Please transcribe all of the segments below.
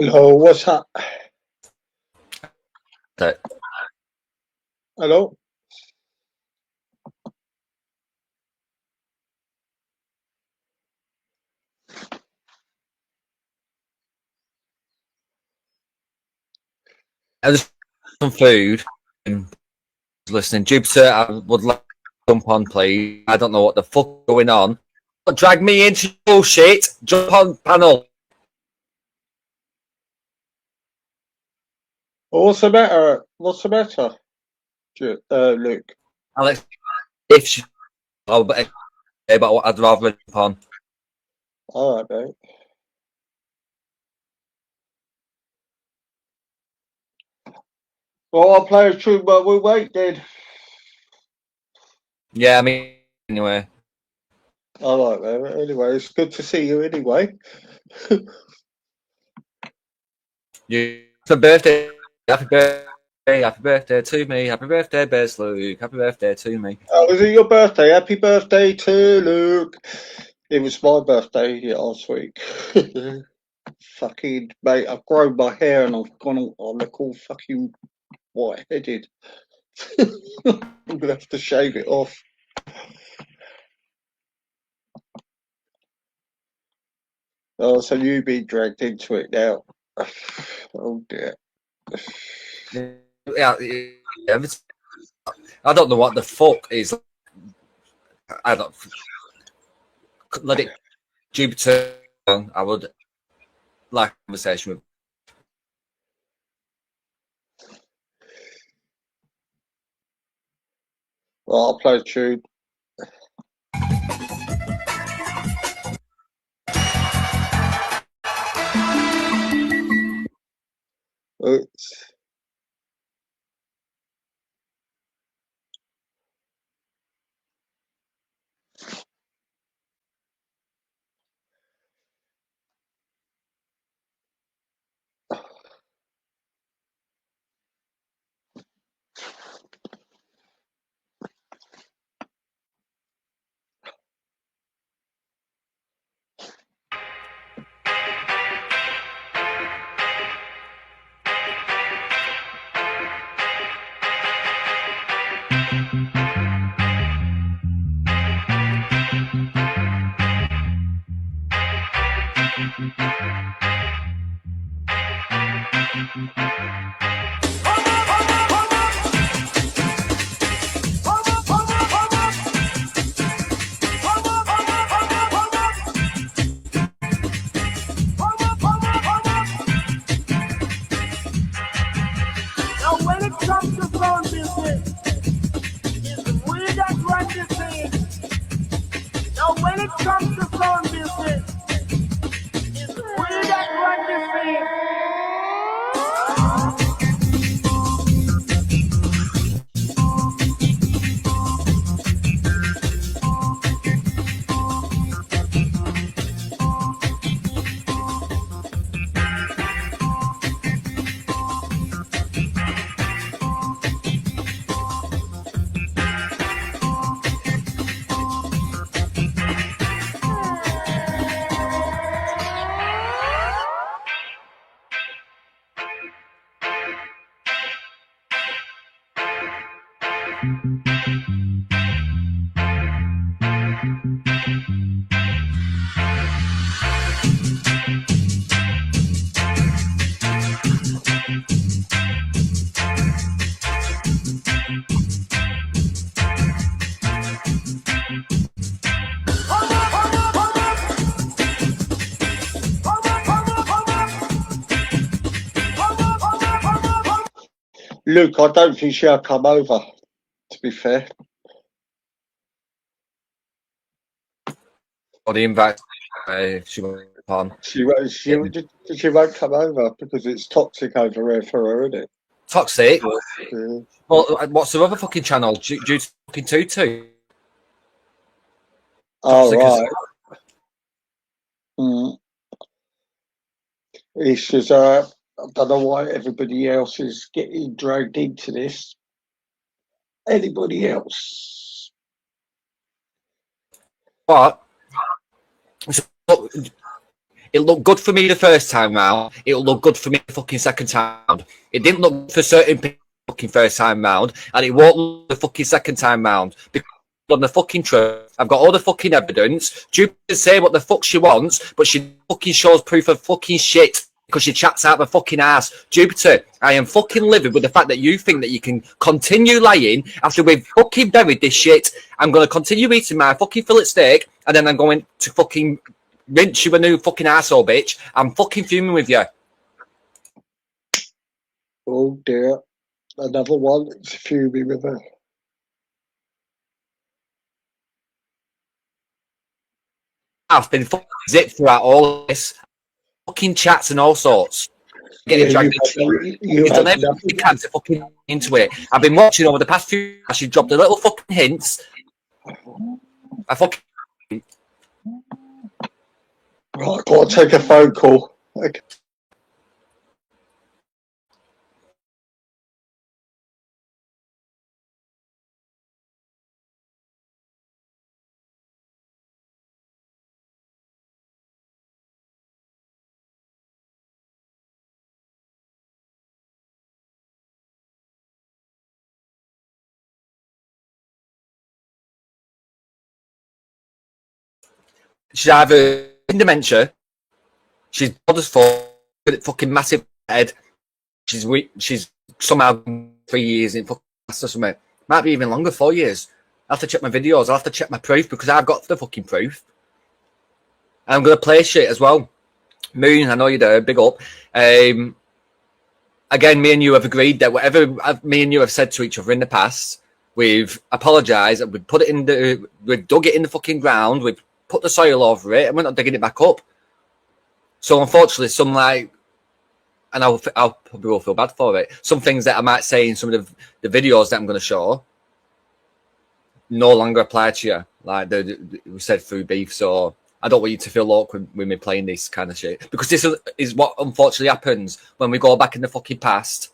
Hello, what's up? That Hello? I just some food and listening. Jupiter, I would like to jump on, please. I don't know what the fuck is going on. Don't drag me into bullshit. Jump on panel. What's the matter? What's the matter, Luke? Alex, if she, oh, but I'd rather jump on. All right, mate. Well, I'll play a tune while we wait then. Yeah, I mean, anyway. All right, man. Anyway, it's good to see you anyway. Happy birthday. Happy birthday. Happy birthday to me. Happy birthday, Bez Luke. Happy birthday to me. Oh, was it your birthday? Happy birthday to Luke. It was my birthday last week. Fucking mate, I've grown my hair and I've gone all, I look all fucking white-headed. I'm gonna have to shave it off. Oh, so you've been dragged into it now. Oh dear. Yeah, I don't know what the fuck is. I don't let it Jupiter. I would like a conversation with. Well, I'll play a tune. Oops. Now when it comes to phone business, it's we that run this thing. Now when it comes to phone business, it's we that run this thing. Luke, I don't think she'll come over, to be fair. Or the invite she went on. She won't come over because it's toxic over here for her, isn't it? Toxic. Yeah. Well, what's the other fucking channel? Due to fucking Tutu. Oh, Toxic right. It's just, I don't know why everybody else is getting dragged into this. Anybody else? But It looked good for me the first time round. It'll look good for me the fucking second time round. It didn't look good for certain people fucking first time round, and it won't look the fucking second time round because on the fucking truth, I've got all the fucking evidence. Jupiter say what the fuck she wants, but she fucking shows proof of fucking shit because she chats out her fucking ass. Jupiter, I am fucking livid with the fact that you think that you can continue lying after we've fucking buried this shit. I'm going to continue eating my fucking fillet steak, and then I'm going to fucking rinse you a new fucking arsehole, bitch. I'm fucking fuming with you. Oh dear. Another one that's fuming with her. I've been fucking zipped throughout all of this. Fucking chats and all sorts. Getting dragged into He's done everything he can to fucking into it. I've been watching over the past few years. She dropped the little fucking hints. I fucking... Right, I've got to take a phone call. Okay. She's either in dementia, she's bored as fuck, got a fucking massive head, she's weak, she's somehow 3 years in fucking or something. Might be even longer, 4 years. I'll have to check my videos, I'll have to check my proof because I've got the fucking proof. And I'm going to play shit as well. Moon, I know you're there, big up. Again, me and you have agreed that whatever me and you have said to each other in the past, we've apologised, we've put it in the, we've dug it in the fucking ground, we've put the soil over it, and we're not digging it back up. So unfortunately, some like, and I'll probably will feel bad for it. Some things that I might say in some of the videos that I'm going to show no longer apply to you. Like we said through beef, so I don't want you to feel awkward with me playing this kind of shit because this is what unfortunately happens when we go back in the fucking past.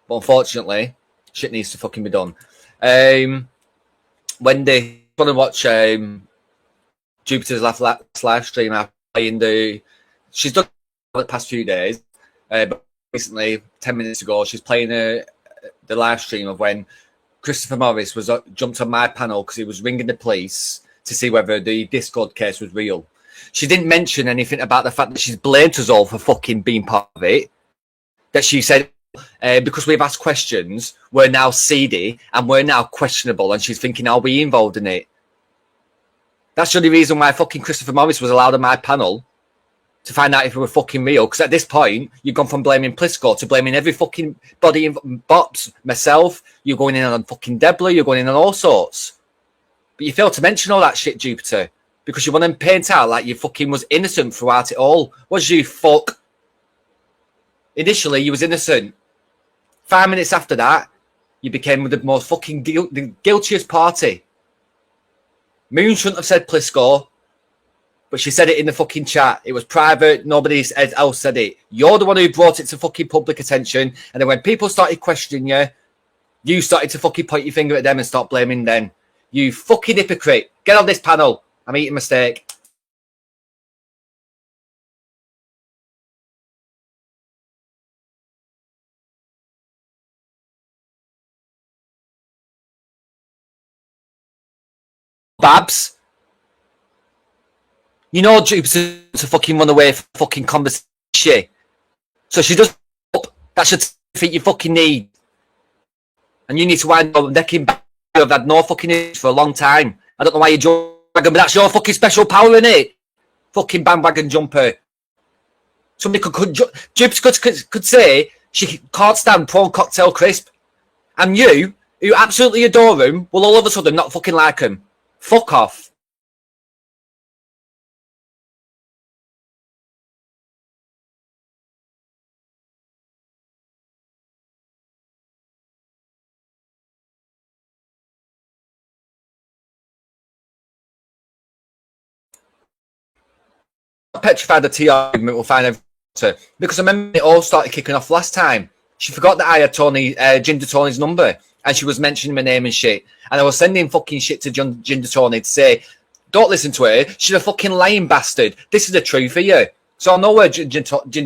But unfortunately, shit needs to fucking be done. Wendy, want to watch Jupiter's last live stream after playing the... She's done the past few days, but recently, 10 minutes ago, she's playing the live stream of when Christopher Morris was jumped on my panel because he was ringing the police to see whether the Discord case was real. She didn't mention anything about the fact that she's blamed us all for fucking being part of it. That she said, because we've asked questions, we're now seedy and we're now questionable, and she's thinking, are we involved in it? That's the only reason why fucking Christopher Morris was allowed on my panel, to find out if we were fucking real. Because at this point, you've gone from blaming Plisco to blaming every fucking body in Bops, myself. You're going in on fucking Debla. You're going in on all sorts. But you fail to mention all that shit, Jupiter, because you want to paint out like you fucking was innocent throughout it all. Was you fuck? Initially, you was innocent. 5 minutes after that, you became the most fucking the guiltiest party. Moon shouldn't have said Plisco, but she said it in the fucking chat. It was private. Nobody else said it. You're the one who brought it to fucking public attention. And then when people started questioning you, you started to fucking point your finger at them and start blaming them. You fucking hypocrite. Get on this panel. I'm eating my steak. Babs. You know Jupiter to fucking run away from fucking conversation. So she does that's the thing you fucking need. And you need to wind up necking back. I've had no fucking news for a long time. I don't know why you're jumping, but that's your fucking special power, innit? Fucking bandwagon jumper. Somebody Jupiter could say she can't stand prawn cocktail crisp. And you, who absolutely adore him, will all of a sudden not fucking like him. Fuck off. Petrified the tea argument will find everything because I remember it all started kicking off last time. She forgot that I had Ginger Tony's number and she was mentioning my name and shit. And I was sending fucking shit to Ginger Tony to say, Don't listen to her. She's a fucking lying bastard. This is the truth for you. So I know where Ginger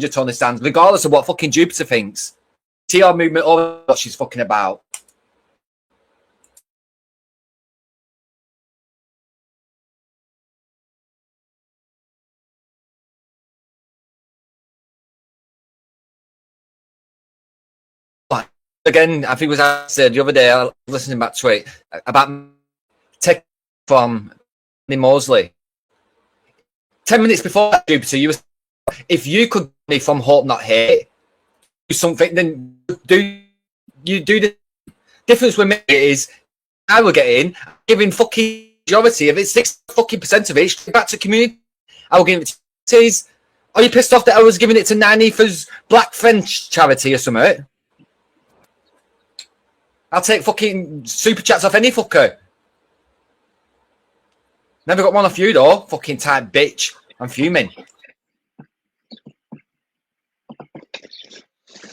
Tony stands, regardless of what fucking Jupiter thinks. TR movement over what she's fucking about. Again, I think it was I said the other day, I was listening back to it, about tech from Mosley. 10 minutes before Jupiter, you were, if you could be from Hope Not Hate, do something, then do the difference with me is I will get in, giving fucking majority of it, 6% of it, straight back to community. I will give it to teas. Are you pissed off that I was giving it to Nanny for Black French charity or something? I'll take fucking super chats off any fucker. Never got one off you though, fucking tight bitch. I'm fuming.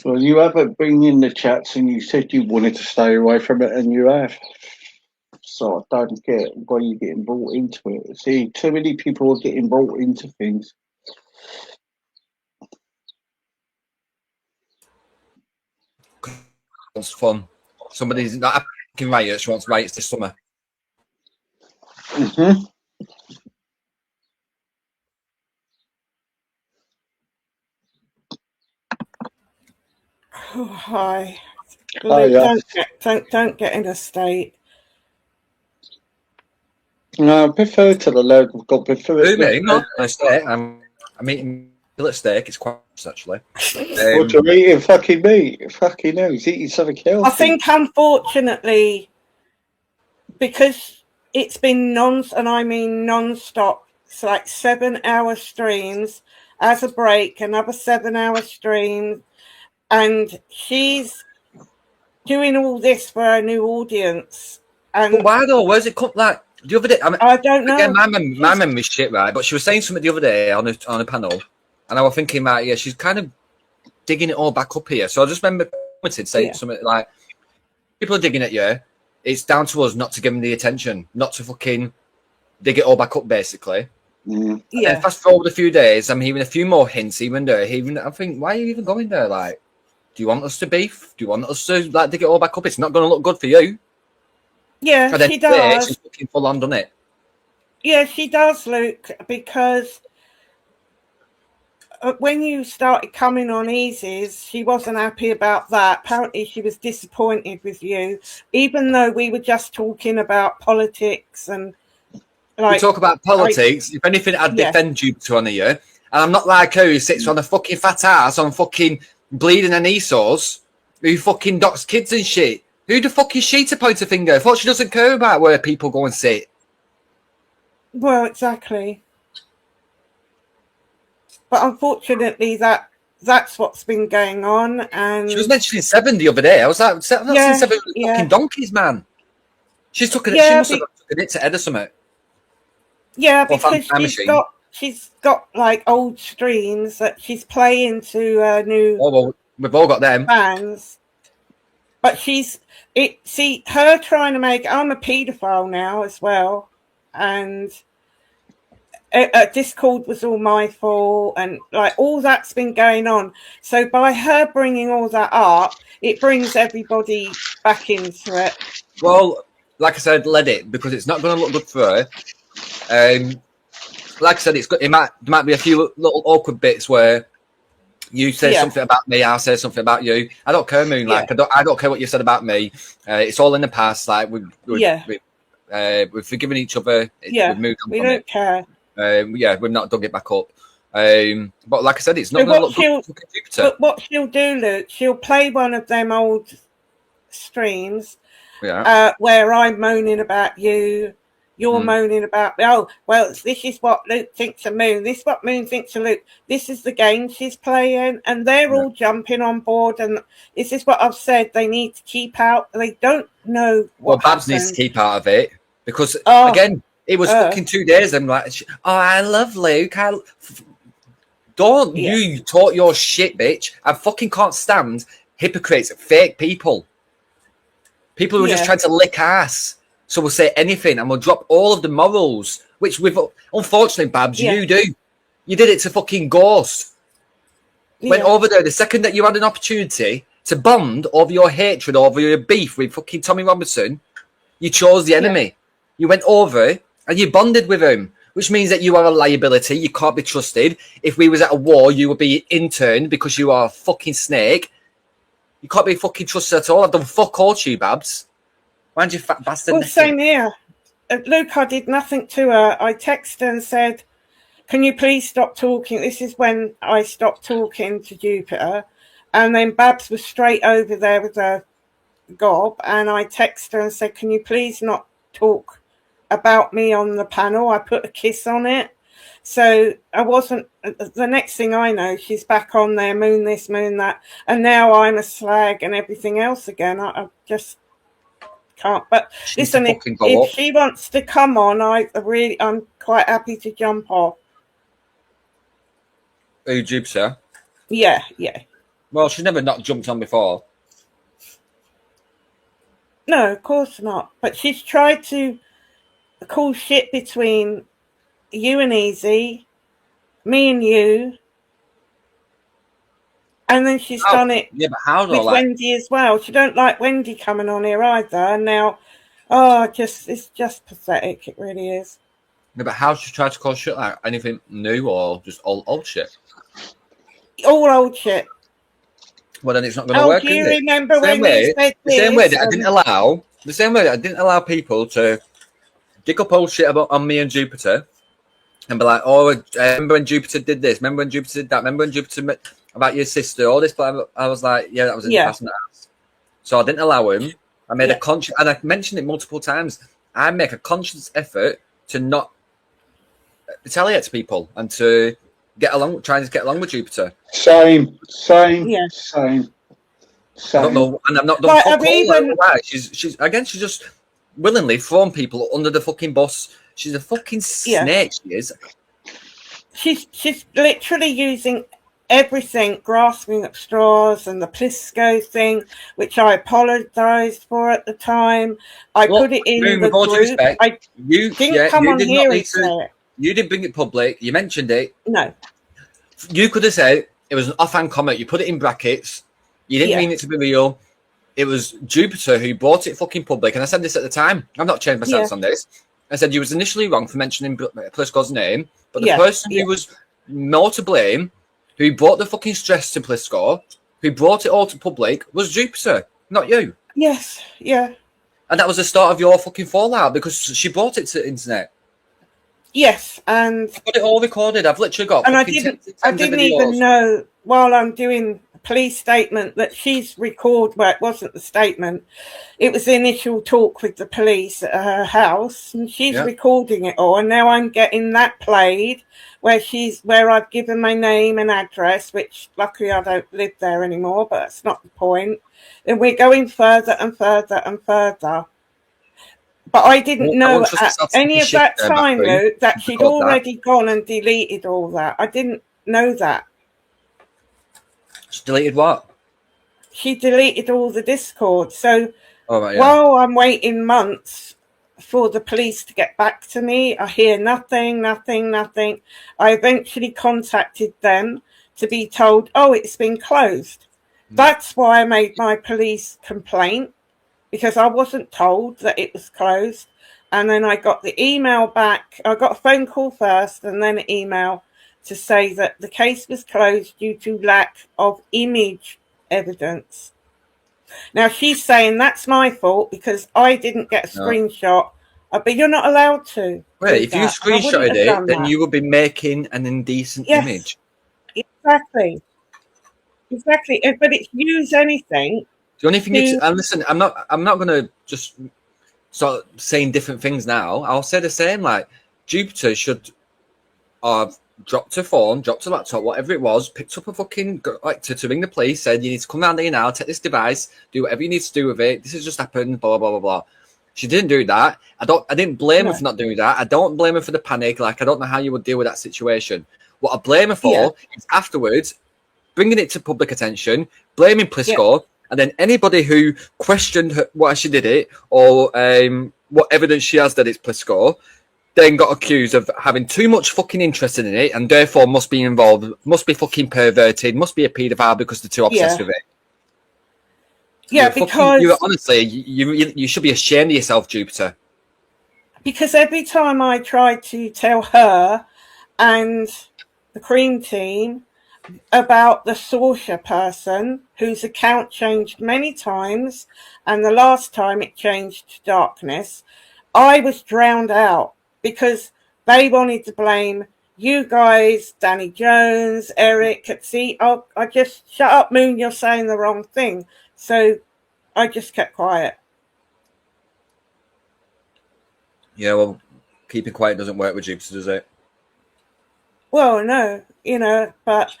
Well, you haven't been in the chats and you said you wanted to stay away from it, and you have. So I don't get why you're getting brought into it. See, too many people are getting brought into things. It's fun. Somebody's not fucking riots. She wants riots this summer. Mm-hmm. Oh, hi. Oh, yeah. Don't get in a state. No, I prefer to the local god. Prefer Who, me? No, I'm eating fillet steak. It's quite nice, actually. What you're eating? Fucking meat? Fucking hell, he's eating something healthy. I think, unfortunately, because it's been non-stop, it's like 7-hour streams as a break, another 7-hour stream, and she's doing all this for a new audience. And but why though? Where's it come like the other day? I don't know. Again, my memory's shit, right? But she was saying something the other day on a panel, and I was thinking, like, yeah, she's kind of digging it all back up here. So I just remember saying something like, "People are digging at you. It's down to us not to give them the attention, not to fucking dig it all back up, basically." Mm. Yeah. And fast forward a few days, I'm hearing a few more hints even there. I think, why are you even going there? Like, do you want us to beef? Do you want us to like dig it all back up? It's not going to look good for you. Yeah, And then she does. She's fucking full on done it. Yeah, she does, Luke, because when you started coming on Easy's, she wasn't happy about that. Apparently, she was disappointed with you, even though we were just talking about politics and like. We talk about politics. If anything, I'd defend you to honor you. And I'm not like her who sits on a fucking fat ass on fucking bleeding and ESOs, who fucking docks kids and shit. Who the fuck is she to point a finger? I thought she doesn't care about where people go and sit. Well, exactly. But unfortunately, that's what's been going on. And she was mentioning 7 the other day. I was like, I've not seen 7 fucking donkeys, man. She's took it. She must have took it to Ed or something. Yeah, because she's got like old streams that she's playing to new. Oh well, we've all got them fans. But her trying to make. I'm a paedophile now as well, and Discord was all my fault, and like all that's been going on. So by her bringing all that up, it brings everybody back into it. Well, like I said, let it, because it's not going to look good for her. Like I said, there might be a few little awkward bits where you say something about me, I'll say something about you. I don't care, Moon. Like I don't care what you said about me. It's all in the past. Like we've forgiven each other. We've moved on. We don't care. We've not dug it back up. But like I said, it's not going to look good for Jupiter. But what she'll do, Luke, she'll play one of them old streams where I'm moaning about you. You're moaning about, this is what Luke thinks of Moon. This is what Moon thinks of Luke. This is the game she's playing. And they're all jumping on board. And this is what I've said. They need to keep out. They don't know what Babs needs to keep out of it. Because, again, it was fucking 2 days. I'm like, I love Luke. Don't you talk your shit, bitch. I fucking can't stand hypocrites, fake people. People who are just trying to lick ass. So we'll say anything and we'll drop all of the morals which with unfortunately, Babs, you do. You did it to fucking Ghost. Went over there the second that you had an opportunity to bond over your hatred, over your beef with fucking Tommy Robinson. You chose the enemy. You went over and you bonded with him, which means that you are a liability. You can't be trusted. If we was at a war, you would be interned because you are a fucking snake. You can't be fucking trusted at all. I've done fuck all to you, Babs. Why did you fat bastard? Well, same here. Luke, I did nothing to her. I texted her and said, can you please stop talking? This is when I stopped talking to Jupiter. And then Babs was straight over there with her gob. And I texted her and said, can you please not talk about me on the panel? I put a kiss on it. So I wasn't, the next thing I know, she's back on there, moon this, moon that. And now I'm a slag and everything else again. I just can't. But listen, if she wants to come on, I'm quite happy to jump off. Who, Jupiter? Yeah. Well, she's never not jumped on before. No, of course not. But she's tried to call shit between you and Easy, me and you, and then she's done it with Wendy as well. She don't like Wendy coming on here either. And now, it's just pathetic. It really is. Yeah, but how she tried to call shit? Like anything new or just old shit? All old shit. Well, then it's not going to work. Do you remember when we said the same way that I didn't allow people to dig up old shit on me and Jupiter and be like, remember when Jupiter did this? Remember when Jupiter did that? Remember when Jupiter about your sister? All this, but I was like, yeah, that was in the past. So I didn't allow him. I made a conscious, and I mentioned it multiple times. I make a conscious effort to not retaliate to people and to trying to get along with Jupiter. Same. I don't know, and I'm not done fuck all. She's just willingly thrown people under the fucking bus. She's a fucking snake. She is. She's literally using everything, grasping at straws, and the Plisco thing, which I apologised for at the time. I put it in the group. Respect, you didn't come on here and say it. You didn't bring it public. You mentioned it. No. You could have said it was an offhand comment. You put it in brackets. You didn't mean it to be real. It was Jupiter who brought it fucking public. And I said this at the time. I've not changed my stance on this. I said you was initially wrong for mentioning Plisco's name. But the person who was more to blame, who brought the fucking stress to Plisco, who brought it all to public, was Jupiter, not you. Yes, yeah. And that was the start of your fucking fallout because she brought it to the internet. Yes, and I've got it all recorded. I've literally got. And I didn't even know while I'm doing a police statement that she's recorded. Well, it wasn't the statement; it was the initial talk with the police at her house, and she's recording it all. And now I'm getting that played where I've given my name and address, which luckily I don't live there anymore, but that's not the point. And we're going further and further and further. But I didn't know at any of that time, Luke, that she'd already gone and deleted all that. I didn't know that. She deleted what? She deleted all the Discord. So while I'm waiting months for the police to get back to me, I hear nothing. I eventually contacted them to be told, it's been closed. That's why I made my police complaint. Because I wasn't told that it was closed. And then I got the email back. I got a phone call first and then an email to say that the case was closed due to lack of image evidence. Now, she's saying that's my fault because I didn't get a screenshot. But you're not allowed to. Wait, if you screenshotted it, then you would be making an indecent image. Exactly. But it's use anything. The only thing and listen, I'm not going to just start saying different things now. I'll say the same. Like Jupiter should have dropped her phone, dropped her laptop, whatever it was, picked up a fucking to ring the police, said you need to come down here now, take this device, do whatever you need to do with it. This has just happened. Blah blah blah blah. She didn't do that. I didn't blame her for not doing that. I don't blame her for the panic. Like I don't know how you would deal with that situation. What I blame her for is afterwards bringing it to public attention, blaming Plisco. And then anybody who questioned why she did it or what evidence she has that it's Plisco, then got accused of having too much fucking interest in it, and therefore must be involved, must be fucking perverted, must be a paedophile because they're too obsessed with it. Yeah, because you honestly, you should be ashamed of yourself, Jupiter. Because every time I tried to tell her and the Cream Team about the Sorsha person whose account changed many times, and the last time it changed to darkness, I was drowned out because they wanted to blame you guys, Danny Jones, Eric. See, I just shut up, Moon. You're saying the wrong thing. So I just kept quiet. Yeah, well, keeping quiet doesn't work with Jupiter, does it? Well, no, but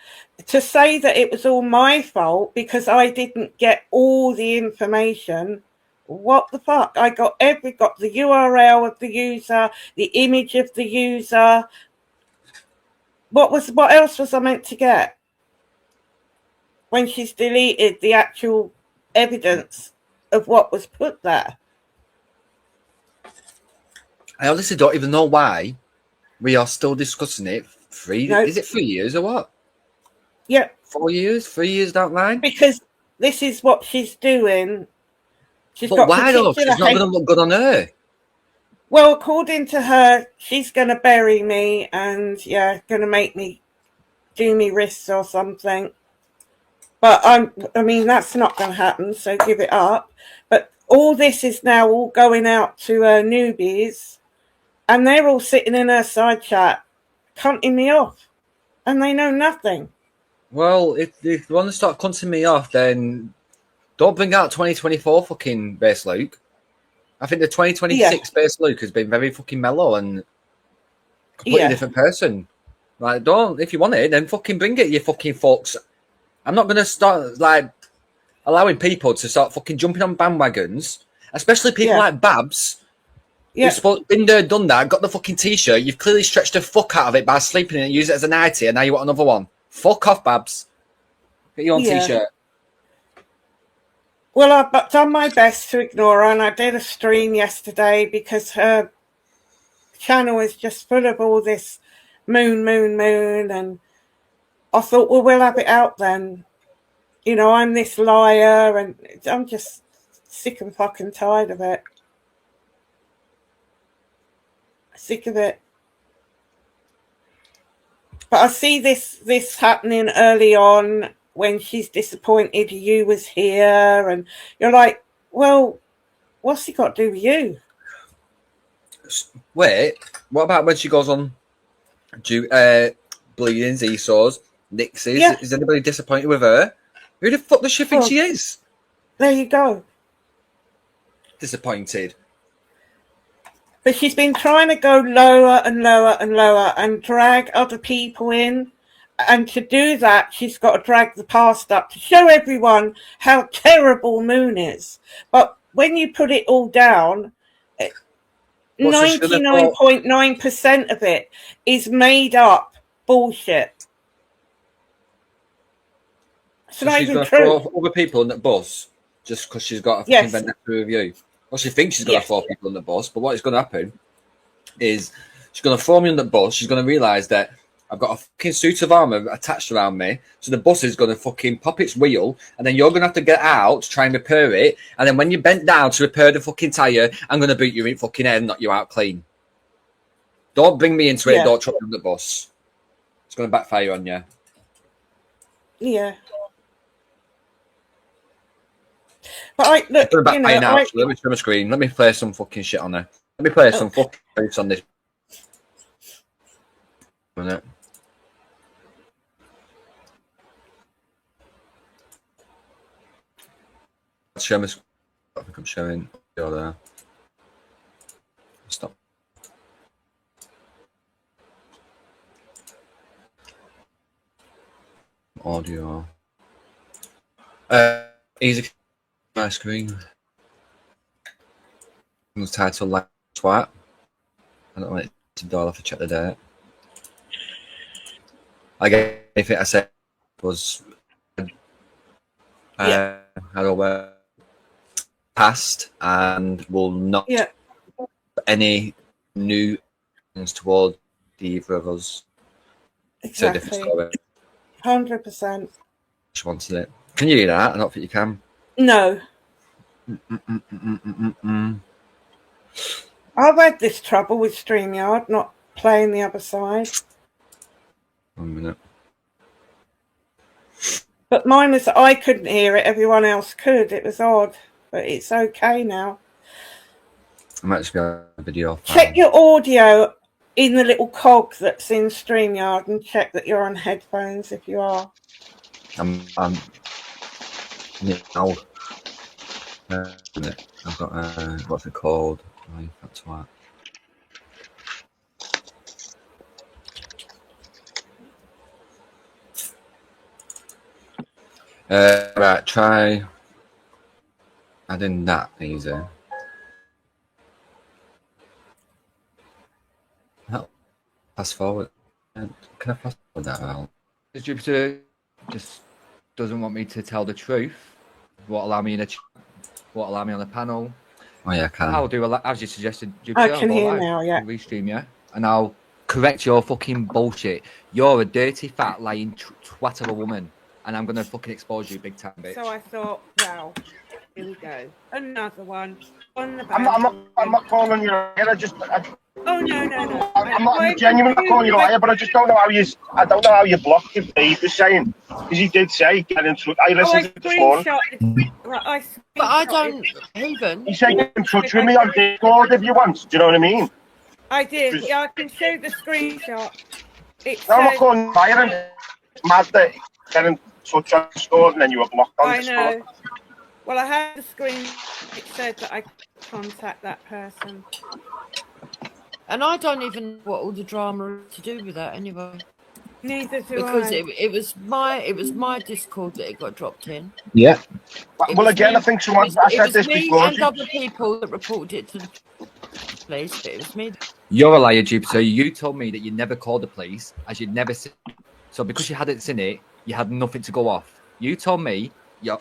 to say that it was all my fault because I didn't get all the information, what the fuck? I got the URL of the user, the image of the user. What else was I meant to get when she's deleted the actual evidence of what was put there? I honestly don't even know why we are still discussing it. Is it 3 years or what? Yeah. 4 years? 3 years down the line? Because this is what she's doing. But why though? It's not going to look good on her. Well, according to her, she's going to bury me and, going to make me do me wrists or something. But I mean, that's not going to happen, so give it up. But all this is now all going out to newbies, and they're all sitting in her side chat, cunting me off, and they know nothing. Well, if you want to start cunting me off, then don't bring out 2024 fucking Base Luke. I think the 2026 Base Luke has been very fucking mellow and completely different person. Like, if you want it, then fucking bring it, you fucking fucks. I'm not going to start, like, allowing people to start fucking jumping on bandwagons, especially people like Babs. Yeah. Who's been there, done that, got the fucking t-shirt. You've clearly stretched the fuck out of it by sleeping in it, use it as a nightie, and now you want another one. Fuck off, Babs. Get your own t-shirt. Well, I've done my best to ignore her, and I did a stream yesterday because her channel is just full of all this moon, and I thought, well, we'll have it out then. I'm this liar, and I'm just sick and fucking tired of it. Sick of it. But I see this happening early on when she's disappointed you was here, and you're like, well, what's he got to do with you? Wait, what about when she goes on Bleedings, Esau's, Nixie's? Yeah. Is anybody disappointed with her? Who the fuck does she think she is? There you go. Disappointed. But she's been trying to go lower and lower and lower and drag other people in. And to do that, she's got to drag the past up to show everyone how terrible Moon is. But when you put it all down, 99.9% of it is made up bullshit. It's not even true. Throw other people on the bus just because she's got a fucking vendetta with you. Well, she thinks she's going to throw people on the bus, but what is going to happen is she's going to throw me on the bus. She's going to realise that I've got a fucking suit of armour attached around me, so the bus is going to fucking pop its wheel, and then you're going to have to get out to try and repair it, and then when you bent down to repair the fucking tyre, I'm going to boot you in fucking head and knock you out clean. Don't bring me into it, don't chuck me on the bus. It's going to backfire on you. Yeah. But look, let me show my screen. Let me play some fucking shit on there. Let me play some fucking moves on this. Minute. Show me. I think I'm showing audio there. Stop. Audio. Easy. My screen. The title like twat. I don't want it to dial off to check the date. I guess if I said was how past and will not any new towards either of us. Exactly. 100%. She wanted it. Can you do that? I don't think you can. No. I've had this trouble with StreamYard not playing the other side. 1 minute. But mine was, I couldn't hear it, everyone else could. It was odd, but it's okay now. I might just be on a video file. Check your audio in the little cog that's in StreamYard and check that you're on headphones if you are. I'm now. I've got what's it called? That's what. Right, try adding that easy. Fast forward. Can I fast forward that out? Jupiter just doesn't want me to tell the truth. Won't allow me in a chat. Won't allow me on the panel. Oh yeah, I can. I'll do as you suggested, Jupiter. I can hear now, yeah. Restream you, and I'll correct your fucking bullshit. You're a dirty, fat, lying twat of a woman, and I'm gonna fucking expose you big time, bitch. So I thought, well, here we go. Another one. On the I'm not calling you a liar. Oh no. I'm genuinely calling you a liar, but I just don't know how you blocked him. Dave was saying, because he did say get in touch. I listened to it this morning. But I don't even. He said get in touch with me on Discord if you want. Do you know what I mean? I did. Yeah, I can show the screenshot. I'm not calling you a liar. It's mad that you get in touch on Discord and then you were blocked on Discord. I know. Well, I had the screen. It said that I could contact that person. And I don't even know what all the drama is to do with that anyway. Neither do because I. it was my Discord that it got dropped in. Yeah. Well, again, I think someone I said this before. And other people that reported it to the police, but it was me. You're a liar, Jupiter. You told me that you never called the police, as you'd never seen. So because you hadn't seen it, you had nothing to go off. You told me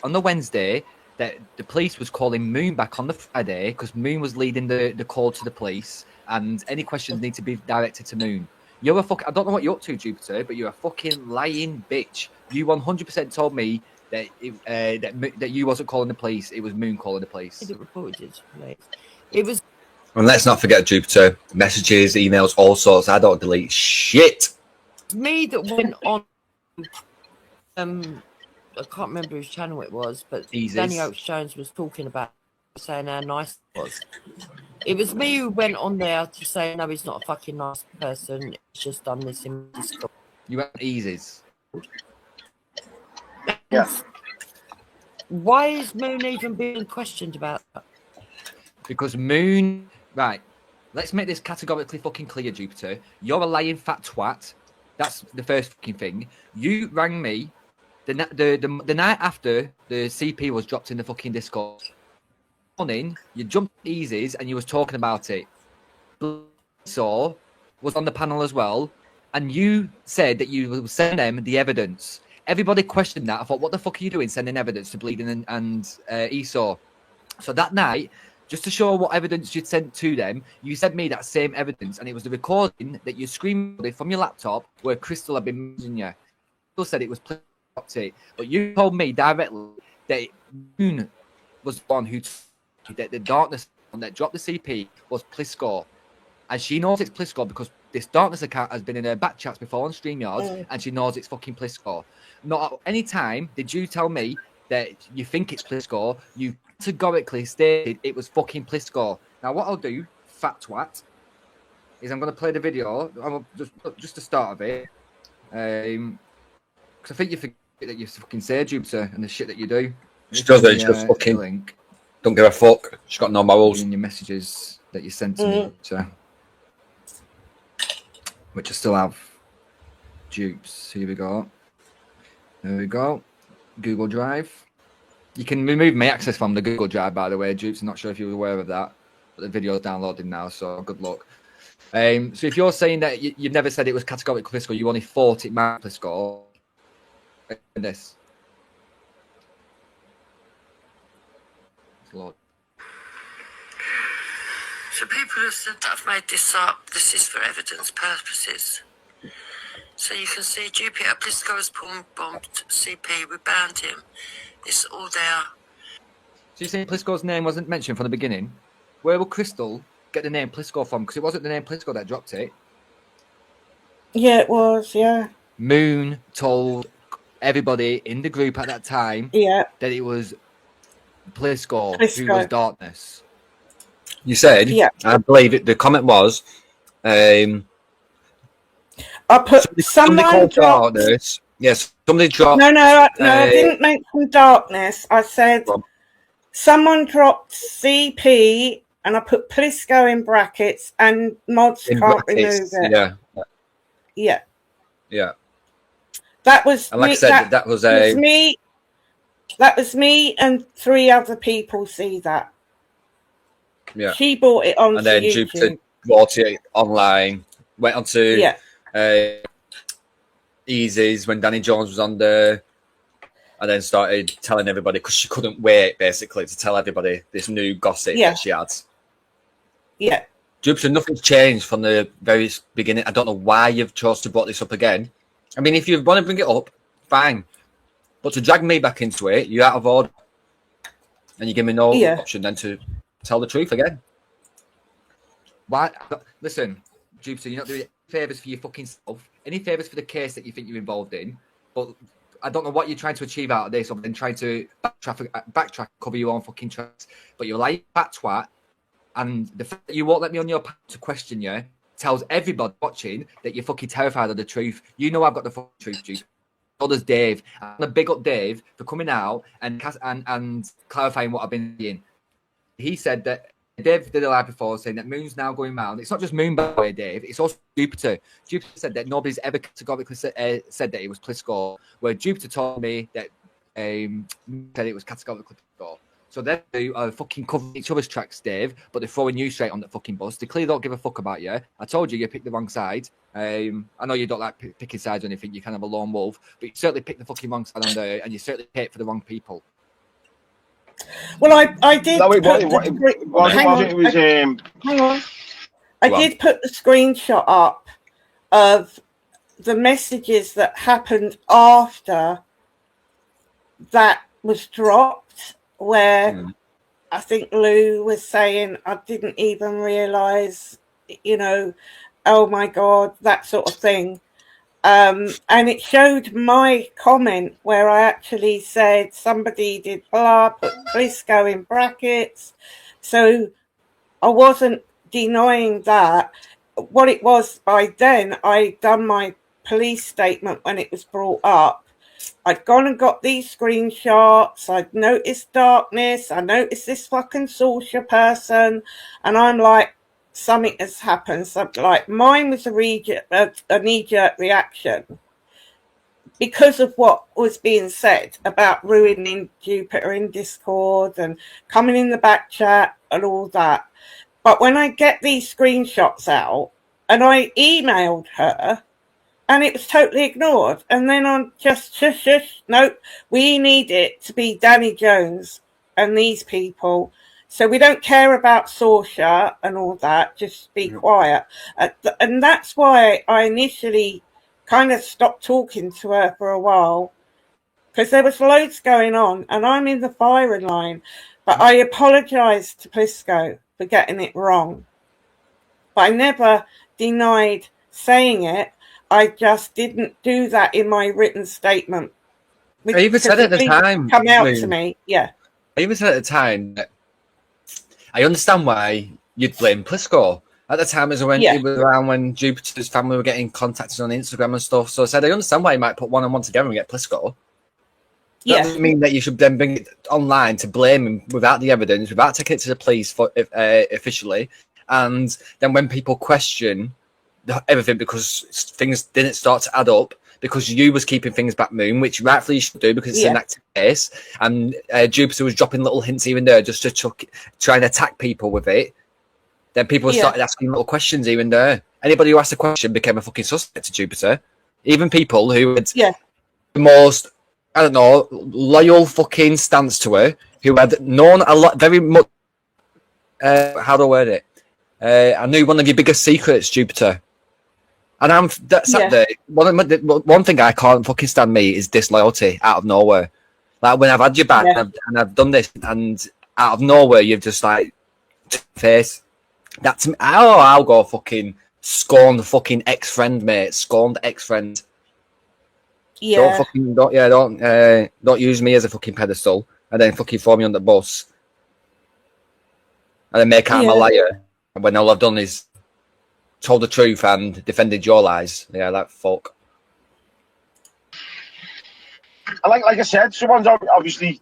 on the Wednesday that the police was calling Moon back on the Friday because Moon was leading the call to the police, and any questions need to be directed to Moon. You're a I don't know what you're up to, Jupiter, but you're a fucking lying bitch. You 100% told me that that you wasn't calling the police. It was Moon calling the police. It reported to the police. It was. And let's not forget, Jupiter, messages, emails, all sorts. I don't delete shit. Me that went on. I can't remember whose channel it was, but Danny Oakes Jones was talking about saying how nice it was. It was me who went on there to say, no, he's not a fucking nice person. He's just done this in Discord. You went easies. Yeah. Why is Moon even being questioned about that? Because Moon... Right. Let's make this categorically fucking clear, Jupiter. You're a lying fat twat. That's the first fucking thing. You rang me the night after the CP was dropped in the fucking Discord. Morning, you jumped easies and you was talking about it. So was on the panel as well, and you said that you would send them the evidence. Everybody questioned that. I thought, what the fuck are you doing sending evidence to Bleeding and Esau? So that night, just to show what evidence you'd sent to them, you sent me that same evidence, and it was the recording that you screened from your laptop where Crystal had been using you. Crystal said it was it, but you told me directly that Moon was the one who that the darkness that dropped the CP was Pliscore, and she knows it's Pliscore because this darkness account has been in her back chats before on StreamYard, and she knows it's fucking Pliscore. Not at any time did you tell me that you think it's Pliscore. You categorically stated it was fucking Pliscore. Now what I'll do, fat twat, is I'm going to play the video. I'm just the start of it, because I think you forget that you fucking say Jupiter and the shit that you do. She does it. She just fucking link. Don't give a fuck. She's got no morals. In your messages that you sent to me, so, which I still have. Dupes. Here we go. There we go. Google Drive. You can remove my access from the Google Drive, by the way, Dupes. I'm not sure if you were aware of that, but the video's downloading now, so good luck. So if you're saying that you've never said it was categorically Pliscore, you only thought it might be Pliscore. This. So people have said that I've made this up. This is for evidence purposes. So you can see Jupiter Plisco has bombed CP. We banned him. It's all there. So you're saying Plisco's name wasn't mentioned from the beginning? Where will Crystal get the name Plisco from? Because it wasn't the name Plisco that dropped it. Yeah, it was, yeah. Moon told everybody in the group at that time that it was Plisco who was Darkness. You said, I believe it, the comment was, I put someone dropped. Darkness. Yes, somebody dropped. No, I didn't mention Darkness. I said someone dropped CP, and I put Plisco in brackets, and mods can't remove it. Yeah. That was and like me, I said, that was me. That was me, and 3 other people see that. Yeah. She bought it on. And then YouTube. Jupiter bought it online. Went on to Easy's when Danny Jones was on there, and then started telling everybody because she couldn't wait basically to tell everybody this new gossip that she had. Yeah. Jupiter, nothing's changed from the very beginning. I don't know why you've chose to brought this up again. I mean, if you want to bring it up, fine. But to drag me back into it, you're out of order. And you give me no option then to tell the truth again. Why? Listen, Jupiter, you're not doing any favours for your fucking self. Any favours for the case that you think you're involved in. But I don't know what you're trying to achieve out of this other than trying to backtrack, cover your own fucking tracks. But you're like fat twat. And the fact that you won't let me on your path to question you tells everybody watching that you're fucking terrified of the truth. You know I've got the fucking truth, Duke. So does Dave. I'm gonna big up Dave for coming out and clarifying what I've been saying. He said that Dave did a live before saying that Moon's now going round. It's not just Moon, by the way, Dave. It's also Jupiter. Jupiter said that nobody's ever categorically said that it was Plisco, where Jupiter told me that said it was categorically Plisco. So they are fucking covering each other's tracks, Dave, but they're throwing you straight on the fucking bus. They clearly don't give a fuck about you. I told you picked the wrong side. I know you don't like picking sides or anything. You're kind of a lone wolf, but you certainly picked the fucking wrong side on there, and you certainly hate for the wrong people. Well, I did. No, hang on. I did put the screenshot up of the messages that happened after that was dropped, where I think Lou was saying, I didn't even realise, oh my God, that sort of thing. And it showed my comment where I actually said somebody did blah, put Plisco in brackets. So I wasn't denying that. What it was by then, I'd done my police statement when it was brought up. I'd gone and got these screenshots. I'd noticed Darkness. I noticed this fucking Sorcerer person. And I'm like, something has happened. So like mine was a knee-jerk reaction because of what was being said about ruining Jupiter in Discord and coming in the back chat and all that. But when I get these screenshots out and I emailed her, and it was totally ignored. And then I'm just, shush. Nope, we need it to be Danny Jones and these people. So we don't care about Sorcerer and all that. Just be quiet. And that's why I initially kind of stopped talking to her for a while. Because there was loads going on. And I'm in the firing line. But I apologised to Plisco for getting it wrong. But I never denied saying it. I just didn't do that in my written statement. I even said at the time, come out to me, I even said at the time that I understand why you'd blame Plisco. At the time, it was around when Jupiter's family were getting contacted on Instagram and stuff. So I said I understand why you might put one and one together and get Plisco. That doesn't mean that you should then bring it online to blame him without the evidence, without taking it to the police for officially, and then when people question everything because things didn't start to add up because you was keeping things back, Moon, which rightfully you should do because it's an active case, and Jupiter was dropping little hints here and there just to try and attack people with it. Then people started asking little questions here and there. Anybody who asked a question became a fucking suspect to Jupiter. Even people who had the most, I don't know, loyal fucking stance to her, who had known a lot, very much, how do I word it? I knew one of your biggest secrets, Jupiter. And I'm sat there. One thing I can't fucking stand me is disloyalty out of nowhere. Like when I've had your back and I've done this, and out of nowhere you've just like face. That's I'll go fucking scorn the fucking ex-friend, mate. Scorned ex-friend. Yeah. Don't use me as a fucking pedestal and then fucking throw me on the bus and then make out I'm a liar when all I've done is told the truth and defended your lies. Yeah, that fuck. Like I said, someone's obviously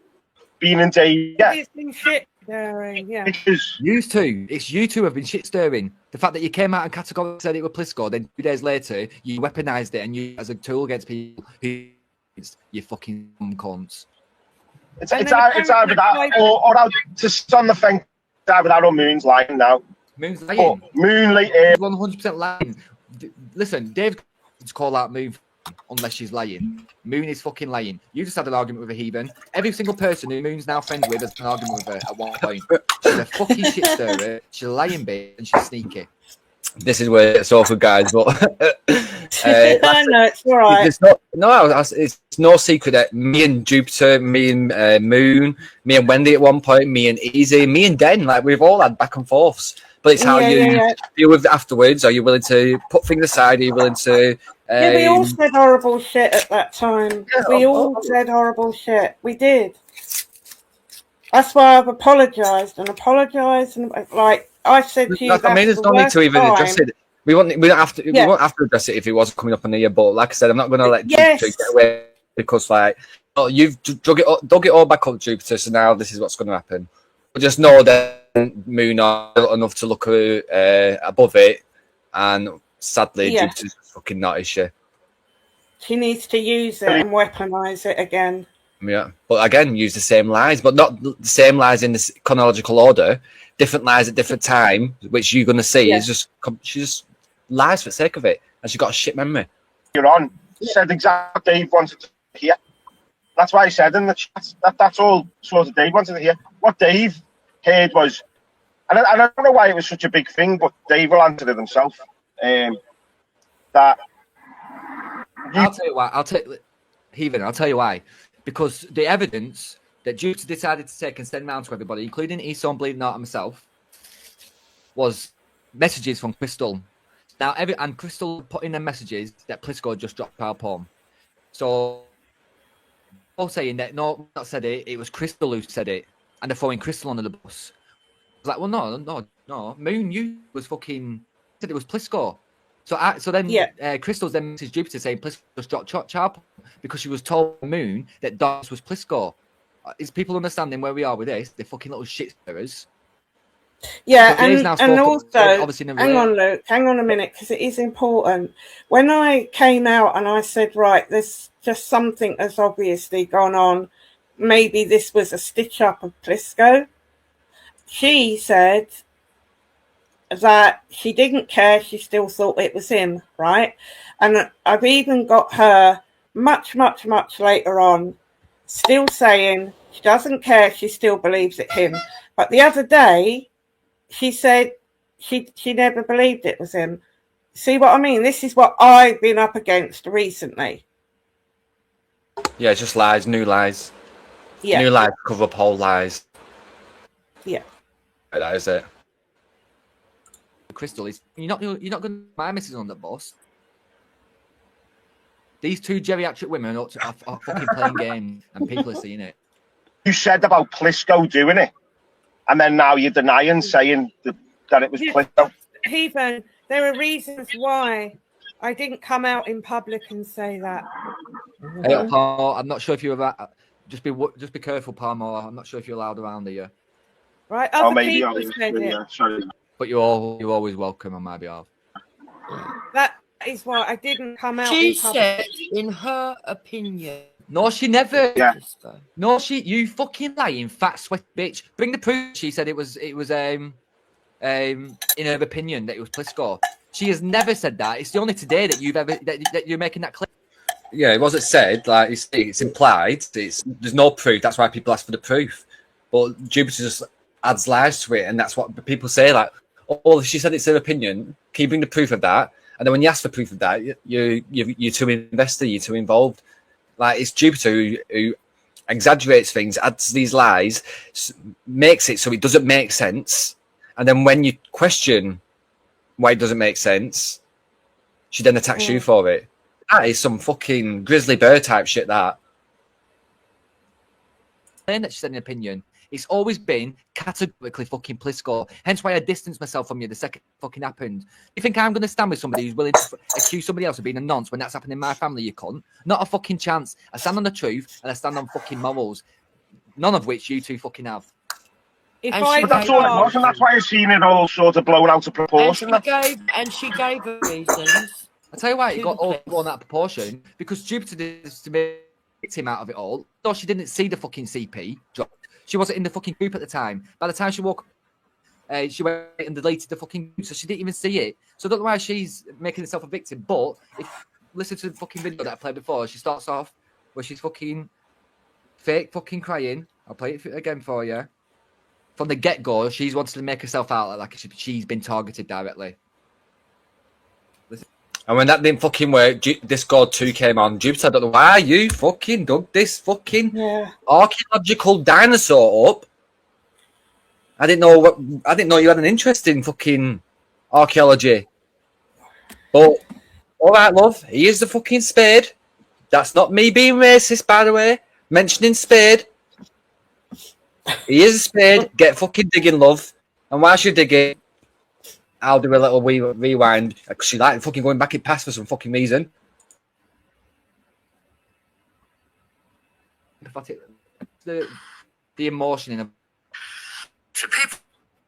been in Dave. Yeah. It's been shit stirring, yeah. Because It's you two have been shit stirring. The fact that you came out and categorically said it was Plisco, then 2 days later you weaponized it and you as a tool against people who you fucking cunts. it's either that or out to on the fence. It's either that or Moon's lying now. Moon's lying. Moon like 100% lying. Listen, Dave can call out Moon unless she's lying. Moon is fucking lying. You just had an argument with a heathen. Every single person who Moon's now friends with has an argument with her at one point. She's a fucking shit stirrer. She's a lying bitch and she's sneaky. This is where it's awful, guys. But I know it's all right. It's no secret that me and Jupiter, me and Moon, me and Wendy at one point, me and Easy, me and Den, like we've all had back and forths. But it's how you deal with it afterwards. Are you willing to put things aside? Are you willing to? We all said horrible shit at that time. We all said horrible shit. We did. That's why I've apologised and like I said to you. I mean, there's no need to even address it. We won't have to. We won't have to address it if it wasn't coming up in the year. But like I said, I'm not going to let Jupiter get away because, like, you've dug it all back up, Jupiter. So now this is what's going to happen. But just know that Moon are enough to look above it, and sadly, Jupiter's fucking not, is she? She needs to use it and weaponize it again. Yeah, but again, use the same lies, but not the same lies in this chronological order. Different lies at different time, which you're going to see is just she just lies for the sake of it, and she got a shit memory. You're on. Said exactly what Dave wanted to hear. That's why I said in the chat that's all sort of Dave wanted to hear. What Dave heard was, and I don't know why it was such a big thing, but Dave will answer it himself. That I'll tell you why. I'll tell you why. Because the evidence that Jupiter decided to take and send round to everybody, including Esau, Bleeding Out, and myself, was messages from Crystal. Now, and Crystal put in the messages that Plisco just dropped our poem. So, all saying that no, not said it. It was Crystal who said it, and they're throwing Crystal under the bus. I was like, well, no. Moon, you was fucking said it was Plisco. So then Crystal's then messaged Jupiter saying Plisco just dropped Charp because she was told Moon that Dogs was Plisco. Is people understanding where we are with this? They're fucking little shit stirrers. Yeah, and also, hang on, Luke, hang on a minute, because it is important. When I came out and I said, right, there's just something that's obviously gone on. Maybe this was a stitch up of Plisco. She said that she didn't care, she still thought it was him, right? And I've even got her much later on still saying she doesn't care, she still believes it's him. But the other day, she said she never believed it was him. See what I mean? This is what I've been up against recently. Yeah, just lies, new lies. Yeah. New lies cover up whole lies. Yeah. That is it. Crystal, you're not going to my missus on the bus. These two geriatric women are fucking playing games, and people are seeing it. You said about Plisco doing it, and then now you're denying, saying that it was Plisco. Heathen, there are reasons why I didn't come out in public and say that. Hey, Paul, I'm not sure if you're about. Just be careful, Palmer. I'm not sure if you're allowed around here. Right, other people said it. Sorry. But you're always welcome on my behalf. That is why I didn't come out. She said, in her opinion. No, she never. Yeah. No, you fucking lying fat sweat bitch. Bring the proof. She said it was in her opinion that it was Plisco. She has never said that. It's the only today that you've ever that you're making that claim. Yeah, it wasn't said. Like it's implied. There's no proof. That's why people ask for the proof. But Jupiter just adds lies to it, and that's what people say. Like, oh, she said it's her opinion. Can you bring the proof of that? And then when you ask for proof of that, you're too invested, you're too involved. Like, it's Jupiter who exaggerates things, adds these lies, makes it so it doesn't make sense. And then when you question why it doesn't make sense, she then attacks you for it. That is some fucking grizzly bear type shit, that. Saying that she said an opinion. It's always been categorically fucking political. Hence why I distanced myself from you the second it fucking happened. You think I'm going to stand with somebody who's willing to accuse somebody else of being a nonce when that's happened in my family, you cunt? Not a fucking chance. I stand on the truth and I stand on fucking morals. None of which you two fucking have. But that's all it was, and that's why I've seen it all sort of blown out of proportion. And she gave her reasons. I tell you why it got all blown out of proportion, because Jupiter did this to make him out of it all. Though she didn't see the fucking CP drop. She wasn't in the fucking group at the time. By the time she woke up, she went and deleted the fucking group, so she didn't even see it. So I don't know why she's making herself a victim. But if you listen to the fucking video that I played before, she starts off where she's fucking fake fucking crying. I'll play it again for you. From the get-go, she's wanted to make herself out like she's been targeted directly. Listen. And when that didn't fucking work, Discord 2 came on. Jupiter, I don't know why you fucking dug this fucking archaeological dinosaur up. I didn't know you had an interest in fucking archaeology. But all right, love, he is the fucking spade. That's not me being racist, by the way. Mentioning spade. He is a spade. Get fucking digging, love. And whilst you're digging, I'll do a little rewind, because she like fucking going back in past for some fucking reason. The emotion in a... So people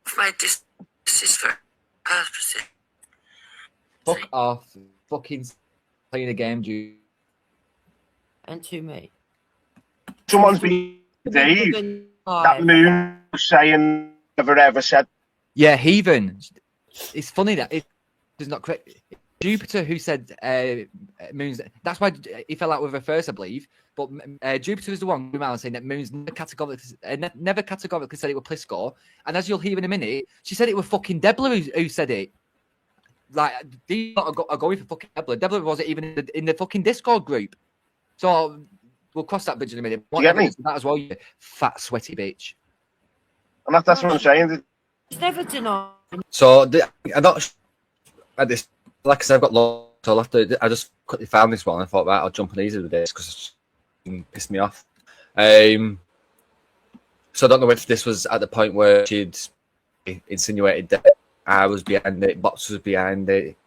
have made this is for purposes. Fuck off. Fucking playing a game, dude. And to me. Someone's been Dave. That moon was saying never ever said. Yeah, heathen. It's funny that it is not correct. Jupiter, who said moons, that's why he fell out with her first, I believe. But Jupiter was the one who was saying that moons never categorically said it was Plisco. And as you'll hear in a minute, she said it was fucking Debler who said it. Like, these are going for fucking Debler. Debler wasn't even in the fucking Discord group. So we'll cross that bridge in a minute. What you get me? That as well, you fat, sweaty bitch. And that's what I'm saying. It's never denied. So I'm not at this. Like I said, I've got lots. So I'll have to. I just quickly found this one. I thought, right, I'll jump on easy with this because it pissed me off. So I don't know if this was at the point where she'd insinuated that I was behind it, Box was behind it.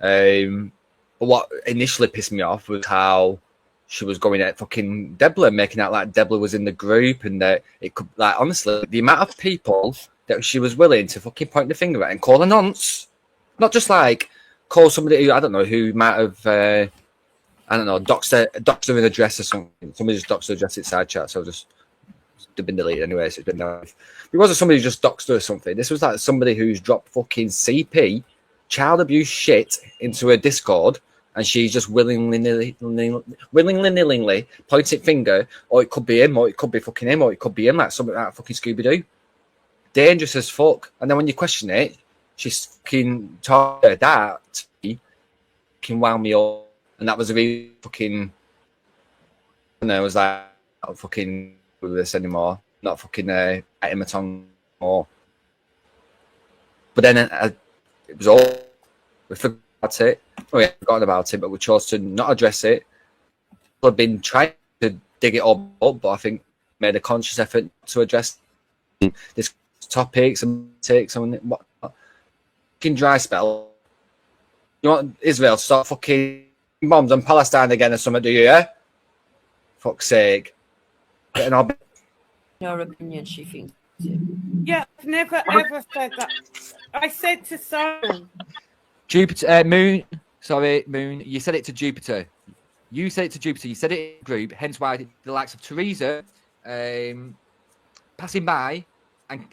But what initially pissed me off was how she was going at fucking Debler, making out like Debler was in the group, and that it could, like, honestly, the amount of people that she was willing to fucking point the finger at and call a nonce, not just like call somebody who I don't know who might have I don't know doxed an address or something. Somebody just doxed her address inside chat, so just they've been deleted anyway, so it's been nice. It wasn't somebody who just doxed her or something. This was like somebody who's dropped fucking CP child abuse shit into her Discord, and she's just willingly pointing finger, or it could be him, or it could be fucking him, or it could be him, like something like fucking Scooby-Doo. Dangerous as fuck. And then when you question it, she's fucking talking that can wound me up, and that was a really fucking. And I was like, not fucking do this anymore. Not fucking biting my tongue more. But then it was all we forgot it. Oh yeah, forgotten about it, but we chose to not address it. I've been trying to dig it all up, but I think made a conscious effort to address this topics and takes on what fucking dry spell. You want Israel to start fucking bombs on Palestine again or something, do you? Yeah? Fuck's sake. Her opinion, she thinks. Yeah, I've never ever said that. I said to Simon. Jupiter, Moon. Sorry, Moon. You said it to Jupiter. You said it to Jupiter. You said it in the group. Hence why the likes of Teresa, passing by,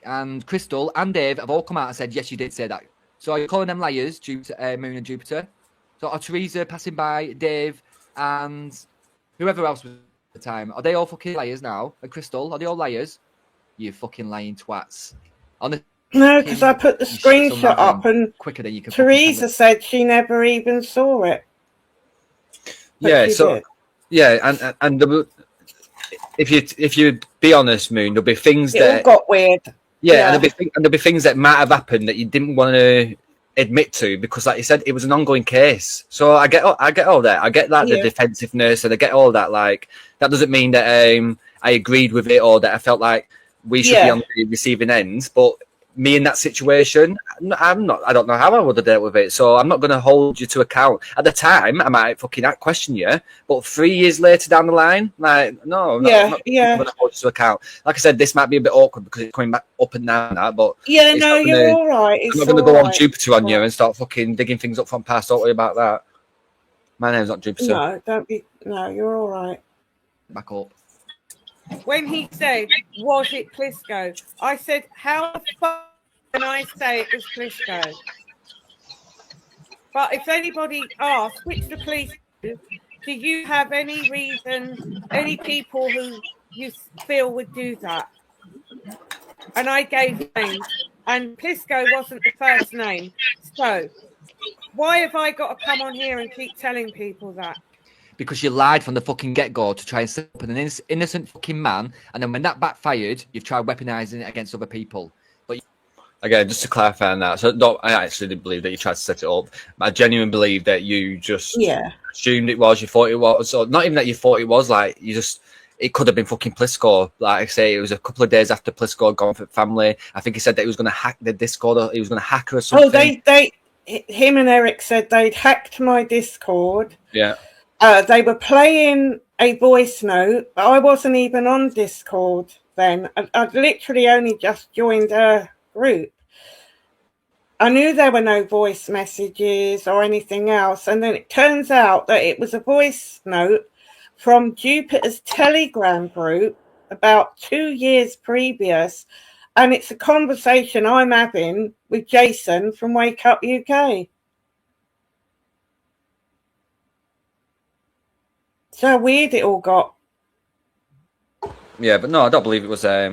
and Crystal and Dave have all come out and said, yes, you did say that. So are you calling them liars, Jupiter, Moon and Jupiter? So are Teresa passing by, Dave, and whoever else was at the time, are they all fucking liars now? And Crystal, are they all liars? You fucking lying twats. No, because I put the screenshot up, and quicker than you can. Teresa said she never even saw it. Yeah, so yeah, and if you be honest, Moon, there'll be things that all got weird. Yeah, and there'll be things that might have happened that you didn't want to admit to because, like you said, it was an ongoing case. So I get all that. I get like the defensiveness, and I get all that. Like that doesn't mean that I agreed with it or that I felt like we should be on the receiving end, but. Me in that situation, I'm not. I don't know how I would have dealt with it. So I'm not going to hold you to account. At the time, I might fucking question you, but 3 years later down the line, like no, I'm not going to hold you to account. Like I said, this might be a bit awkward because it's coming back up and down that. But you're all right. I'm not going to go on Jupiter on you and start fucking digging things up from past. Don't worry about that. My name's not Jupiter. No, don't be. No, you're all right. Back up. When he said, was it Plisco? I said, how the fuck can I say it was Plisco? But if anybody asks, which the police do you have any reason, any people who you feel would do that? And I gave names, and Plisco wasn't the first name. So why have I got to come on here and keep telling people that? Because you lied from the fucking get-go to try and set up an innocent fucking man, and then when that backfired, you've tried weaponizing it against other people. But again, just to clarify on that, so I actually didn't believe that you tried to set it up. I genuinely believe that you just assumed it was, you thought it was, so not even that you thought it was, like it could have been fucking Plisco. Like I say, it was a couple of days after Plisco had gone for family. I think he said that he was going to hack the Discord, or he was going to hack her or something. Oh, him and Eric said they'd hacked my Discord. Yeah. They were playing a voice note, but I wasn't even on Discord then. I'd literally only just joined a group. I knew there were no voice messages or anything else, and then it turns out that it was a voice note from Jupiter's Telegram group about 2 years previous, and it's a conversation I'm having with Jason from Wake Up UK. So how weird it all got. Yeah, but no, I don't believe it was. I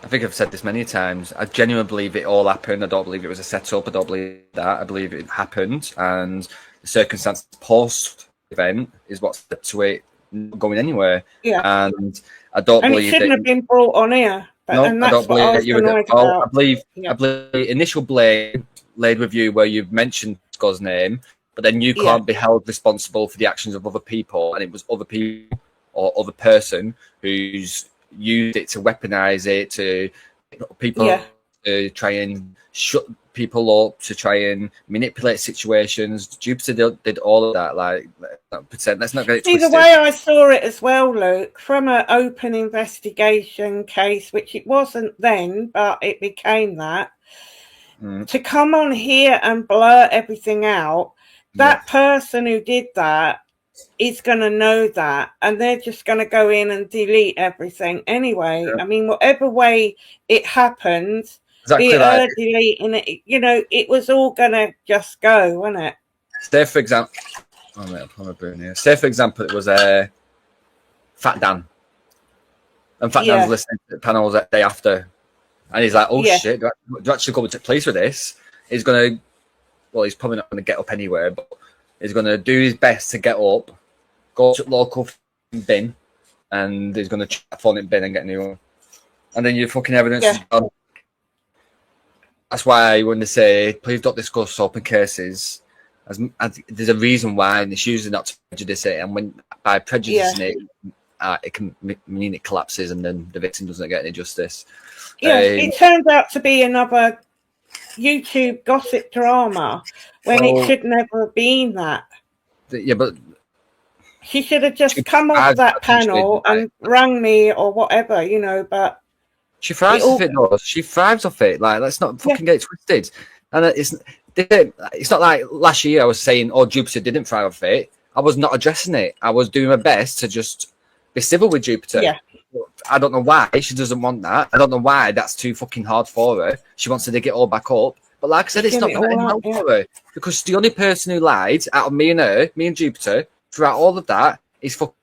think I've said this many times. I genuinely believe it all happened. I don't believe it was a setup. I don't believe that. I believe it happened, and the circumstances post-event is what led to it not going anywhere. Yeah, and I don't believe it shouldn't have been brought on here. No, I don't believe that you were at fault. I believe the initial blame laid with you, where you've mentioned Scott's name. But then you can't be held responsible for the actions of other people, and it was other people or other person who's used it to weaponize it to people to try and shut people up, to try and manipulate situations. Jupiter did all of that. Like, let's not get it twisted. The way I saw it as well, Luke, from an open investigation case, which it wasn't then, but it became that. To come on here and blur everything out. That person who did that is going to know that, and they're just going to go in and delete everything anyway. I mean, whatever way it happened, be it her deleting it, it was all going to just go, wasn't it? Say for example, Say for example, it was Fat Dan, and Fat Dan's listening to the panels that day after, and he's like, "Oh shit, do I actually go to place with this?" He's going to. Well, he's probably not going to get up anywhere, but he's going to do his best to get up, go to the local bin, and he's going to phone it bin and get a new one. And then your fucking evidence is gone. That's why when they say, please don't discuss open cases, as there's a reason why, and it's usually not to prejudice it. And when by prejudicing it can mean it collapses, and then the victim doesn't get any justice. Yeah, it turns out to be another YouTube gossip drama when it should never have been that. Yeah, but she should have just come off that panel and rang me or whatever, but she thrives off it, though. She thrives off it. Like, let's not fucking get it twisted. And it's not like last year I was saying, oh, Jupiter didn't thrive off it. I was not addressing it. I was doing my best to just be civil with Jupiter. Yeah. I don't know why she doesn't want that. I don't know why that's too fucking hard for her. She wants to dig it all back up. But like I said, it's not going to help for her. Because the only person who lied out of me and Jupiter, throughout all of that, is fucking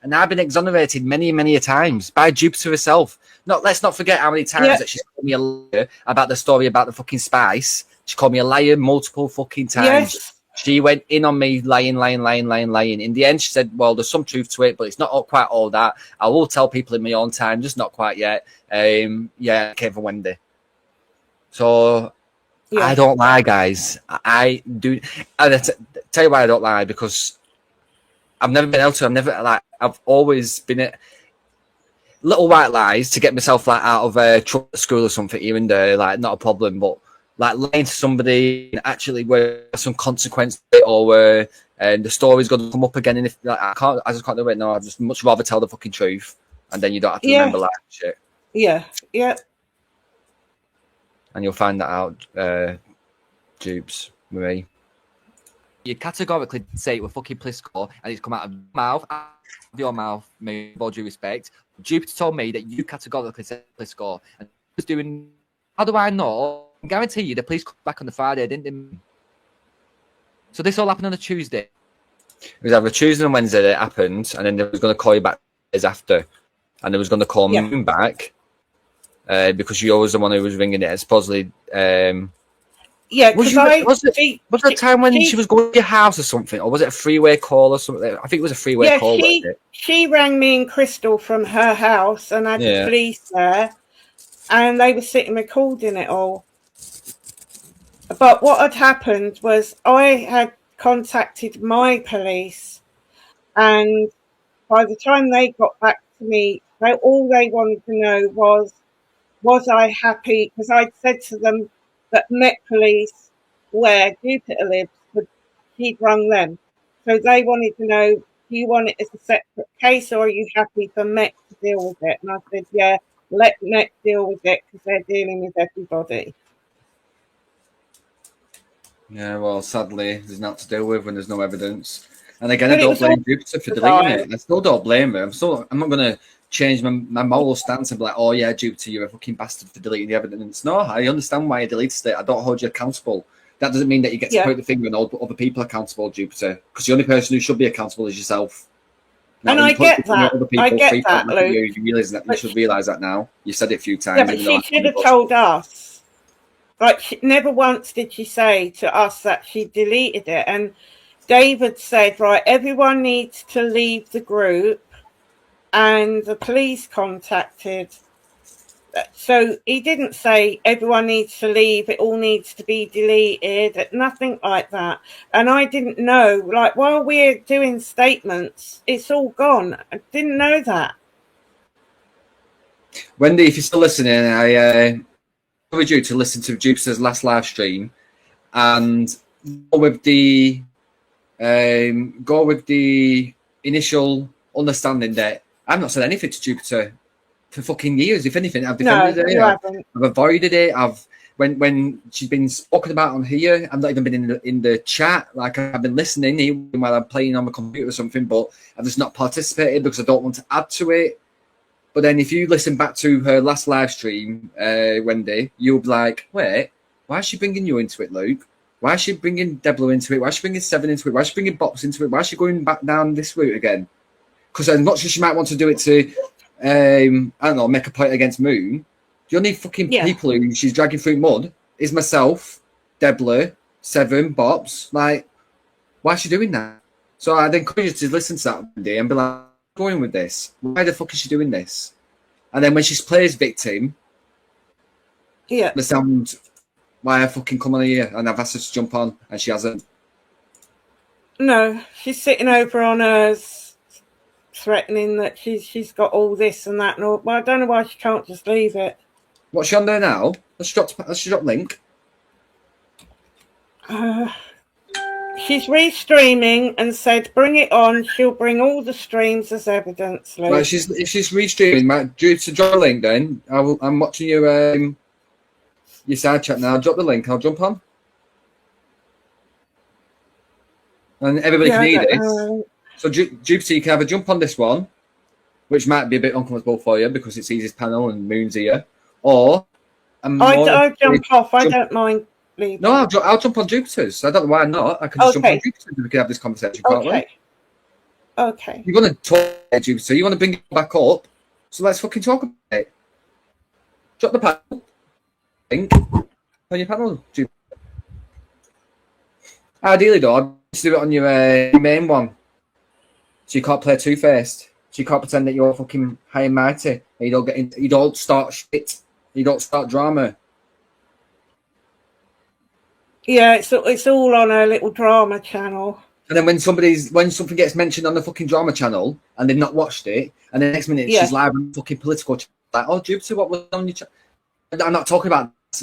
and I've been exonerated many a times by Jupiter herself. Let's not forget how many times that she's called me a liar about the story about the fucking spice. She called me a liar multiple fucking times. Yes. She went in on me lying. In the end, she said, well, there's some truth to it, but it's not quite all that. I will tell people in my own time, just not quite yet. Yeah, it came from Wendy. So I don't lie, guys. I do. And tell you why I don't lie, because I've never been able to. I've always been at little white lies to get myself like out of trouble at school or something here and there. Like, not a problem, but like lying to somebody and actually where some consequence or where the story's going to come up again. And if like, I just can't do it. No, I'd just much rather tell the fucking truth, and then you don't have to remember like shit. Yeah. And you'll find that out, Dupes, with me. You categorically say it with fucking Plisco, and it's come out of your mouth, with all due respect. Jupiter told me that you categorically said Plisco, and he was doing. How do I know? I guarantee you the police come back on the Friday, didn't they? So this all happened on a Tuesday. It was either Tuesday and Wednesday that it happened, and then they was going to call you back days after, and they was going to call me back because you was the one who was ringing it. And supposedly, because was it a time when she was going to your house or something, or was it a freeway call or something? I think it was a freeway call. She rang me and Crystal from her house, and had the police there, and they were sitting recording it all. But what had happened was I had contacted my police, and by the time they got back to me, all they wanted to know was I happy? Because I'd said to them that Met Police, where Jupiter lives, he'd rung them. So they wanted to know, do you want it as a separate case, or are you happy for Met to deal with it? And I said, yeah, let Met deal with it, because they're dealing with everybody. Yeah, well, sadly, there's not to deal with when there's no evidence. And again, I don't blame Jupiter for deleting it. I still don't blame her. I'm not going to change my moral stance and be like, oh yeah, Jupiter, you're a fucking bastard for deleting the evidence. No, I understand why you deleted it. I don't hold you accountable. That doesn't mean that you get to point the finger and hold other people accountable, Jupiter, because the only person who should be accountable is yourself. Now, and I get that. I get that, Luke. You should realise that now. You've said it a few times. Yeah, but she should have told us. Like, never once did she say to us that she deleted it. And David said, right, everyone needs to leave the group. And the police contacted. So he didn't say everyone needs to leave, it all needs to be deleted, nothing like that. And I didn't know, like, while we're doing statements, it's all gone. I didn't know that. Wendy, if you're still listening, I encourage you to listen to Jupiter's last live stream and go with the initial understanding that I've not said anything to Jupiter for fucking years. If anything, I've defended it. I've avoided it. When she's been spoken about on here, I've not even been in the chat. Like, I've been listening even while I'm playing on my computer or something, but I've just not participated because I don't want to add to it. But then if you listen back to her last live stream, Wendy, you'll be like, wait, why is she bringing you into it, Luke? Why is she bringing Debla into it? Why is she bringing Seven into it? Why is she bringing Box into it? Why is she going back down this route again? Because as much as she might want to do it to, I don't know, make a point against Moon, the only fucking people who she's dragging through mud is myself, Debla, Seven, Bobs. Like, why is she doing that? So I'd encourage you to listen to that one day and be like, going with this? Why the fuck is she doing this? And then when she plays victim, the sound, why I fucking come on here and I've asked her to jump on and she hasn't. No, she's sitting over on hers, threatening that she's got all this and that and all. Well, I don't know why she can't just leave it. What's she on there now? Let's drop link. She's restreaming and said, "Bring it on." She'll bring all the streams as evidence. Luke. Right, if she's restreaming, due to drop a link, then I'm watching your side chat now. Drop the link. I'll jump on, and everybody can hear this. So Jupiter, you can either jump on this one, which might be a bit uncomfortable for you because it's Easy's panel and Moon's here, or I'll jump off. I don't mind. Leaving. No, I'll jump on Jupiter's. I don't know why not. I can just jump on Jupiter's. We can have this conversation, can't we? Okay. You want to talk about Jupiter? You want to bring it back up? So let's fucking talk about it. Drop the panel. Think on your panel, Jupiter. Ideally, though, I'd do it on your main one, so you can't play two-faced. So you can't pretend that you're fucking high and mighty. And you don't start shit. You don't start drama. Yeah, it's all on a little drama channel. And then when something gets mentioned on the fucking drama channel and they've not watched it, and the next minute she's live on fucking political channel, like, oh, Jupiter, what was on your channel? I'm not talking about that's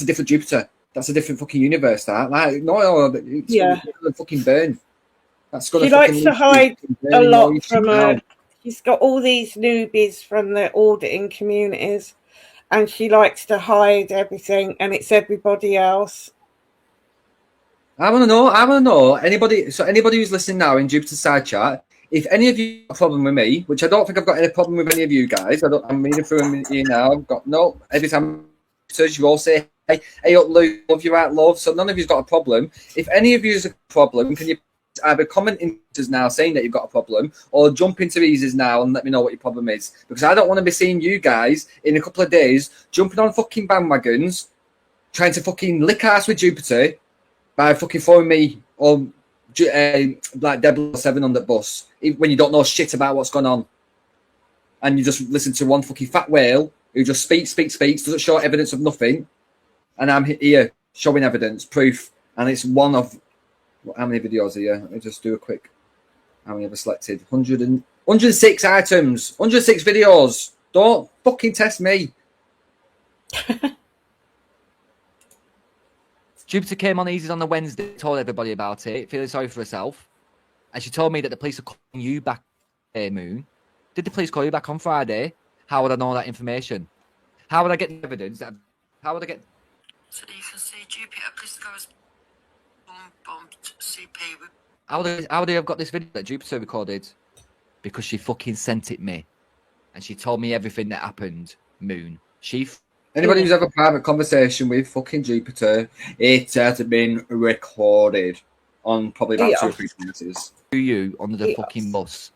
a different Jupiter. That's a different fucking universe. That like no, it's gonna fucking burn. That's gonna. She likes to hide a lot from her. She's got all these newbies from the auditing communities, and she likes to hide everything, and it's everybody else. I want to know. Anybody who's listening now in Jupiter's side chat, if any of you have a problem with me, which I don't think I've got any problem with any of you guys. I'm reading through them here now. I've got no. Every time you all say, hey, up, Lou, love you out, love. So none of you's got a problem. If any of you's a problem, can you either comment into us now saying that you've got a problem, or jump into Easy's now and let me know what your problem is? Because I don't want to be seeing you guys in a couple of days jumping on fucking bandwagons, trying to fucking lick ass with Jupiter by fucking throwing me on like 007 on the bus when you don't know shit about what's going on, and you just listen to one fucking fat whale who just speaks, doesn't show evidence of nothing, and I'm here showing evidence, proof, and it's one of how many videos are here? Let me just do a quick. How many have I selected? 106 items, 106 videos. Don't fucking test me. Jupiter came on Easy on the Wednesday, told everybody about it, feeling sorry for herself. And she told me that the police are calling you back, Moon. Did the police call you back on Friday? How would I know that information? How would I get the evidence? How would I get... So you can see Jupiter Briscoe's bombed CP. How would I have got this video that Jupiter recorded? Because she fucking sent it me. And she told me everything that happened, Moon. Anybody who's ever a private conversation with fucking Jupiter, it has been recorded on probably about 2 or 3 sentences. You under the fucking bus.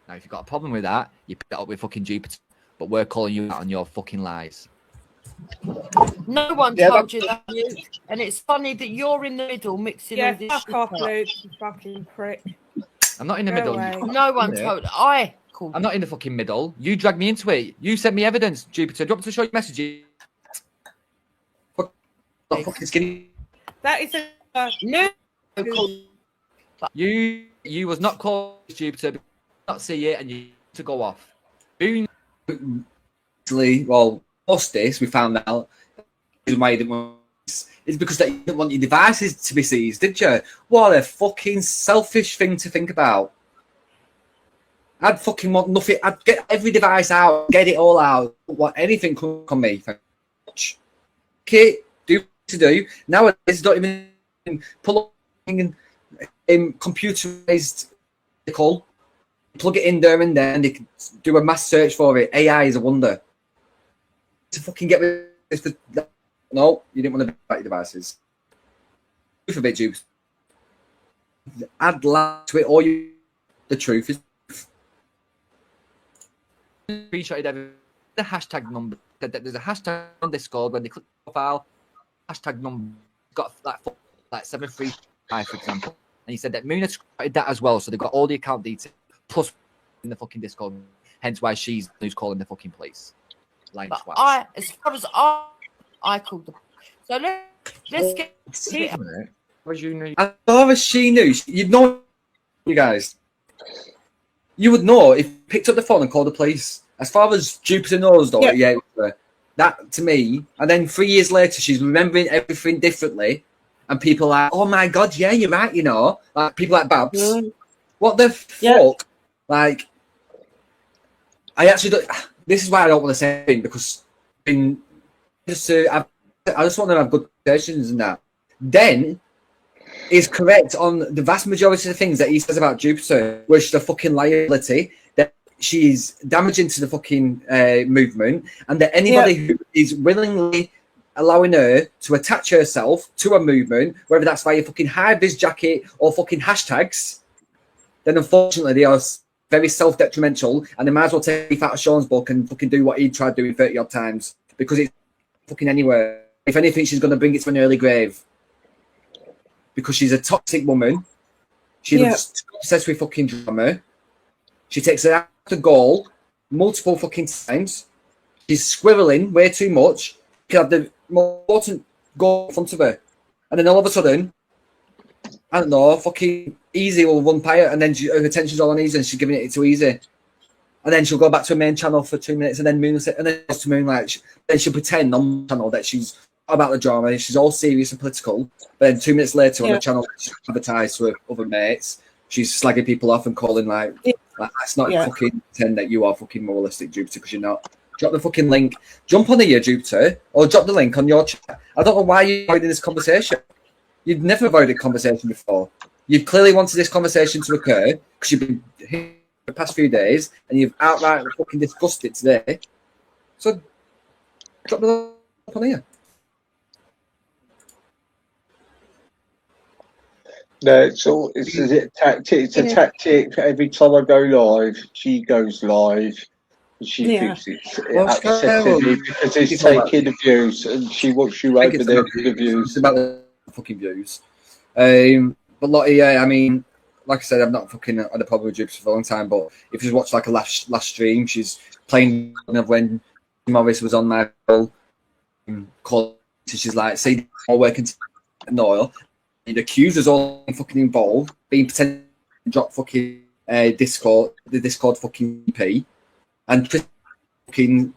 Now, if you've got a problem with that, you pick that up with fucking Jupiter. But we're calling you out on your fucking lies. No one told you that, and it's funny that you're in the middle mixing all this fuck off, Luke, you fucking prick. I'm not in the middle. No one told. I'm not in the fucking middle. You dragged me into it. You sent me evidence, Jupiter. Do you want me to show you messages? Not fucking skinny. That is no. You was not called, Jupiter. Did not see it, and you to go off. Well, post this, we found out why you didn't want. It's because that you didn't want your devices to be seized, did you? What a fucking selfish thing to think about. I'd fucking want nothing. I'd get every device out, get it all out. What anything could on me. Okay, do what to do. Nowadays, don't even pull up in computerized call, plug it in there and then, and they can do a mass search for it. AI is a wonder. To fucking get rid of this. No, you didn't want to back your devices. Truth of it, Juice. Add light to it, or the truth is. Screenshotted the hashtag number. There's a hashtag on Discord when they click the profile. Hashtag number got like 735, for example. And he said that Moon had screenshotted that as well, so they've got all the account details plus in the fucking Discord. Hence why she's who's calling the fucking police. Like as far as I called them. So let's get. What you know? As far as she knew, you'd know, you guys. You would know if you picked up the phone and called the police. As far as Jupiter knows, though, that to me. And then 3 years later, she's remembering everything differently, and people are like, "Oh my god, yeah, you're right." You know, like people like Babs. What the fuck? Like, I actually don't. This is why I don't want to say anything, because I just want to have good conversations and that. Den is correct on the vast majority of the things that he says about Jupiter, which the fucking liability, that she's damaging to the fucking movement, and that anybody who is willingly allowing her to attach herself to a movement, whether that's via fucking high-vis jacket or fucking hashtags, then unfortunately they are very self-detrimental, and they might as well take out of Sean's book and fucking do what he tried doing 30 odd times, because it's fucking anywhere. If anything, she's going to bring it to an early grave, because she's a toxic woman. She's obsessed with fucking drama. She takes it out to goal multiple fucking times. She's squirreling way too much. She could have the most important goal in front of her, and then all of a sudden, I don't know, fucking Easy will run by her, and then her attention's all on Easy, and she's giving it to Easy. And then she'll go back to her main channel for 2 minutes, and then Moonlight, and then goes to Moonlight. Then she'll pretend on the channel that she's about the drama, she's all serious and political. But then 2 minutes later on the channel, she's advertised to her other mates. She's slagging people off and calling like that's not fucking pretend that you are fucking moralistic, Jupiter, because you're not. Drop the fucking link. Jump on here, Jupiter, or drop the link on your chat. I don't know why you're avoiding this conversation. You've never avoided conversation before. You've clearly wanted this conversation to occur because you've been here for the past few days and you've outright fucking discussed it today. So drop the link on here. No, it's a tactic. It's a tactic. Every time I go live, she goes live. She thinks it's upsetting me because it's taking the views, and she wants you over there for the views. It's about the fucking views. But Lottie, I mean, like I said, I've not fucking had a problem with Jupiter for a long time. But if you watch like a last stream, she's playing when Morris was on my call. She's like, "See, all working oil." And accused us all fucking involved, being pretending to drop fucking the Discord fucking EP. And Chris fucking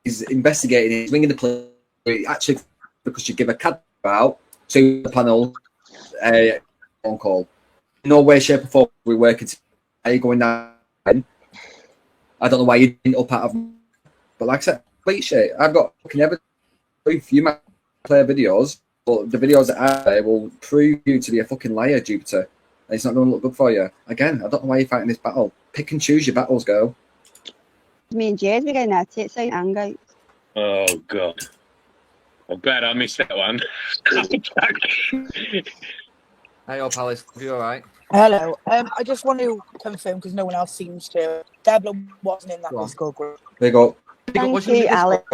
is investigating it, ringing the police, actually, because she gave a cad out to the panel phone call. In no way, shape, or form we working. Are you going down? I don't know why you didn't up out of. But like I said, complete shit. I've got fucking evidence. You might play videos, but the videos that I play will prove you to be a fucking liar, Jupiter. And it's not going to look good for you. Again, I don't know why you're fighting this battle. Pick and choose your battles, girl. Me and Jay's were getting at it, so angry. Oh, God. I'm glad I missed that one. Hey, up, Alice. Are you all right? Hello. I just want to confirm, because no one else seems to. Deborah wasn't in that Discord group. There you go. Thank you, Alex.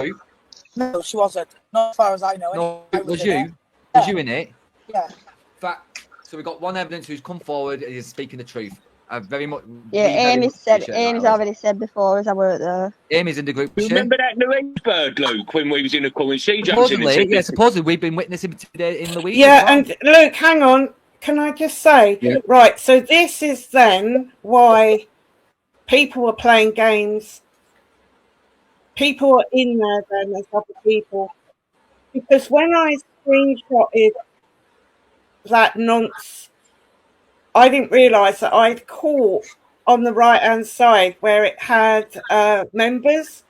No, she wasn't. Not as far as I know. No, it was you. Was you in it? Yeah. Fact. So we've got one evidence who's come forward and is speaking the truth. I very much. Amy's already said before as I worked there. Amy's in the group. Remember that Nuremberg, Luke, when we was in the call and she supposedly we've been witnessing today in Louise. Yeah, and Luke, hang on. Can I just say, right, so this is then why people were playing games. People were in there then as other people. Because when I screenshotted that nonce, I didn't realise that I'd caught on the right-hand side where it had members.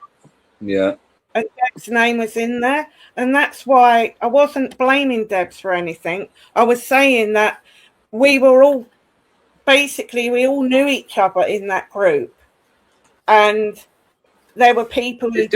Yeah. And Deb's name was in there. And that's why I wasn't blaming Debs for anything. I was saying that we were all, basically, we all knew each other in that group. And there were people who... If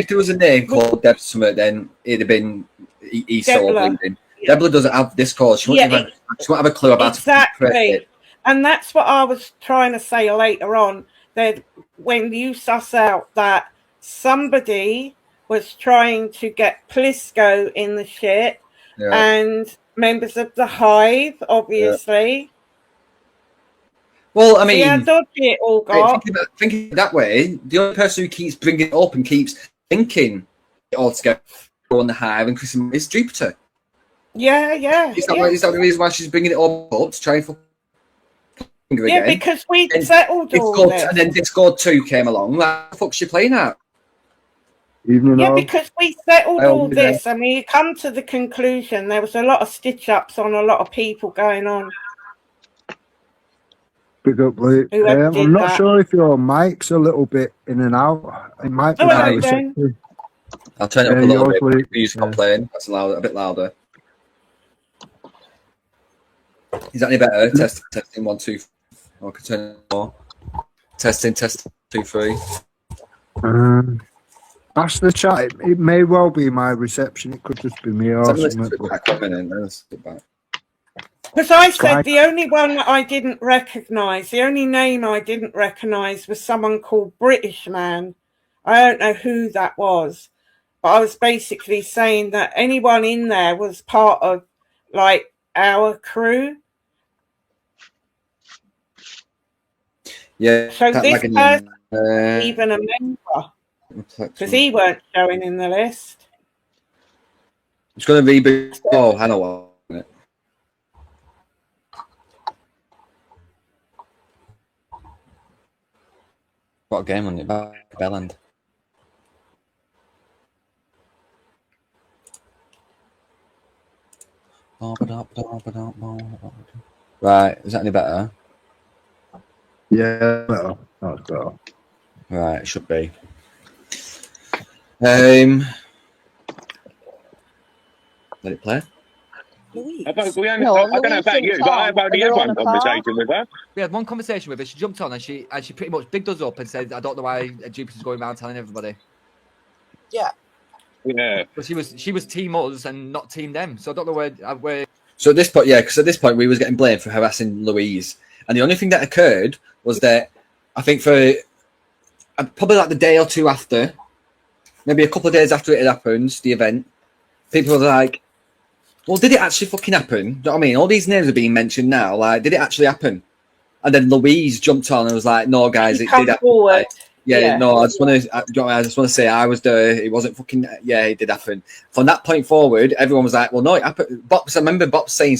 there was a name called Deb Summit, then it'd have been Esau. Deborah doesn't have Discord. She won't have a clue about exactly. And that's what I was trying to say later on. That when you suss out that somebody was trying to get Plisco in the shit and members of the Hive, obviously. Yeah. Well, I mean, see how dodgy it all got. Thinking that way, the only person who keeps bringing it up and keeps thinking it all together on the Hive and Chris is Jupiter. Yeah. Is that the reason why she's bringing it all up to try and again? Yeah, because we settled all this. And then Discord 2 came along. What the fuck's she playing at? Because we settled all this. I mean, you come to the conclusion there was a lot of stitch-ups on a lot of people going on. Big up, Luke. I'm not sure if your mic's a little bit in and out. It might be I'll turn it up a little bit. Music playing. That's a bit louder. Is that any better? Testing 1 2. I can turn it more. Testing 2 3. Ask the chat. It may well be my reception. It could just be me or something. Let's get back. Because I said the only one that I didn't recognise, the only name I didn't recognise was someone called British Man. I don't know who that was, but I was basically saying that anyone in there was part of, like, our crew. Yeah. So this person isn't even a member, because he weren't showing in the list. It's going to reboot. Oh, I know what. What a game on it, Belland. Right, is that any better? Yeah, better. That's better. Right, it should be. Let it play. I don't know about you, but I've only had one conversation with her. We had one conversation with her. She jumped on and she pretty much bigged us up and said, "I don't know why Jupiter's going around telling everybody." Yeah. Yeah. But she was team us and not team them. So I don't know where. So at this point, yeah, because at this point we was getting blamed for harassing Louise, and the only thing that occurred was that I think for probably like the day or two after, maybe a couple of days after it had happened, the event, people were like, well, did it actually fucking happen? Do you know what I mean? All these names are being mentioned now. Like, did it actually happen? And then Louise jumped on and was like, no, guys, it did happen. Like, no, I just want to say I was there. It wasn't fucking, it did happen. From that point forward, everyone was like, well, no, it happened. I remember Bob saying,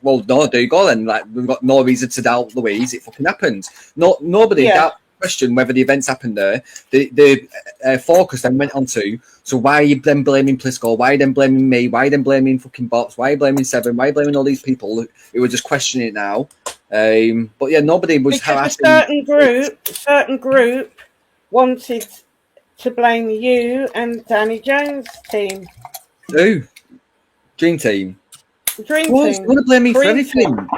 well, no, do go then. Like, we've got no reason to doubt Louise. It fucking happened. Nobody questioned whether the events happened there. The focus then went on to, so why are you then blaming Plisco? Why are you then blaming me? Why are you then blaming fucking Bops? Why are you blaming Seven? Why are you blaming all these people who were just questioning it now? But yeah, nobody was harassing. A certain group wanted to blame you and Danny Jones' team. Who? Dream Team. Dream Team. You want to blame me for anything?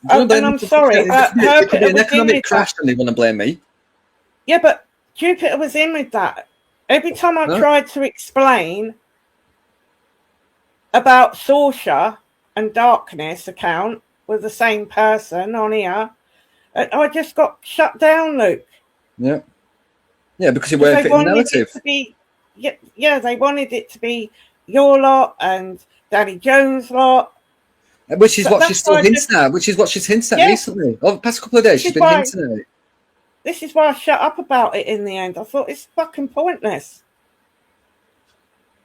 And I'm sorry, but it could be an economic crash, and they want to blame me. Yeah, but Jupiter was in with that. Every time I tried to explain about Sorsha and Darkness account with the same person on here, I just got shut down, Luke. Yeah. Yeah, because you weren't fitting the narrative. They wanted it to be your lot and Danny Jones' lot. Which is what she's still hinting at. Which is what she's hinted at recently. Over the past couple of days, she's been hinting at it. This is why I shut up about it in the end. I thought it's fucking pointless.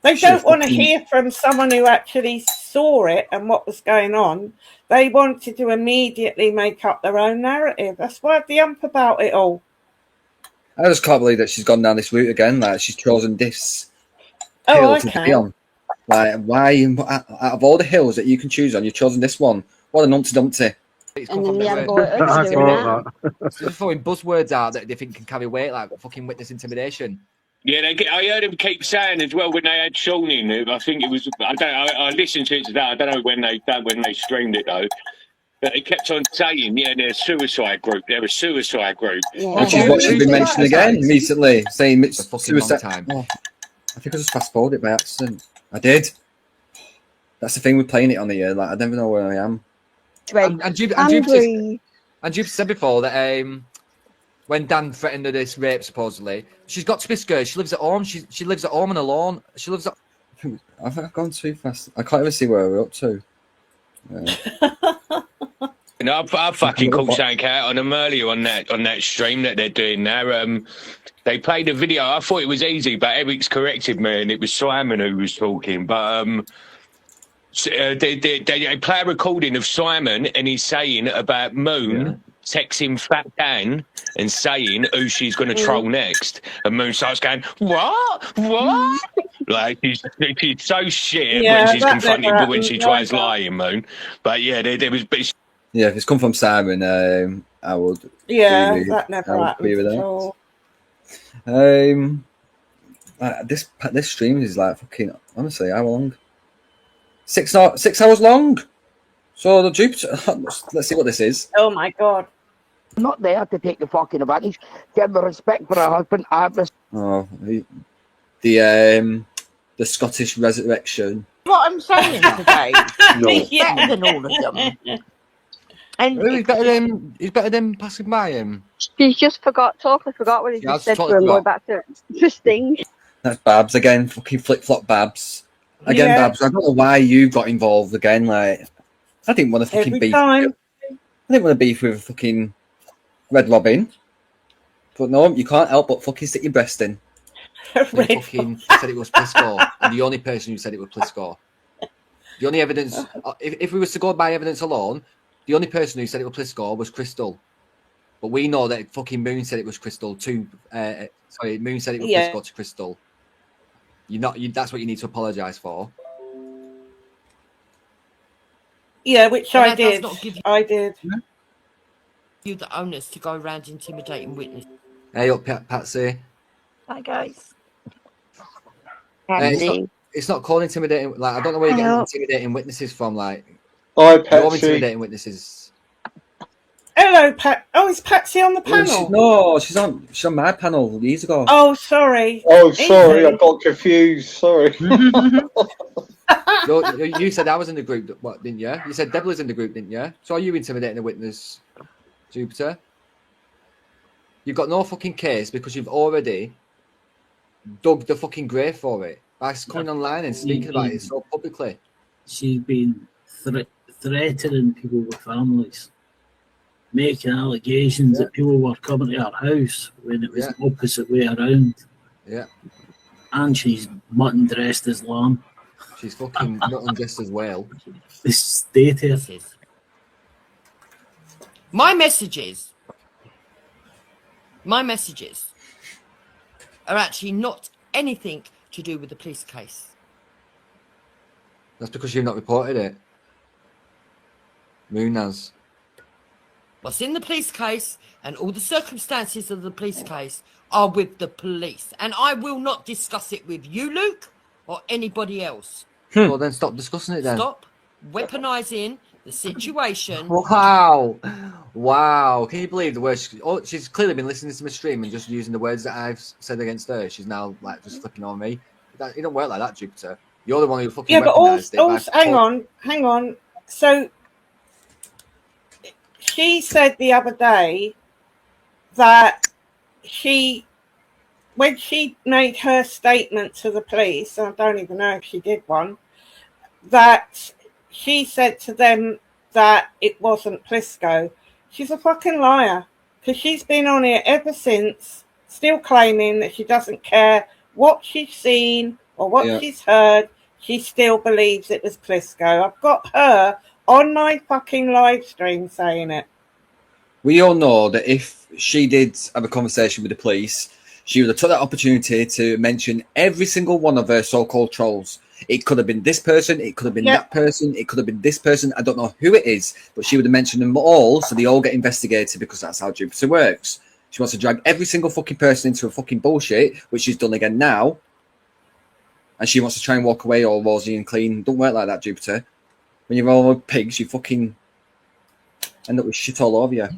They don't want to hear from someone who actually saw it and what was going on. They wanted to immediately make up their own narrative. That's why I had the ump about it all. I just can't believe that she's gone down this route again. Like, she's chosen this hill to be on. Like, why, out of all the hills that you can choose on, you've chosen this one. What a numpty dumpty. And then the other boy They're throwing buzzwords out that they think can carry weight, like fucking witness intimidation. Yeah, I heard them keep saying as well when they had Sean in. I think it was. I listened to it today. I don't know when they streamed it though. But they kept on saying, they're a suicide group. They're a suicide group. Yeah. Which is what she's been mentioning again recently, saying it's suicide. Time. Oh, I think I just fast forwarded it by accident. I did. That's the thing with playing it on the air. Like, I never know where I am. And Jupiter said before that when Dan threatened her this rape, supposedly, she's got to be scared. She lives at home. She lives at home and alone. She lives at. I've gone too fast. I can't even see where we're up to. I fucking called something out on them earlier on that stream that they're doing there. They played a video. I thought it was easy, but Eric's corrected me, and it was Simon who was talking. But they play a recording of Simon, and he's saying about Moon texting Fat Dan and saying who she's going to troll next. And Moon starts going, what? Like, she's so shit when she's confronted, but when she tries lying, Moon. But yeah, there was... Yeah, if it's come from Simon, I would... Yeah, that never happened at all. This stream is like fucking... Honestly, how long? 6 hours long. So the Jupiter... Let's see what this is. Oh my God. I'm not there to take the fucking advantage. Give the respect for her husband. The Scottish resurrection. What I'm saying today, No. he's better than all of them. And he's better than passing by him. He's just totally forgot what he just said to him, going back to Sting. That's Babs again, fucking flip-flop Babs. Again, Babs, I don't know why you got involved again. Like, I didn't want to fucking beef. I didn't want to beef with fucking Red Robin. But no, you can't help but fucking stick your breast in. You fucking said it was Plisco, and the only person who said it was Plisco. The only evidence, if we was to go by evidence alone, the only person who said it was Plisco was Crystal. But we know that fucking Moon said it was Crystal too. Moon said it was Plisco to Crystal. That's what you need to apologise for. Yeah, which I did. I did. You the onus to go around intimidating witnesses. Hey up, Patsy. Hi guys. It's not called intimidating. Like, I don't know where you're getting intimidating witnesses from. Like, hi, Patsy. You're intimidating witnesses. Hello, Pat. Oh, is Patsy on the panel? No, she's on my panel years ago. Oh, sorry. Oh, sorry, I got confused. Sorry. You said I was in the group, what, didn't you? You said Deb was in the group, didn't you? So are you intimidating a witness, Jupiter? You've got no fucking case because you've already dug the fucking grave for it by coming online and speaking about it so publicly. She's been threatening people with families, making allegations that people were coming to her house when it was the opposite way around. Yeah. And she's mutton dressed as lamb. She's fucking mutton dressed as well. This state here. My messages are actually not anything to do with the police case. That's because you've not reported it. Moon has. What's in the police case and all the circumstances of the police case are with the police. And I will not discuss it with you, Luke, or anybody else. Well, then stop discussing it then. Stop weaponising the situation. Wow. Can you believe the words? She's clearly been listening to my stream and just using the words that I've said against her. She's now like just flipping on me. It don't work like that, Jupiter. You're the one who fucking weaponised it. Also, hang on. So she said the other day that when she made her statement to the police, I don't even know if she did one, that she said to them that it wasn't Plisco. She's a fucking liar, because she's been on here ever since, still claiming that she doesn't care what she's seen or what she's heard. She still believes it was Plisco. I've got her on my fucking live stream saying it. We all know that if she did have a conversation with the police, she would have took that opportunity to mention every single one of her so-called trolls. It could have been this person, it could have been that person, it could have been this person. I don't know who it is, but she would have mentioned them all, so they all get investigated, because that's how Jupiter works. She wants to drag every single fucking person into a fucking bullshit, which she's done again now. And she wants to try and walk away all rosy and clean. Don't work like that, Jupiter. When you're all pigs, you fucking end up with shit all over you.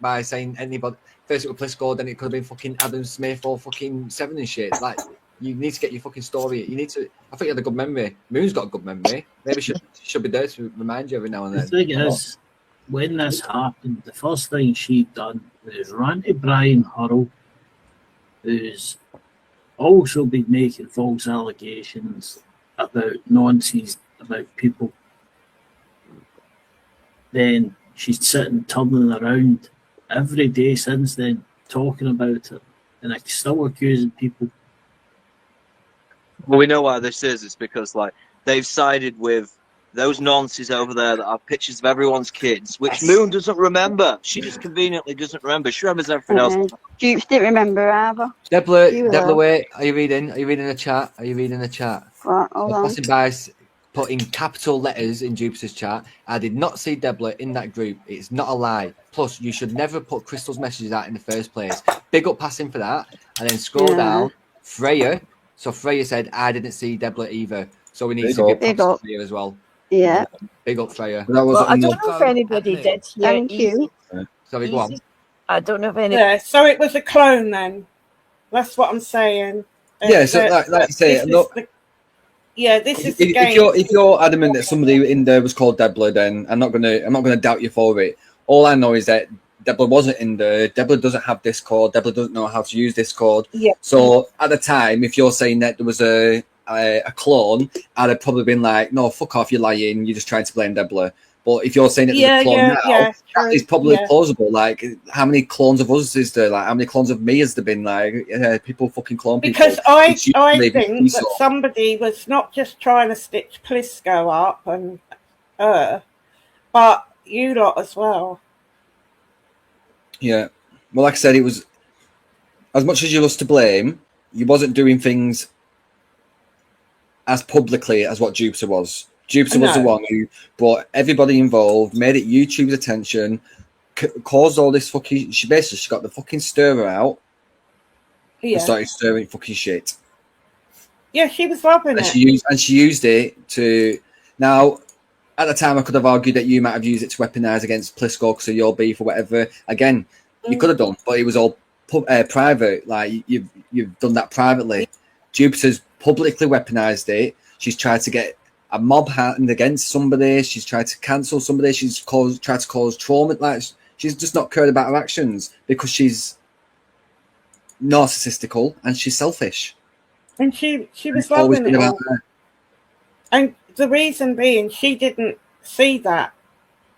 By saying anybody, first it was Plisco, then it could have been fucking Adam Smith or fucking Seven and shit. Like, you need to get your fucking story. You need to. I think you had a good memory. Moon's got a good memory. Maybe she should be there to remind you every now and then. The thing is, when this happened, the first thing she'd done was run to Brian Hurrell, who's also been making false allegations about nonsense about people. Then she's sitting turning around every day since then, talking about it, and still accusing people. Well, we know why this is. It's because they've sided with those nonces over there that have pictures of everyone's kids, which Moon doesn't remember. She just conveniently doesn't remember. She remembers everything else. Dupes didn't remember either. Debla, wait. Are you reading? Are you reading the chat? Right, hold on. Passing by, put in capital letters in Jupiter's chat. I did not see Debla in that group. It's not a lie. Plus, you should never put Crystal's messages out in the first place. Big up passing for that. And then scroll down. Freya. So Freya said, I didn't see Debla either. So we need to give props to Freya as well. Yeah. Big up, Freya. I don't know if anybody did. Thank you. Sorry, go on. I don't know if anybody. Yeah, so it was a clone then. That's what I'm saying. Yeah, so like you say, Yeah, this is if you're adamant that somebody in there was called Deborah, then I'm not gonna doubt you for it. All I know is that Deborah wasn't in there. Deborah doesn't have Discord. Deborah doesn't know how to use Discord. Yeah. So at the time, if you're saying that there was a clone, I'd have probably been like, no, fuck off, you're lying. You're just trying to blame Deborah. But if you're saying that there's a clone now, that is probably plausible. Like, how many clones of us is there? Like, how many clones of me has there been? Like, people fucking clone people. Because I think that somebody was not just trying to stitch Plisco up and but you lot as well. Yeah. Well, like I said, it was, as much as you was to blame, you wasn't doing things as publicly as what Jupiter was. Jupiter was the one who brought everybody involved, made it YouTube's attention, caused all this fucking... She got the fucking stirrer out and started stirring fucking shit. Yeah, she was loving it. She used it to... Now, at the time, I could have argued that you might have used it to weaponize against Plisco because of your beef or whatever. Again, you could have done, but it was all private. Like, you've done that privately. Jupiter's publicly weaponized it. She's tried to get a mob hand against somebody. She's tried to cancel somebody. She's tried to cause trauma. Like, she's just not cared about her actions because she's narcissistical and she's selfish. And she was loving it all. And the reason being, she didn't see that.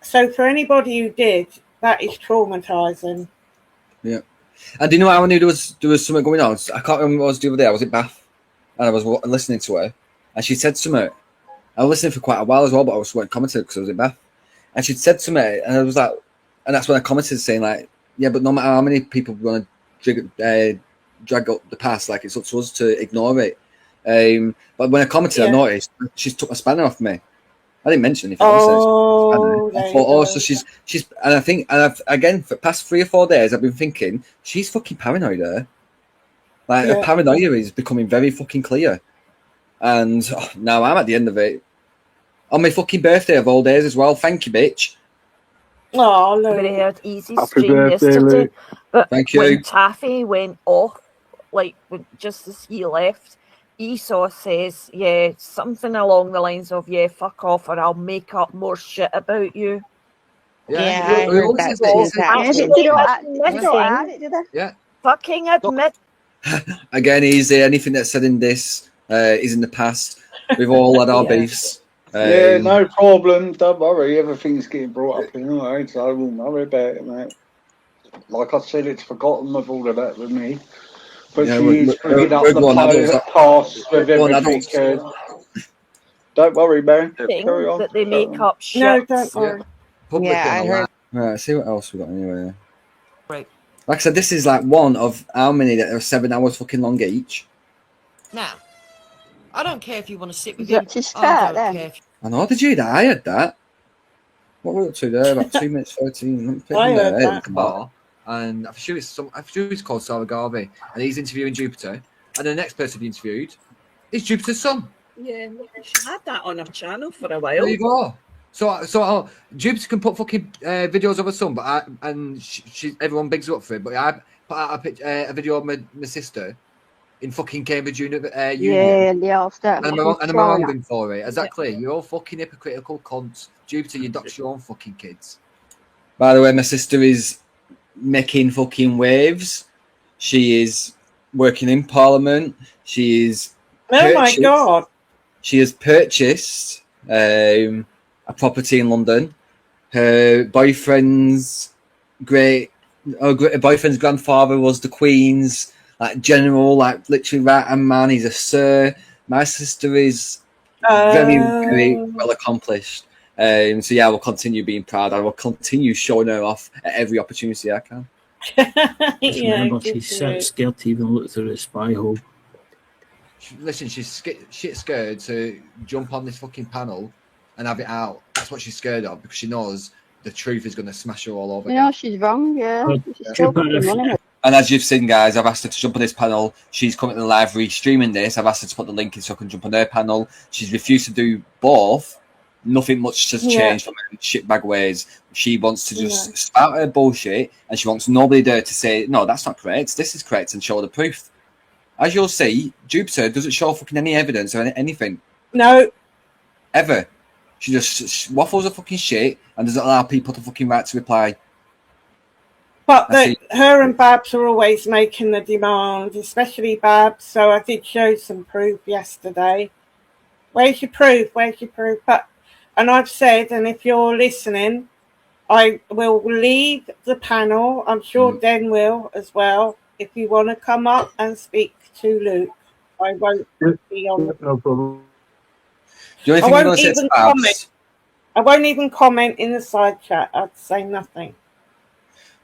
So for anybody who did, that is traumatizing. Yeah. And do you know how I knew there was something going on? I can't remember what it was the other day. I was at Bath and I was listening to her and she said something. I was listening for quite a while as well, but I was commenting because I was in Bath. And she'd said to me, and I was like, and that's when I commented saying, like, yeah, but no matter how many people want to drag up the past, like, it's up to us to ignore it. But when I commented, I noticed she took a spanner off me. I didn't mention anything. I thought, so she's, and I think, and again, for the past 3 or 4 days, I've been thinking, she's fucking paranoid there. Like, her paranoia is becoming very fucking clear. And now I'm at the end of it. On my fucking birthday of all days as well. Thank you, bitch. Oh, no. We had easy stream yesterday. But thank you. When Taffy went off, like, just as he left, Esau says, yeah, something along the lines of, yeah, fuck off or I'll make up more shit about you. Yeah, I heard that. Yeah. Fucking admit. Again, easy. Anything that's said in this is in the past. We've all had our beefs. Yeah, no problem. Don't worry. Everything's getting brought up anyway, so I won't worry about it, mate. Like I said, it's forgotten with all of that with me. But she's bringing up the past with everything. Don't worry, man. Carry on. That they make up shit. No, don't worry. Yeah, I heard. Right, see what else we got anyway. Right. Like I said, this is like one of how many that are 7 hours fucking long each. Now, I don't care if you want to sit with him. I don't care. I know, did you hear that? I heard that. What were we up to there? About 2 minutes 13. I heard that. Bar, and I'm sure it's called Sarah Garvey, and he's interviewing Jupiter, and the next person he interviewed is Jupiter's son. Yeah, she had that on her channel for a while. There you go. So Jupiter can put fucking videos of her son, but everyone bigs her up for it. But I put out a video of my sister in fucking Cambridge Union. Yeah, and they all start. And I'm wrong for it. Exactly. You're all fucking hypocritical cunts. Jupiter, you dox your own fucking kids. By the way, my sister is making fucking waves. She is working in Parliament. She is. Oh my God. She has purchased a property in London. Her boyfriend's grandfather was the Queen's like general, like literally right-hand man. He's a sir. My sister is very, very well accomplished. So yeah, I will continue being proud. I will continue showing her off at every opportunity I can. Just remember, she's scared to even look through the spy hole. Listen, she's shit scared to jump on this fucking panel and have it out. That's what she's scared of because she knows the truth is going to smash her all over. You know, she's wrong, yeah. She's still running it. And as you've seen, guys, I've asked her to jump on this panel. She's coming to the live streaming this. I've asked her to put the link in so I can jump on her panel. She's refused to do both. Nothing much has changed from her shitbag ways. She wants to just spout her bullshit and she wants nobody there to say, no, that's not correct. This is correct and show the proof. As you'll see, Jupiter doesn't show fucking any evidence or anything. No. Ever. She just waffles a fucking shit and doesn't allow people to fucking write to reply. But her and Babs are always making the demand, especially Babs. So I did show some proof yesterday. Where's your proof? Where's your proof? And I've said, and if you're listening, I will leave the panel. I'm sure Den will as well. If you want to come up and speak to Luke, I won't be on. No problem. I won't even comment. I won't even comment in the side chat. I'd say nothing.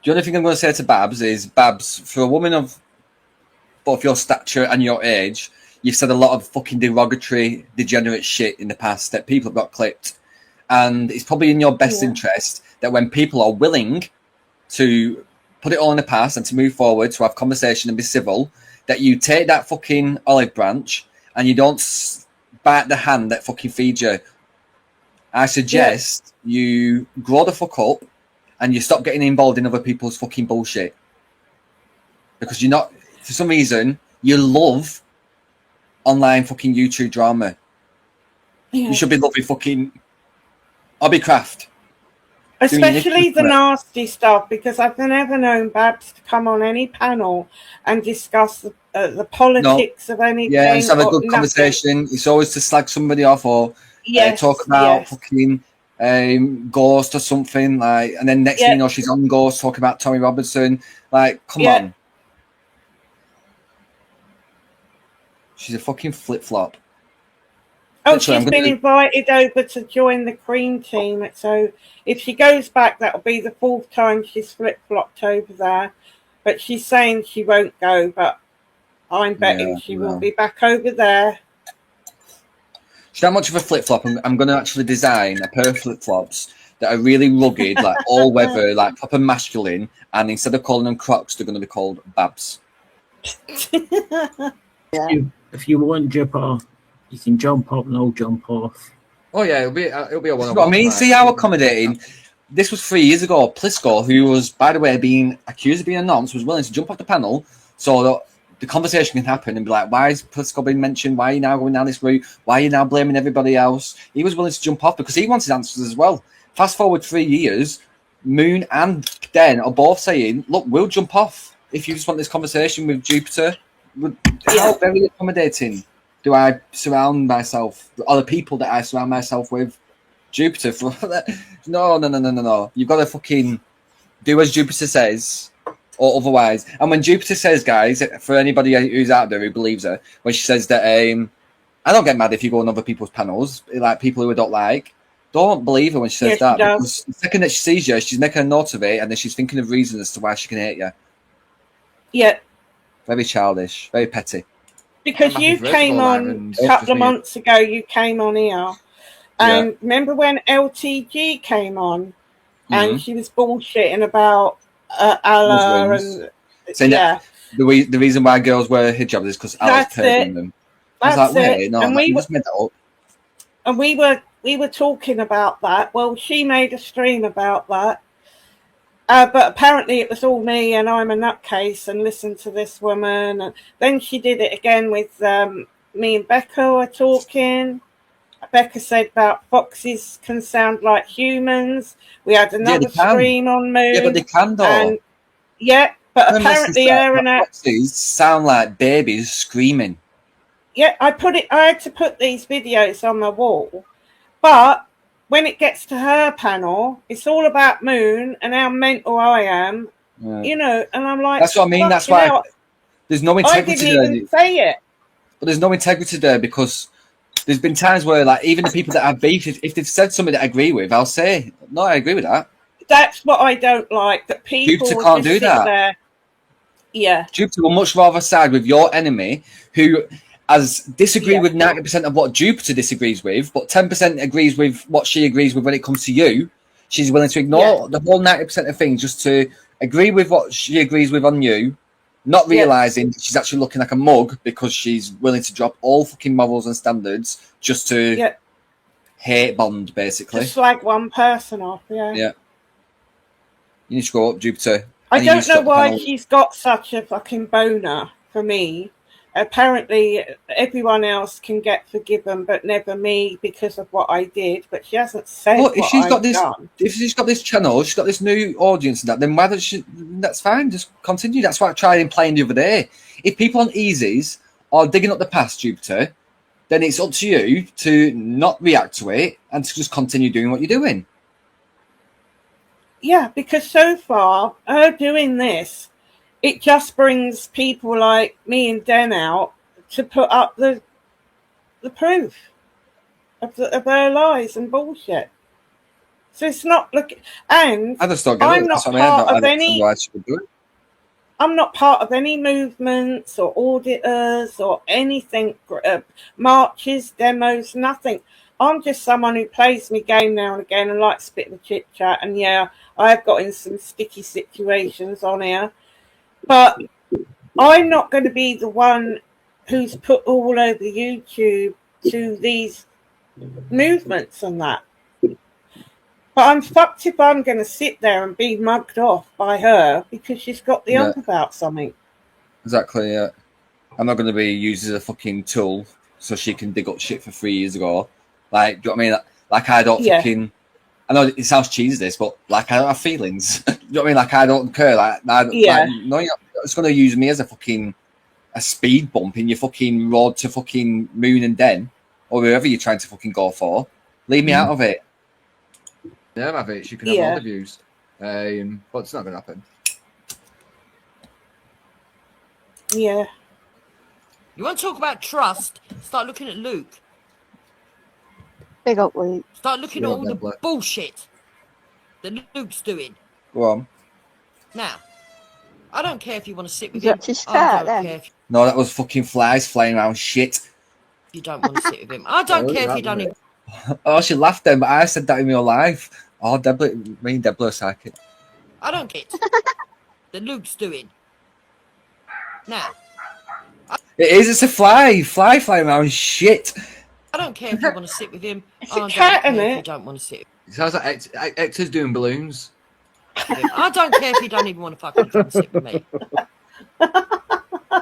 The only thing I'm going to say to Babs is, Babs, for a woman of both your stature and your age, you've said a lot of fucking derogatory, degenerate shit in the past that people have got clipped. And it's probably in your best interest that when people are willing to put it all in the past and to move forward, to have conversation and be civil, that you take that fucking olive branch and you don't bite the hand that fucking feeds you. I suggest you grow the fuck up and you stop getting involved in other people's fucking bullshit. Because you're not, for some reason, you love online fucking YouTube drama. Yeah. You should be loving fucking Hobbycraft. Especially the nasty stuff, because I've never known Babs to come on any panel and discuss the politics of anything. Yeah, just have a good conversation. It's always to slag somebody off or talk about fucking Ghost or something, like, and then next thing you know, she's on Ghost talking about Tommy Robertson. Like, come on. She's a fucking flip-flop. Oh, she's been invited over to join the Cream team. So if she goes back, that'll be the 4th time she's flip-flopped over there. But she's saying she won't go, but I'm betting she will be back over there. She's not much of a flip-flop. I'm going to actually design a pair of flip-flops that are really rugged, like all-weather, like proper masculine, and instead of calling them Crocs, they're going to be called Babs. If you want Jipper, you can jump up and I'll jump off. Oh yeah, it'll be a one-on-one. I mean, see how accommodating. This was 3 years ago. Plisco, who was, by the way, being accused of being a nonce, was willing to jump off the panel so that the conversation can happen and be like, why is Plisco being mentioned? Why are you now going down this route? Why are you now blaming everybody else? He was willing to jump off because he wanted answers as well. Fast forward 3 years, Moon and Den are both saying, look, we'll jump off if you just want this conversation with Jupiter. How very accommodating do I surround myself, or the people that I surround myself with? Jupiter for that? No. You've got to fucking do as Jupiter says, or otherwise. And when Jupiter says, guys, for anybody who's out there who believes her, when she says that, I don't get mad if you go on other people's panels, like people who I don't like. Don't believe her when she says that. Because the second that she sees you, she's making a note of it, and then she's thinking of reasons as to why she can hate you. Yeah. Very childish, very petty. Because you came on a couple of months ago, you came on here. And remember when LTG came on and she was bullshitting about Allah and the reason why girls wear hijabs is because Allah's paying them. That's I was like, it. wait, no, and you just made that up. And we were talking about that. Well, she made a stream about that. But apparently it was all me and I'm a nutcase and listened to this woman. And then she did it again with me and Becca were talking. Becca said about foxes can sound like humans. We had another stream on Moon. Yeah, but they can though. And, but apparently her and foxes sound like babies screaming. Yeah, I had to put these videos on my wall. But when it gets to her panel, it's all about Moon and how mental I am, you know, and I'm like... That's what I mean, that's why there's no integrity there. I didn't even say it. But there's no integrity there because there's been times where, like, even the people that I've beefed, if they've said something that I agree with, I'll say, no, I agree with that. That's what I don't like, that people Jupiter can't do that. There. Yeah. Jupiter will much rather side with your enemy who... as disagree with 90% of what Jupiter disagrees with, but 10% agrees with what she agrees with when it comes to you. She's willing to ignore the whole 90% of things just to agree with what she agrees with on you, not realising she's actually looking like a mug because she's willing to drop all fucking morals and standards just to hate Bond, basically. Just like one person off, Yeah. You need to grow up, Jupiter. I don't know why she's got such a fucking boner for me. apparently everyone else can get forgiven, but never me because of what I did. But she hasn't said Well, if what she's got I've this, done. if she's got this channel, she's got this new audience and that, then why don't she? That's fine. Just continue. That's what I tried in playing the other day. If people on easies are digging up the past, Jupiter, then it's up to you to not react to it and to just continue doing what you're doing. Yeah, because so far, her doing this, it just brings people like me and Den out to put up the proof of her lies and bullshit. So it's not looking, and I just don't get I'm it. not That's what I mean. part I of don't any. understand why she would do it. I'm not part of any movements or auditors or anything, marches, demos, nothing. I'm just someone who plays my game now and again and likes a bit of a chit chat. And yeah, I've got in some sticky situations on here, but I'm not going to be the one who's put all over YouTube to these movements and that. But I'm fucked if I'm going to sit there and be mugged off by her because she's got the ump about something. Exactly, yeah. I'm not going to be used as a fucking tool so she can dig up shit for 3 years ago. Like, do you know what I mean? Like I don't fucking... I know it sounds cheesy, this, but like I don't have feelings. Do you know what I mean? Like I don't care. Like no, you're just going to use me as a fucking a speed bump in your fucking road to fucking Moon and Den or wherever you're trying to fucking go for. Leave me out of it. Yeah, have it. She can have all the views. But it's not going to happen. Yeah. You want to talk about trust? Start looking at Luke. Big up, Luke. Start looking at all the bullshit that Luke's doing. Go on. Now, I don't care if you want to sit with Is him. that just I fair, don't care if No, that was fucking flies flying around shit. you don't want to sit with him. I don't care if you don't even... Oh, she laughed then, but I said that in real life. Oh, me and Deborah are psychic. I don't care that Luke's doing. Now, It is, it's a fly flying around shit. I don't care if you want to sit with him. It's I a don't cat, care isn't if it? you don't want to sit It sounds like Hector's doing balloons. with him. I don't care if you don't even want to fucking come sit with me.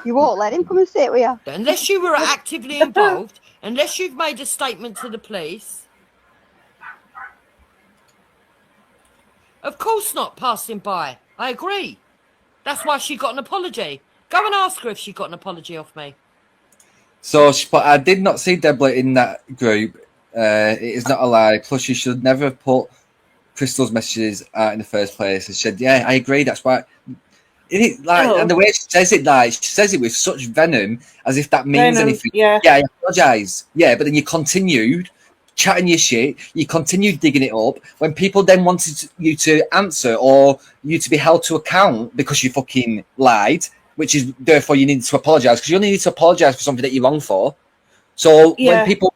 You won't let him come and sit with you. Unless you were actively involved, unless you've made a statement to the police. Of course not, passing by. I agree. That's why she got an apology. Go and ask her if she got an apology off me. So, but I did not see Deborah in that group. It is not a lie. Plus, she should never have put Crystal's messages out in the first place. And she said, "Yeah, I agree. That's why." And the way she says it, like she says it with such venom, as if that means anything. Yeah, I apologise. Yeah, but then you continued chatting your shit. You continued digging it up when people then wanted you to answer or you to be held to account because you fucking lied. Which is therefore you need to apologise because you only need to apologise for something that you're wrong for. So when people,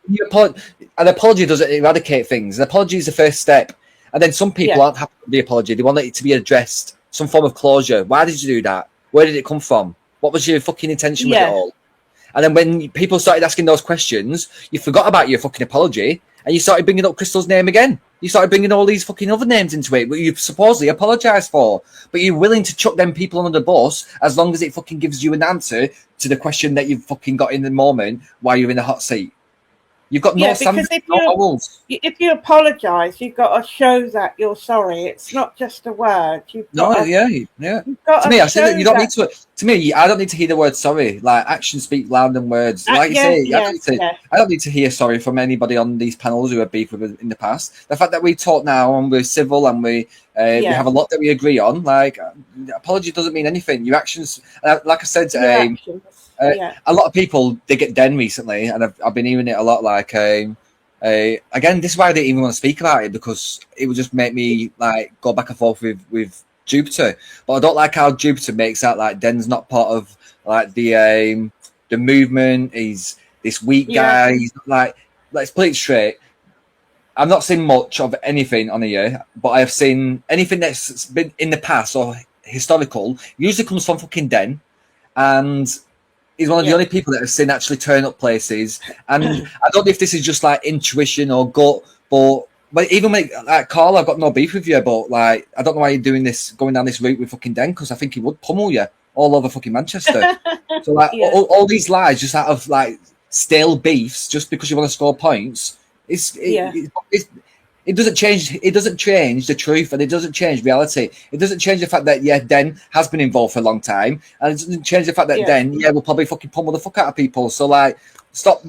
an apology doesn't eradicate things. An apology is the first step, and then some people aren't happy with the apology. They want it to be addressed, some form of closure. Why did you do that? Where did it come from? What was your fucking intention with it all? And then when people started asking those questions, you forgot about your fucking apology and you started bringing up Crystal's name again. You started bringing all these fucking other names into it, but you supposedly apologised for. But you're willing to chuck them people under the bus as long as it fucking gives you an answer to the question that you've fucking got in the moment while you're in the hot seat. You've got no standards, no morals. If you apologise, you've got to show that you're sorry. It's not just a word. To me, I say that you don't need to. To me, I don't need to hear the word sorry. Like actions speak louder than words. Like you say, I don't need to hear sorry from anybody on these panels who have beef with us in the past. The fact that we talk now and we're civil and we have a lot that we agree on. Like apology doesn't mean anything. Your actions, like I said, a lot of people they get den recently, and I've been hearing it a lot. Like again, this is why I didn't even want to speak about it because it would just make me like go back and forth with Jupiter. But I don't like how Jupiter makes out like Den's not part of like the movement. He's this weak guy. He's not like, let's put it straight. I've not seen much of anything on here, but I have seen anything that's been in the past or historical usually comes from fucking Den, and he's one of the only people that I've seen actually turn up places. And I don't know if this is just like intuition or gut, but even when like Carl, I've got no beef with you, but like I don't know why you're doing this, going down this route with fucking Den, because I think he would pummel you all over fucking Manchester. So like all these lies just out of like stale beefs, just because you want to score points, it doesn't change. It doesn't change the truth, and it doesn't change reality. It doesn't change the fact that Den has been involved for a long time, and it doesn't change the fact that Den will probably fucking pummel the fuck out of people. So like,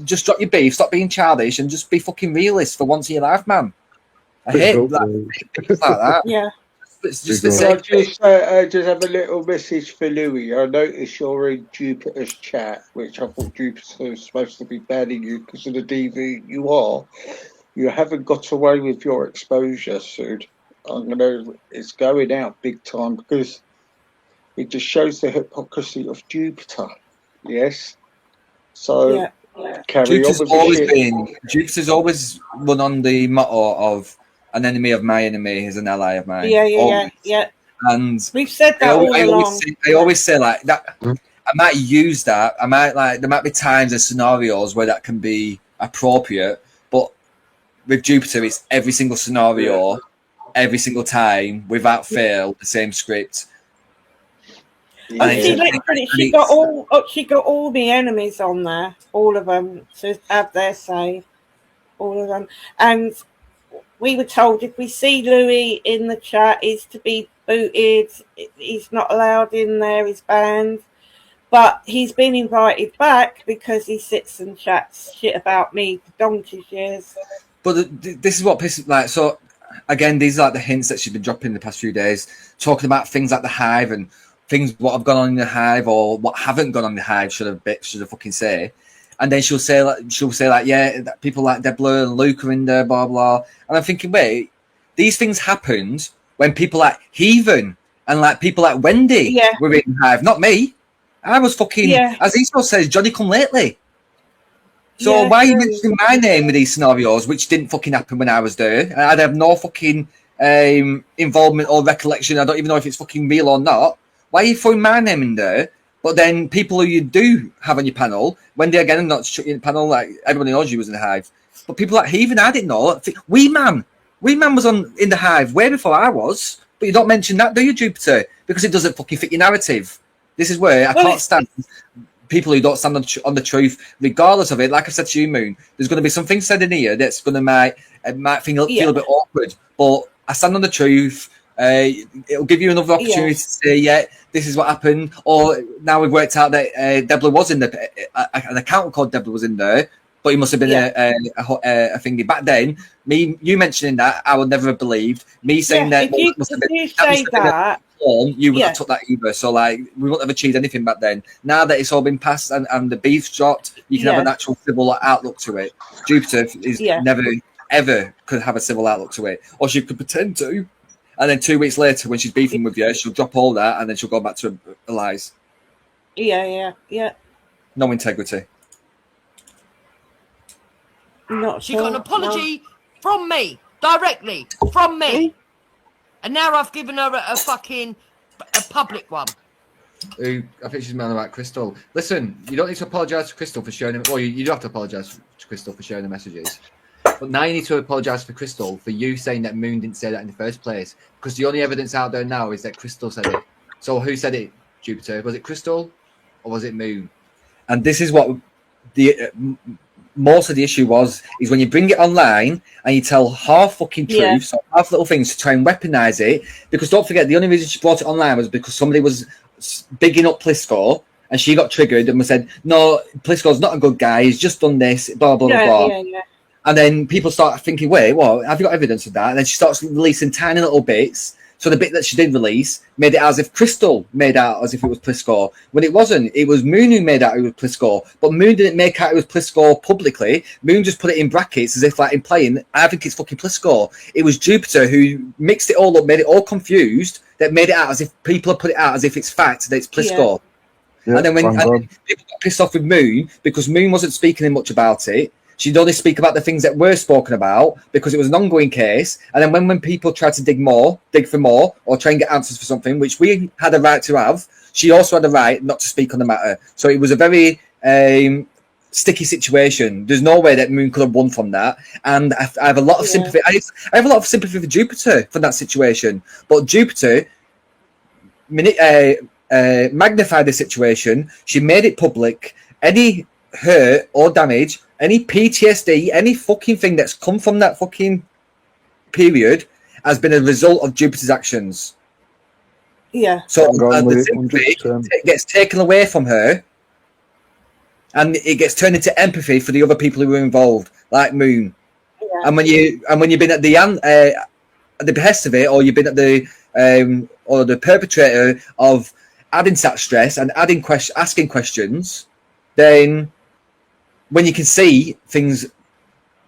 just drop your beef, stop being childish, and just be fucking realist for once in your life, man. I hate things like that. Yeah. It's just I just have a little message for Louis. I noticed you're in Jupiter's chat, which I thought Jupiter was supposed to be banning you because of the DV you are. You haven't got away with your exposure, Sud. It's going out big time because it just shows the hypocrisy of Jupiter. Yes. So carry on with the shit. Jupiter's always run on the motto of an enemy of my enemy is an ally of mine. Yeah. And we've said that all along. I always say like that. I might use that. There might be times and scenarios where that can be appropriate, but with Jupiter, it's every single scenario, every single time, without fail, the same script. And she got all the enemies on there, all of them, to have their say, all of them. And we were told if we see Louis in the chat, he's to be booted. He's not allowed in there. He's banned. But he's been invited back because he sits and chats shit about me for donkey's years. But this is what pisses like. So again, these are like the hints that she's been dropping the past few days, talking about things like the Hive and things what have gone on in the Hive or what haven't gone on in the Hive. Should have fucking say. And then she'll say like that people like Debla and Luke are in there, blah blah. And I'm thinking, wait, these things happened when people like Heathen and like people like Wendy were in the Hive, not me. I was fucking, as Esau says, Johnny come lately. So why are you mentioning my name with these scenarios, which didn't fucking happen when I was there? I'd have no fucking involvement or recollection. I don't even know if it's fucking real or not. Why are you throwing my name in there? But then people who you do have on your panel, Wendy again, I'm not in the panel, like everybody knows you was in the Hive. But people like Heathen, I didn't know. Wee Man was in the Hive way before I was. But you don't mention that, do you, Jupiter? Because it doesn't fucking fit your narrative. This is where I can't stand people who don't stand on the truth, regardless of it. Like I said to you, Moon, there's going to be something said in here that's going to might feel a bit awkward. But I stand on the truth. It'll give you another opportunity to say, this is what happened. Or now we've worked out that Debla was in there. An account called Debla was in there, but he must have been a thingy. Back then, you mentioning that, I would never have believed. Me saying that, you wouldn't have took that either. So like, we wouldn't have achieved anything back then. Now that it's all been passed and the beef's dropped, you can have an actual civil outlook to it. Jupiter is never ever could have a civil outlook to it, or she could pretend to, and then 2 weeks later when she's beefing with you, she'll drop all that and then she'll go back to her lies. Yeah. No integrity. She got an apology from me, directly from me. And now I've given her a public one. I think she's man about Crystal. Listen, you don't need to apologise to Crystal for sharing them. Well, you do have to apologise to Crystal for sharing the messages. But now you need to apologise for Crystal for you saying that Moon didn't say that in the first place. Because the only evidence out there now is that Crystal said it. So who said it, Jupiter? Was it Crystal or was it Moon? And this is what the most of the issue is when you bring it online and you tell half fucking truths or half little things to try and weaponize it. Because don't forget, the only reason she brought it online was because somebody was bigging up Plisco and she got triggered and said, no, Plisco's not a good guy, he's just done this, blah, blah, blah. And then people start thinking, wait, well, have you got evidence of that? And then she starts releasing tiny little bits. So the bit that she did release made it as if Crystal made out as if it was Plisco. When it wasn't. It was Moon who made out it was Plisco. But Moon didn't make out it was Plisco publicly. Moon just put it in brackets as if like implying, I think it's fucking Plisco. It was Jupiter who mixed it all up, made it all confused, that made it out as if people have put it out as if it's fact that it's Plisco. And then when people got pissed off with Moon, because Moon wasn't speaking much about it, she'd only speak about the things that were spoken about because it was an ongoing case. And then when people tried to dig for more, or try and get answers for something, which we had a right to have, she also had a right not to speak on the matter. So it was a very sticky situation. There's no way that Moon could have won from that. And I have a lot of sympathy. I have a lot of sympathy for Jupiter for that situation. But Jupiter magnified the situation. She made it public. Any hurt or damage, any PTSD, any fucking thing that's come from that fucking period has been a result of Jupiter's actions. Yeah. So the sympathy gets taken away from her, and it gets turned into empathy for the other people who were involved, like Moon. Yeah. And when you've been at the behest of it, or you've been at the perpetrator of adding that stress and asking questions, then when you can see things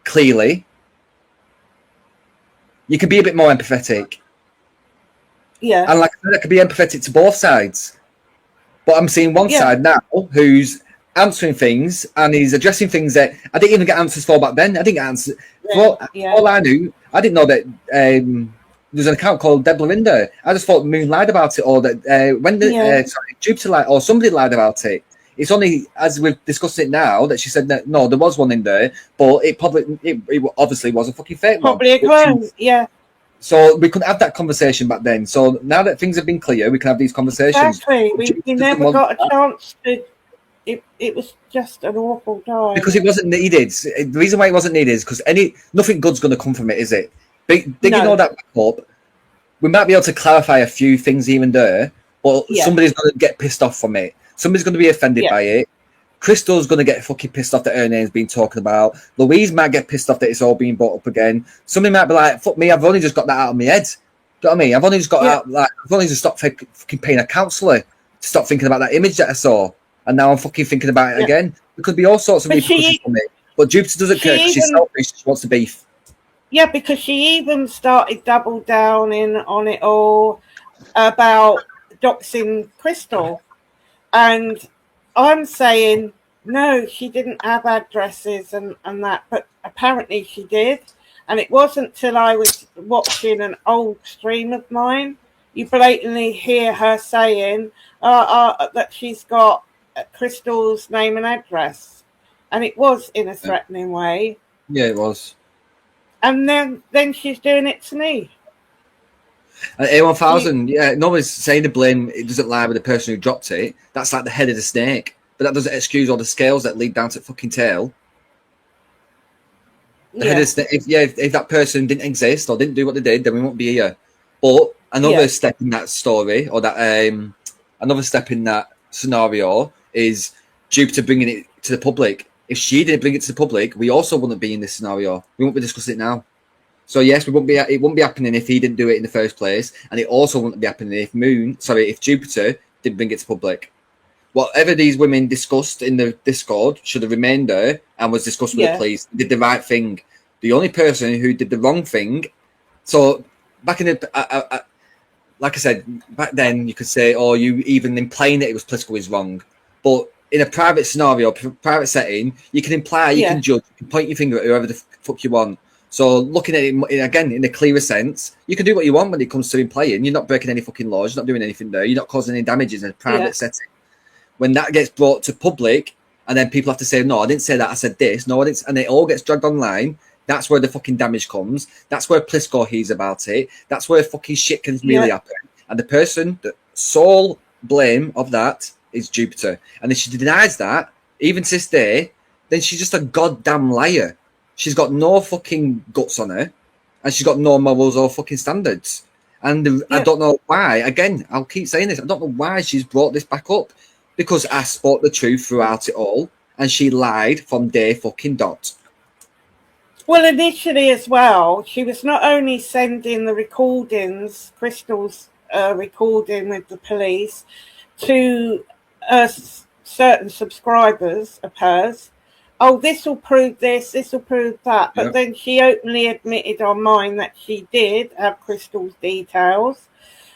clearly, you can be a bit more empathetic. Yeah. And like I said, I can be empathetic to both sides. But I'm seeing one side now who's answering things and he's addressing things that I didn't even get answers for back then. I didn't get answers. All I knew, I didn't know that there's an account called Deb Lorinda. I just thought Moon lied about it, or that Jupiter lied, or somebody lied about it. It's only as we've discussed it now that she said that no, there was one in there, but it obviously was a fucking fake one. Probably a clone, yeah. So we couldn't have that conversation back then. So now that things have been clear, we can have these conversations. Exactly. We never got a chance to. It was just an awful time. Because it wasn't needed. The reason why it wasn't needed is because nothing good's going to come from it, is it? Digging all that back up, we might be able to clarify a few things here and there, but somebody's going to get pissed off from it. Somebody's going to be offended by it. Crystal's going to get fucking pissed off that her name's been talking about. Louise might get pissed off that it's all being brought up again. Somebody might be like, fuck me, I've only just got that out of my head. Do you know what I mean? I've only just got out, I've only just stopped fucking paying a counsellor to stop thinking about that image that I saw. And now I'm fucking thinking about it again. There could be all sorts of repercussions from it. But Jupiter doesn't care because she's selfish. She wants the beef. Yeah, because she even started double downing on it all about doxing Crystal. And I'm saying, no, she didn't have addresses and that, but apparently she did. And it wasn't till I was watching an old stream of mine, you blatantly hear her saying that she's got Crystal's name and address. And it was in a threatening way. Yeah, it was. And then she's doing it to me. A1000, nobody's saying the blame, it doesn't lie with the person who dropped it. That's like the head of the snake. But that doesn't excuse all the scales that lead down to the fucking tail. The head of the snake, if that person didn't exist or didn't do what they did, then we won't be here. But another step in that story, or that another step in that scenario, is Jupiter bringing it to the public. If she didn't bring it to the public, we also wouldn't be in this scenario. We won't be discussing it now. So yes, it wouldn't be happening if he didn't do it in the first place, and it also wouldn't be happening if Jupiter didn't bring it to public. Whatever these women discussed in the Discord should have remained there and was discussed with the police. They did the right thing. The only person who did the wrong thing. So back in the, like I said, back then you could say, oh, you even implying that it was political is wrong, but in a private scenario, private setting, you can imply, you can judge, you can point your finger at whoever the fuck you want. So looking at it again in a clearer sense, you can do what you want when it comes to implying. You're not breaking any fucking laws. You're not doing anything there. You're not causing any damages in a private setting. When that gets brought to public, and then people have to say, no, I didn't say that. I said this. No, I didn't. And it all gets dragged online. That's where the fucking damage comes. That's where Plisco hears about it. That's where fucking shit can really happen. And the person, the sole blame of that is Jupiter. And if she denies that, even to this day, then she's just a goddamn liar. She's got no fucking guts on her, and she's got no morals or fucking standards. And I don't know why. Again, I'll keep saying this. I don't know why she's brought this back up, because I spoke the truth throughout it all, and she lied from day fucking dot. Well, initially as well, she was not only sending the recordings, Crystal's recording with the police, to certain subscribers of hers. Oh, this will prove this, this will prove that. But then she openly admitted on mine that she did have Crystal's details.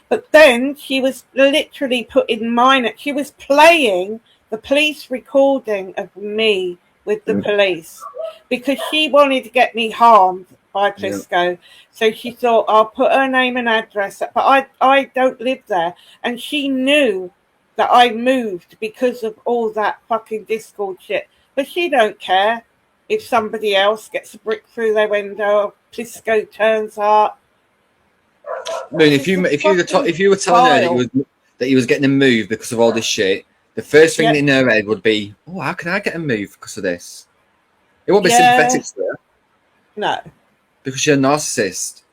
But then she was literally putting mine, she was playing the police recording of me with the police because she wanted to get me harmed by Plisco. So she thought, I'll put her name and address, but I don't live there. And she knew that I moved because of all that fucking Discord shit. But she don't care if somebody else gets a brick through their window, Plisco turns up. I mean, if you were telling her that that he was getting a move because of all this shit, the first thing in her head would be, oh, how can I get a move because of this? It won't be sympathetic to her. No. Because she's a narcissist.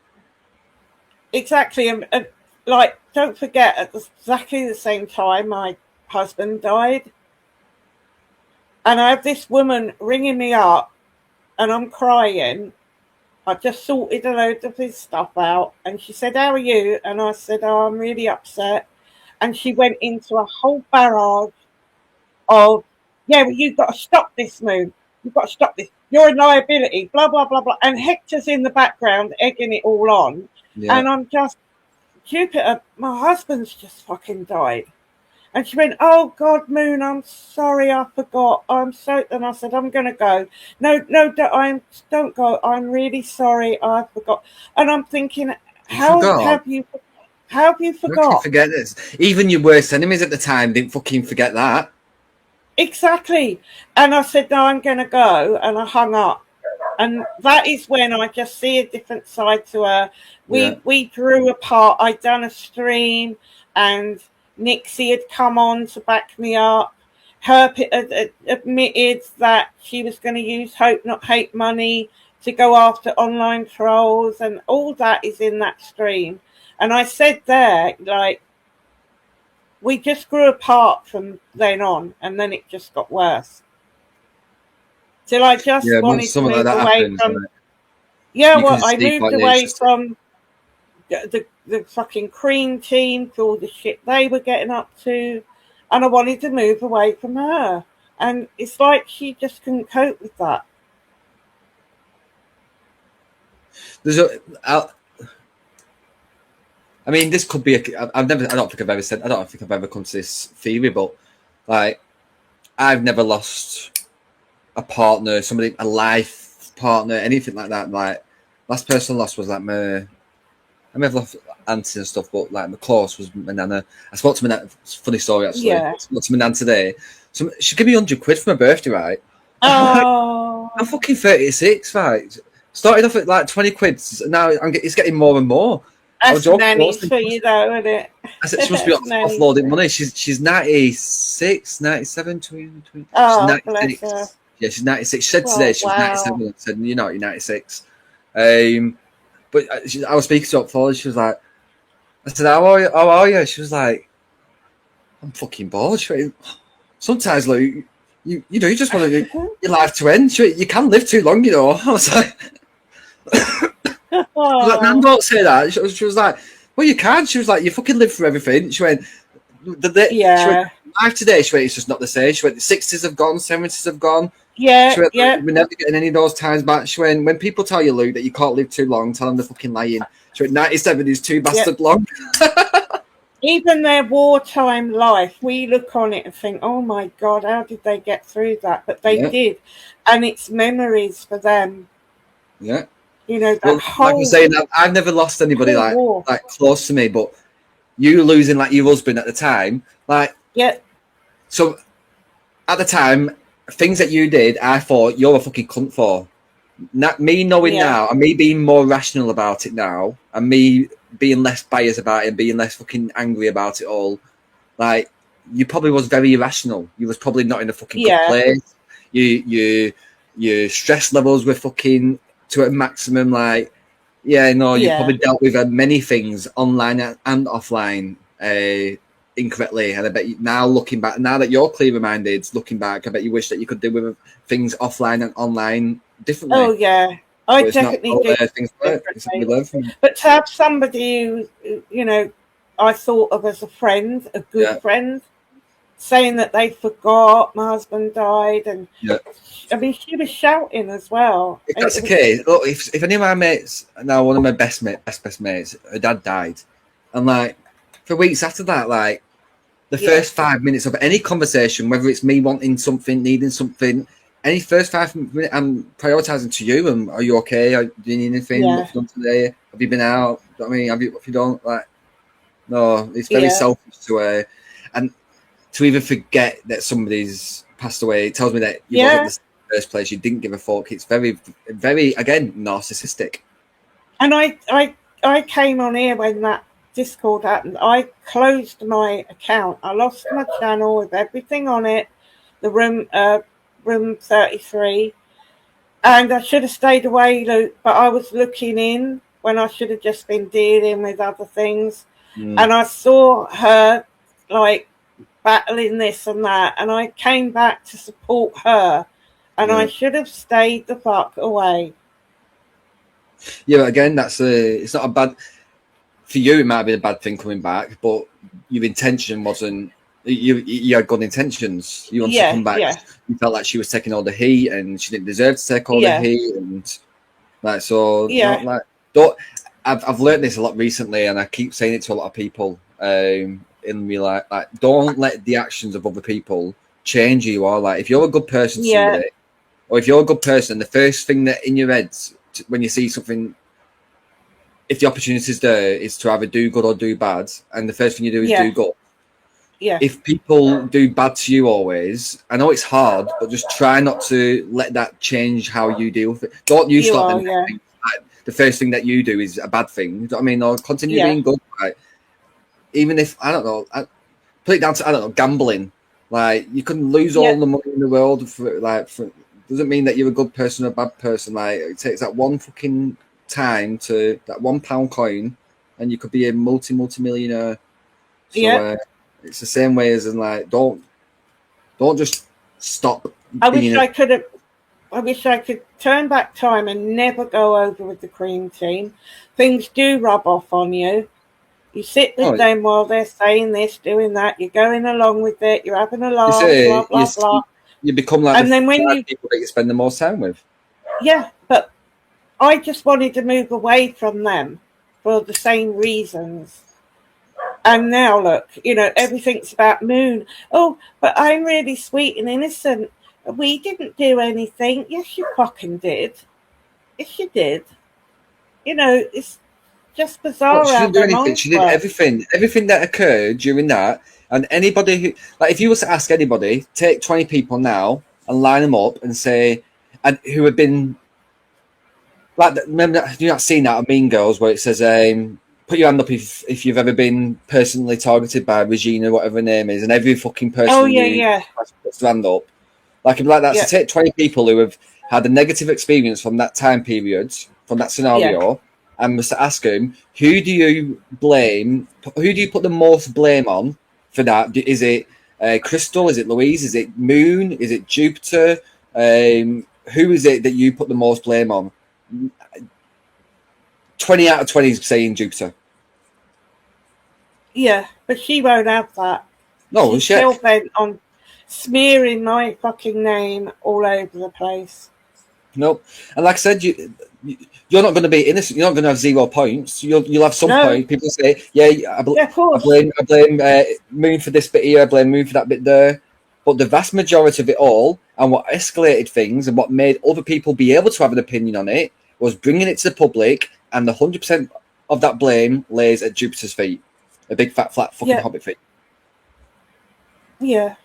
Exactly. And like, don't forget, at exactly the same time, my husband died. And I have this woman ringing me up, and I'm crying. I just sorted a load of his stuff out, and she said, how are you? And I said, oh, I'm really upset. And she went into a whole barrage of, yeah, well, you've got to stop this move. You've got to stop this. You're a liability, blah, blah, blah, blah. And Hector's in the background egging it all on. Yeah. And I'm just, Jupiter, my husband's just fucking died. And she went, oh, God, Moon, I'm sorry, I forgot. I'm so... And I said, I'm going to go. No, don't go. I'm really sorry, I forgot. And I'm thinking, how have you forgot? You forget this. Even your worst enemies at the time didn't fucking forget that. Exactly. And I said, no, I'm going to go. And I hung up. And that is when I just see a different side to her. We drew apart. I'd done a stream, and Nixie had come on to back me up. Herp admitted that she was going to use Hope Not Hate money to go after online trolls, and all that is in that stream. And I said there, like, we just grew apart from then on, and then it just got worse. Till I just wanted to move away from... Yeah, well, I moved away from the fucking Cream team, to all the shit they were getting up to, and I wanted to move away from her. And it's like she just couldn't cope with that. I mean, this could be I don't think I've ever come to this theory, but like, I've never lost a partner, a life partner, anything like that. Like, last person I lost was like I may have lost aunties and stuff, but like my close was my nana. I spoke to my nana. It's a funny story actually. Yeah. I spoke to my nan today. So she gave me £100 for my birthday, right? Oh. I'm fucking 36, right? Started off at like 20 quid. Now it's getting more and more. That's nannies for you though, isn't it? I said she must be offloading money. She's 96, 97, 20. Oh, she's 96. Bless her. Yeah, she's 96. She said today she was 97. I said, you're 96. But I was speaking to her before, and she was like, I said, how are you? She was like, I'm fucking bored. She went, sometimes, like, you just want your life to end. She went, you can't live too long, you know. I was like, like, Nan, don't say that. She was like, well, you can. She was like, you fucking live for everything. She went, she went, life today, she went, it's just not the same. She went, the 60s have gone, 70s have gone. Yeah, she went, we're never getting any of those times back. She went, when people tell you, Luke, that you can't live too long, tell them they're fucking lying. She went, 97 is too bastard long. Even their wartime life, we look on it and think, oh my God, how did they get through that? But they did. And it's memories for them. Yeah. You know, that like I'm saying, I've never lost anybody like close to me, but you losing like your husband at the time, like, so at the time, things that you did, I thought you're a fucking cunt for. Not me knowing now, and me being more rational about it now, and me being less biased about it, and being less fucking angry about it all. Like, you probably was very irrational. You was probably not in a fucking good place. Your stress levels were fucking to a maximum. Like, you probably dealt with many things online and offline incorrectly. And I bet you, now looking back, now that you're clearer-minded, looking back, I bet you wish that you could deal with things offline and online differently. Oh yeah, I definitely do. But to have somebody who, you know, I thought of as a friend, a good friend, saying that they forgot my husband died, and I mean, she was shouting as well. If that's the case, look, if any of my mates, now one of my best mates, her dad died, and like for weeks after that, like the first 5 minutes of any conversation, whether it's me wanting something, needing something, any first 5 minutes, I'm prioritizing to you. And are you okay? Do you need anything? What have you done today? Have you been out? I mean, if you don't, like, no, it's very selfish to and to even forget that somebody's passed away. It tells me that you wasn't in the first place. You didn't give a fuck. It's very, very, again, narcissistic. And I came on here when that Discord happened, I closed my account. I lost my channel with everything on it, the room 33, and I should have stayed away, Luke, but I was looking in when I should have just been dealing with other things. And I saw her like battling this and that, and I came back to support her, and I should have stayed the fuck away. Yeah, but again, it's not a bad, for you it might have been a bad thing coming back, but your intention wasn't, you had good intentions. You wanted to come back. You felt like she was taking all the heat and she didn't deserve to take all the heat, and like, so I've learned this a lot recently, and I keep saying it to a lot of people in real life, like, don't let the actions of other people change who you are. Like, if you're a good person to somebody, or if you're a good person, the first thing that in your head when you see something, if the opportunity is there, is to either do good or do bad, and the first thing you do is do good. If people do bad to you always, I know it's hard, but just try not to let that change how you deal with it. Don't you start them thinking, like, the first thing that you do is a bad thing. You know what I mean? Or continue being good. Right? Even if, I don't know, put it down to, I don't know, gambling. Like, you can lose all the money in the world doesn't mean that you're a good person or a bad person. Like, it takes that one fucking time to that £1 coin, and you could be a multi-millionaire. So it's the same way as in, like, don't just stop. I wish I could turn back time and never go over with the cream team. Things do rub off on you. You sit with them while they're saying this, doing that. You're going along with it. You're having a laugh, blah, blah, blah. You become like people that you spend the most time with. Yeah, but I just wanted to move away from them for the same reasons. And now look, everything's about Moon. Oh, but I'm really sweet and innocent. We didn't do anything. Yes, you fucking did. Yes, you did. It's just bizarre. She didn't do anything. She did everything. Everything that occurred during that. And anybody who, like, if you was to ask anybody, take 20 people now and line them up and say, and who have been, like, remember, you've not seen that on Mean Girls where it says, put your hand up if you've ever been personally targeted by Regina, whatever her name is, and every fucking person puts their hand up. Like, it'd be like that. So take 20 people who have had a negative experience from that time period, from that scenario, and must ask them, who do you blame? Who do you put the most blame on for that? Is it Crystal? Is it Louise? Is it Moon? Is it Jupiter? Who is it that you put the most blame on? 20 out of 20 is saying Jupiter. Yeah, but she won't have that. No, she's still bent on smearing my fucking name all over the place. Nope. And like I said, you're not going to be innocent. You're not going to have 0 points. You'll have some point. People say, I blame Moon for this bit here. I blame Moon for that bit there. But the vast majority of it all, and what escalated things, and what made other people be able to have an opinion on it, was bringing it to the public. And the 100% of that blame lays at Jupiter's feet, a big fat flat fucking hobbit feet. Yeah.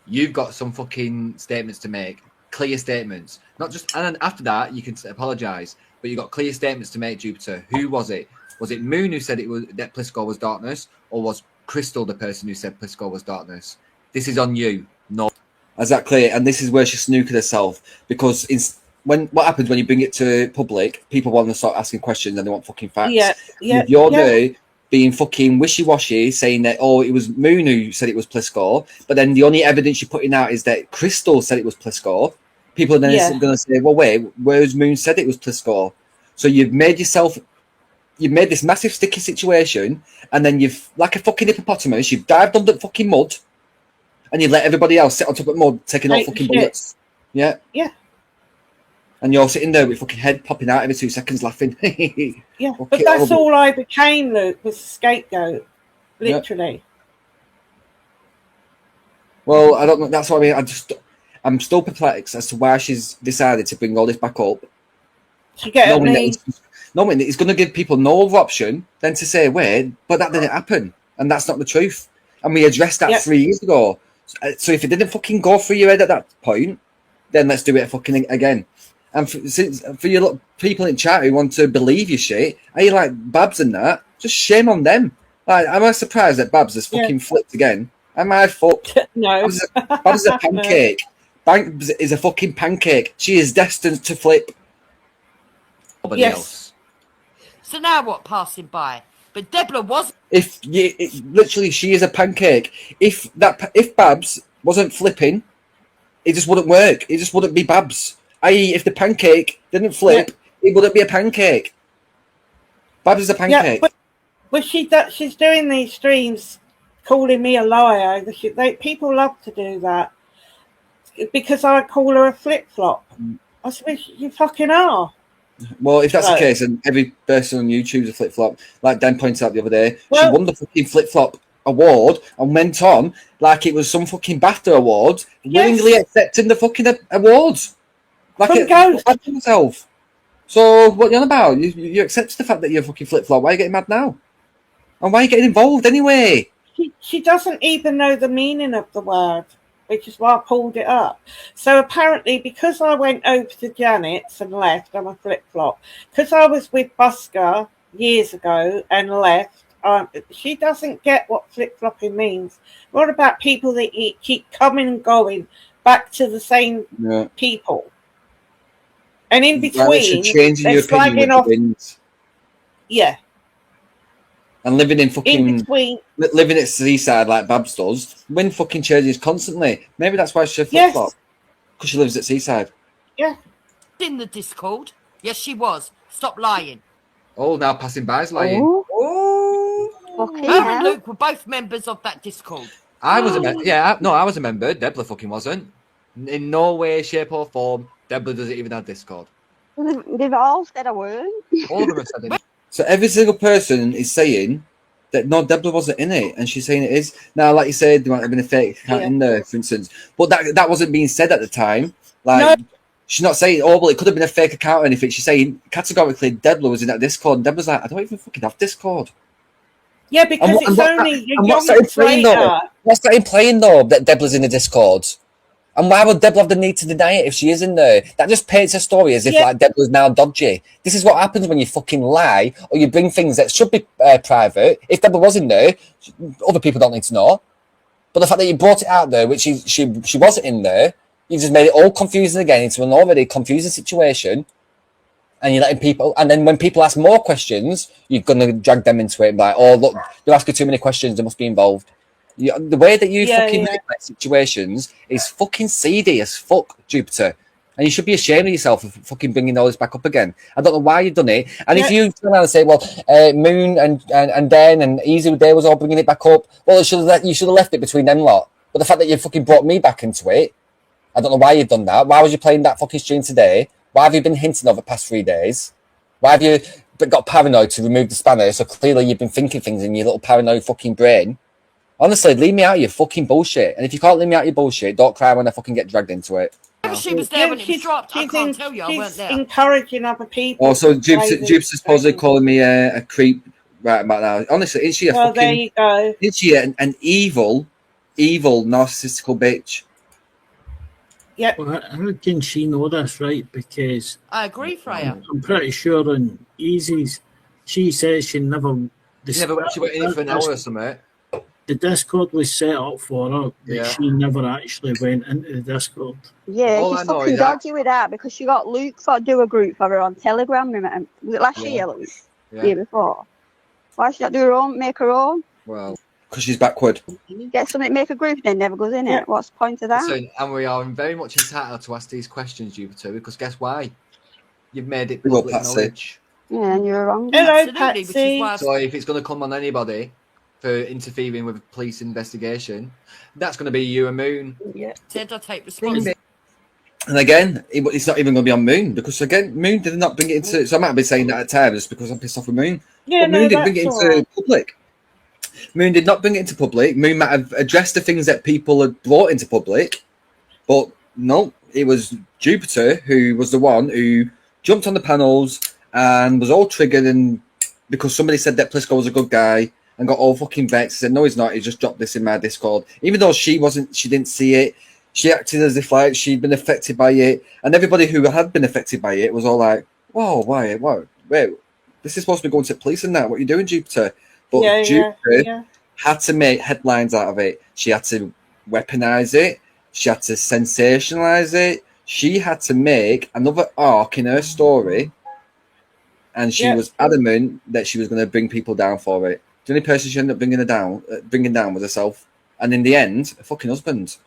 You've got some fucking statements to make. Clear statements, not just, and then after that you can apologize, but you got clear statements to make. Jupiter, who was it? Was it Moon who said it was that Plisco was darkness, or was Crystal the person who said Plisco was darkness? This is on you. No, exactly, and this is where she snookered herself, because what happens when you bring it to public, people want to start asking questions and they want fucking facts. If you're there being fucking wishy-washy, saying that, it was Moon who said it was Plisco, but then the only evidence you're putting out is that Crystal said it was Plisco, people are then going to say, well, wait, where's Moon said it was Plisco? So you've made this massive sticky situation, and then you've, like a fucking hippopotamus, you've dived under the fucking mud, and you've let everybody else sit on top of the mud, taking all fucking bullets. Yeah. And you're sitting there with fucking head popping out every 2 seconds laughing. But that's all I became, Luke, was a scapegoat. Literally. Well, I don't know. That's what I mean. I'm still perplexed as to why she's decided to bring all this back up. She get me. Knowing that it's going to give people no other option than to say, wait, but that didn't happen. And that's not the truth. And we addressed that 3 years ago. So if it didn't fucking go through your head at that point, then let's do it fucking again. And for your people in chat who want to believe your shit, are you like Babs and that? Just shame on them. Like, am I surprised that Babs has fucking flipped again? Am I fucked? No. Babs is a pancake. Babs is a fucking pancake. She is destined to flip. Nobody else. So now what? Passing by, but Deborah was. Literally, she is a pancake. If Babs wasn't flipping, it just wouldn't work. It just wouldn't be Babs. I.e., if the pancake didn't flip, it wouldn't be a pancake. Babs is a pancake. Yeah, but she's doing these streams, calling me a liar. People love to do that because I call her a flip flop. I said, you fucking are. Well, if that's the case, then every person on YouTube is a flip flop. Like Dan pointed out the other day, she won the fucking flip flop award and went on like it was some fucking BAFTA award, willingly accepting the fucking awards. Like it herself. So what are you on about? You accept the fact that you're a fucking flip flop. Why are you getting mad now? And why are you getting involved anyway? She doesn't even know the meaning of the word, which is why I pulled it up. So apparently, because I went over to Janet's and left, I'm a flip flop. Because I was with Busker years ago and left, she doesn't get what flip flopping means. What about people that keep coming and going back to the same people? And in between, they're slagging off. Yeah. And living in fucking living at seaside like Babs does, wind fucking changes constantly. Maybe that's why she's a flip flop. Because she lives at seaside. Yeah. In the Discord. Yes, she was. Stop lying. Oh, now passing by is lying. Her and Luke were both members of that Discord. I was a member. Yeah, no, I was a member. Deborah fucking wasn't. In no way, shape, or form. Deborah doesn't even have Discord. They've all said a word. All of them have said it. So every single person is saying that no, Deborah wasn't in it, and she's saying it is. Now, like you said, there might have been a fake account in there, for instance, but that wasn't being said at the time. Like, she's not saying, oh, well, it could have been a fake account or anything. She's saying categorically Deborah was in that Discord, and Deborah's like, I don't even fucking have Discord. Yeah, because it's only your what's that implying though, that Deborah's in the Discord? And why would Deborah have the need to deny it if she is in there? That just paints a story as if like Deborah's now dodgy. This is what happens when you fucking lie or you bring things that should be private. If Deborah was in there, other people don't need to know. But the fact that you brought it out there, which she wasn't in there, you just made it all confusing again into an already confusing situation. And you're letting people, and then when people ask more questions, you're gonna drag them into it. Like, oh look, you're asking too many questions. They must be involved. The way that you make situations is fucking seedy as fuck, Jupiter. And you should be ashamed of yourself for fucking bringing all this back up again. I don't know why you've done it. And if you turn around and say, well, Moon and Den and Easy Day was all bringing it back up, well, you should have left it between them lot. But the fact that you fucking brought me back into it, I don't know why you've done that. Why was you playing that fucking stream today? Why have you been hinting over the past 3 days? Why have you got paranoid to remove the spanner? So clearly you've been thinking things in your little paranoid fucking brain. Honestly, leave me out of your fucking bullshit. And if you can't leave me out of your bullshit, don't cry when I fucking get dragged into it. She was there when it was dropped. I can't tell you, I weren't there. Encouraging other people. Also, Jupiter's supposedly calling me a creep right about now. Honestly, isn't she a fucking... there you go. Isn't she an evil, narcissistical bitch? Yep. Well, how can she know this, right? Because... I agree, Freya. I'm pretty sure on Easy's, she says she never... She went in for an hour or something. The Discord was set up for her, but she never actually went into the Discord. Yeah, she's fucking dodgy with that because she got Luke to do a group for her on Telegram. Remember? Was it last year, Luke? The year before? Why should she not do her own, make her own? Well, because she's backward. Get something, make a group, then never goes in it. What's the point of that? So, and we are very much entitled to ask these questions, Jupiter, because guess why? You've made it public knowledge. Yeah, and you're wrong. Hello, Patsy. So if it's going to come on anybody for interfering with a police investigation, that's going to be you and Moon. Yeah, said I take responsibility. And again, it's not even going to be on Moon because again, Moon did not bring it into. So I might have been saying that at times because I'm pissed off with Moon. Yeah, but Moon didn't bring it into public. Moon did not bring it into public. Moon might have addressed the things that people had brought into public, but no, it was Jupiter who was the one who jumped on the panels and was all triggered, and because somebody said that Plisco was a good guy. And got all fucking vexed. Said no, he's not. He just dropped this in my Discord, even though she didn't see it. She acted as if like she'd been affected by it, and everybody who had been affected by it was all like, "Whoa, why? What? Wait, this is supposed to be going to the police and that. What are you doing, Jupiter?" But Jupiter had to make headlines out of it. She had to weaponize it. She had to sensationalize it. She had to make another arc in her story, and she was adamant that she was going to bring people down for it. The only person she ended up bringing down was herself, and in the end, her fucking husband.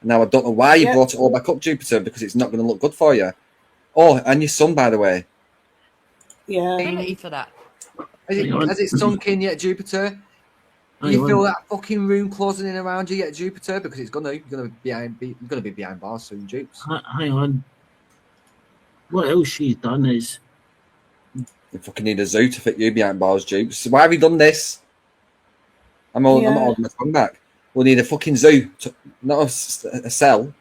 Now, I don't know why you brought it all back up, Jupiter, because it's not going to look good for you. Oh, and your son, by the way. Yeah. Ability for that. Has it sunk in yet, Jupiter? Do you feel that fucking room closing in around you yet, Jupiter? Because it's gonna be behind bars soon, Jupes. Hang on. What else she's done is... You fucking need a zoo to fit you behind bars, Jupes. So why have you done this? I'm not holding my tongue back. We'll need a fucking zoo, not a cell.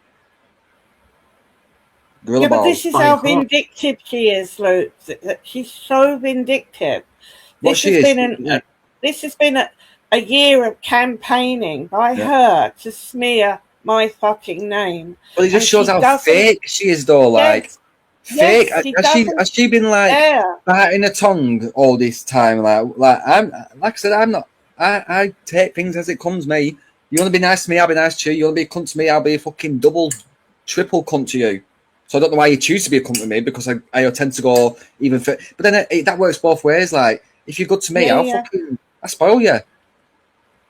Gorilla but balls. this is how vindictive she is, Luke. She's so vindictive. This has been a year of campaigning by her to smear my fucking name. Well, it just shows how fake she is, though. Like, fake. Has she been like biting her tongue all this time? Like I said, I'm not. I take things as it comes, mate. You want to be nice to me, I'll be nice to you. You want to be a cunt to me, I'll be a fucking double, triple cunt to you. So I don't know why you choose to be a cunt to me, because I tend to go even But then that works both ways. Like, if you're good to me, I spoil you.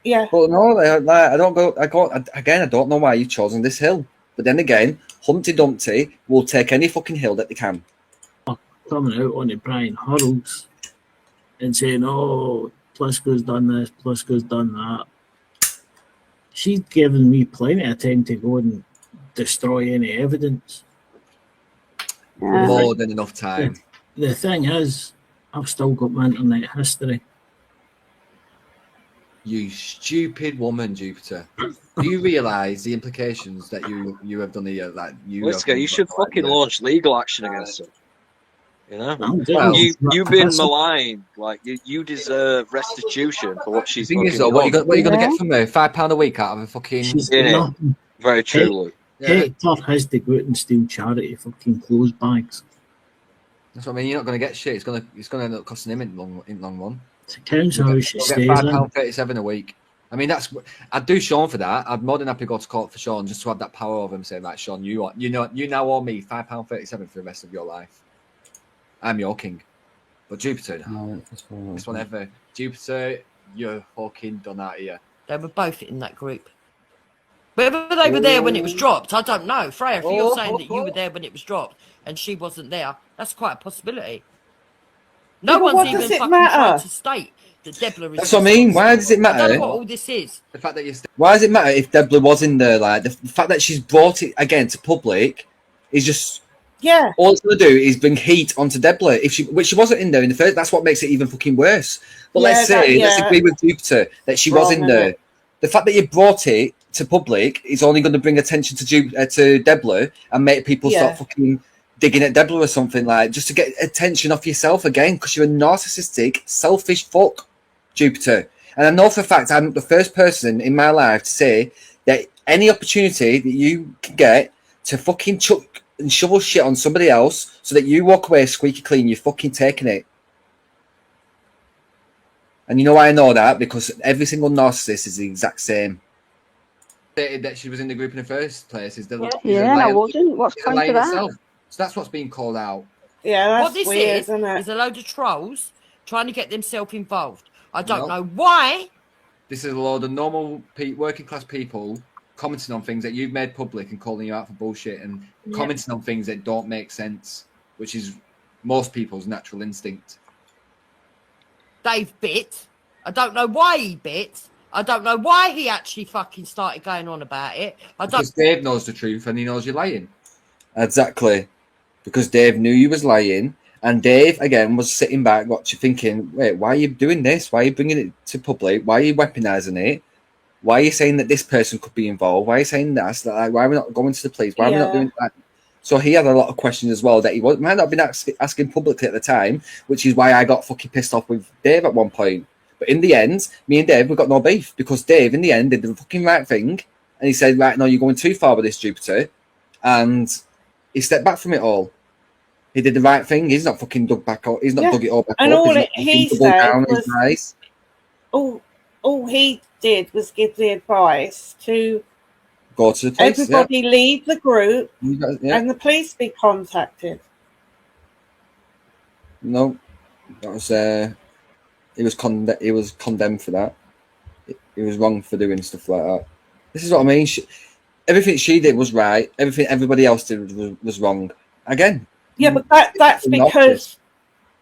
Yeah. But no, I don't go. Again, I don't know why you've chosen this hill. But then again, Humpty Dumpty will take any fucking hill that they can. Coming out on the Brian Hurls and saying, "Oh, Plisco's done this, Plisco's done that." She's given me plenty of time to go and destroy any evidence. More than enough time. The thing is, I've still got my internet history. You stupid woman, Jupiter. Do you realise the implications that you have done here? Like you should fucking launch legal action against her. You know, you've been maligned. Like you deserve restitution for what she's. The thing is, though, what are you gonna get from her? £5 a week out of a fucking. Very true. Hector has to go out and steal charity fucking clothes bags. That's what I mean. You're not gonna get shit. It's gonna end up costing him in long run. It's a council house. She stays £5.37 a week. I mean, I'd do Sean for that. I'd more than happy go to court for Sean just to have that power over him, saying, "Right, Sean, you now owe me £5.37 for the rest of your life. I'm your king." But Jupiter, this one ever. Jupiter, you're fucking done out here. They were both in that group. Whether they were there when it was dropped, I don't know. Freya, if you're saying that you were there when it was dropped and she wasn't there, that's quite a possibility. No one's even fucking trying to state that Debla is. That's what I mean. Why does it matter? I don't know what all this is. The fact that you. Why does it matter if Debla was in there? Like the fact that she's brought it again to public is just. Yeah. All it's going to do is bring heat onto Debla. Which she wasn't in there in the first. That's what makes it even fucking worse. But let's agree with Jupiter that she was in there. The fact that you brought it to public is only going to bring attention to Debla and make people start fucking digging at Debla or something, like just to get attention off yourself again, because you're a narcissistic, selfish fuck, Jupiter. And I know for a fact I'm the first person in my life to say that any opportunity that you can get to fucking chuck and shovel shit on somebody else so that you walk away squeaky clean, you're fucking taking it. And you know why I know that? Because every single narcissist is the exact same. That she was in the group in the first place is the I wasn't. What's the point of that? Itself. So that's what's being called out. Yeah, that's what this weird, isn't it? Is a load of trolls trying to get themselves involved. I don't know why. This is a load of normal working class people commenting on things that you've made public and calling you out for bullshit and commenting on things that don't make sense, which is most people's natural instinct. Dave bit. I don't know why he bit. I don't know why he actually fucking started going on about it. Because Dave knows the truth and he knows you're lying. Exactly. Because Dave knew you was lying, and Dave, again, was sitting back watching, thinking, wait, why are you doing this? Why are you bringing it to public? Why are you weaponising it? Why are you saying that this person could be involved? Why are you saying that? Like, why are we not going to the police? Why are we not doing that? So he had a lot of questions as well that he might not have been asking publicly at the time, which is why I got fucking pissed off with Dave at one point. But in the end, me and Dave, we got no beef because Dave, in the end, did the fucking right thing and he said, right, no, you're going too far with this, Jupiter. And he stepped back from it all. He did the right thing. He's not fucking dug back up. He's not dug it all back and up. all He said down was, nice. all he did was give the advice to go to the police. Everybody leave the group and the police be contacted. No, that was he was condemned for that. He was wrong for doing stuff like that. This is what I mean. Everything she did was right. Everything everybody else did was wrong. Again. Yeah, but that's because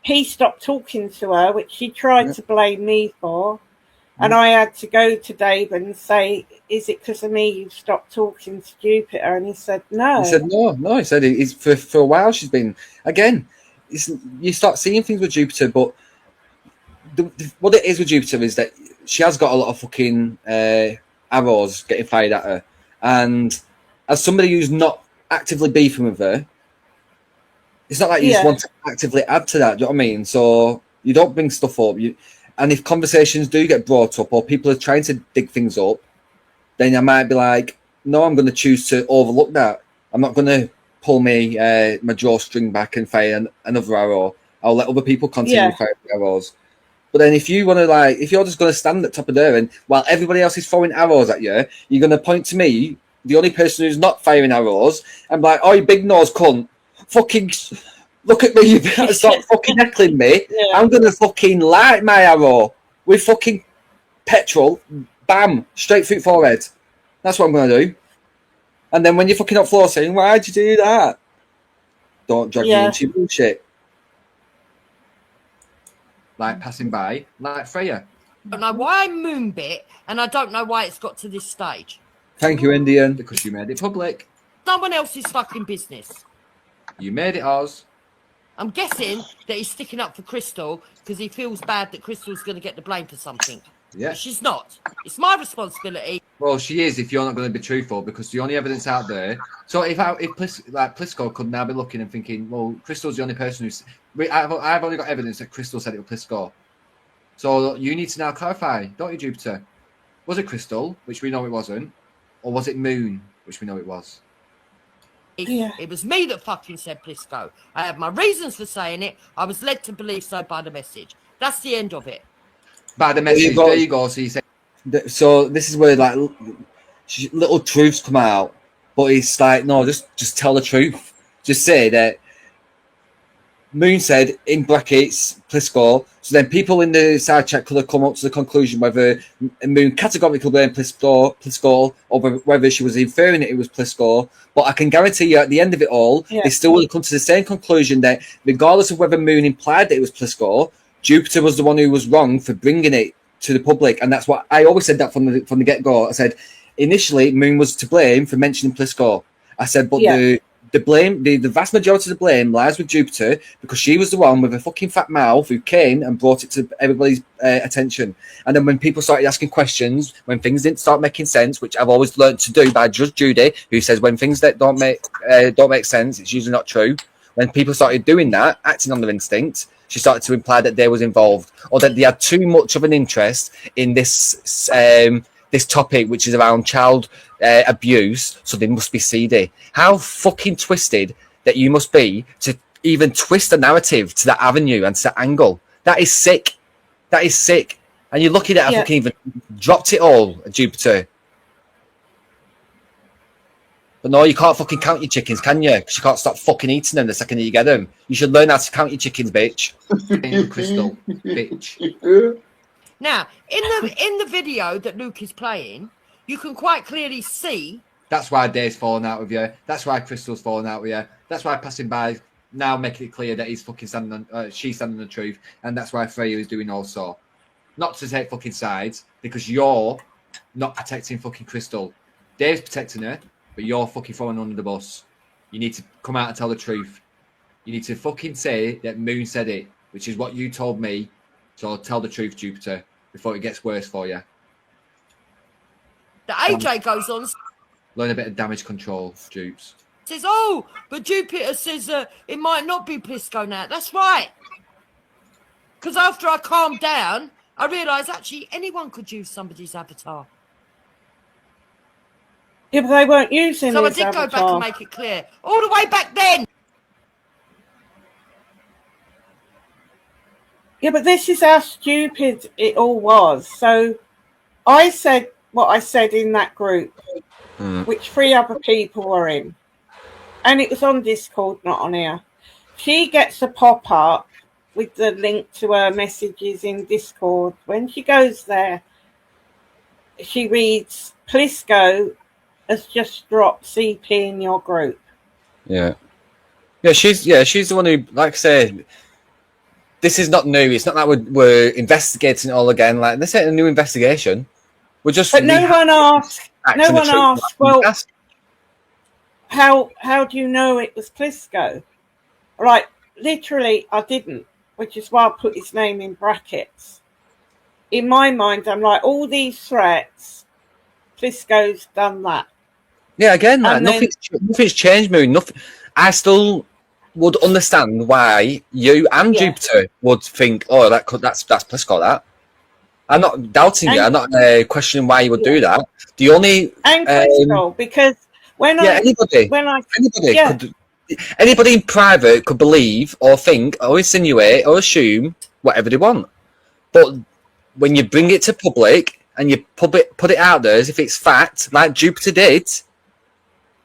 he stopped talking to her, which she tried to blame me for. And I had to go to Dave and say, is it because of me you stopped talking to Jupiter? And he said, no. He said, no. He said, it's for a while she's been... Again, you start seeing things with Jupiter, but what it is with Jupiter is that she has got a lot of fucking arrows getting fired at her. And as somebody who's not actively beefing with her, it's not like you just want to actively add to that, do you know what I mean? So you don't bring stuff up. And if conversations do get brought up or people are trying to dig things up, then I might be like, no, I'm going to choose to overlook that. I'm not going to pull my drawstring back and fire another arrow. I'll let other people continue firing arrows. But then if you want to, if you're just going to stand at the top of there and while everybody else is throwing arrows at you, you're going to point to me, the only person who's not firing arrows, and be like, oh, you big nose cunt, fucking... Look at me, you better stop fucking heckling me. I'm going to fucking light my arrow with fucking petrol. Bam, straight through forehead. That's what I'm going to do. And then when you're fucking up floor saying, why'd you do that? Don't drag me into bullshit. Like passing by, like Freya. I don't know why I moonbit, and I don't know why it's got to this stage. Thank you, Indian. Because you made it public. No one else's fucking business. You made it ours. I'm guessing that he's sticking up for Crystal because he feels bad that Crystal's going to get the blame for something. Yeah. But she's not. It's my responsibility. Well, she is if you're not going to be truthful because the only evidence out there. So if Plisco could now be looking and thinking, well, Crystal's the only person who's... I've only got evidence that Crystal said it was Plisco. So you need to now clarify, don't you, Jupiter? Was it Crystal, which we know it wasn't, or was it Moon, which we know it was? It was me that fucking said Plisco. I have my reasons for saying it. I was led to believe so by the message. That's the end of it. By the message, there you go. So you say. So this is where little truths come out, but it's like no, just tell the truth. Just say that Moon said in brackets Plisco. So then people in the side chat could have come up to the conclusion whether Moon categorically blamed Plisco or whether she was inferring it was Plisco. But I can guarantee you at the end of it all, they still will come to the same conclusion that regardless of whether Moon implied that it was Plisco, Jupiter was the one who was wrong for bringing it to the public. And that's what I always said that from the get-go. I said initially Moon was to blame for mentioning Plisco. I said, but the blame, the vast majority of the blame lies with Jupiter because she was the one with a fucking fat mouth who came and brought it to everybody's attention. And then when people started asking questions, when things didn't start making sense, which I've always learned to do by Judge Judy, who says when things that don't make sense, it's usually not true. When people started doing that, acting on their instinct, she started to imply that they was involved or that they had too much of an interest in this this topic, which is around child abuse, so they must be seedy. How fucking twisted that you must be to even twist the narrative to that avenue and to that angle. That is sick. That is sick. And you're lucky that I fucking even dropped it all at Jupiter. But no, you can't fucking count your chickens, can you? Because you can't stop fucking eating them the second that you get them. You should learn how to count your chickens, bitch. Crystal, bitch. Now, in the video that Luke is playing, you can quite clearly see. That's why Dave's falling out with you. That's why Crystal's falling out with you. That's why passing by now making it clear that he's fucking standing on, she's standing on the truth, and that's why Freya is doing also. Not to take fucking sides because you're not protecting fucking Crystal. Dave's protecting her, but you're fucking throwing her under the bus. You need to come out and tell the truth. You need to fucking say that Moon said it, which is what you told me. So tell the truth, Jupiter, before it gets worse for you. The AJ goes on. Learn a bit of damage control, Jupes. Says, oh, but Jupiter says it might not be Plisco now. That's right. Because after I calmed down, I realised actually anyone could use somebody's avatar. Yeah, but they weren't using So I his did go avatar. back and make it clear. All the way back then. Yeah, but this is how stupid it all was. So I said what I said in that group, which 3 other people were in. And it was on Discord, not on here. She gets a pop-up with the link to her messages in Discord. When she goes there, she reads, Plisco has just dropped CP in your group. Yeah. She's the one who, like I said, this is not new. It's not like we're investigating it all again. Like, this ain't a new investigation. We're just. But no one asked. No one asked. Well, how do you know it was Plisco? Right, literally, I didn't, which is why I put his name in brackets. In my mind, I'm like, all these threats, Plisco's done that. Yeah, again, like, nothing's changed, Moon. Nothing. I still would understand why you and Jupiter would think, oh, that's Plisco. That I'm not doubting you. I'm not questioning why you would do that. The only Plisco, because anybody in private could believe or think or insinuate or assume whatever they want, but when you bring it to public and you put it out there as if it's fact, like Jupiter did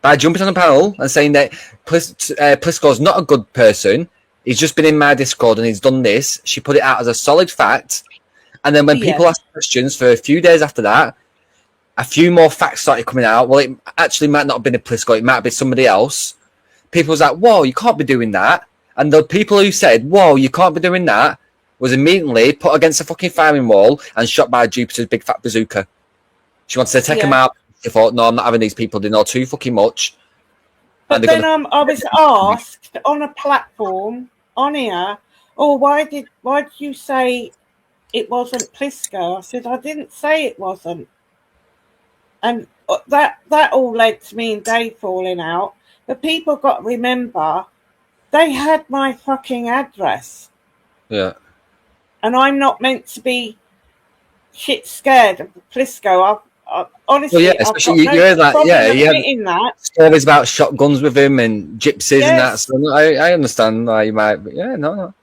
by jumping on the panel and saying that Plisco's not a good person, he's just been in my Discord and he's done this. She put it out as a solid fact, and then when people asked questions for a few days after that, a few more facts started coming out. Well, it actually might not have been a Plisco, it might have been somebody else. People was like, whoa, you can't be doing that. And the people who said, whoa, you can't be doing that, was immediately put against a fucking firing wall and shot by Jupiter's big fat bazooka. She wanted to take him out. She thought, no, I'm not having these people. They know too fucking much. But then I was asked on a platform on here, oh, why did you say it wasn't Plisco? I said, I didn't say it wasn't. And that all led to me and Dave falling out. But people got to remember, they had my fucking address. Yeah. And I'm not meant to be shit scared of Plisco. Honestly, especially you're like, that stories about shotguns with him and gypsies and that. So I understand why you might, but I don't.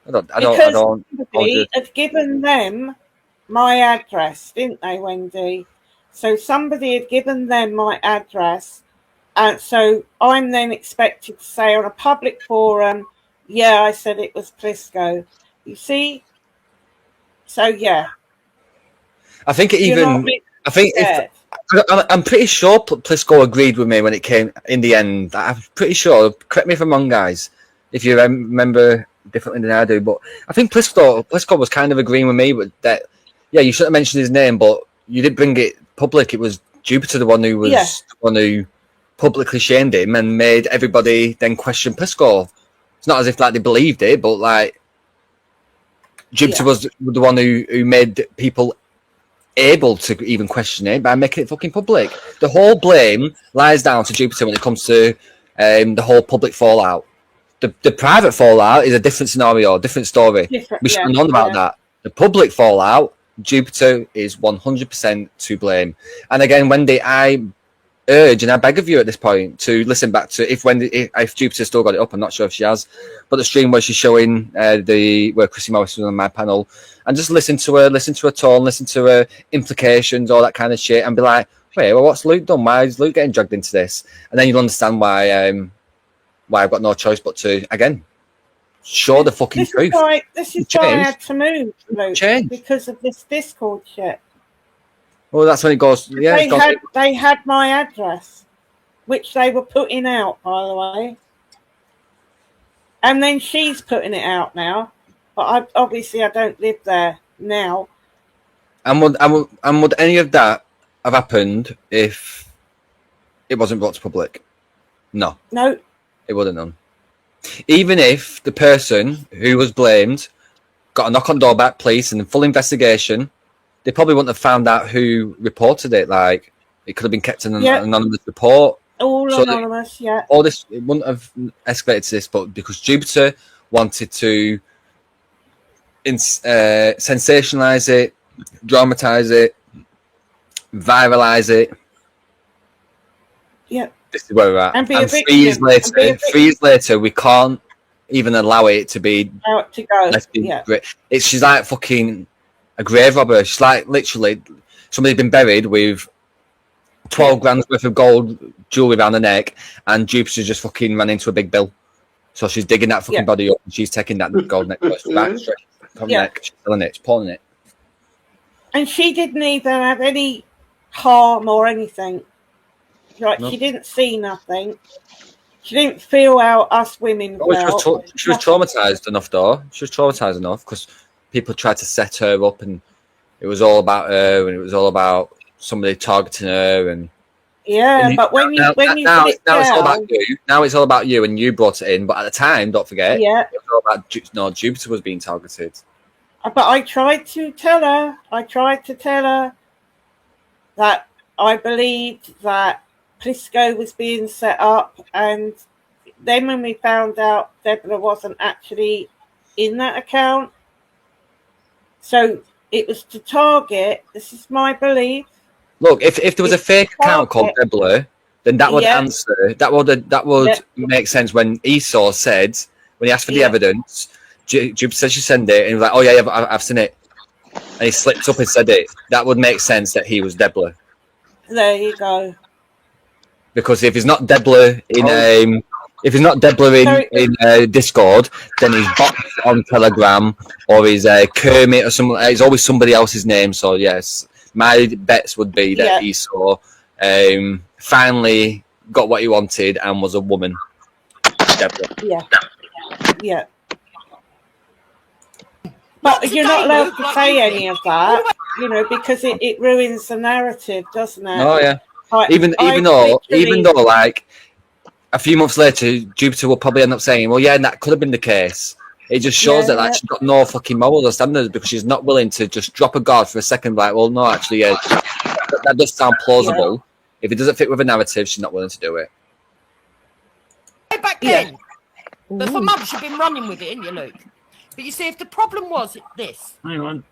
Somebody had given them my address, didn't they, Wendy? So somebody had given them my address, and so I'm then expected to say on a public forum, yeah, I said it was Plisco. You see? So I think I'm pretty sure Plisco agreed with me when it came in the end. I'm pretty sure. Correct me if I'm wrong, guys, if you remember differently than I do. But I think Plisco was kind of agreeing with me with that. Yeah, you shouldn't have mentioned his name, but you did bring it public. It was Jupiter, the one who publicly shamed him and made everybody then question Plisco. It's not as if like they believed it, but like Jupiter was the one who made people able to even question it by making it fucking public. The whole blame lies down to Jupiter when it comes to the whole public fallout. The private fallout is a different scenario, different story. We should have known about that. The public fallout, Jupiter is 100% to blame. And again, Wendy, I urge and I beg of you at this point to listen back to if Jupiter still got it up. I'm not sure if she has, but the stream where she's showing where Chrissy Morris was on my panel, and just listen to her tone, listen to her implications, all that kind of shit, and be like, wait, well, what's Luke done? Why is Luke getting dragged into this? And then you'll understand why I've got no choice but to again show the fucking truth. This is why I had to move, Luke, because of this Discord shit. Well, that's when it goes. Yeah, they had my address, which they were putting out, by the way. And then she's putting it out now, but obviously I don't live there now. And would any of that have happened if it wasn't brought to public? No. No. It wouldn't have done. Even if the person who was blamed got a knock on the door back police and a full investigation, they probably wouldn't have found out who reported it. Like, it could have been kept in an anonymous report. All anonymous, All this, it wouldn't have escalated to this, but because Jupiter wanted to sensationalize it, dramatize it, viralize it, Yeah. This is where we're at. And be And a victim. 3 years later, we can't even allow it to be out to go. Yeah. She's like fucking a grave robber. She's like literally somebody's been buried with 12 grand's worth of gold jewelry around the neck, and Jupiter just fucking ran into a big bill. So she's digging that fucking body up, and she's taking that gold necklace back straight from the neck. She's selling it. She's pawning it. And she didn't even have any harm or anything. Right? No. She didn't see nothing. She didn't feel how us women felt. She was traumatized enough, though. She was traumatized enough because people tried to set her up, and it was all about her, and it was all about somebody targeting her, and but when you now it's all about you. Now it's all about you, and you brought it in. But at the time, don't forget, it was all about Jupiter was being targeted. But I tried to tell her. That I believed that Plisco was being set up, and then when we found out Deborah wasn't actually in that account, so it was to target. This is my belief. Look, if there was a fake account called Deborah, then that would answer. That would make sense when Esau said, when he asked for the evidence, Jupiter said she sent it, and he was like, "Oh yeah, I've seen it," and he slipped up and said it. That would make sense that he was Deborah. There you go. Because if he's not Deborah in Discord, then he's bot on Telegram, or he's Kermit or something. It's always somebody else's name. So yes, my bets would be that Esau finally got what he wanted and was a woman. Deborah. Yeah. But you're not allowed to say any of that, because it ruins the narrative, doesn't it? Oh yeah. Even though, like a few months later, Jupiter will probably end up saying, "Well, yeah, and that could have been the case." It just shows that she's got no fucking morals or standards because she's not willing to just drop a guard for a second. Like, well, no, actually, that does sound plausible. Yeah. If it doesn't fit with a narrative, she's not willing to do it. Back then, but for months you've been running with it, ain't you, Luke? But you see, if the problem was this, hang on,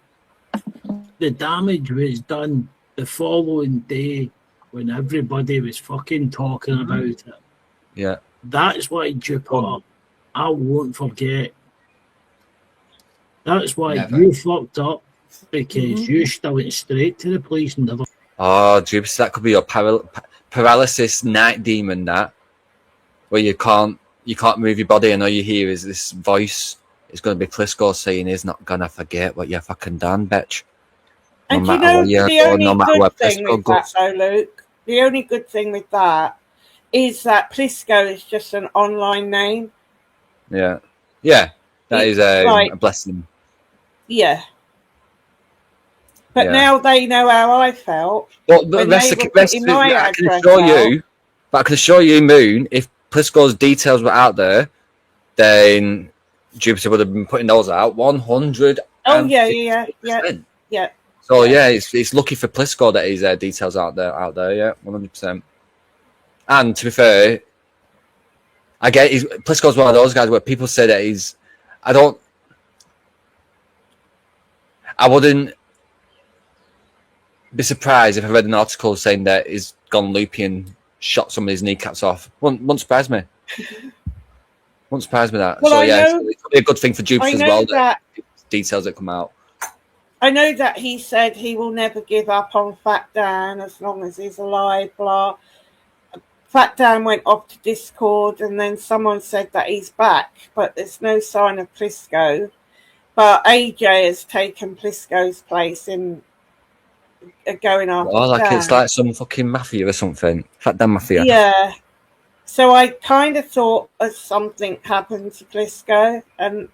the damage was done the following day. When everybody was fucking talking about it. Yeah. That's why Jupiter, I won't forget. That's why you fucked up, because you still went straight to the police and never... Oh, Jupiter, that could be your paralysis night demon, that. Where you can't move your body and all you hear is this voice. It's going to be Plisco saying he's not going to forget what you fucking done, bitch. And the only good thing with that, though, Luke, the only good thing with that is that Plisco is just an online name. Yeah. Yeah. That is a blessing. Yeah. But now they know how I felt. Well, I can assure you, Moon, if Plisco's details were out there, then Jupiter would have been putting those out 100. Oh, yeah. So it's lucky for Plisco that his details out there. Yeah, 100%. And to be fair, I get Plisco's one of those guys where people say that he's. I wouldn't be surprised if I read an article saying that he's gone loopy and shot some of his kneecaps off. Wouldn't surprise me. Wouldn't surprise me that. Well, it's probably a good thing for Jupiter as well. That details that come out. I know that he said he will never give up on Fat Dan as long as he's alive, blah. Fat Dan went off to Discord, and then someone said that he's back, but there's no sign of Plisco. But AJ has taken Plisco's place in going after Dan. It's like some fucking mafia or something. Fat Dan mafia. Yeah. So I kind of thought something happened to Plisco, and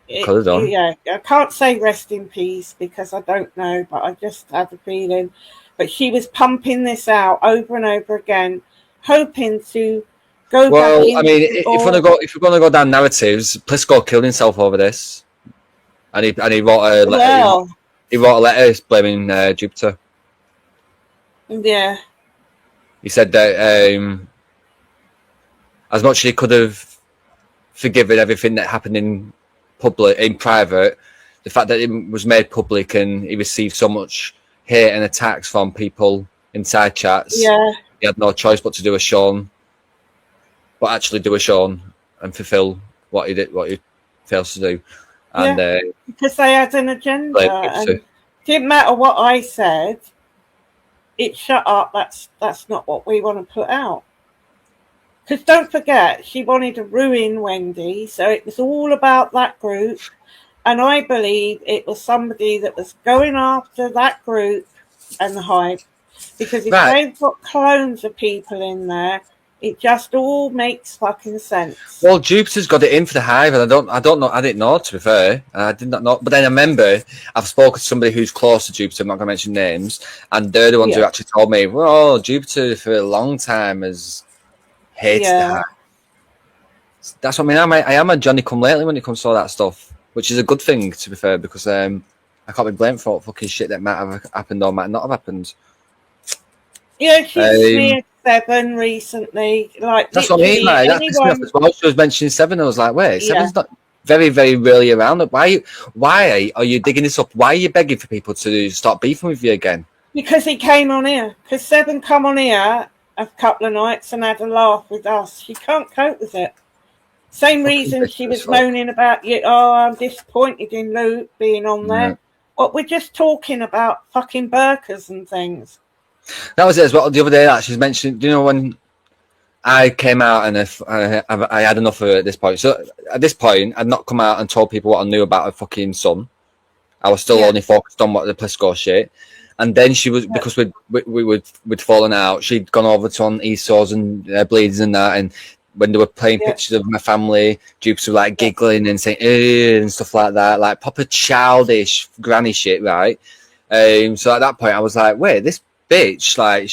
I can't say rest in peace because I don't know, but I just have a feeling. But she was pumping this out over and over again, hoping to go back. Well, I mean, if we're gonna go down narratives, Plisco killed himself over this, and he wrote a letter. He wrote a letter blaming Jupiter. Yeah. He said that as much as he could have forgiven everything that happened in private, the fact that it was made public and he received so much hate and attacks from people in side chats, he had no choice but to do a Sean, but actually do a Sean and fulfill what he did, what he fails to do. And because they had an agenda, and it didn't matter what I said. It shut up. That's not what we want to put out. Because don't forget, she wanted to ruin Wendy, so it was all about that group. And I believe it was somebody that was going after that group and the hype. Because if they've got clones of people in there, it just all makes fucking sense. Well, Jupiter's got it in for the hive, and I don't know. I didn't know, to be fair. I did not know. But then I remember I've spoken to somebody who's close to Jupiter. I'm not going to mention names, and they're the ones who actually told me, "Well, Jupiter for a long time has hated the hive." That's what I mean. I am a Johnny Come Lately when it comes to all that stuff, which is a good thing, to be fair, because I can't be blamed for fucking shit that might have happened or might not have happened. Yeah, she's smeared Seven recently. Like that's what I mean. Like, that's enough as well. She was mentioning Seven. I was like, wait, Seven's not very, very really around. Why are you digging this up? Why are you begging for people to start beefing with you again? Because he came on here. Because Seven come on here a couple of nights and had a laugh with us. She can't cope with it. Same reason she was moaning about you. Oh, I'm disappointed in Luke being on there. What, we're just talking about fucking burkas and things. That was it as well. The other day that she's mentioned, you know, when I came out and I had enough of it at this point. So at this point, I'd not come out and told people what I knew about her fucking son. I was still only focused on what the Plisco shit. And then she was, because we'd fallen out, she'd gone over to on Esau's and Bleeds and that. And when they were playing pictures of my family, Jupiter were like giggling and saying, and stuff like that, like proper childish granny shit, right? So at that point, I was like, wait, this bitch, like,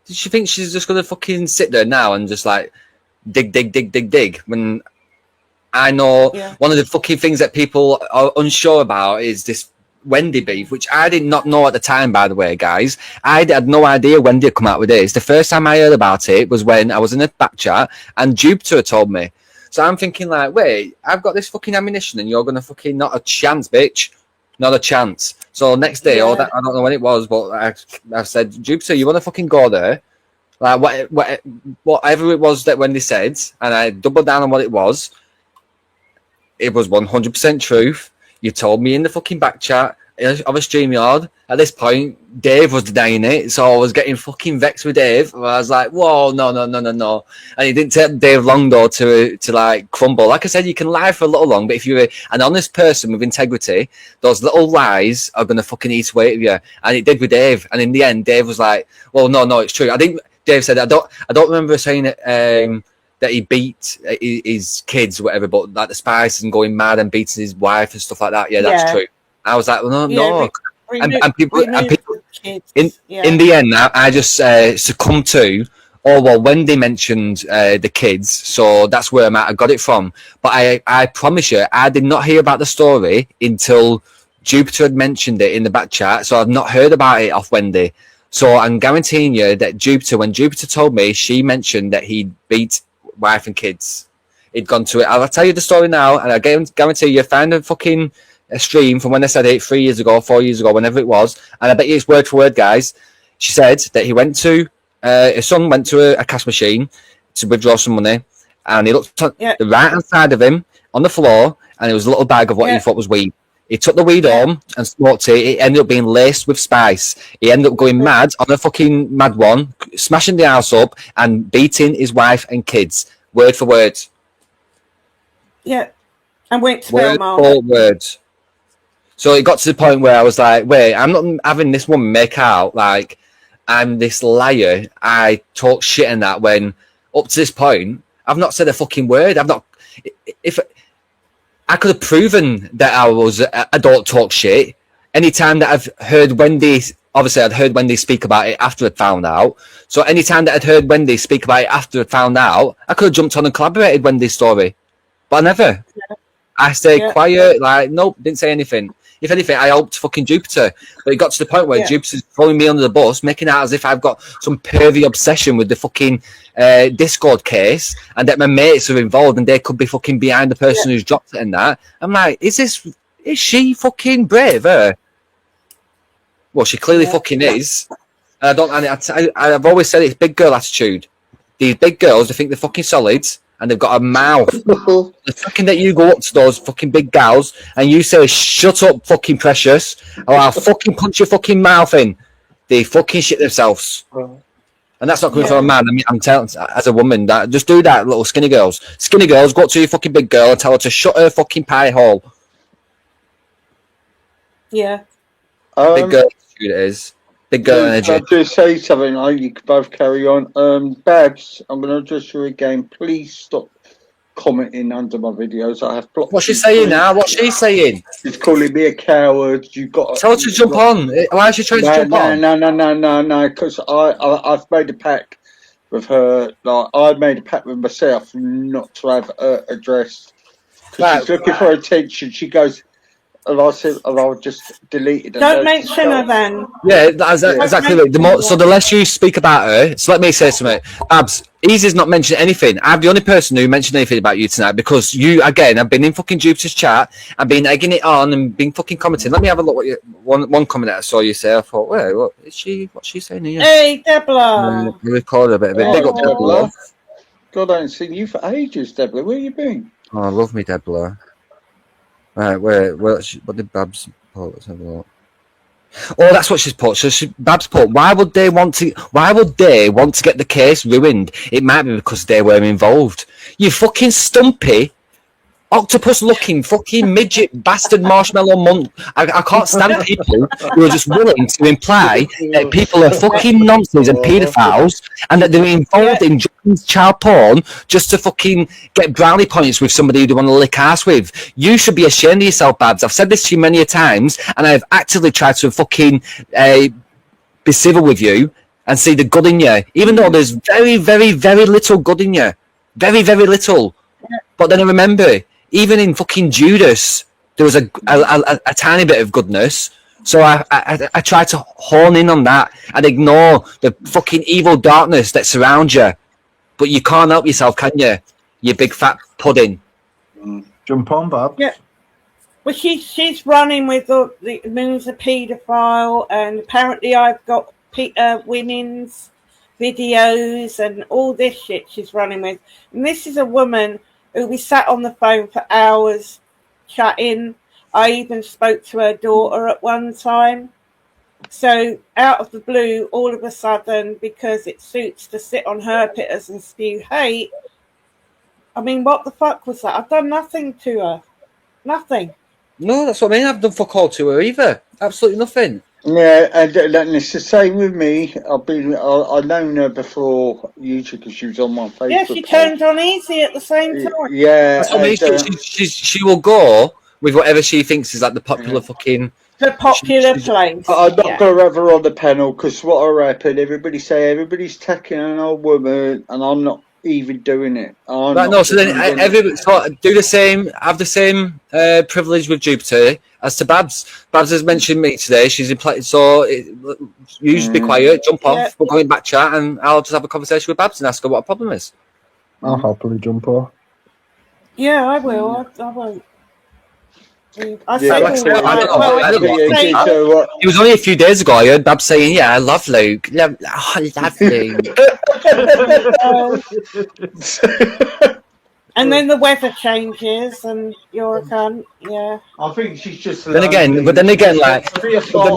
did she think she's just gonna fucking sit there now and just like dig? When I know one of the fucking things that people are unsure about is this Wendy beef, which I did not know at the time, by the way, guys. I had no idea Wendy had come out with this. The first time I heard about it was when I was in a back chat and Jupiter told me. So I'm thinking like, wait, I've got this fucking ammunition and you're gonna fucking, not a chance, bitch. Not a chance. So next day, I don't know when it was, but I said, Jupiter, you want to fucking go there? Like whatever it was that Wendy said, and I doubled down on what it was. It was 100% truth. You told me in the fucking back chat of a StreamYard. At this point, Dave was denying it, so I was getting fucking vexed with Dave. I was like, whoa, no. And it didn't take Dave long, though, to like crumble. Like I said, you can lie for a little long, but if you're an honest person with integrity, those little lies are going to fucking eat away at you. And it did with Dave. And in the end, Dave was like, well, no, it's true. I think Dave said, I don't remember saying it, that he beat his kids or whatever, but like the spice and going mad and beating his wife and stuff like that. Yeah, that's true. I was like, well, no. And people in the end, I just succumbed to, oh, well, Wendy mentioned the kids, so that's where I might have got it from. But I promise you, I did not hear about the story until Jupiter had mentioned it in the back chat, so I've not heard about it off Wendy. So I'm guaranteeing you that Jupiter, when Jupiter told me, she mentioned that he beat wife and kids. He'd gone to it. I'll tell you the story now, and I guarantee you, find a fucking stream from when I said it 3 years ago, 4 years ago, whenever it was, and I bet you it's word for word, guys. She said that he went to his son went to a cash machine to withdraw some money, and he looked on the right hand side of him on the floor, and it was a little bag of what he thought was weed. He took the weed home and smoked it. It ended up being laced with spice. He ended up going mad on a fucking mad one, smashing the house up and beating his wife and kids. Word for word. Yeah. And went to word for word. So it got to the point where I was like, wait, I'm not having this woman make out like I'm this liar. I talk shit and that, when up to this point, I've not said a fucking word. If I could have proven that I don't talk shit. Anytime that I've heard Wendy, obviously I'd heard Wendy speak about it after I'd found out. So anytime that I'd heard Wendy speak about it after I'd found out, I could have jumped on and collaborated Wendy's story. But I never. I stayed quiet, like, nope, didn't say anything. If anything, I helped fucking Jupiter. But it got to the point where Jupiter's throwing me under the bus, making out as if I've got some pervy obsession with the fucking Discord case, and that my mates are involved and they could be fucking behind the person who's dropped it and that. I'm like, is she fucking brave? Well, she clearly fucking is. I don't. I've always said it's big girl attitude. These big girls, they think they're fucking solids, and they've got a mouth. The fucking that you go up to those fucking big gals and you say, "Shut up, fucking precious," or I'll fucking punch your fucking mouth in. They fucking shit themselves. And that's not coming from a man. I mean, I'm telling as a woman that just do that, little skinny girls. Skinny girls, go up to your fucking big girl and tell her to shut her fucking pie hole. Yeah. Big girl attitude it is. Big girl energy. I'll just say something. You can both carry on. Babs, I'm going to address you again. Please stop commenting under my videos. I have blocked. What's she saying now? What's she saying? She's calling me a coward. You've got. Tell her to jump on. Why is she trying to jump on? No. Because I've made a pact with her. Like I made a pact with myself not to have her addressed. Because she's looking for attention. She goes. And I said, and I'll just delete it. Don't mention her then. Yeah, that's exactly right. So the less you speak about her, so let me say something. Babs, Easy's not mentioned anything. I'm the only person who mentioned anything about you tonight because you, again, I've been in fucking Jupiter's chat, I've been egging it on and been fucking commenting. Let me have a look at one comment that I saw you say. I thought, wait, what's she saying here? Hey, Deborah. We recorded a bit. Big up, Deborah. God, I haven't seen you for ages, Deborah. Where you been? Oh, I love me, Deborah. Right, what did Babs put? Let's have a look. Oh, that's what she's put. So Babs put, why would they want to get the case ruined? It might be because they were involved. You fucking stumpy, octopus-looking fucking midget bastard marshmallow monk. I can't stand people who are just willing to imply that people are fucking nonsense and paedophiles and that they're involved in child porn just to fucking get brownie points with somebody who they want to lick ass with. You should be ashamed of yourself, Babs. I've said this to you many a times and I've actively tried to fucking be civil with you and see the good in you, even though there's very, very, very little good in you. Very, very little. But then I remember, even in fucking Judas, there was a tiny bit of goodness. So I try to hone in on that and ignore the fucking evil darkness that surrounds you. But you can't help yourself, can you? You big fat pudding. Jump on, Bob. Yeah. Well, she's running with the Moon's a paedophile, and apparently I've got women's videos and all this shit she's running with. And this is a woman who we sat on the phone for hours chatting. I even spoke to her daughter at one time. So out of the blue, all of a sudden, because it suits to sit on her pitters and spew hate, I mean, what the fuck was that? I've done nothing to her. Nothing. No, that's what I mean. I've done fuck all to her either. Absolutely nothing. Yeah, and it's the same with me. I've known her before YouTube because she was on my Facebook. Yeah, she turned on Easy at the same time. Yeah, that's what I mean. She will go with whatever she thinks is like the popular fucking. The popular place. I'm not going to have her on the panel because what will happen, everybody's attacking an old woman and I'm not even doing it. Right, no, so then everybody do the same, have the same privilege with Jupiter as to Babs. Babs has mentioned me today. She's implied, so you just be quiet, jump off, we're going back chat and I'll just have a conversation with Babs and ask her what a problem is. I'll happily jump off. Yeah, I will. I won't. It was only a few days ago I heard Babs saying, yeah, I love Luke. I love Luke. And then the weather changes and you're a cunt. Yeah. I think she's just. Then again, like. Just don't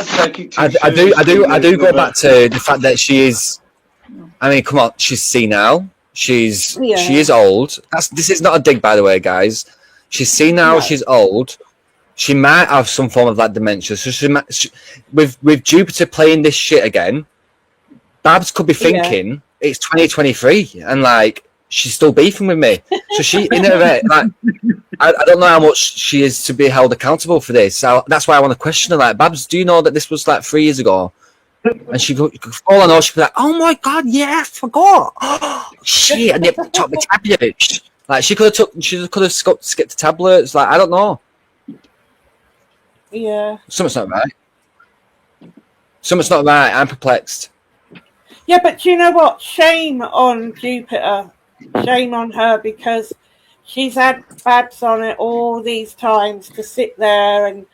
take it too I do go back to the fact that she is. I mean, come on, she's senile. She is old. This is not a dig, by the way, guys. She's senile. No. She's old. She might have some form of like dementia. So with Jupiter playing this shit again, Babs could be thinking it's 2023 and like she's still beefing with me. So she in her head, like I don't know how much she is to be held accountable for this. So that's why I want to question her. Like, Babs, do you know that this was like 3 years ago? And she go, all I know, she'd be like, "Oh my god, yeah, I forgot. Shit, and they took the tablets." Like she could have skipped the tablets. Like I don't know. Yeah. Something's not right. Something's not right. I'm perplexed. Yeah, but you know what? Shame on Jupiter. Shame on her because she's had Babs on it all these times to sit there and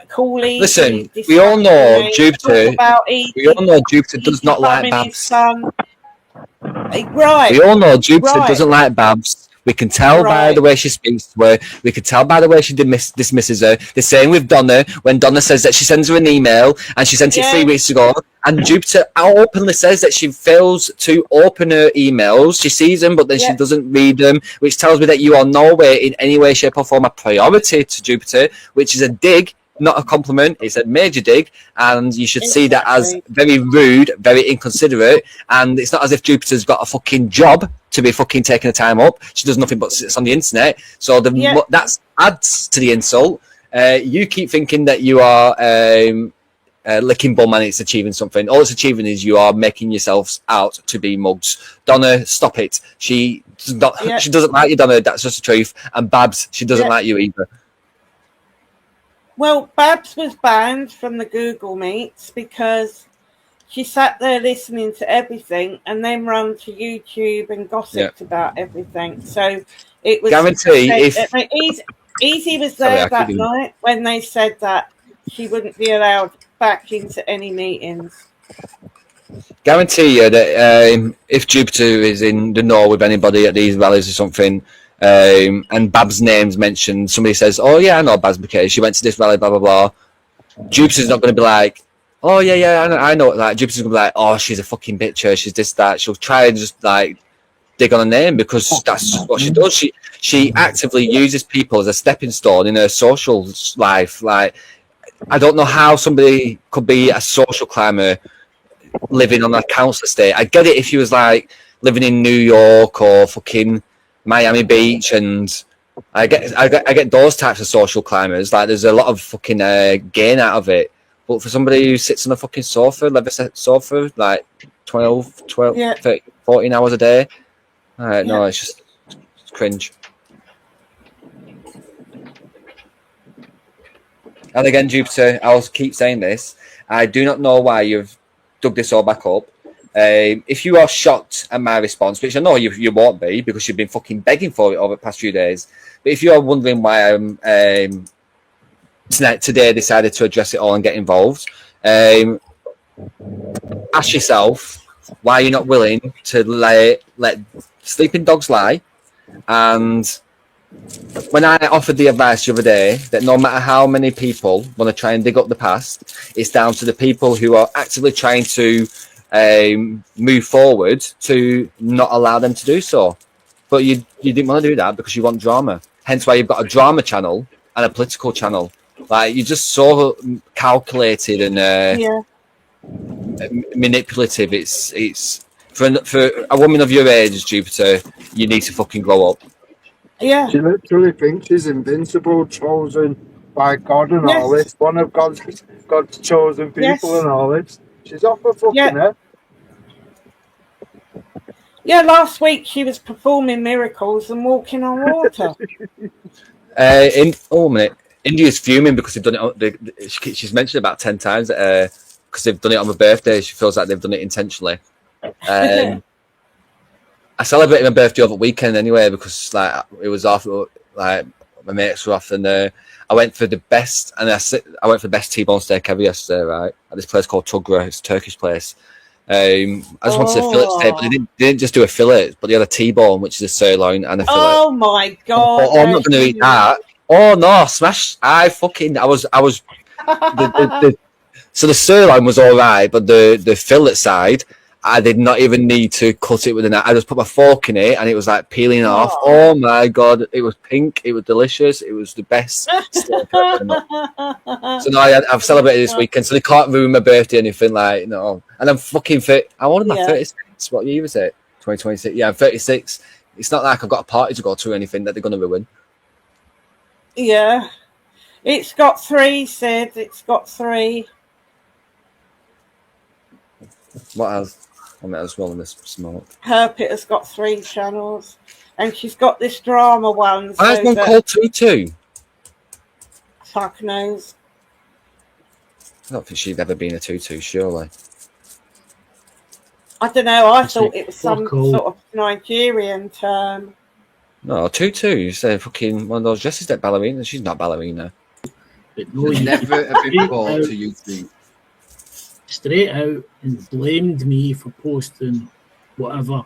Cooley. Listen, we all know Jupiter. We all know Jupiter does not like Babs. Right. We all know Jupiter doesn't like Babs. We can tell by the way she speaks to her. We can tell by the way she dismisses her. The same with Donna. When Donna says that she sends her an email and she sent it 3 weeks ago, and Jupiter openly says that she fails to open her emails. She sees them, but then she doesn't read them, which tells me that you are nowhere in any way, shape, or form a priority to Jupiter, which is a dig. Not a compliment, it's a major dig, and you should see that as very rude, very inconsiderate, and it's not as if Jupiter's got a fucking job to be fucking taking the time up. She does nothing but sits on the internet, so that adds to the insult. You keep thinking that you are licking bum and it's achieving something. All it's achieving is you are making yourselves out to be mugs. Donna, stop it. She doesn't like you, Donna, that's just the truth, and Babs, she doesn't like you either. Well, Babs was banned from the Google Meets because she sat there listening to everything and then run to YouTube and gossiped about everything. So it was Easy was there that night when they said that she wouldn't be allowed back into any meetings. Guarantee you that if Jupiter is in the know with anybody at these rallies or something, and Babs' name's mentioned, somebody says, "Oh yeah, I know Babs because she went to this rally, blah blah blah." Jupiter's not going to be like, "Oh yeah, I know that." Jupiter's going to be like, "Oh, she's a fucking bitch. She's this, that." She'll try and just like dig on a name because that's what she does. She actively uses people as a stepping stone in her social life. Like, I don't know how somebody could be a social climber living on a council estate. I get it if she was like living in New York or fucking Miami Beach, and I get those types of social climbers. Like, there's a lot of fucking gain out of it. But for somebody who sits on a fucking sofa, leather sofa, like 12, 30, 14 hours a day, no, it's just cringe. And again, Jupiter, I'll keep saying this. I do not know why you've dug this all back up. If you are shocked at my response, which I know you won't be because you've been fucking begging for it over the past few days, but if you are wondering why I'm today decided to address it all and get involved, ask yourself why you're not willing to let sleeping dogs lie. And when I offered the advice the other day that no matter how many people want to try and dig up the past, it's down to the people who are actively trying to move forward to not allow them to do so. But you didn't want to do that because you want drama. Hence why you've got a drama channel and a political channel. Like, you're just so calculated and manipulative. It's for a woman of your age, Jupiter, you need to fucking grow up. Yeah. She literally thinks she's invincible, chosen by God and all this. One of God's chosen people and all this. She's off her fucking head. Yeah, last week she was performing miracles and walking on water. India's fuming because they've done it. She's mentioned it about 10 times because they've done it on my birthday. She feels like they've done it intentionally. I celebrated my birthday over the weekend anyway because like it was off. Like, my mates were off, and I went for the best. And I went for the best T-bone steak ever yesterday, right? At this place called Tugra. It's a Turkish place. I just wanted a fillet steak, but they didn't just do a fillet, but they had a T-bone, which is a sirloin and a fillet. Oh my god! I'm not going to eat that. Oh no, smash! I was. So the sirloin was all right, but the fillet side, I did not even need to cut it with a knife. I just put my fork in it, and it was like peeling off. Oh my god! It was pink. It was delicious. It was the best steak I've ever had. So now I've celebrated this weekend, so they can't ruin my birthday or anything like no. And I'm fucking fit. I wanted my 36. What year is it? 2026. Yeah, I'm 36. It's not like I've got a party to go to or anything that they're going to ruin. Yeah, it's got 3. Sid, it's got 3. What else? I mean, I was rolling this smoke. Herpit has got 3 channels, and she's got this drama one. Why is one called 2-2? Fuck knows. I don't think she'd ever been a 2-2, surely. I don't know. I thought it was some sort of Nigerian term. No, 2-2. You say fucking one of those dresses that ballerina. She's not ballerina. But no, It's you never a big straight call out- to YouTube. straight out and blamed me for posting whatever.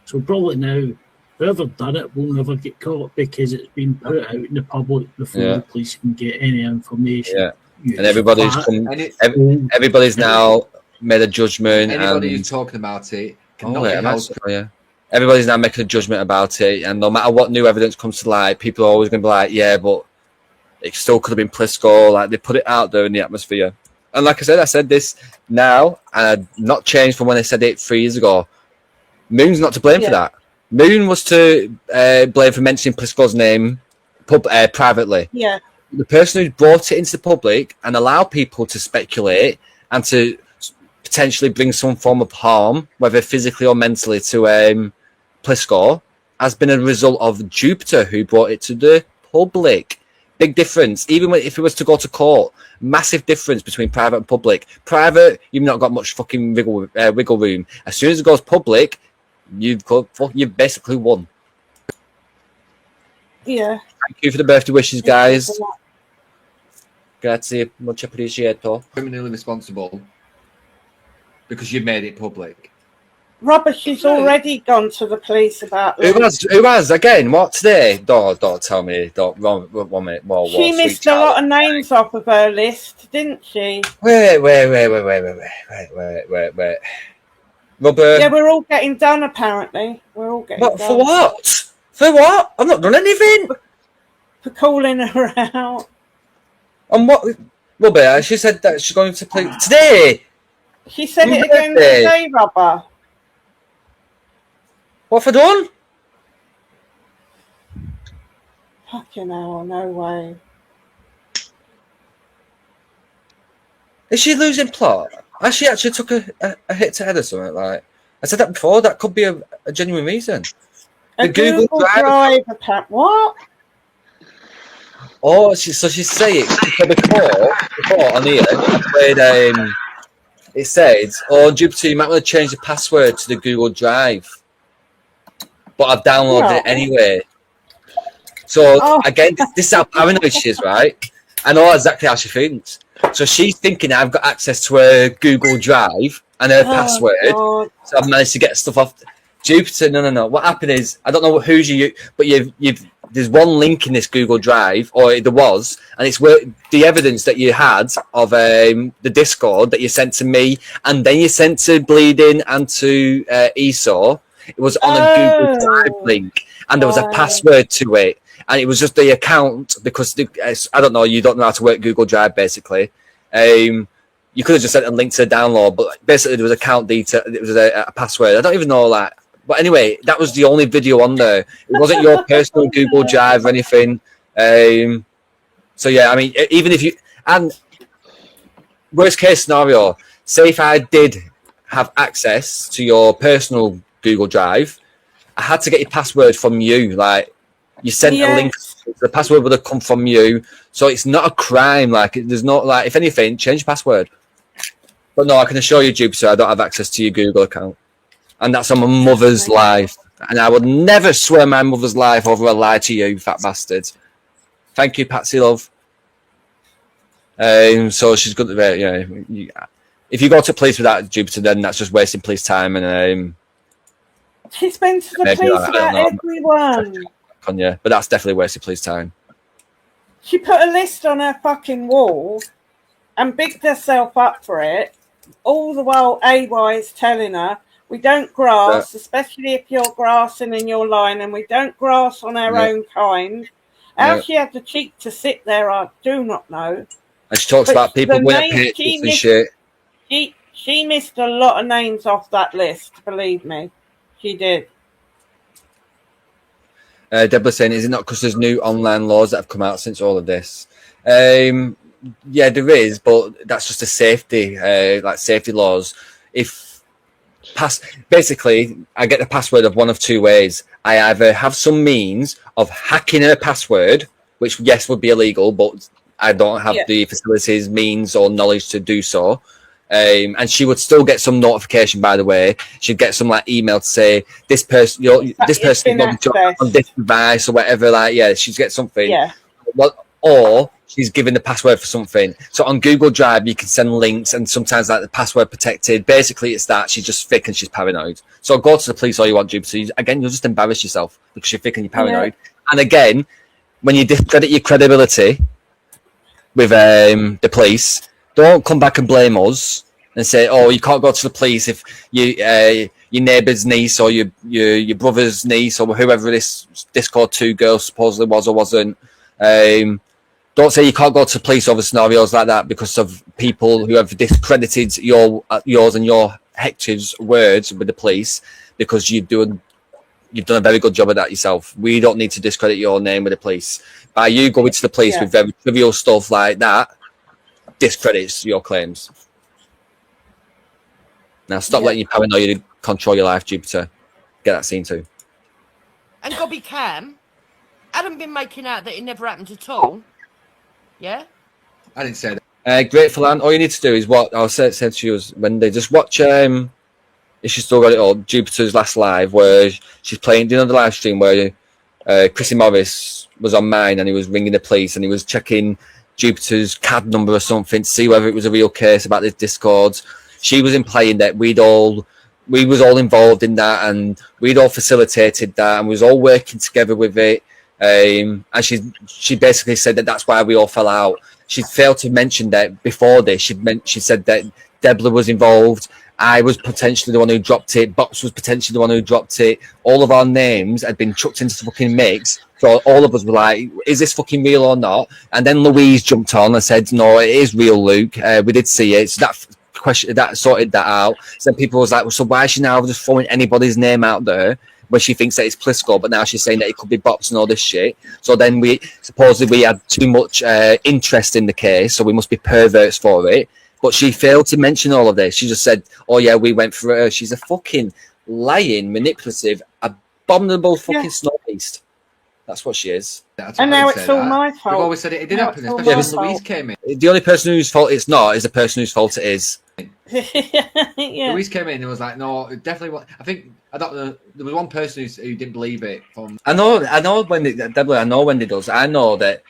So probably now, whoever done it will never get caught because it's been put out in the public before Yeah. the police can get any information. Yeah. You And everybody's fat everybody's now made a judgment. Anybody and who's talking about it Oh, cannot wait, be I'm held. actually, yeah. Everybody's now making a judgment about it, and no matter what new evidence comes to light, people are always going to be like, "Yeah, but it still could have been Plisco." Like they put it out there in the atmosphere, and like I said this now, and not changed from when I said it 3 years ago. Moon's not to blame for that. Moon was to blame for mentioning Plisco's name privately. Yeah. The person who brought it into the public and allowed people to speculate and to potentially bring some form of harm, whether physically or mentally, to Plisco, has been a result of Jupiter, who brought it to the public. Big difference. Even if it was to go to court, massive difference between private and public. Private, you've not got much fucking wiggle room. As soon as it goes public, you've basically won. Yeah. Thank you for the birthday wishes, guys. Grazie, much appreciato. Criminally responsible because you made it public. Robert, she's already gone to the police about this. Who has again? What today? Don't tell me. Don't 1 minute. Whoa, She missed a lot of names off of her list, didn't she? Wait. Rubber. Yeah, we're all getting done. Apparently, we're all getting done. For what? For what? I've not done anything. For calling her out. And what? Rubber. She said that she's going to play today. She said it again today, Rubber. What have I done? Fucking hell, no way. Is she losing plot? Has she actually took a hit to head or something? Like I said that before, that could be a genuine reason. The Google Drive account. What? Oh, so she's saying before on here, it said, "Oh, Jupiter, you might want to change the password to the Google Drive." But I've downloaded it anyway. So again, this is how paranoid she is, right? I know exactly how she thinks. So she's thinking I've got access to her Google Drive and her password. God. So I've managed to get stuff off Jupiter. No. What happened is I don't know who's you, but there's one link in this Google Drive, or there was, and it's where the evidence that you had of the Discord that you sent to me, and then you sent to Bleeding and to Esau. It was on a Google Drive link, and there was a password to it, and it was just the account because I don't know. You don't know how to work Google Drive, basically. You could have just sent a link to the download, but basically there was account detail. It was a password. I don't even know that. But anyway, that was the only video on there. It wasn't your personal Google Drive or anything. So yeah, I mean, even if you and worst case scenario, say if I did have access to your personal Google Drive, I had to get your password from you. Like you sent a link, the password would have come from you. So it's not a crime. Like there's not like, if anything, change your password. But no, I can assure you, Jupiter, I don't have access to your Google account, and that's on my mother's life. And I would never swear my mother's life over a lie to you, you fat bastard. Thank you, Patsy love. So she's good. If you go to police without Jupiter, then that's just wasting police time and. She's been to the police about everyone. But that's definitely wasted police time. She put a list on her fucking wall and bigged herself up for it. All the while AY is telling her, we don't grass, especially if you're grassing in your line, and we don't grass on our own kind. How she had the cheek to sit there, I do not know. And she talks about people going up pictures and shit. She missed a lot of names off that list, believe me. She did. Deborah saying, is it not because there's new online laws that have come out since all of this? Yeah, there is, but that's just a safety, safety laws. Basically, I get the password of one of two ways. I either have some means of hacking her password, which yes would be illegal, but I don't have the facilities, means, or knowledge to do so. And she would still get some notification, by the way. She'd get some email to say this person on this device or whatever. She'd get something. Yeah. Or she's given the password for something. So on Google Drive, you can send links, and sometimes like the password protected. Basically, it's that she's just thick and she's paranoid. So go to the police all you want, Jupiter. Again, you'll just embarrass yourself because you're thick and you're paranoid. Yeah. And again, when you discredit your credibility with the police, don't come back and blame us and say, "Oh, you can't go to the police if your neighbour's niece or your brother's niece or whoever this Discord 2 girl supposedly was or wasn't." Don't say you can't go to police over scenarios like that because of people who have discredited yours and your Hector's words with the police, because you've done a very good job of that yourself. We don't need to discredit your name with the police. By you going to the police with very trivial stuff like that, discredits your claims. Now stop letting your paranoia control your life, Jupiter. Get that scene too. And Gobby Cam hadn't been making out that it never happened at all. Yeah? I didn't say that. Grateful Anne, all you need to do is what I'll say to you is when they just watch if she's still got it all, Jupiter's last live where she's playing, the live stream where Chrissy Morris was on mine and he was ringing the police and he was checking Jupiter's CAD number or something to see whether it was a real case about this Discord. She was implying that we was all involved in that and we'd all facilitated that and we was all working together with it. And she basically said that that's why we all fell out. She failed to mention that before this. She said that Debla was involved. I was potentially the one who dropped it. Box was potentially the one who dropped it. All of our names had been chucked into the fucking mix. So all of us were like, is this fucking real or not? And then Louise jumped on and said, no, it is real, Luke. We did see it. So that sorted that out. So then people was like, well, so why is she now just throwing anybody's name out there when she thinks that it's political, but now she's saying that it could be bots and all this shit. So then we had too much interest in the case, so we must be perverts for it. But she failed to mention all of this. She just said, oh yeah, we went for her. She's a fucking lying, manipulative, abominable fucking snow beast. That's what she is. And now it's all my fault. We've always said it did happen, especially when Louise came in. The only person whose fault it's not is the person whose fault it is. Yeah. Louise came in and was like, no, it definitely. I think there was one person who didn't believe it. I know Wendy. Deborah, I know Wendy does. I know that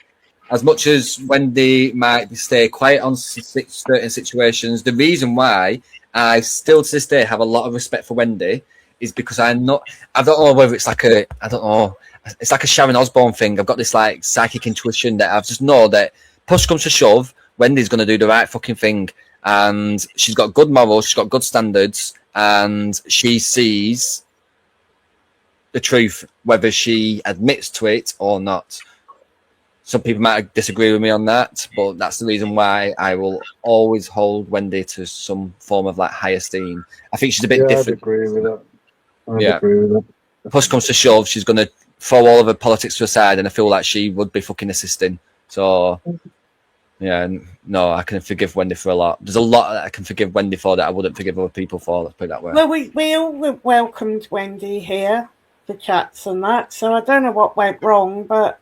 as much as Wendy might stay quiet on certain situations, the reason why I still to this day have a lot of respect for Wendy is because I don't know whether it's like it's like a Sharon Osbourne thing. I've got this like psychic intuition that I just know that push comes to shove, Wendy's going to do the right fucking thing. And she's got good morals, she's got good standards, and she sees the truth, whether she admits to it or not. Some people might disagree with me on that, but that's the reason why I will always hold Wendy to some form of like high esteem. I think she's a bit different. I'd agree with that. Agree with that. Push comes to shove, she's going to throw all of her politics to the side, and I feel like she would be fucking assisting. So, yeah, no, I can forgive Wendy for a lot. There's a lot that I can forgive Wendy for that I wouldn't forgive other people for. Let's put it that way. Well, we all welcomed Wendy here for chats and that, so I don't know what went wrong, but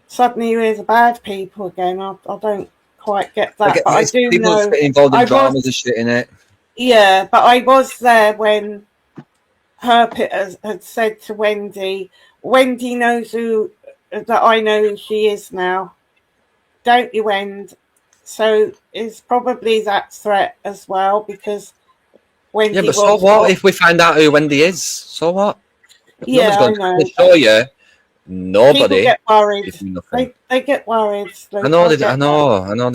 suddenly there's bad people again. I don't quite get that, but I do know. People involved in dramas and shit in it. Yeah, but I was there when Herpit had said to Wendy, Wendy knows that I know who she is now. Don't you, Wend? So it's probably that threat as well, because Wendy. Yeah, but so what if we find out who Wendy is? So what? Yeah, nobody's going to show you. Nobody. People get worried. They get worried. I know they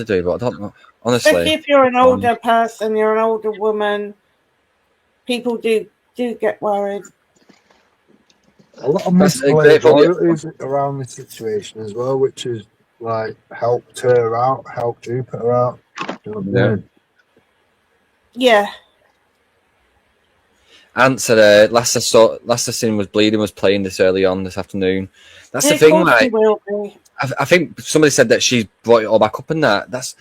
do, but I don't know. Honestly, especially if you're an older person, you're an older woman. People do get worried. A lot of misplaced around the situation as well, which is like helped her out, helped Jupiter out. You know what I mean? Yeah. Answer Last Sin was bleeding was playing this early on this afternoon. That's the thing, like I think somebody said that she brought it all back up and that's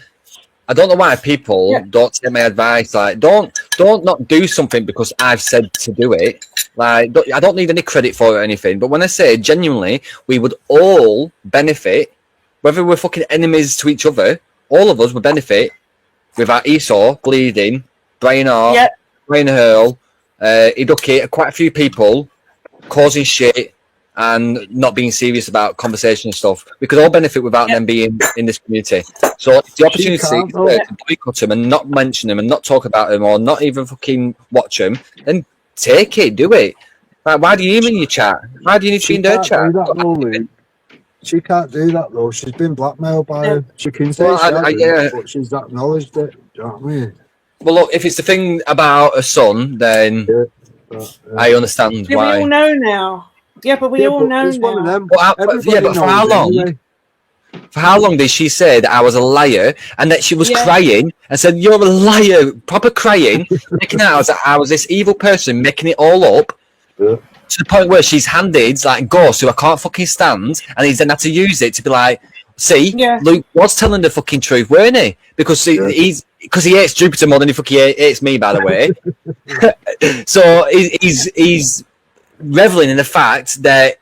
I don't know why people don't take my advice. Like, don't not do something because I've said to do it. Like, I don't need any credit for it or anything. But when I say genuinely, we would all benefit, whether we're fucking enemies to each other, all of us would benefit without Esau bleeding, Brian Hart, Brian Hurl, Iduki, quite a few people causing shit and not being serious about conversation and stuff. We could all benefit without them being in this community. So the opportunity to boycott them and not mention them and not talk about them or not even fucking watch them, then take it, do it. Like, why do you even in your chat? Why do you need to be in their chat? She can't do that though. She's been blackmailed by her. She can say but she's acknowledged it. Do you know what I mean? Well, look, if it's the thing about a son, then I understand why. We all know now. Yeah, but we all know now. But for how long? Anyway. For how long did she say that I was a liar and that she was crying and said, "You're a liar," proper crying, making out that I was this evil person, making it all up. To the point where she's handed like Ghost, who I can't fucking stand, and he's then had to use it to be like, see, Luke was telling the fucking truth, weren't he? Because he hates Jupiter more than he fucking hates me, by the way. So he's reveling in the fact that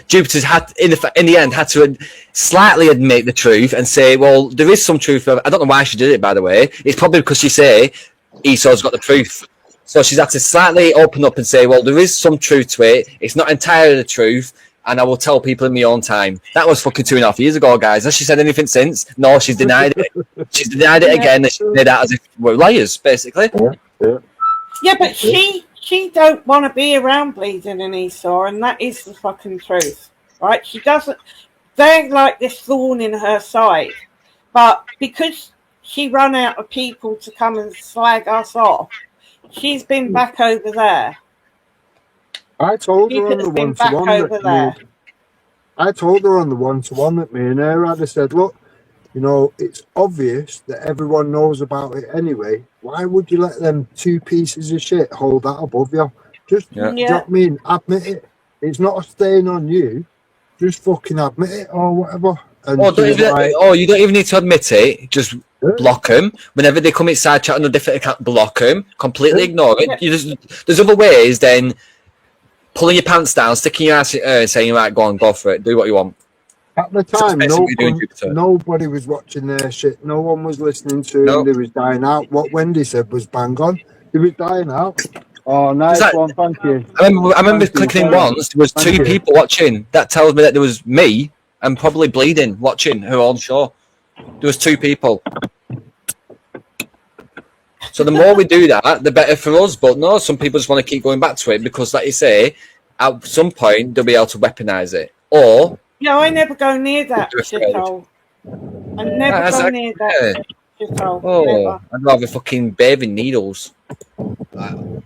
Jupiter's had in the end had to slightly admit the truth and say, well, there is some truth. I don't know why she did it, by the way. It's probably because she say Esau's got the proof. So she's had to slightly open up and say, well, there is some truth to it. It's not entirely the truth, and I will tell people in my own time. That was fucking 2.5 years ago, guys. Has she said anything since? No, she's denied it. She's denied it again, and she did that as if we're liars, basically. Yeah, but she don't want to be around Bleeding and Esau, and that is the fucking truth, right? She doesn't. They're like this thorn in her side, but because she run out of people to come and slag us off, she's been back over there. I told her on the one-to-one I told her on the one-to-one that me and her had. I said, look, you know, it's obvious that everyone knows about it anyway. Why would you let them two pieces of shit hold that above you? Just, do you know what I mean? Admit it. It's not a stain on you. Just fucking admit it or whatever. And you don't even need to admit it. Just block them. Whenever they come inside chat on a different account, block them. Completely ignore it. There's other ways than pulling your pants down, sticking your ass in her and saying, right, go for it. Do what you want. At the time, nobody was watching their shit. No one was listening to him. They was dying out. What Wendy said was bang on. They was dying out. Oh, nice one. Thank you. I remember clicking in once. There was two people watching. That tells me that there was me and probably Bleeding watching who on show. There was two people. So the more we do that, the better for us. But no, some people just want to keep going back to it because, like you say, at some point they'll be able to weaponize it. Or I never go near that shithole. I never go near that shithole. Oh, I'd rather fucking bathe in needles. On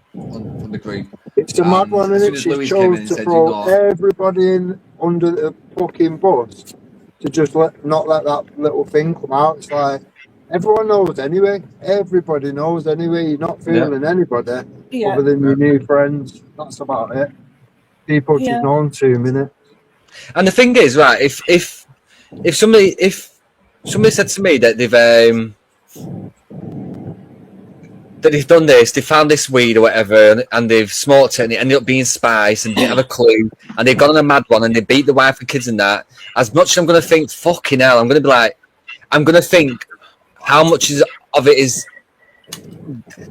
the group. It's a mad one, isn't it? She chose to throw everybody in under the fucking bus to just not let that little thing come out. It's like everyone knows anyway. Everybody knows anyway. You're not fooling anybody other than your new friends. That's about it. People just know in 2 minutes. And the thing is, right? If somebody said to me that they've done this, they found this weed or whatever, and they've smoked it, and it ended up being spice, and didn't have a clue, and they've gone on a mad one, and they beat the wife and kids and that. As much as I'm going to think, fucking hell, I'm going to think how much of it is.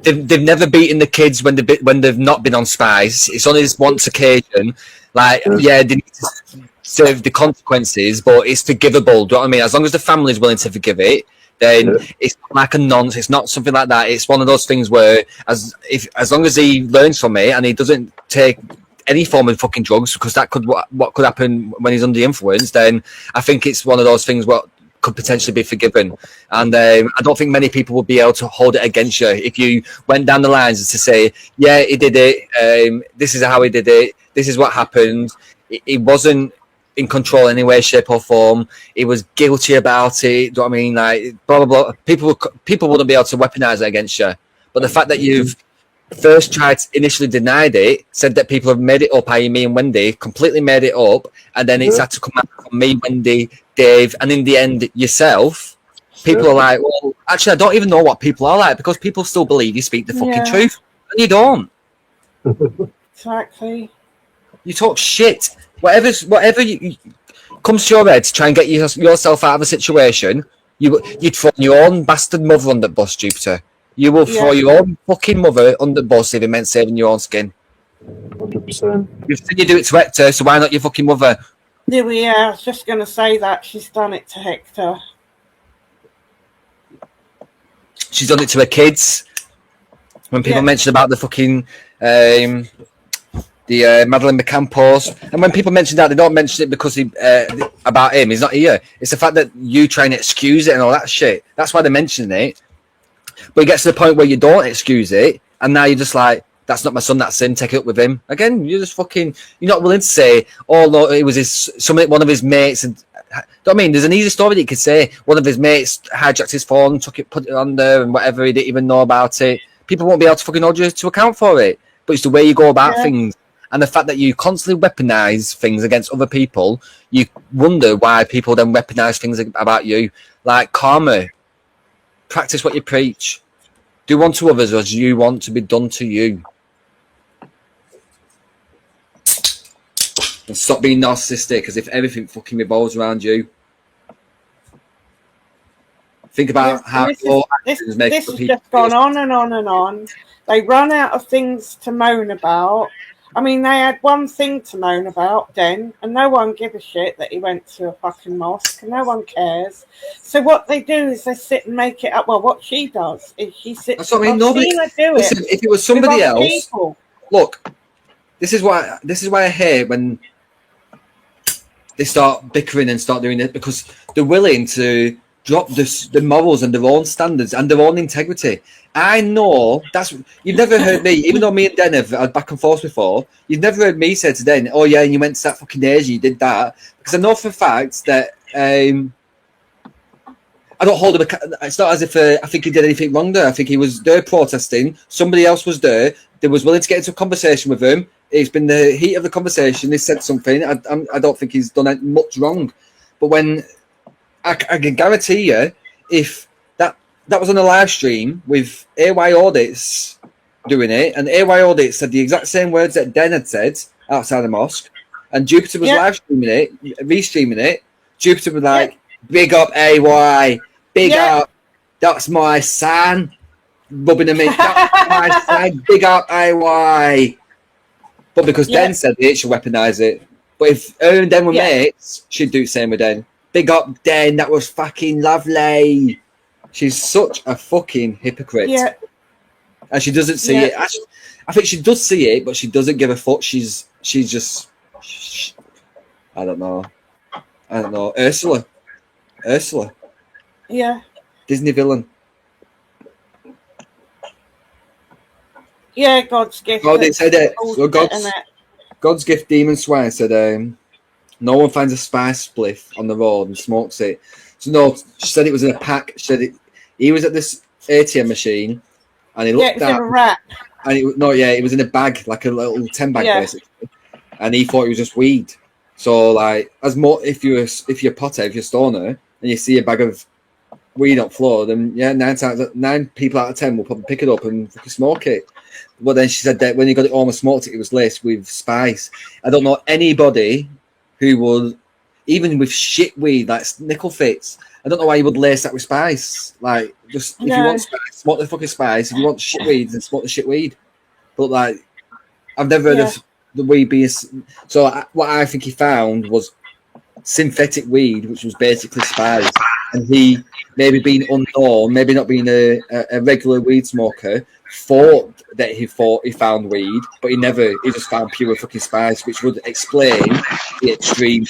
They've never beaten the kids when they've not been on spice. It's only this once occasion. Like, they need to serve the consequences, but it's forgivable. Do you know what I mean? As long as the family's willing to forgive it, then it's not like a nonce. It's not something like that. It's one of those things where, as long as he learns from it and he doesn't take any form of fucking drugs, because that could what could happen when he's under the influence, then I think it's one of those things what could potentially be forgiven. And I don't think many people will be able to hold it against you if you went down the lines to say, yeah, he did it. This is how he did it. This is what happened. He wasn't in control in any way, shape, or form. He was guilty about it. Do you know what I mean? Like, blah blah blah. People wouldn't be able to weaponize it against you. But the fact that you've first initially denied it, said that people have made it up, i.e. me and Wendy, completely made it up, and then it's had to come out from me, Wendy, Dave, and in the end yourself. People are like, well, actually, I don't even know what people are like, because people still believe you speak the fucking truth, and you don't. Exactly. You talk shit. Whatever comes to your head to try and get yourself out of a situation, you'd throw your own bastard mother on the bus, Jupiter. You will throw your own fucking mother on the bus if it meant saving your own skin. 100%. You've seen you do it to Hector, so why not your fucking mother? Yeah, I was just going to say that she's done it to Hector. She's done it to her kids. When people mention about the fucking Madeleine McCann post, and when people mention that, they don't mention it because about him. He's not here. It's the fact that you try and excuse it and all that shit. That's why they're mentioning it. But it gets to the point where you don't excuse it, and now you're just like, that's not my son, that's him, take it up with him. Again, you're just fucking, you're not willing to say, oh, no, it was one of his mates. And, do you know what I mean? There's an easy story that you could say, one of his mates hijacked his phone, put it on there, and whatever, he didn't even know about it. People won't be able to fucking hold you to account for it. But it's the way you go about things. And the fact that you constantly weaponize things against other people, you wonder why people then weaponize things about you. Like karma. Practice what you preach. Do unto others as you want to be done to you. And stop being narcissistic as if everything fucking revolves around you. Think about how this has just gone on and on and on. They run out of things to moan about. I mean, they had one thing to moan about then, and no one give a shit that he went to a fucking mosque, and no one cares. So what they do is they sit and make it up. Well, what she does is she sits. That's what I mean. Listen, if it was somebody else, look, this is why I hate when they start bickering and start doing it, because they're willing to drop the morals and their own standards and their own integrity. I know you've never heard me, even though me and Den have had back and forth before, you've never heard me say to Den, oh yeah, and you went to that fucking Asia, you did that. Because I know for a fact that I don't hold him. It's not as if I think he did anything wrong there. I think he was there protesting. Somebody else was there. They was willing to get into a conversation with him. It's been the heat of the conversation. He said something. I don't think he's done much wrong. But when I can guarantee you, if that was on a live stream with AY Audits doing it, and AY Audits said the exact same words that Den had said outside the mosque, and Jupiter was live streaming it, restreaming it. Jupiter was like, big up AY, big up, that's my son, rubbing him in, that's my son, big up AY. But because Den said it, she'll weaponize it. But if her and Den were mates, she'd do the same with Den. Big up Den, that was fucking lovely. She's such a fucking hypocrite. Yeah. And she doesn't see it. I think she does see it, but she doesn't give a fuck. She's just... I don't know. Ursula. Yeah. Disney villain. Yeah, God's gift. God, it said it. So God's gift, Demon Swine, said, no one finds a spice spliff on the road and smokes it. So no, she said it was in a pack. She said he was at this ATM machine, and he looked it was in a wrap. And it was in a bag, like a little 10 bag basically. And he thought it was just weed. So like, if you're a pothead, if you're a stoner, and you see a bag of weed on the floor, then 9 people out of 10 will probably pick it up and fucking smoke it. But then she said that when he got it home and smoked it, it was laced with spice. I don't know anybody who would, even with shit weed like nickel fits, I don't know why you would lace that with spice. Like, just if you want spice, smoke the fucking spice. If you want shit weed, then smoke the shit weed. But like, I've never heard of the weed being. So what I think he found was synthetic weed, which was basically spice. And he, maybe being unknown, maybe not being a regular weed smoker, thought he found weed, but he just found pure fucking spice, which would explain the extreme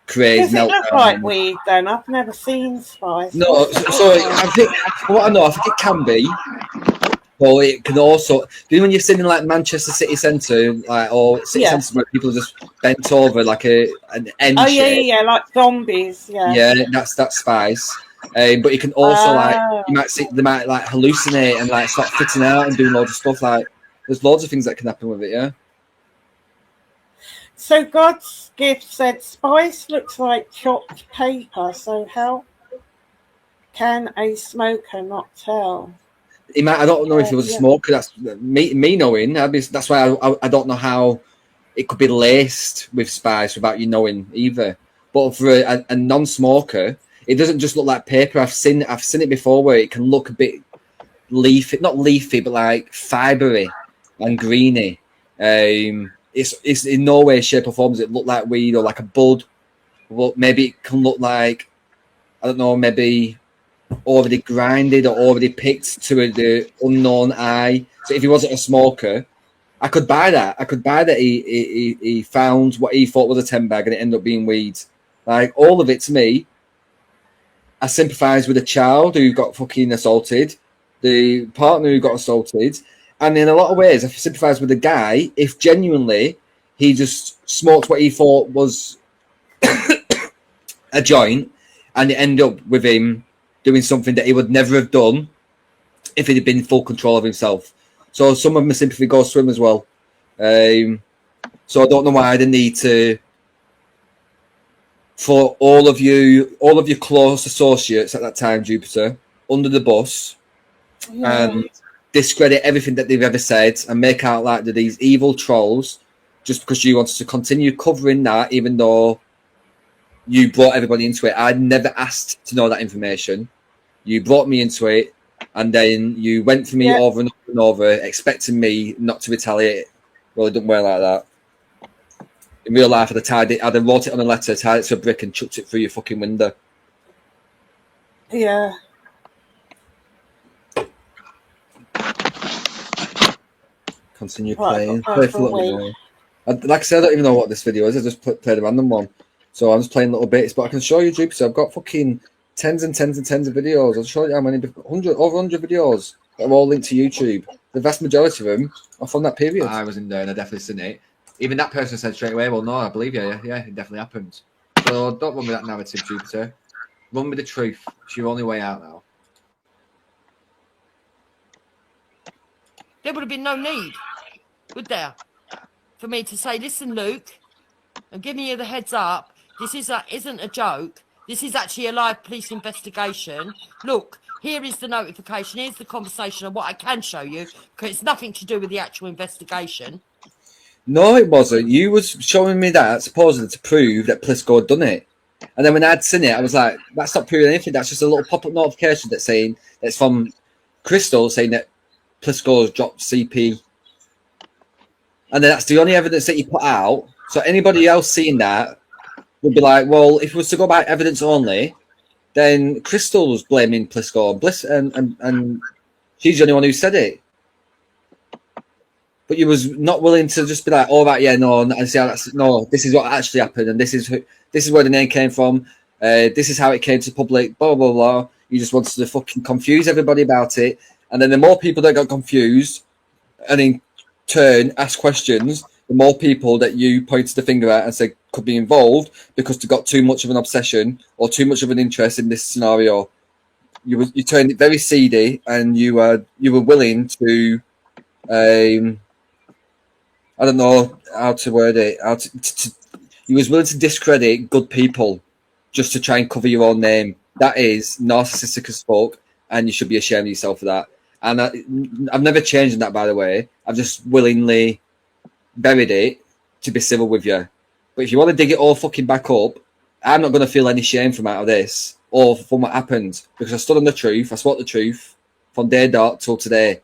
craze. Does it look like weed then? I've never seen spice. No, so I think, what I know, I think it can be, but it can also, when you're sitting in like Manchester city centre, like, or city centre where people are just bent over like an end shape. Yeah, like zombies. Yeah, that's spice. But you can also they might like hallucinate and like start fitting out and doing loads of stuff. Like, there's loads of things that can happen with it. Yeah. So God's gift said spice looks like chopped paper. So how can a smoker not tell? He might. I don't know if he was a smoker. That's me knowing. That's why I don't know how it could be laced with spice without you knowing either. But for a non-smoker, it doesn't just look like paper. I've seen it before where it can look a bit leafy, not leafy, but like fibery. and greeny. It's in no way, shape, or form does it look like weed or like a bud. Well, maybe it can look like, I don't know, maybe already grinded or already picked to the unknown eye. So if he wasn't a smoker, I could buy that. I could buy that he found what he thought was a 10 bag and it ended up being weed. Like, all of it to me, I sympathise with the child who got fucking assaulted, the partner who got assaulted, and in a lot of ways, I sympathise with the guy if genuinely he just smoked what he thought was a joint, and it ended up with him doing something that he would never have done if he'd been in full control of himself. So some of my sympathy goes to him as well. So I don't know why the need to, for all of your close associates at that time, Jupiter, under the bus and discredit everything that they've ever said and make out like they're these evil trolls just because you wanted to continue covering that, even though you brought everybody into it. I never asked to know that information. You brought me into it, and then you went for me over and over and over, expecting me not to retaliate. Well, it doesn't work like that. In real life, I'd have wrote it on a letter, tied it to a brick, and chucked it through your fucking window. Yeah. Continue playing. Play for a little bit. Like I said, I don't even know what this video is. I just played a random one. So I'm just playing little bits, but I can show you, Jupiter. I've got fucking tens and tens and tens of videos. I'll show you how many, over 100 videos that are all linked to YouTube. The vast majority of them are from that period. I was in there and I definitely seen it. Even that person said straight away, well, no, I believe you. Yeah, it definitely happened. So don't run with that narrative, Jupiter. Run with the truth. It's your only way out now. There would have been no need, would there, for me to say, listen, Luke, I'm giving you the heads up. This isn't a joke. This is actually a live police investigation. Look, here is the notification. Here's the conversation of what I can show you, because it's nothing to do with the actual investigation. No, it wasn't. You was showing me that supposedly to prove that Plisco had done it. And then when I'd seen it, I was like, that's not proving anything. That's just a little pop-up notification that's from Crystal saying that Plisco's dropped CP. And then that's the only evidence that you put out. So anybody else seeing that would be like, well, if it was to go by evidence only, then Crystal was blaming Plisco and she's the only one who said it. But you was not willing to just be like, all right, yeah, no, and see how no, this is what actually happened, and this is where the name came from. This is how it came to public. Blah blah blah. You just wanted to fucking confuse everybody about it, and then the more people that got confused, and in turn asked questions, the more people that you pointed the finger at and said could be involved because they got too much of an obsession or too much of an interest in this scenario. You turned it very seedy, and you were willing to. I don't know how to word it. You was willing to discredit good people just to try and cover your own name. That is narcissistic as fuck, and you should be ashamed of yourself for that. And I've never changed in that, by the way. I've just willingly buried it to be civil with you. But if you want to dig it all fucking back up, I'm not going to feel any shame from out of this or from what happened, because I stood on the truth. I spoke the truth from day dot till today.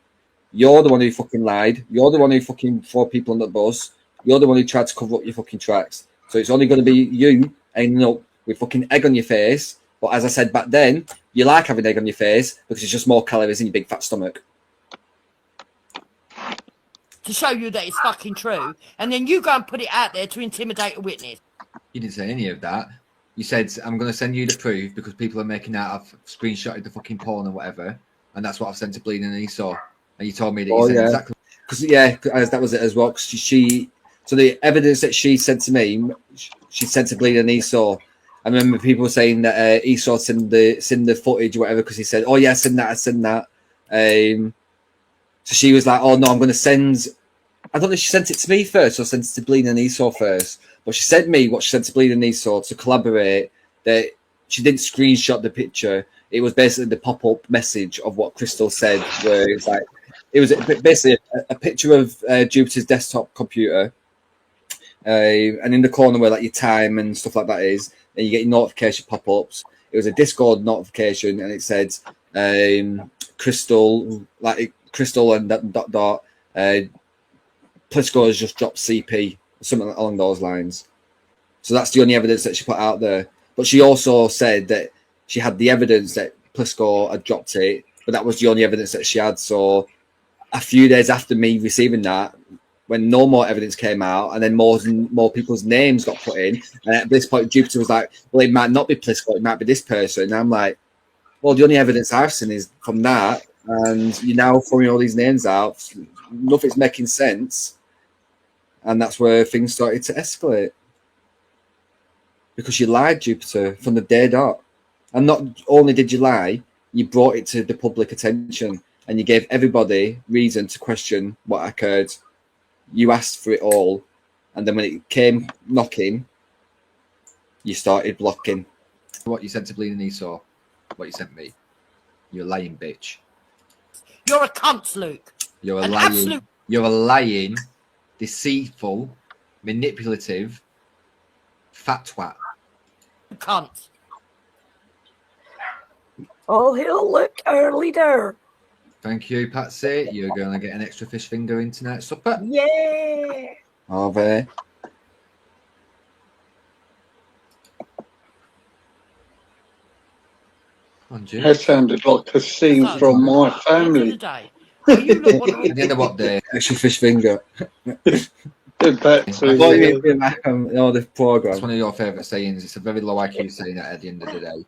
You're the one who fucking lied. You're the one who fucking threw people on the bus. You're the one who tried to cover up your fucking tracks. So it's only going to be you ending up with fucking egg on your face. But as I said back then, you like having egg on your face because it's just more calories in your big fat stomach. To show you that it's fucking true. And then you go and put it out there to intimidate a witness. You didn't say any of that. You said, I'm going to send you the proof because people are making out I've screenshotted the fucking porn or whatever. And that's what I've sent to Bleeding and Esau. And you told me that you said exactly. Because that was it as well. Cause so the evidence that she sent to me, she sent to Bleeding and Esau. I remember people saying that Esau sent the footage or whatever because he said, oh yeah, send that. So she was like, oh no, I'm going to send. I don't know if she sent it to me first or sent it to Bleeding and Esau first. But she sent me what she sent to Bleeding and Esau to collaborate. That she didn't screenshot the picture. It was basically the pop-up message of what Crystal said, where it's like, it was basically a picture of Jupiter's desktop computer, and in the corner where like your time and stuff like that is, and you get your notification pop-ups. It was a Discord notification, and it said Crystal and Plisco has just dropped CP, something along those lines. So that's the only evidence that she put out there. But she also said that she had the evidence that Plisco had dropped it, but that was the only evidence that she had. So a few days after me receiving that, when no more evidence came out, and then more people's names got put in, and at this point, Jupiter was like, well, it might not be Plisco, it might be this person. And I'm like, well, the only evidence I've seen is from that, and you're now throwing all these names out. Nothing's making sense. And that's where things started to escalate. Because you lied, Jupiter, from the day dot. And not only did you lie, you brought it to the public attention, and you gave everybody reason to question what occurred. You asked for it all, and then when it came knocking, you started blocking. What you sent to Bleeding Esau, what you sent me, you're a lying bitch. You're a cunt, Luke. You're a lying, deceitful, manipulative, fat twat. Cunt. Oh, he'll look our leader. Thank you, Patsy. You're going to get an extra fish finger in tonight's supper. Yeah. Over there. That sounded like a scene from My Family. At the end of what day? Extra fish finger. The program. It's one of your favourite sayings. It's a very low IQ saying at the end of the day.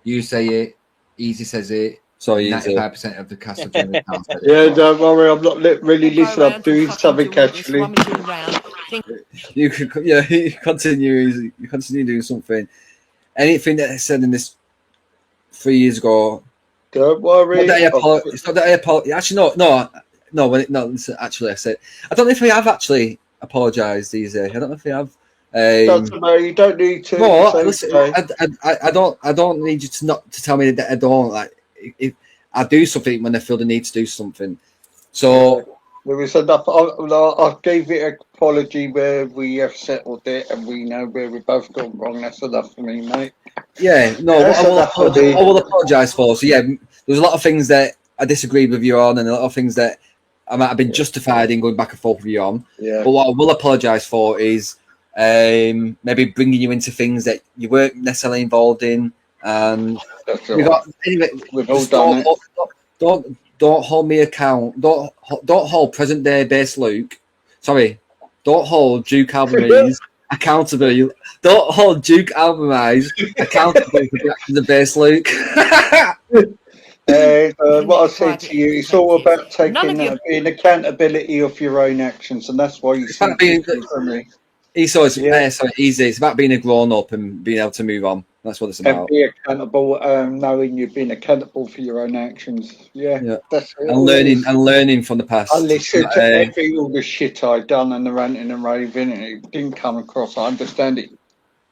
You say it, Easy says it. Sorry, 95% of the cast of German House. Yeah, don't worry, I'm not really listening. I'm doing something actually. You continue doing something. Anything that I said in this 3 years ago. Don't worry. It's not that I apologize. Actually, no. Actually, I said I don't know if we have actually apologized these days. I don't know if we have. Doesn't matter. You don't need to. No, listen, I don't need you to tell me that I don't like. If I do something when I feel the need to do something. So there was enough. I gave it an apology where we have settled it and we know where we've both gone wrong. That's enough for me, mate. Yeah, no, I will apologise for. So yeah, there's a lot of things that I disagreed with you on, and a lot of things that I might have been justified in going back and forth with you on. Yeah. But what I will apologise for is maybe bringing you into things that you weren't necessarily involved in. And we've all done it. Don't hold me account. Don't hold present day base Luke. Sorry, don't hold Duke Alvarez accountable. Don't hold Duke Alvarez accountable for the actions of base Luke. What I said to you, it's all about being accountability of your own actions, and that's why you see for me. Easy. It's about being a grown up and being able to move on. That's what it's about. And be accountable, knowing you've been accountable for your own actions. Yeah. That's it. And learning from the past. I listened to all the shit I've done and the ranting and raving, and it didn't come across. I understand it.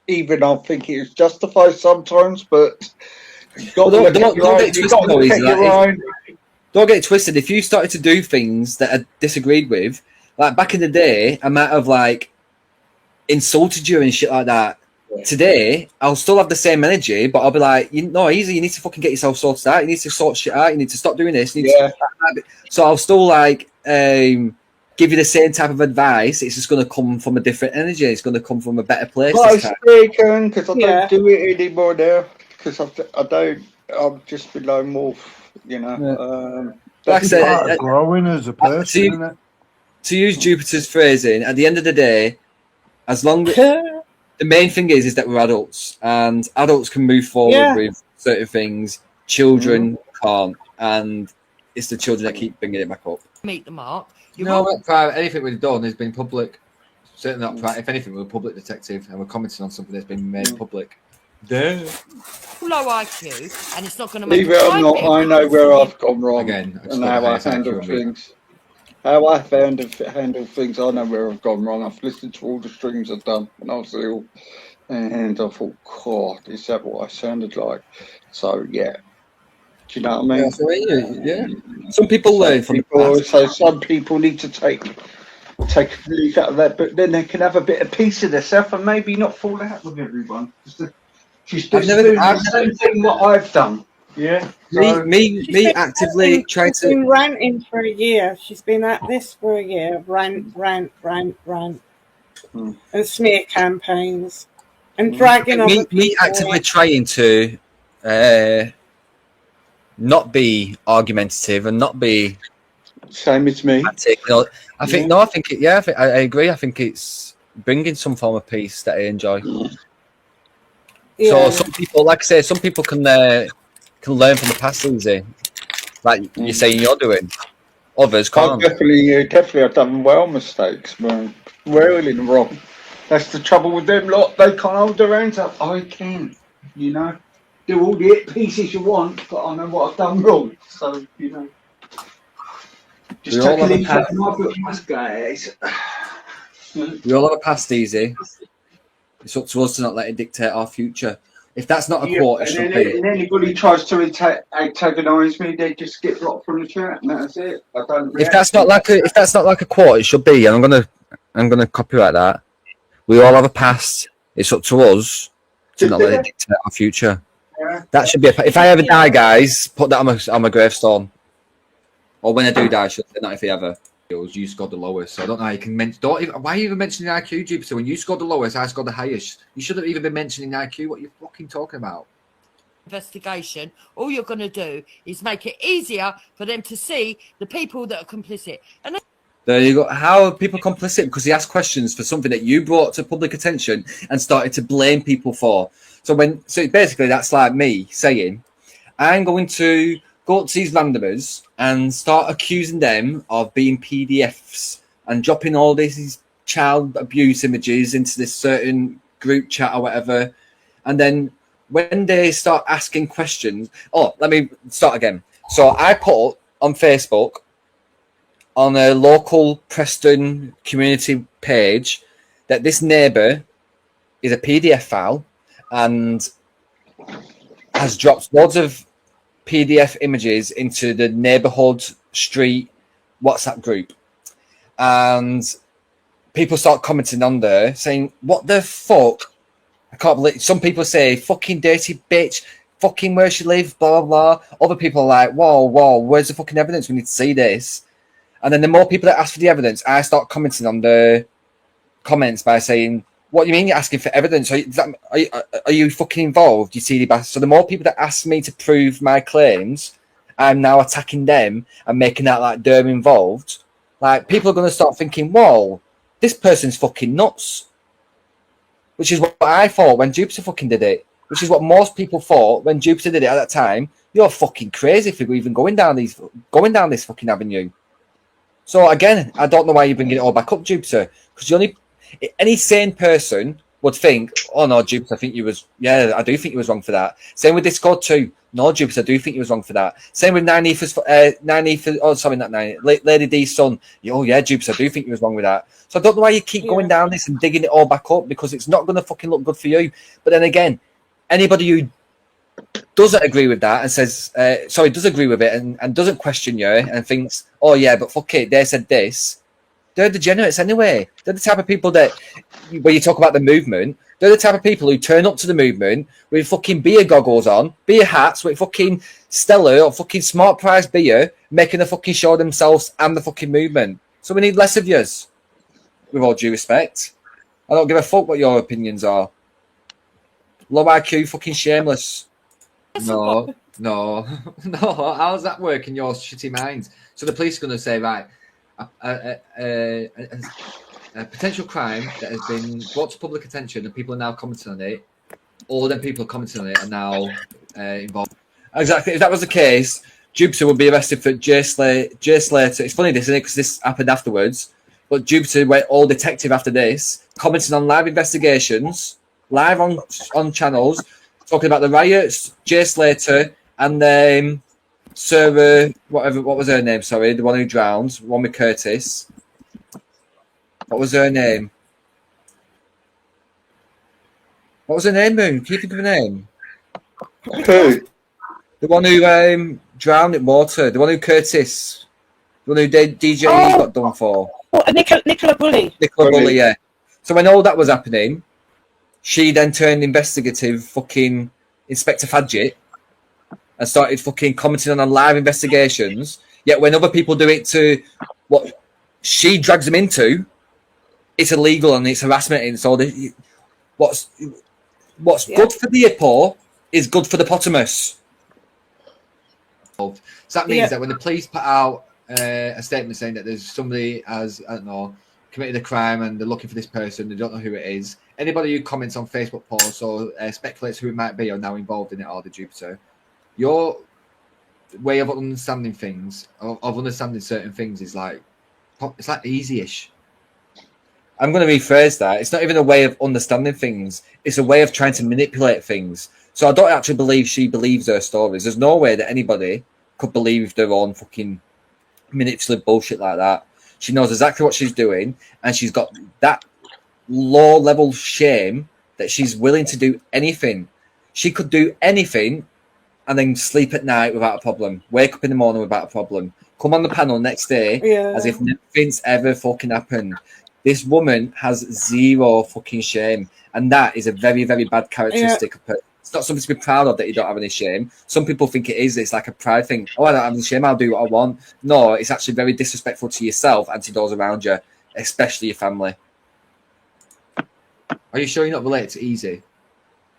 Even I think it's justified sometimes, but don't get it twisted. If you started to do things that I disagreed with, like back in the day, I might have like insulted you and shit like that. Today, I'll still have the same energy, but I'll be like, Easy, you need to fucking get yourself sorted out. You need to sort shit out. You need to stop doing this. So I'll still like give you the same type of advice. It's just going to come from a different energy. It's going to come from a better place. Because I don't do it anymore now. Because I don't. I'm just below more. Like I said, growing as a person. To use Jupiter's phrasing, at the end of the day, as long as the main thing is that we're adults, and adults can move forward with certain things. Children can't, and it's the children that keep bringing it back up. Meet the mark. Anything we've done has been public. Certainly not private. If anything, we're a public detective, and we're commenting on something that's been made public. Low IQ, and it's not going to make. Believe it or not, I know where I've gone wrong and how I handle things. How I handle things, I know where I've gone wrong. I've listened to all the streams I've done when I was ill, and I thought, God, is that what I sounded like? So, yeah. Do you know what I mean? Yeah. Some people learn from the past. So some people need to take a leaf out of that, but then they can have a bit of peace in themselves and maybe not fall out with everyone. She's doing the same thing what I've done. Yeah. Me actively trying to. She's been ranting for a year. She's been at this for a year. Rant. And smear campaigns. And dragging other people. Me actively trying to not be argumentative and not be. Same as me. I agree. I think it's bringing some form of peace that I enjoy. Yeah. So some people, like I say, some people can learn from the past easy, like you're saying you're doing. Others can't. Definitely, I've done mistakes, man. Well in the wrong. That's the trouble with them lot. They can't hold their hands up. I can, do all the pieces you want, but I know what I've done wrong. So just take it easy. My book must guys. We all have a past easy. It's up to us to not let it dictate our future. If that's not a quote, it should be. And anybody tries to antagonise me, they just get blocked from the chat, and that's it. I don't. If that's not like a quote, it should be. And I'm gonna copyright that. We all have a past. It's up to us to not let it dictate our future. Yeah. That should be. If I ever die, guys, put that on my gravestone. Or when I do die, I should say not if I ever. You scored the lowest, so I don't know how you can mention. Why are you even mentioning IQ, Jupiter? When you scored the lowest, I scored the highest. You shouldn't have even been mentioning IQ. What are you fucking talking about? Investigation. All you're going to do is make it easier for them to see the people that are complicit. And there you go. How are people complicit? Because he asked questions for something that you brought to public attention and started to blame people for. So basically, that's like me saying, I'm going to go up to these randomers and start accusing them of being PDFs and dropping all these child abuse images into this certain group chat or whatever. And then when they start asking questions, let me start again. So I put on Facebook on a local Preston community page that this neighbour is a PDF file and has dropped loads of PDF images into the neighborhood street WhatsApp group, and people start commenting on there saying, "What the fuck? I can't believe." Some people say, "Fucking dirty bitch, fucking where she live," blah blah blah. Other people are like, "Whoa, where's the fucking evidence? We need to see this." And then the more people that ask for the evidence, I start commenting on the comments by saying, "What do you mean you're asking for evidence? Are you fucking involved, you silly bastard?" So the more people that ask me to prove my claims, I'm now attacking them and making out like they're involved. Like, people are going to start thinking, whoa, this person's fucking nuts. Which is what I thought when Jupiter fucking did it. Which is what most people thought when Jupiter did it at that time. You're fucking crazy for even going down this fucking avenue. So again, I don't know why you're bringing it all back up, Jupiter. Because any sane person would think, "Oh no, Jupiter, I do think he was wrong for that." Same with Discord too. No, Jupiter, I do think he was wrong for that. Same with Lady D's son. Oh yeah, Jupiter, I do think he was wrong with that. So I don't know why you keep going down this and digging it all back up, because it's not going to fucking look good for you. But then again, anybody who doesn't agree with that and says, does agree with it and doesn't question you and thinks, "Oh yeah, but fuck it, they said this," they're degenerates anyway. They're the type of people that, when you talk about the movement, they're the type of people who turn up to the movement with fucking beer goggles on, beer hats, with fucking Stella or fucking Smart Price beer, making a fucking show of themselves and the fucking movement. So we need less of yous, with all due respect. I don't give a fuck what your opinions are. Low IQ, fucking shameless. No. How's that work in your shitty mind? So the police are going to say, right, a potential crime that has been brought to public attention and people are now commenting on it. All them people commenting on it are now involved. Exactly. If that was the case, Jupiter would be arrested for Jay Slater. It's funny, this, isn't it? Because this happened afterwards. But Jupiter went all detective after this, commenting on live investigations, live on channels, talking about the riots, Jay Slater, and Sarah, what was her name? Sorry, the one who drowned, the one with Curtis. What was her name? What was her name, Moon? Can you think of her name? Who? The one who drowned in water. The one who Curtis. The one who DJ got done for. Nicola Bully. Nicola Bully, yeah. So when all that was happening, she then turned investigative fucking Inspector Fadget and started fucking commenting on live investigations. Yet when other people do it to what she drags them into, it's illegal and it's harassment. And so what's good for the hippo is good for the potamus. So that means that when the police put out a statement saying that there's somebody has, I don't know, committed a crime and they're looking for this person, they don't know who it is. Anybody who comments on Facebook posts or speculates who it might be are now involved in it, or the Jupiter. Your way of understanding things, of understanding certain things, is like, it's like easy-ish. I'm going to rephrase that. It's not even a way of understanding things. It's a way of trying to manipulate things. So I don't actually believe she believes her stories. There's no way that anybody could believe their own fucking manipulative bullshit like that. She knows exactly what she's doing, and she's got that low-level shame that she's willing to do anything. She could do anything and then sleep at night without a problem. Wake up in the morning without a problem. Come on the panel next day as if nothing's ever fucking happened. This woman has zero fucking shame, and that is a very, very bad characteristic of her. It's not something to be proud of that you don't have any shame. Some people think it is. It's like a pride thing. Oh, I don't have any shame. I'll do what I want. No, it's actually very disrespectful to yourself and to those around you, especially your family. Are you sure you're not related to Easy?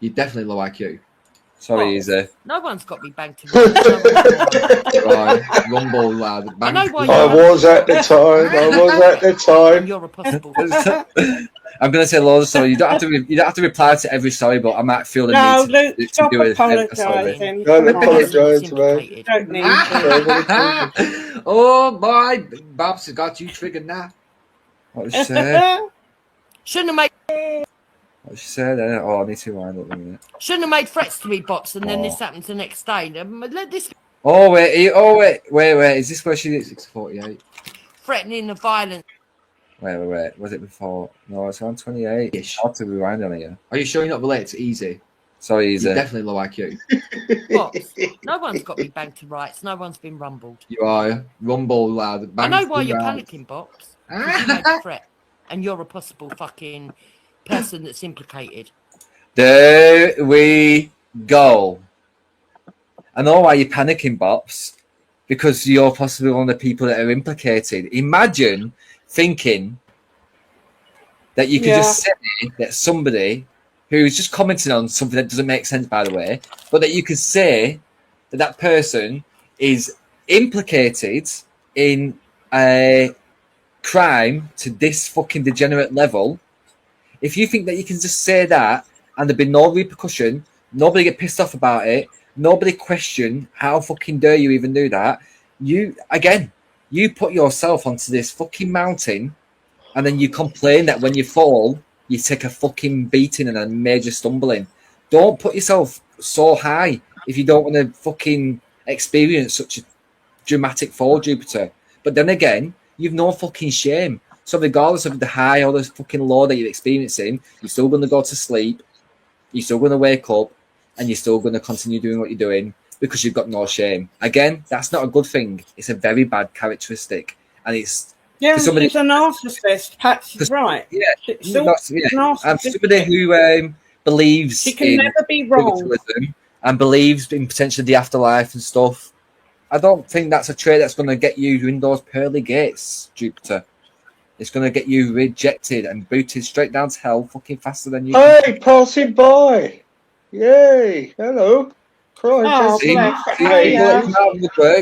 You're definitely low IQ. Sorry, Easy. No one's got me banked to right. Rumble, lad. I was at the time. You're a possible. I'm going to say loads of stories. You don't have to reply to every story, but I might feel the need to stop do a apologising. Don't apologise, man. Don't need to. Oh boy, Bob's got you triggered now. What did she say? Shouldn't have made. What she said? Oh, I need to wind up a minute. Shouldn't have made threats to me, Bops, and then this happens the next day. Let this. Oh wait! Is this where she is? 6:48. Threatening the violence. Wait. Was it before? No, it's on 28. It's hard to rewind on it. Are you sure you're not related to Easy? Sorry, Easy. You're definitely low IQ. Bops, no one's got me banked to rights. No one's been rumbled. You are. Rumble, lad. I know why you're panicking, Bops. You made a threat, and you're a possible fucking person that's implicated. There we go. I know why you're panicking, Bops, because you're possibly one of the people that are implicated. Imagine thinking that you could just say that somebody who's just commenting on something that doesn't make sense, by the way, but that you could say that that person is implicated in a crime to this fucking degenerate level. If you think that you can just say that and there'd be no repercussion, nobody get pissed off about it, nobody question how fucking dare you even do that, you put yourself onto this fucking mountain and then you complain that when you fall, you take a fucking beating and a major stumbling. Don't put yourself so high if you don't want to fucking experience such a dramatic fall, Jupiter. But then again, you've no fucking shame. So regardless of the high or the fucking low that you're experiencing, you're still going to go to sleep, you're still going to wake up, and you're still going to continue doing what you're doing because you've got no shame. Again, that's not a good thing. It's a very bad characteristic. And it's... Yeah, somebody, she's a narcissist. Pat's right. Yeah, I'm somebody who believes she can never be wrong and believes in potentially the afterlife and stuff. I don't think that's a trait that's going to get you in those pearly gates, Jupiter. It's going to get you rejected and booted straight down to hell fucking faster than you. Hey, passing by. Yay. Hello. Christ.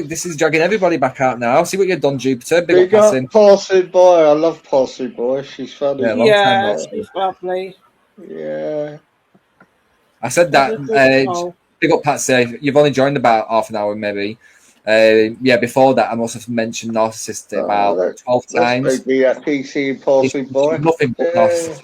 This is dragging everybody back out now. See what you've done, Jupiter. Big up passing by. I love passing by. She's funny. Yeah, she's lovely. Yeah. I said that. Big up, Patsy. You've only joined about half an hour, maybe. Before that, I must have mentioned narcissist about 12 times. Maybe a PC and passing by. Nothing but narcissist.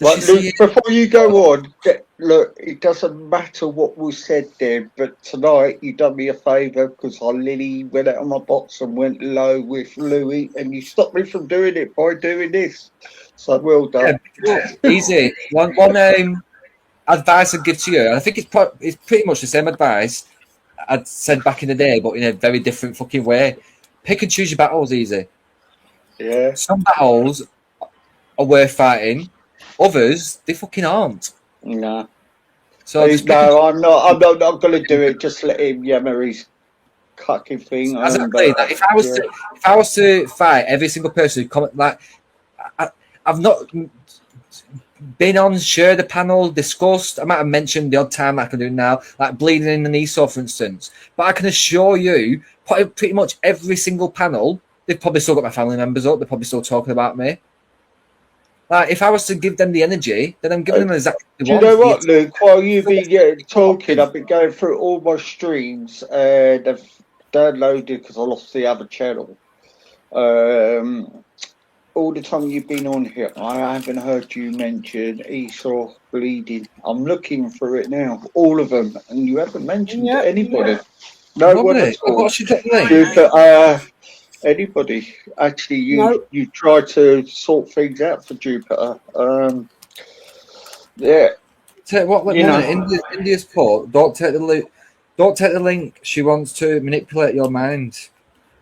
Luke, before you go on, look, it doesn't matter what was said there, but tonight you done me a favour because I literally went out of my box and went low with Louis, and you stopped me from doing it by doing this. So well done. Yeah, easy. One advice I'd give to you, and I think it's pretty much the same advice I'd said back in the day, but in a very different fucking way. Pick and choose your battles, Easy. Yeah. Some battles are worth fighting. Others, they fucking aren't. Nah. So no, I'm not going to do it. Just let him yammer his cucking thing. Exactly. If I was to fight every single person who comment, like I've not been on, shared the panel, discussed. I might have mentioned the odd time I can do now, like bleeding in the knee sore, for instance. But I can assure you, pretty much every single panel, they've probably still got my family members up. They're probably still talking about me. Like, if I was to give them the energy, then I'm giving them exactly what they want. Do you know what, Luke? While you've been talking, I've been going through all my streams and I've downloaded because I lost the other channel. All the time you've been on here, I haven't heard you mention Esau bleeding. I'm looking for it now, all of them, and you haven't mentioned anybody. Yeah. No one at all. What's your name? Anybody? Actually, you try to sort things out for Jupiter. Yeah. India's put, don't take the link. She wants to manipulate your mind.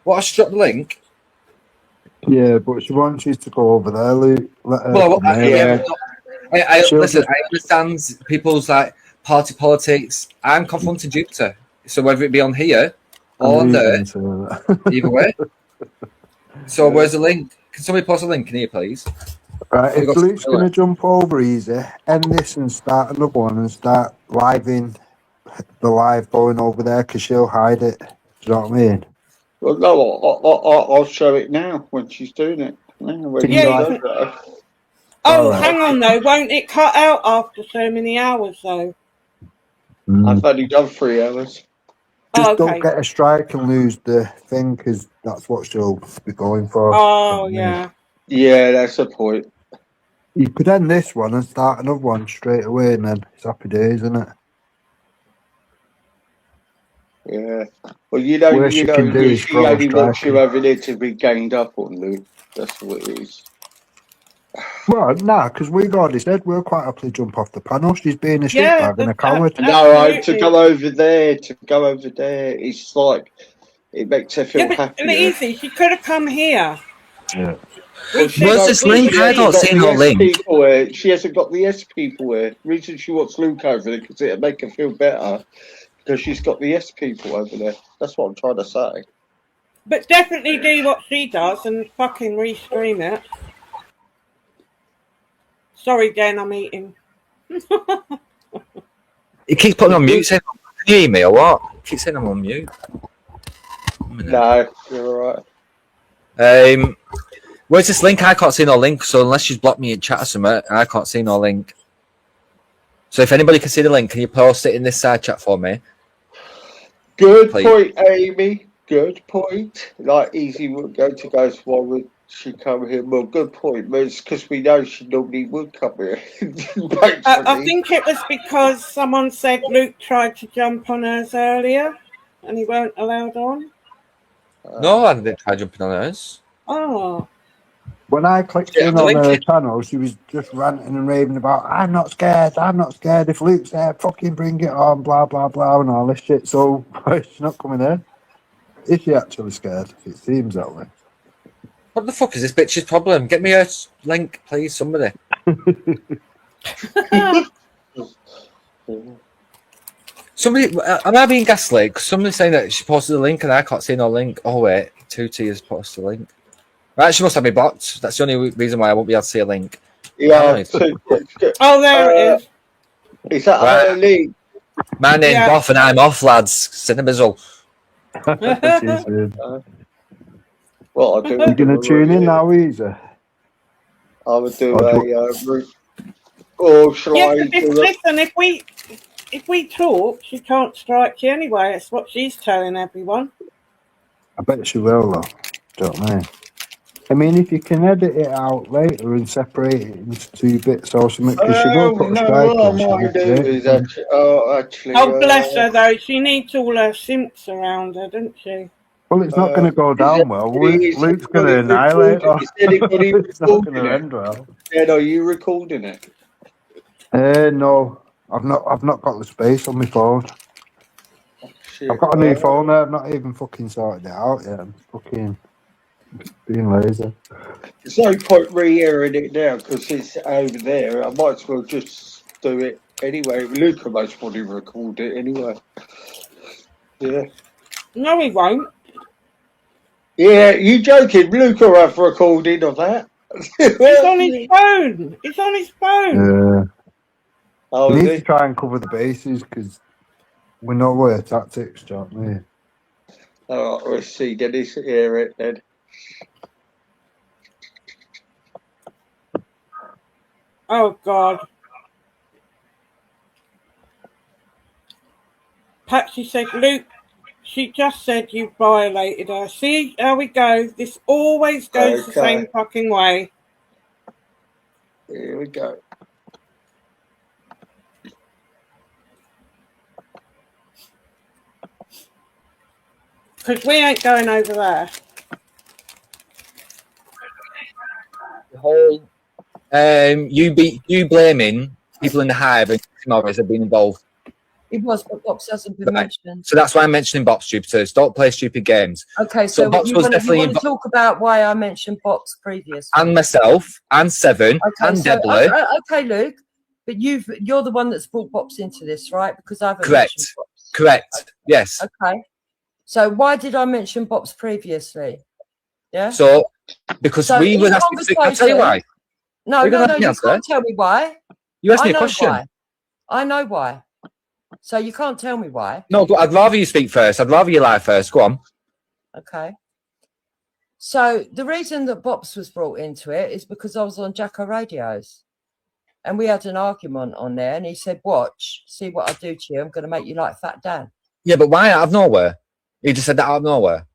What? I should drop the link. Yeah, but she wants you to go over there, Luke. Listen, I understand people's like party politics. I'm confronting Jupiter, so whether it be on here or on there, either way. So where's the link? Can somebody post a link in here, please? Right, if Luke's going to jump over easy, end this and start another one and start living the live going over there because she'll hide it. Do you know what I mean? Well, no, I'll show it now when she's doing it. Hang on though, won't it cut out after so many hours though? I've only done 3 hours. Just don't get a strike and lose the thing because that's what she'll be going for. Oh, yeah. Yeah, that's the point. You could end this one and start another one straight away and then it's happy days, isn't it? Yeah. Well, she only wants you over there to be ganged up on, Luke. That's what it is. Well, because we've already said we'll quite happily jump off the panel. She's being a shitbag and a coward. No, to go over there, it's like, it makes her feel happy. Easy, she could have come here. Yeah. Where's this link? I don't see no link. She hasn't got the S people here. The reason she wants Luke over there because it'll make her feel better because she's got the S people over there. That's what I'm trying to say. But definitely do what she does and fucking restream it. Sorry, Dan, I'm eating. He keeps putting on mute. Saying, "Can you hear me or what?" He keeps saying I'm on mute. No, you're alright. Where's this link? I can't see no link. So unless she's blocked me in chat or something, I can't see no link. So if anybody can see the link, can you post it in this side chat for me? Good point, Amy. Good point. Like, easy would go to guys, why would she come here? Well, good point. But it's because we know she normally would come here. I think it was because someone said Luke tried to jump on hers earlier and he weren't allowed on. No, I didn't try jumping on hers. Oh. When I clicked in on her channel, she was just ranting and raving about, I'm not scared. If Luke's there, fucking bring it on, blah, blah, blah, and all this shit. So, she's not coming in. Is she actually scared? It seems that way. What the fuck is this bitch's problem? Get me a link, please, somebody. Somebody, am I being gaslit? Because somebody's saying that she posted a link and I can't see no link. Oh, wait. 2T has posted a link. Right, she must have me blocked. That's the only reason why I won't be able to see a link. Yeah. Oh, there it is. Is that her link? My name's off and I'm off, lads. Send a bizzle. What I do? You're going to tune in now, easy? I would do a or shall I do listen, if we talk, she can't strike you anyway. It's what she's telling everyone. I bet she will, though. Don't know. I mean, if you can edit it out later and separate it into 2 bits or something, because she will put a strike on. Actually, bless her, though. She needs all her simps around her, doesn't she? Well, it's not going to go down well. Luke's going to annihilate her. It's not going to end well. Ed, are you recording it? No, I've not got the space on my phone. I've got a new phone there. I've not even fucking sorted it out yet. I'm fucking being lazy. There's no point re-airing it now because it's over there. I might as well just do it Anyway, Luca most probably record it anyway. Yeah. No, he won't. Yeah, you joking? Luca will have a recording of that. He's on his phone. He's on his phone. We need to try and cover the bases because we know their tactics, don't we? All right, let's see. Dennis, hear it then. Oh, God. Patsy said, Luke, she just said you violated her. See how we go. This always goes the same fucking way. Here we go. Because we ain't going over there. The whole you blaming people in the hive and Morris have been involved. It was, but Box hasn't been mentioned. So that's why I'm mentioning Box, Jupiters. Don't play stupid games. Okay, so Box you was want definitely to talk about why I mentioned Box previously. And myself, and Seven, and Debler. Okay, Luke, but you're the one that's brought Box into this, right? Because I haven't Correct. mentioned Box. Correct. Yes. Okay. So why did I mention Box previously? Yeah. So because we were asking. I'll tell you why. No, you can't tell me why. You asked me a question. Why. I know why. So you can't tell me why. No, but I'd rather you speak first. I'd rather you lie first. Go on. Okay. So the reason that Bops was brought into it is because I was on Jacko Radios. And we had an argument on there. And he said, watch, see what I do to you. I'm going to make you like Fat Dan. Yeah, but why out of nowhere? He just said that out of nowhere.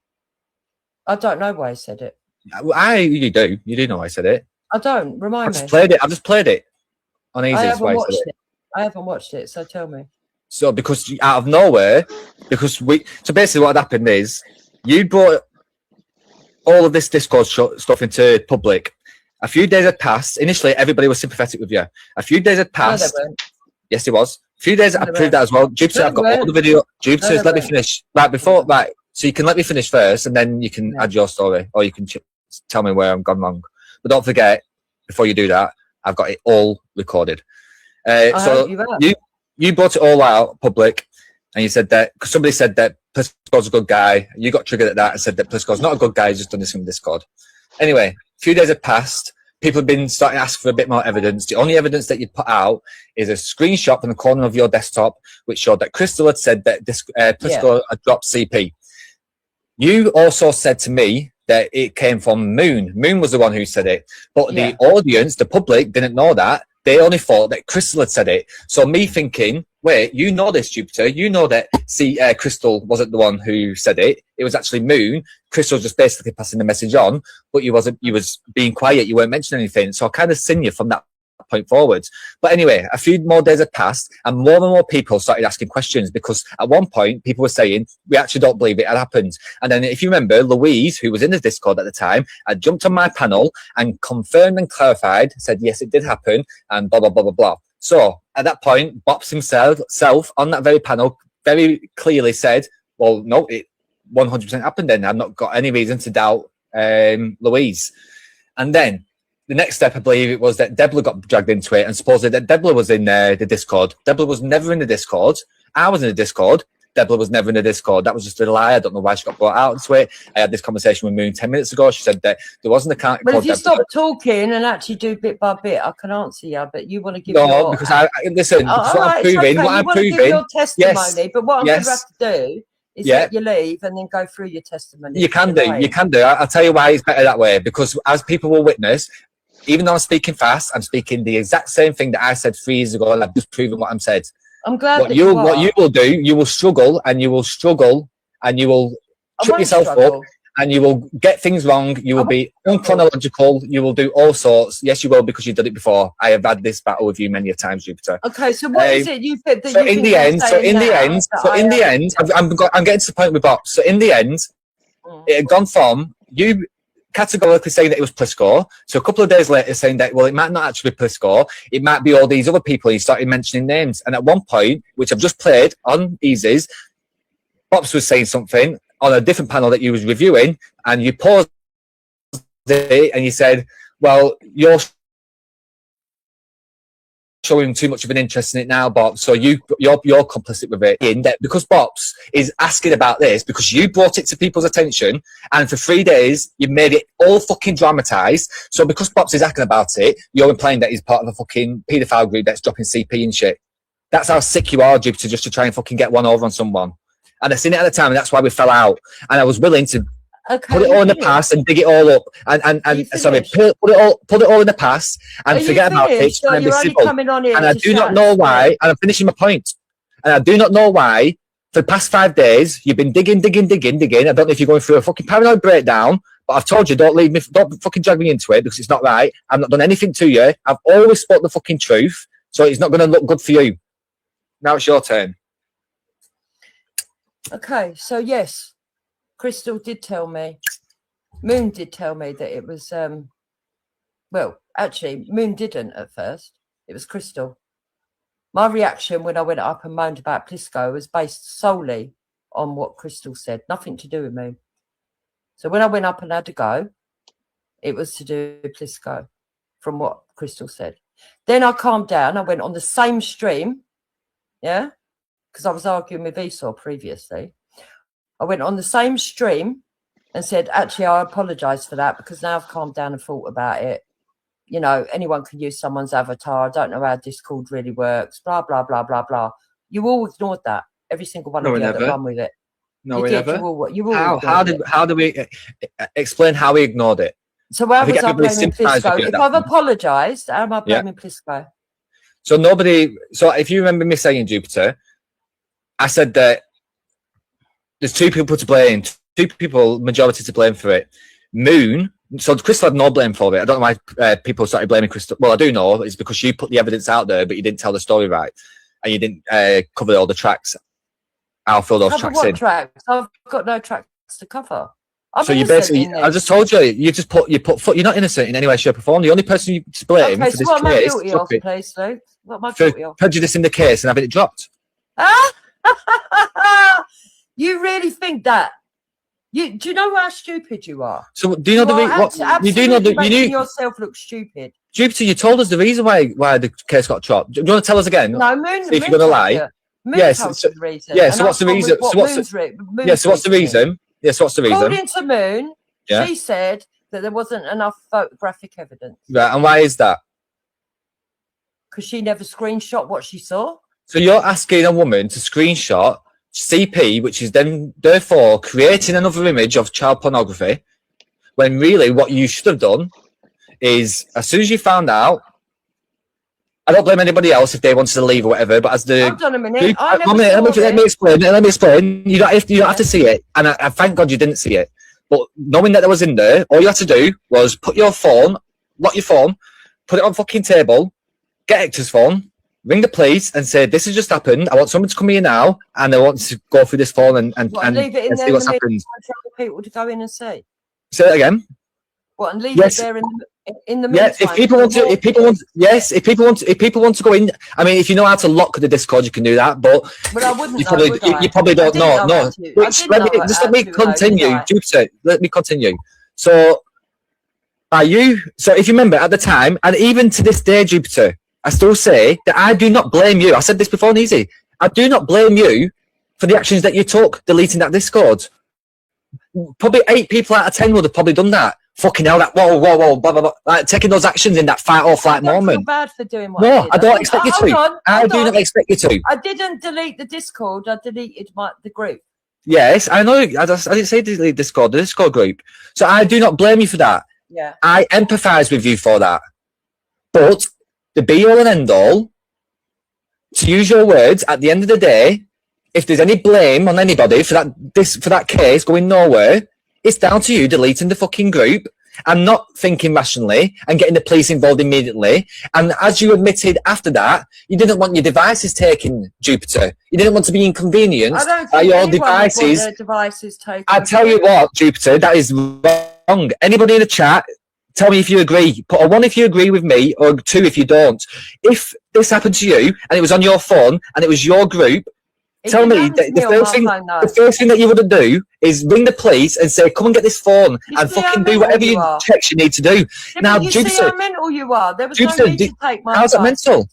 I don't know why he said it. You do. You do know I said it. I don't. Remind me. I've just played it on easy. I haven't watched it, so tell me. So because out of nowhere, so basically what had happened is you brought all of this Discord stuff into public. A few days had passed. Initially, everybody was sympathetic with you. A few days had passed. No, they weren't. Yes, it was. A few days, I proved that as well. Jupiter, I've got all the video. Jupiter, let me finish. Right, so you can let me finish first, and then you can add your story, or you can tell me where I've gone wrong. But don't forget, before you do that, I've got it all recorded. So you brought it all out public, and you said that because somebody said that Plisco's a good guy. You got triggered at that and said that Plisco's not a good guy. He's just done this from Discord. Anyway, a few days have passed. People have been starting to ask for a bit more evidence. The only evidence that you'd put out is a screenshot from the corner of your desktop, which showed that Crystal had said that Plisco had dropped CP. You also said to me that it came from Moon. Moon was the one who said it. But the audience, the public, didn't know that. They only thought that Crystal had said it. So me thinking, wait, you know this, Jupiter. You know that Crystal wasn't the one who said it. It was actually Moon. Crystal was just basically passing the message on, but you was being quiet. You weren't mentioning anything. So I kind of seen you from that point forwards. But anyway, a few more days had passed and more people started asking questions because at one point people were saying, we actually don't believe it had happened. And then if you remember, Louise, who was in the Discord at the time, had jumped on my panel and confirmed and clarified, said, yes, it did happen and blah, blah, blah, blah, blah. So at that point, Bops himself on that very panel very clearly said, well, no, it 100% happened then. I've not got any reason to doubt Louise. And then the next step, I believe it was that Debler got dragged into it and supposedly that Debler was in the Discord. Debler was never in the Discord. I was in the Discord. Debler was never in the Discord. That was just a lie. I don't know why she got brought out into it. I had this conversation with Moon 10 minutes ago. She said that there wasn't a account. Well, if you stop talking and actually do bit by bit, I can answer you, but you want to give No, because listen, because what I'm proving, okay. what I'm proving. Give your testimony, but what I'm going to have to do is let you leave and then go through your testimony. You can do. I'll tell you why it's better that way, because as people will witness, even though I'm speaking fast, I'm speaking the exact same thing that I said 3 years ago, and I've just proven what I'm said. I'm glad what you will do, you will struggle and you will trip yourself up and you will get things wrong. You will be unchronological. You will do all sorts. Yes, you will, because you've done it before. I have had this battle with you many a times, Jupiter. Okay, so what is it you said that I'm getting to the point with Bob. So in the end, it had gone from you categorically saying that it was Plisco. So a couple of days later saying that, well, it might not actually be Plisco. It might be all these other people. He started mentioning names. And at one point, which I've just played on Easy's, Bops was saying something on a different panel that you was reviewing, and you paused it and you said, well, you're showing too much of an interest in it now, Bob. So you're complicit with it in that because Bops is asking about this because you brought it to people's attention, and for 3 days you made it all fucking dramatized. So because Bops is asking about it, you're implying that he's part of a fucking paedophile group that's dropping CP and shit. That's how sick you are, Jupiter, just to try and fucking get one over on someone. And I seen it at the time, and that's why we fell out. And I was willing to put it all in the past and dig it all up, and sorry, put it all in the past and forget about it. And be civil. And I do not know why. And I'm finishing my point. And I do not know why. For the past 5 days, you've been digging. I don't know if you're going through a fucking paranoid breakdown, but I've told you don't fucking drag me into it because it's not right. I've not done anything to you. I've always spoke the fucking truth, so it's not going to look good for you. Now it's your turn. Okay, so yes, Crystal did tell me, Moon did tell me that it was, well, actually, Moon didn't at first. It was Crystal. My reaction when I went up and moaned about Plisco was based solely on what Crystal said, nothing to do with Moon. So when I went up and had to go, it was to do with Plisco, from what Crystal said. Then I calmed down. I went on the same stream, yeah, because I was arguing with Esau previously. I went on the same stream and said, actually, I apologise for that because now I've calmed down and thought about it. You know, anyone can use someone's avatar. I don't know how Discord really works, blah, blah, blah, blah, blah. You all ignored that. Every single one of you that run with it. No, we never. How do we explain how we ignored it? So where was I blaming Plisco? If I've apologised, how am I blaming Plisco? So if you remember me saying, Jupiter, I said that there's two people to blame, majority to blame for it. Moon, so Crystal had no blame for it. I don't know why people started blaming Crystal. Well, I do know, it's because you put the evidence out there, but you didn't tell the story right. And you didn't cover all the tracks. I'll fill those tracks in. Tracks? I've got no tracks to cover. So you basically, I just told you, you put, you're not innocent in any way, shape or form. The only person you blame for this case, what am I guilty of, please, Luke? What am I guilty of? Prejudice in the case and having it dropped. You really think that? Do you know how stupid you are? So do you know you do know making yourself look stupid. Jupiter, you told us the reason why the case got dropped. Do you want to tell us again? No, Moon. See if you're going to lie. Yes. So what's the reason? So what's the reason? Yes, what's the reason? According to Moon, she said that there wasn't enough photographic evidence. Right, and why is that? Because she never screenshot what she saw. So you're asking a woman to screenshot CP, which is then therefore creating another image of child pornography, when really what you should have done is, as soon as you found out, I don't blame anybody else if they wanted to leave or whatever, but as the... Hold on a minute. Let me explain. You don't have to see it, and I thank God you didn't see it. But knowing that it was in there, all you had to do was put your phone, lock your phone, put it on fucking table, get Hector's phone, ring the police and say, this has just happened. I want someone to come here now, and I want to go through this phone and leave it in see what's happened. And tell people to go in and see. Say that again. What, and leave it there in the meantime? Yeah, if people want to go in, I mean, if you know how to lock the Discord, you can do that. But I wouldn't. You probably don't know. No, let me continue, Jupiter. Let me continue. So, if you remember at the time, and even to this day, Jupiter, I still say that I do not blame you. I said this before, Easy. I do not blame you for the actions that you took, deleting that Discord. Probably 8 people out of 10 would have probably done that. Fucking hell, that whoa, blah, blah, blah, like taking those actions in that fight or flight moment. I feel bad for doing what I did. I don't expect you to. I do not expect you to. I didn't delete the Discord. I deleted the group. Yes, I know. I didn't say delete Discord, the Discord group. So I do not blame you for that. Yeah. I empathise with you for that. But the be-all and end-all, to use your words, at the end of the day, if there's any blame on anybody for that case going nowhere, it's down to you deleting the fucking group and not thinking rationally and getting the police involved immediately. And as you admitted after that, you didn't want your devices taken, Jupiter. You didn't want to be inconvenienced by your devices. Taken. I tell you what, Jupiter, that is wrong. Anybody in the chat, tell me if you agree. Put a 1 if you agree with me, or a 2 if you don't. If this happened to you and it was on your phone and it was your group, tell me that the first thing that you would do is ring the police and say, come and get this phone and fucking do whatever checks you need to do. Yeah, now, Jupiter, see how mental you are. There was Jupiter, no need to take my how's that mental?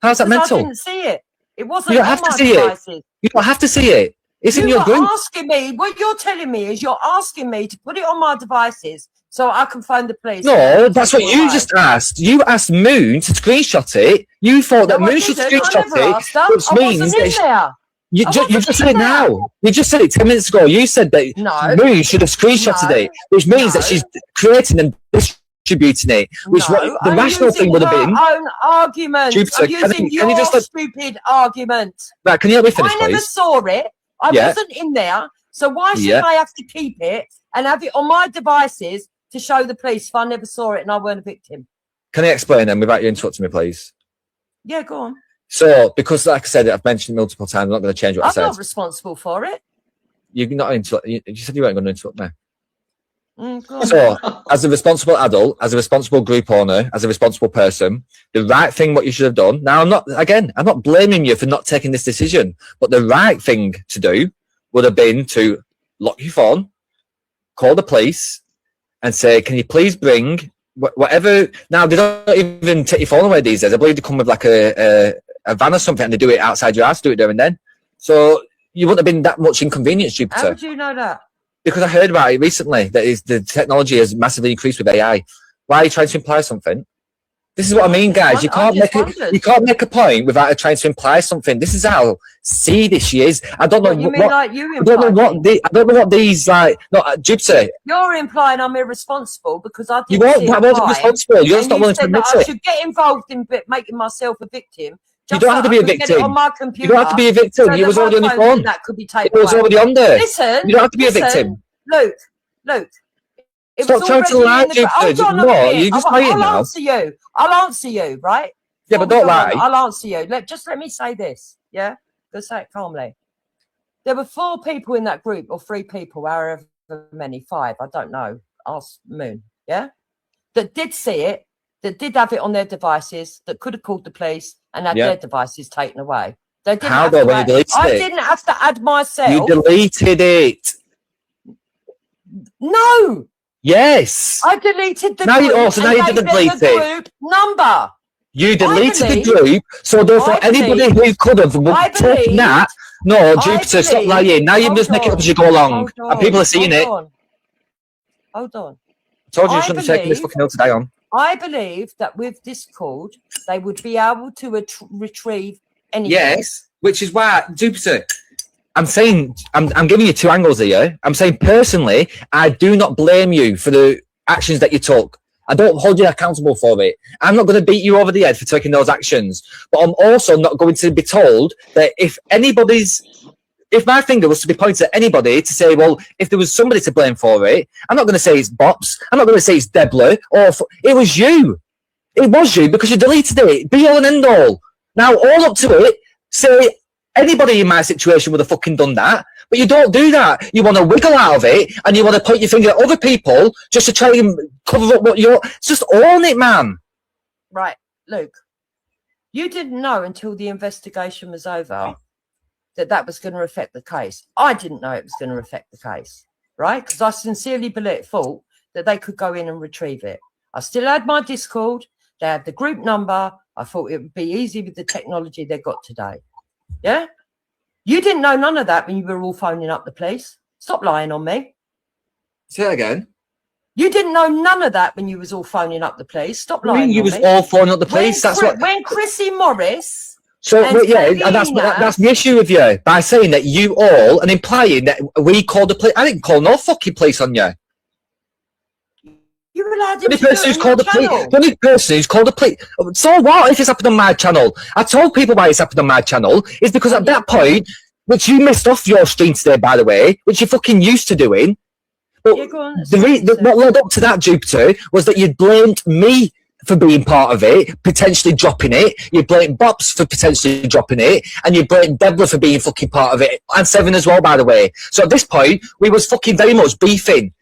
How's that mental? I didn't see it. It wasn't You don't have to see it. You don't have to see it. It's in your group. Asking me, what you're telling me is you're asking me to put it on my devices so I can phone the police. No, that's what you just asked. You asked Moon to screenshot it. You thought that Moon should screenshot it, which means that you just said it now. You just said it 10 minutes ago. You said that Moon should have screenshotted it, which means that she's creating and distributing it, which the rational thing would have been. Own argument. Jupiter, I'm using can you just stupid argument. Right, can you let me finish, I never please? saw it. I wasn't in there, so why should I have to keep it and have it on my devices to show the police if I never saw it and I weren't a victim? Can I explain then without you interrupting me, please? Yeah, go on. So, because like I said, I've mentioned it multiple times, I'm not going to change what I said. I'm not responsible for it. You're not you said you weren't going to interrupt me. Go on. So, as a responsible adult, as a responsible group owner, as a responsible person, the right thing, what you should have done. Now, I'm not blaming you for not taking this decision, but the right thing to do would have been to lock your phone, call the police, and say, "Can you please bring whatever?" Now, they don't even take your phone away these days. I believe they come with like a van or something, and they do it outside your house, do it there and then. So you wouldn't have been that much inconvenience, Jupiter. How would you know that? Because I heard about it recently, that the technology has massively increased with AI. Why are you trying to imply something? This is what I mean, guys. You can't make a point without trying to imply something. This is how seedy she is. I don't know I don't know what these like. No, Jupiter. You're implying I'm irresponsible because I didn't. You won't. That wasn't responsible. You're just not willing to admit it. I should get involved in making myself a victim. You don't have to be a victim. On my computer, you don't have to be a victim. You was already on your phone. That could be taken it was already on there. Listen. You don't have to be a victim. Luke. Stop trying to lie, Jupiter. No, you're just lying now. I'll answer you, right? Yeah, but don't lie. I'll answer you. Let me say this, yeah? Go say it calmly. There were 4 people in that group, or 3 people, however many, 5, I don't know. Ask Moon, yeah? That did see it, that did have it on their devices, that could have called the police and had their devices taken away. They didn't How though, when you deleted it? I didn't have to add myself. You deleted it. No. Yes. I deleted the now group. Now you didn't delete the group number. You deleted the group, so therefore anybody who could have taken that. No, Jupiter, stop lying. Now you just make it up as you go along, and people are seeing it. Hold on. I told you you shouldn't have taken this fucking hill to die on. I believe that with Discord, they would be able to retrieve anything. Yes, which is why, Jupiter, I'm saying, I'm giving you 2 angles here. I'm saying, personally, I do not blame you for the actions that you took. I don't hold you accountable for it. I'm not going to beat you over the head for taking those actions. But I'm also not going to be told that if my finger was to be pointed at anybody to say, well, if there was somebody to blame for it, I'm not going to say it's Bops. I'm not going to say it's Debler. It was you. It was you because you deleted it. Be all and end all. Now, all up to it, say anybody in my situation would have fucking done that. But you don't do that. You want to wiggle out of it and you want to point your finger at other people just to try and cover up what you're... Just own it, man. Right, Luke. You didn't know until the investigation was over that was going to affect the case. I didn't know it was going to affect the case, right? Because I sincerely thought that they could go in and retrieve it. I still had my Discord. They had the group number. I thought it would be easy with the technology they've got today. Yeah? You didn't know none of that when you were all phoning up the police. Stop lying on me. Say that again. You didn't know none of that when you was all phoning up the police. Stop lying on me. You was all phoning up the police. When Chrissy Morris... and that's the issue with you, by saying that you all, and implying that we called the police. I didn't call no fucking police on you. You allowed The only person who's called the police. So what if it's happened on my channel? I told people why it's happened on my channel. Is because at that point, which you missed off your stream today, by the way, which you're fucking used to doing. But what led up to that, Jupiter, was that you blamed me for being part of it, potentially dropping it. You blamed Bops for potentially dropping it, and you blamed Debler for being fucking part of it, and Seven as well, by the way. So at this point, we was fucking very much beefing.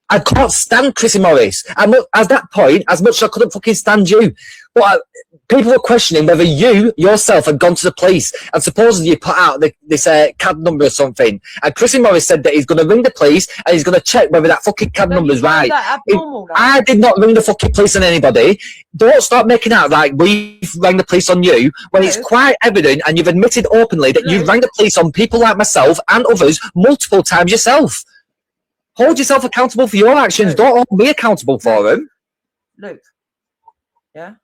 I can't stand Chrissy Morris. At that point, as much as I couldn't fucking stand you. But people were questioning whether you yourself had gone to the police, and supposedly you put out this cab number or something. And Chrissy Morris said that he's going to ring the police and he's going to check whether that fucking cab number is right. I did not ring the fucking police on anybody. Don't start making out like we rang the police on you when it's quite evident, and you've admitted openly that you rang the police on people like myself and others multiple times yourself. Hold yourself accountable for your actions. Don't hold me accountable for them. Luke, yeah?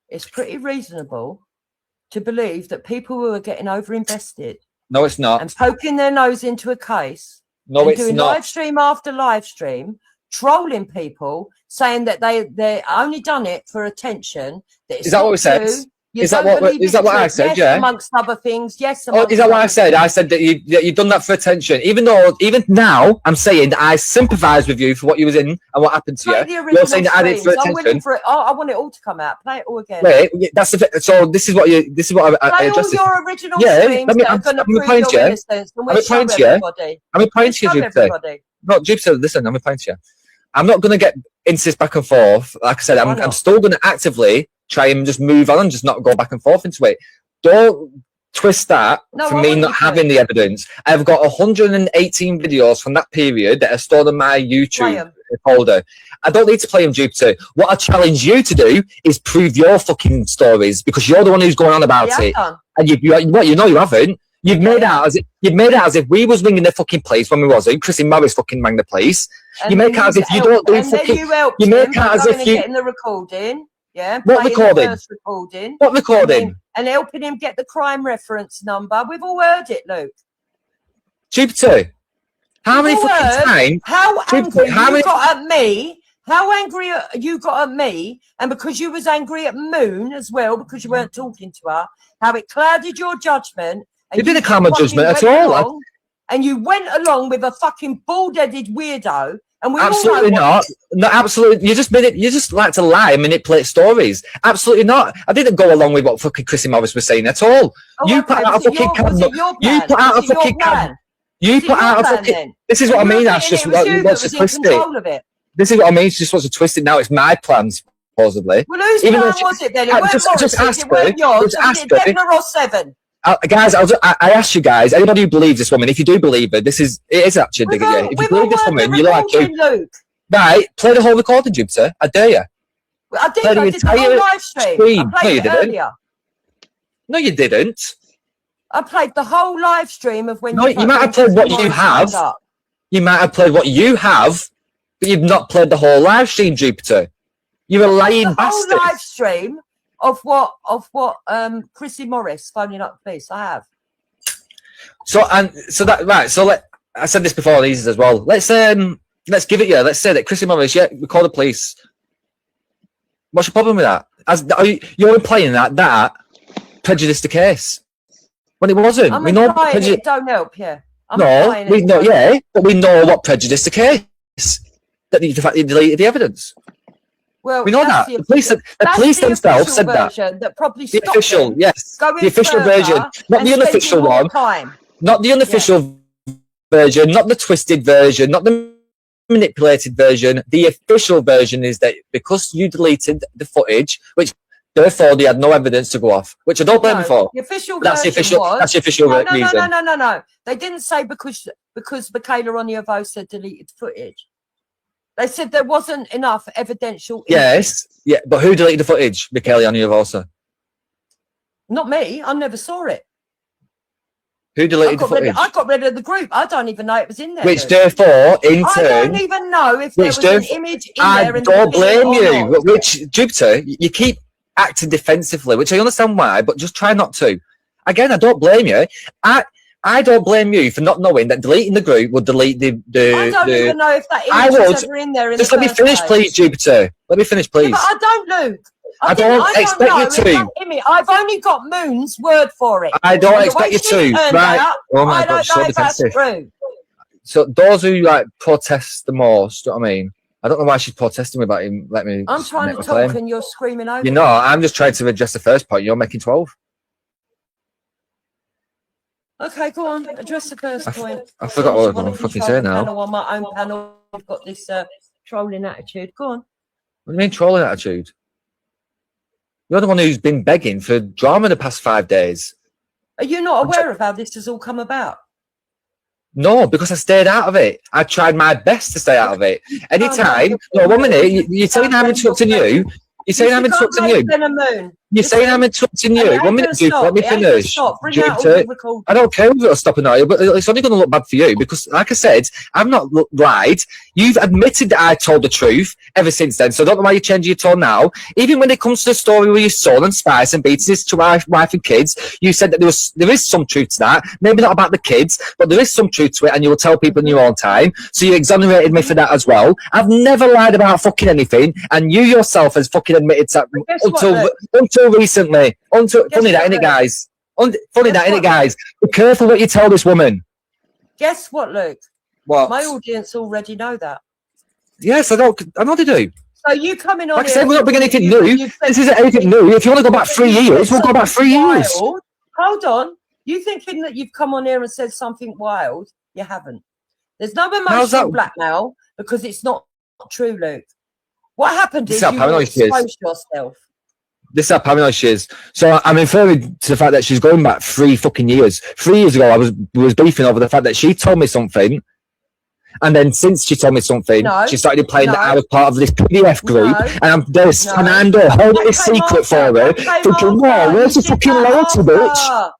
It's pretty reasonable to believe that people who are getting over-invested... No, it's not. ...and poking their nose into a case... No, it's doing not. live stream after live stream, trolling people, saying that they only done it for attention. Is that what we said? Is that what I said? Yes, yeah. Amongst other things, yes. Oh, is that what I said? I said that you've done that for attention. Even now, I'm saying that I sympathise with you for what you was in and what happened to you. You're saying that I did it for attention. I want it all to come out. Play it all again. Wait, that's so. This is what I play all your original streams that are going to prove your innocence. I'm replying to you. I'm replying to you, Jupiter. No, Jupiter, listen. I'm replying to you. I'm not going to get into this back and forth. Like I said, I'm still going to actively try and just move on and just not go back and forth into it. Don't twist that for me not having the evidence. I've got 118 videos from that period that are stored on my YouTube folder. I don't need to play them, Jupiter. What I challenge you to do is prove your fucking stories, because you're the one who's going on about it. And you haven't. You've made out as if we was ringing the fucking police when we wasn't. Chrissy Morris fucking rang the police. You make out as if you don't do fucking. You make out as if you getting the recording. Yeah. What recording? What recording? And helping him get the crime reference number. We've all heard it, Luke. Jupiter, how many fucking times? How angry you got at me? How angry you got at me? And because you was angry at Moon as well, because you weren't talking to her, how it clouded your judgment. You didn't cloud my judgment at all. And you went along with a fucking bald-headed weirdo. And we absolutely not. No, absolutely. You just like to lie and manipulate stories. Absolutely not. I didn't go along with what fucking Chrissy Morris was saying at all. You put out a fucking cab. You put out a fucking cab. You put out a fucking. This is what I mean. That's just wants to twist it. This is what I mean. She just wants to twist it now. It's my plans, supposedly. Well, whose plan was it then? It weren't Morris's. It weren't yours. Was it Deborah or Seven? Guys, I asked you guys, anybody who believes this woman, if you do believe her, it is actually digging you. If you believe this woman, you like to. Right, play the whole recording, Jupiter. I dare you. I did. I did the whole live stream. I played it earlier. No, you didn't. I played the whole live stream of when. No, you might have played what you have. You might have played what you have, but you've not played the whole live stream, Jupiter. You're a lying bastard. The whole live stream of what Chrissy Morris phoning up the police. I have. So that right. So I said this before these as well. Let's give it you. Let's say that Chrissy Morris, we call the police. What's your problem with that? You're implying that prejudiced the case when it wasn't. We know it don't help. Yeah. We know. Yeah, but we know what prejudiced the case. That the fact you deleted the evidence. Well, we know that. The police themselves said that. That probably the official, yes. The official version. Not the unofficial one. Not the unofficial version, not the twisted version, not the manipulated version. The official version is that because you deleted the footage, which therefore they had no evidence to go off, which I don't blame them for. The official that's the official reason. No. They didn't say because Michaela Onyevosa deleted footage. They said there wasn't enough evidential. Yes, yeah, but who deleted the footage? Michaela Onyevosa. Not me. I never saw it. Who deleted the footage? I got rid of the group. I don't even know it was in there. Which therefore, in turn, I don't even know if there was an image in there. I don't blame you. Which Jupiter, you keep acting defensively, which I understand why, but just try not to. Again, I don't blame you. I don't blame you for not knowing that deleting the group would delete the. I don't even know if that image was ever in there. Just let me finish, please, Jupiter. Let me finish, please. Yeah, but I don't, Luke. I don't expect you to. I've only got Moon's word for it. I don't expect you to. Right? Oh my God, so defensive. So those who protest the most, you know what I mean? I don't know why she's protesting about him. I'm trying to talk and you're screaming over. I'm just trying to address the first point. You're making 12. Okay, go on. Address the first point. I forgot what I was fucking saying now. On my own panel, I've got this trolling attitude. Go on. What do you mean trolling attitude? You're the one who's been begging for drama the past 5 days. Are you not aware of how this has all come about? No, because I stayed out of it. I tried my best to stay out of it. Anytime, no, 1 minute, you're saying I'm interrupting you. You're saying I'm interrupting you. You're saying I'm interrupting you. 1 minute, Duke, let me finish. I don't care if it'll stop or not, but it's only going to look bad for you because, like I said, I've not lied. You've admitted that I told the truth ever since then, so I don't know why you're changing your tone now. Even when it comes to the story with your son and Spice and beating his wife and kids, you said that there is some truth to that. Maybe not about the kids, but there is some truth to it, and you will tell people in your own time. So you exonerated me for that as well. I've never lied about fucking anything, and you yourself has fucking admitted that until recently. Funny that, innit, guys? Funny that, innit, guys? Be careful what you tell this woman. Guess what, Luke? What? My audience already know that. Yes, I know they do. So you coming on? Like I said, we're not bringing anything new. This isn't anything new. If you want to go back 3 years, we'll go back 3 years. Hold on. You thinking that you've come on here and said something wild? You haven't. There's no emotional blackmail because it's not true, Luke. What happened is you exposed yourself. This is how paranoid she is. So I'm inferring to the fact that she's going back 3 fucking years. 3 years ago, I was beefing over the fact that she told me something, and then since she told me something, she started playing that I was part of this PDF group, and I'm this, and I'm holding this secret for her, thinking, "Whoa, where's the fucking loyalty, bitch?"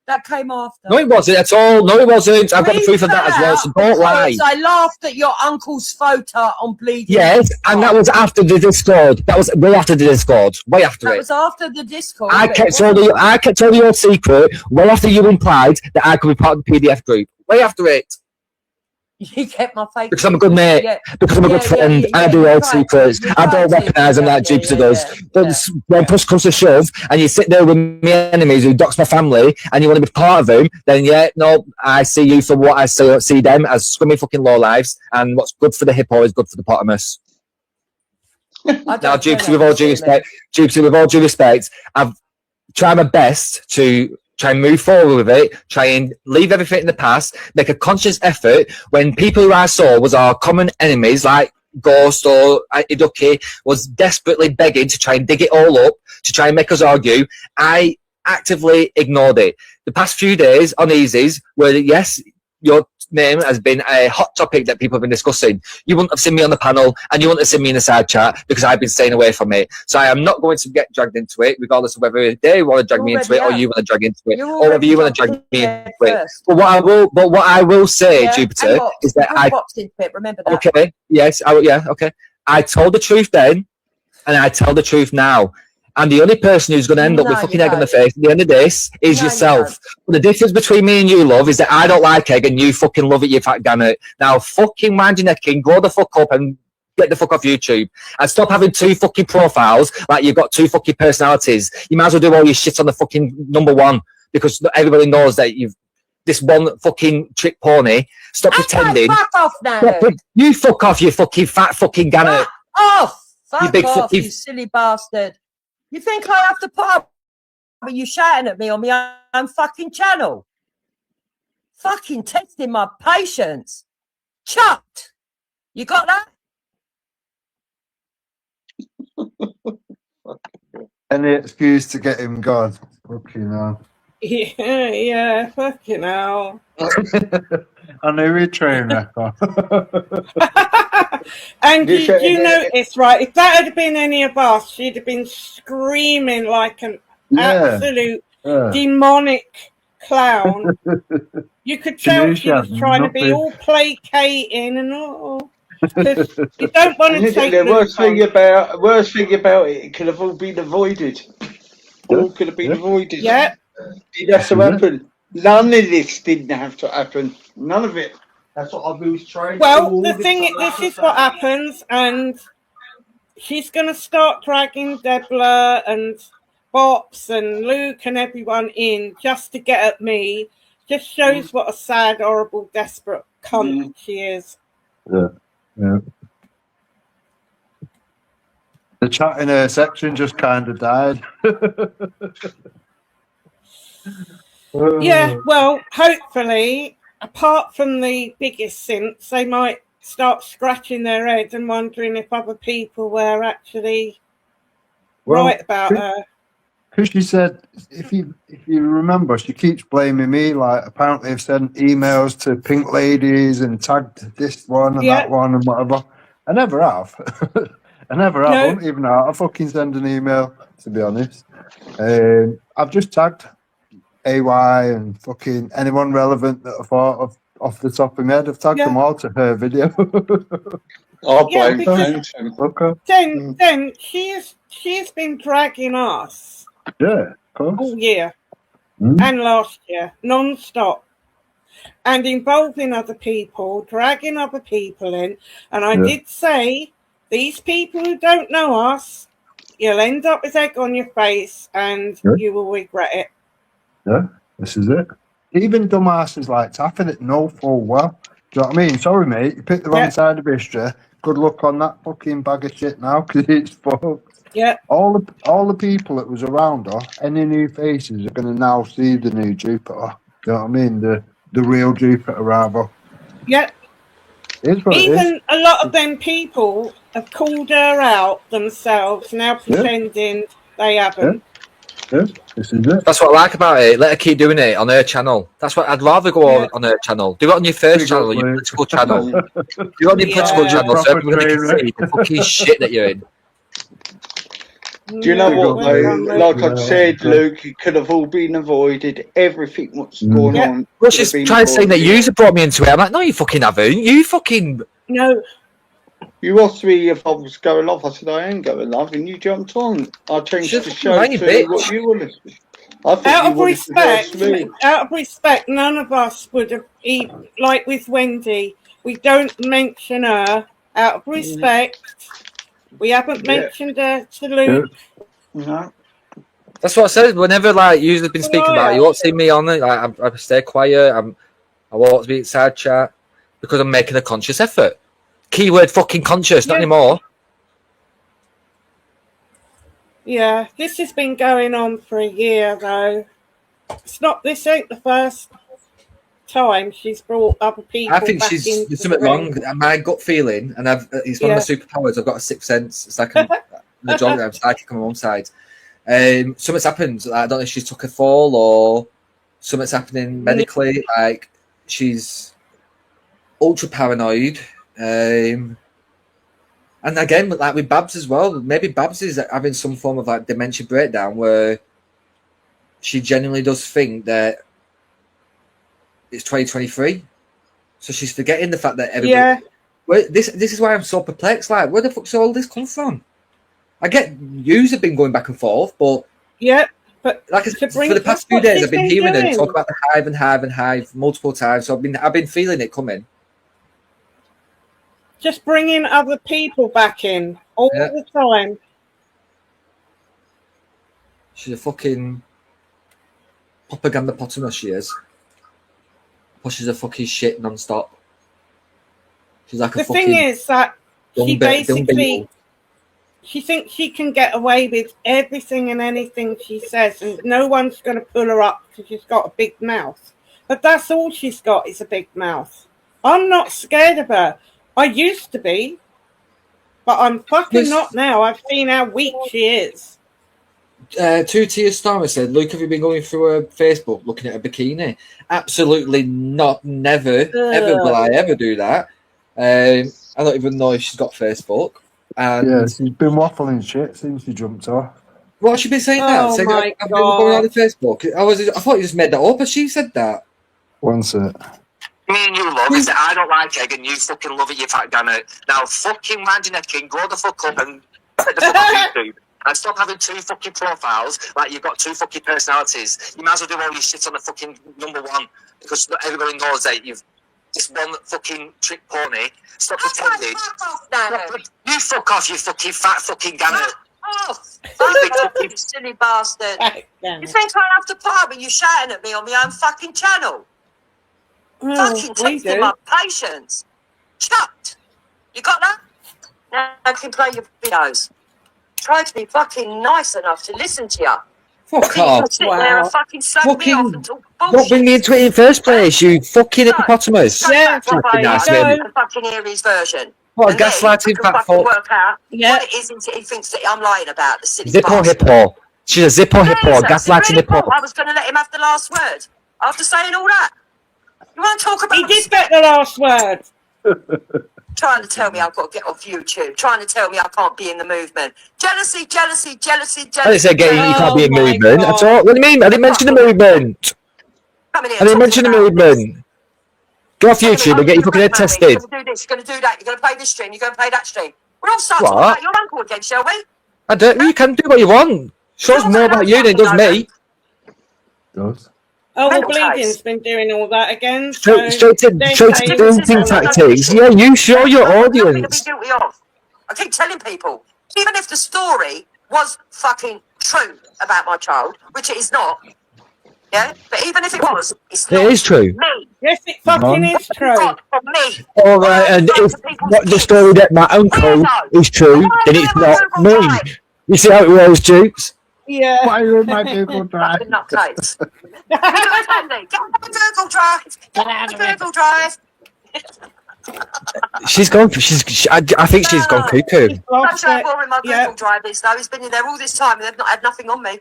That came after. No, it wasn't at all. No, it wasn't. I've got the proof of that as well, so don't lie. I laughed at your uncle's photo on Bleeding. Yes, and that was after the Discord. That was way after the Discord. Way after it. That was after the Discord. I kept telling your secret way after you implied that I could be part of the PDF group. Way after it. You kept my fake. Because I'm a good mate. Because I'm a good friend. And I do old secrets. I don't recognise them like Jupiter does. But when push comes to shove, and you sit there with my enemies who dox my family, and you want to be part of them, then I see you for what I see them as scummy fucking low lives. And what's good for the hippo is good for the potamus. Now, Jupiter, with all due respect, I've tried my best to try and move forward with it, try and leave everything in the past, make a conscious effort when people who I saw was our common enemies, like Ghost or Iduki, was desperately begging to try and dig it all up, to try and make us argue. I actively ignored it. The past few days on Easies, where yes, your name has been a hot topic that people have been discussing. You wouldn't have seen me on the panel, and you wouldn't have seen me in the side chat because I've been staying away from it. So I am not going to get dragged into it, regardless of whether they want to drag me into it or you want to drag into it, or whether you want to drag me into it. But what I will say, Jupiter, is that remember that. Okay. Yes. Okay. I told the truth then, and I tell the truth now. And the only person who's going to end up with fucking egg on the face at the end of this is yourself. But the difference between me and you, love, is that I don't like egg and you fucking love it, you fat gannet. Now, fucking mind your necking, grow the fuck up and get the fuck off YouTube. And stop having 2 fucking profiles like you've got 2 fucking personalities. You might as well do all your shit on the fucking number 1 because everybody knows that you've this one fucking trick pony. Stop pretending. Fuck off now. You fuck off, you fucking fat fucking gannet. Fuck off, you silly bastard. You think I have to put up with you shouting at me on my own fucking channel? Fucking testing my patience. Chucked. You got that? Any excuse to get him gone. Fucking hell. Yeah, fucking hell. I knew he'd train record. And you notice, right, if that had been any of us, she'd have been screaming like an absolute demonic clown. You could tell she was trying to be all placating and all. You don't want to take the worst thing about it, it could have all been avoided. All could have been avoided. Yeah. It has to happen. None of this didn't have to happen. None of it. That's what I was trying. Well, this is what happens, and she's going to start dragging Debla and Bops and Luke and everyone in just to get at me. Just shows what a sad, horrible, desperate cunt she is. Yeah. The chat in her section just kind of died. Yeah, well, hopefully, apart from the biggest since, they might start scratching their heads and wondering if other people were actually right about her. Because she said, if you remember, she keeps blaming me. Like, apparently, I've sent emails to pink ladies and tagged this one and that one and whatever. I never have. I never have. I wouldn't even know how to fucking send an email, to be honest. I've just tagged AY and fucking anyone relevant that I thought of off the top of my head. I've tagged them all to her video. Then she has been dragging us. Yeah, of course. All year and last year, non-stop, and involving other people, dragging other people in. And I did say, these people who don't know us, you'll end up with egg on your face, and you will regret it. Yeah, this is it. Even dumbasses like tapping it no full well. Do you know what I mean? Sorry, mate, you picked the wrong side of history. Good luck on that fucking bag of shit now, because it's fucked. Yeah. All the people that was around her, any new faces are going to now see the new Jupiter. Do you know what I mean? The real Jupiter, rather. Yeah. Even a lot of them people have called her out themselves, now pretending they haven't. Yeah, this is it. That's what I like about it. Let her keep doing it on her channel. That's what I'd rather go on her channel. Do it on your first channel, your political channel. Do it on your political channel so everybody can see the fucking shit that you're in. Do you know what, though? Like I said, Luke, it could have all been avoided. Everything what's going on. Well, she's trying to say that you brought me into it. I'm like, no, you fucking haven't. You fucking... No. You asked me if I was going off. I said I ain't going off, and you jumped on. I changed the show to what you wanted. Out of respect, none of us would have, like with Wendy, we don't mention her. Out of respect, we haven't mentioned her to Luke. No. That's what I said. Whenever you've been speaking about it, you won't see me on it. I stay quiet. I won't be side chat because I'm making a conscious effort. Keyword fucking conscious, not anymore. Yeah, this has been going on for a year though. This ain't the first time she's brought other people. I think there's something wrong. My gut feeling, and it's one of my superpowers. I've got a sixth sense. It's like I'm psychic on my own side. Something's happened. I don't know if she's took a fall or something's happening medically. Like she's ultra paranoid. And again, like with Babs as well, maybe Babs is having some form of like dementia breakdown where she genuinely does think that it's 2023, so she's forgetting the fact that everybody. Yeah. Well, this is why I'm so perplexed. Like, where the fuck's all this come from? I get yous have been going back and forth, but but like for the past few days, I've been hearing her talk about the hive multiple times. So I've been feeling it coming. Just bringing other people back in all the time. She's a fucking propaganda potamus, she is. Pushes her fucking shit non-stop. She's like the thing is that she basically she thinks she can get away with everything and anything she says, and no one's going to pull her up because she's got a big mouth. But that's all she's got is a big mouth. I'm not scared of her. I used to be, but I'm fucking not now. I've seen how weak she is. 2 Tiers Starmer said, Luke, have you been going through her Facebook looking at a bikini? Absolutely not. Never. Ever will I ever do that. I don't even know if she's got Facebook. And she's been waffling shit since she jumped off. What's she been saying that? Saying I've been going on Facebook. I thought you just made that up, but she said that. One sec. Me and you love is that I don't like egg and you fucking love it, you fat gamut. Now fucking Randy Necking, grow the fuck up and set the fuck up YouTube. And stop having 2 fucking profiles like you've got 2 fucking personalities. You might as well do all your shit on the fucking number 1 because everybody knows that you've just one fucking trick pony. Stop pretending. You fuck off, you fucking fat fucking gamut. You silly bastard. You think I have to part when you're shouting at me on my own fucking channel? Fucking testing my patience. Chucked. You got that? Now I can play your videos. Try to be fucking nice enough to listen to you. Fuck off. Sit there and fucking slag me off and talk Don't bullshit. bring me into it in the first place, you fucking hippopotamus. Go back one way Nice, and fucking hear his version. What a And then gaslighting you can fat fucking fuck. work out what it is he thinks that I'm lying about, the silly Zippo bastard. hippo. She's a Zippo hippo, a Jesus, gaslighting you really hippo. thought I was going to let him have the last word after saying all that? You want to talk about... He did get the last word. Trying to tell me I've got to get off YouTube. Trying to tell me I can't be in the movement. Jealousy, jealousy, jealousy, jealousy. I didn't say you can't be in movement at all. What do you mean? I didn't mention the movement. I didn't mention the movement. Get off YouTube and get your fucking head tested. You're going to do this, you're going to do that, you're going to play this stream, you're going to play that stream. We'll all start talking about your uncle again, shall we? I don't. You can do what you want. Shows more about you than it does me. Does. Oh, well, Bleeding's been doing all that again. Straight to dating tactics. Yeah, you show your audience. Guilty of. I keep telling people, even if the story was fucking true about my child, which it is not, yeah, but even if it was, it's It is true. me. Yes, it fucking is true. For me. All right, and if what the story that my uncle is true, then it's not me. You see how it was, Dukes? Yeah. Why are you in my Google Drive? Nutcase. Get on Google Drive. Get on Google Drive. She's gone. I think she's gone cuckoo. That's how boring my Google Drive is, though. He's been in there all this time and they've not had nothing on me.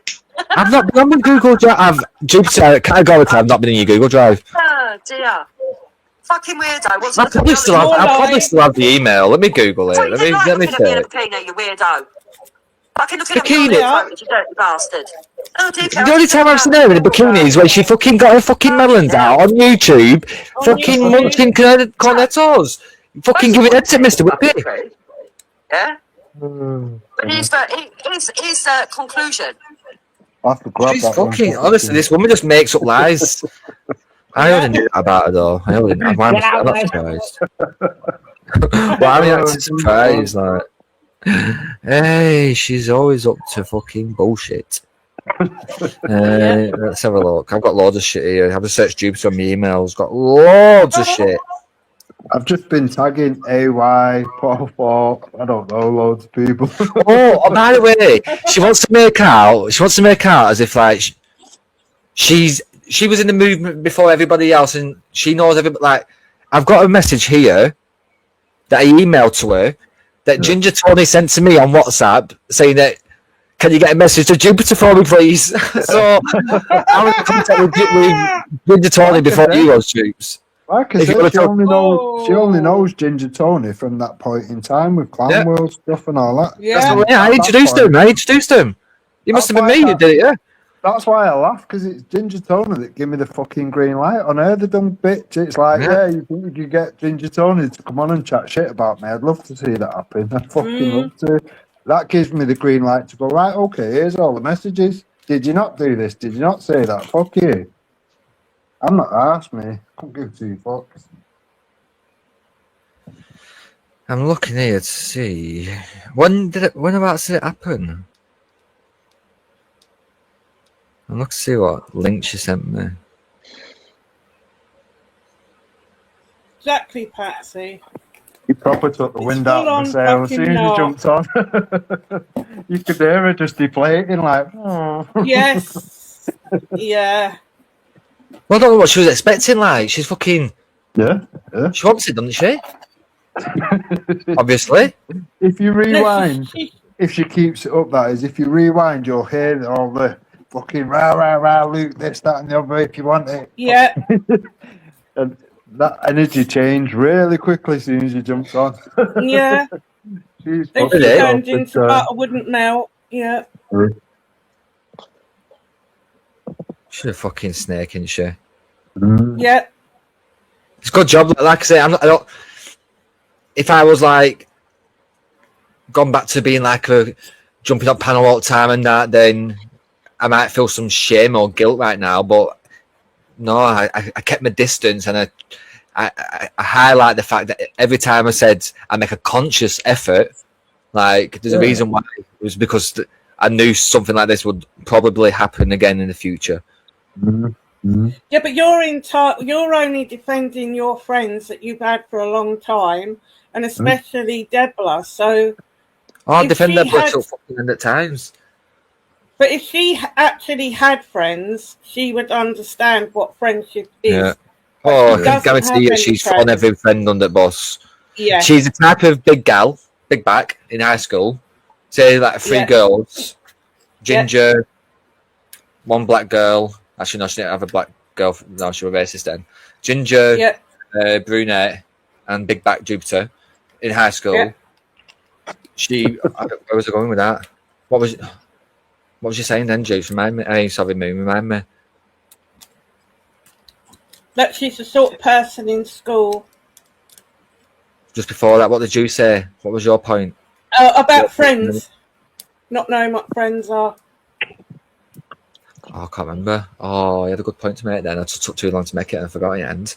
I've not been on my Google Drive. Jupiter, categorically, I've not been in your Google Drive. Oh, dear. Fucking weirdo. What's I probably still have the email. Let me Google it. Let me check. check. You weirdo. Fucking looking Bikini. at me, you dirty bastard. Oh, dear. The only time I've seen her in a bikini is when she fucking got her fucking melons out on YouTube, fucking munching cornetos, fucking giving head to Mr. Whippy. Yeah? But his conclusion. She's fucking, honestly, this woman just makes up lies. I already knew about her though. I'm not surprised. Well, I mean, that's surprised, like. Hey, she's always up to fucking bullshit. Let's have a look. I've got loads of shit here. I've just searched Jupiter on my emails. Got loads of shit. I've just been tagging AY, Paul, I don't know, loads of people. Oh, by the way, she wants to make out as if like she was in the movement before everybody else, and she knows everybody. Like, I've got a message here that I emailed to her that Ginger Tony sent to me on WhatsApp saying that, can you get a message to Jupiter for me, please? So I was in contact with Ginger Tony before you was, Jupes. Like I said, she only knows Ginger Tony from that point in time with Clan World stuff and all that. Yeah, I introduced him. You must have been me who did it, yeah. That's why I laugh, because it's Ginger Tony that gave me the fucking green light on her, the dumb bitch. It's like, you think you could get Ginger Tony to come on and chat shit about me? I'd love to see that happen. I'd fucking love to. That gives me the green light to go, right, okay, here's all the messages. Did you not do this? Did you not say that? Fuck you. I'm not asked me. I can't give two fucks. I'm looking here to see. When about did it happen? I'm looking to see what link she sent me. Exactly, Patsy. You proper took the wind out of the sail as soon as you jumped on. You could hear her just deflating, like, oh. Yes. Yeah. Well, I don't know what she was expecting, like, she's fucking... Yeah. She wants it, doesn't she? Obviously. If you rewind, if she keeps it up, that is, if you rewind, you'll hear all the fucking rah, Luke, this, that, and the other, if you want it. Yeah. And that energy changed really quickly as soon as you jumped on. Yeah. She's if she turned into butter, wouldn't melt. Yeah. She's a fucking snake, isn't she? Yeah. It's a good job. Like I say, I don't. If I was like gone back to being like a jumping up panel all the time and that, then I might feel some shame or guilt right now. But no, I kept my distance, and I highlight the fact that every time I said I make a conscious effort, like there's a reason why. It was because I knew something like this would probably happen again in the future. Yeah, but you're only defending your friends that you've had for a long time, and especially Deborah. So I defend Deborah till fucking end at times. But if she actually had friends, she would understand what friendship is. Yeah. But I can guarantee you she's friends. thrown every friend under the bus. Yeah. She's the type of big gal, big back in high school. Say like 3 girls, ginger, 1 black girl. Actually, no, she didn't have a black girl. No, she was racist then. Ginger, brunette, and big back Jupiter in high school. She, where was I going with that? What was you saying then, Juice? Remind me. Hey, sorry, Moon. Remind me. That she's the sort of person in school. Just before that, what did you say? What was your point? About friends. Not knowing what friends are. Oh, I can't remember. Oh, you had a good point to make then. I just took too long to make it and I forgot in the end.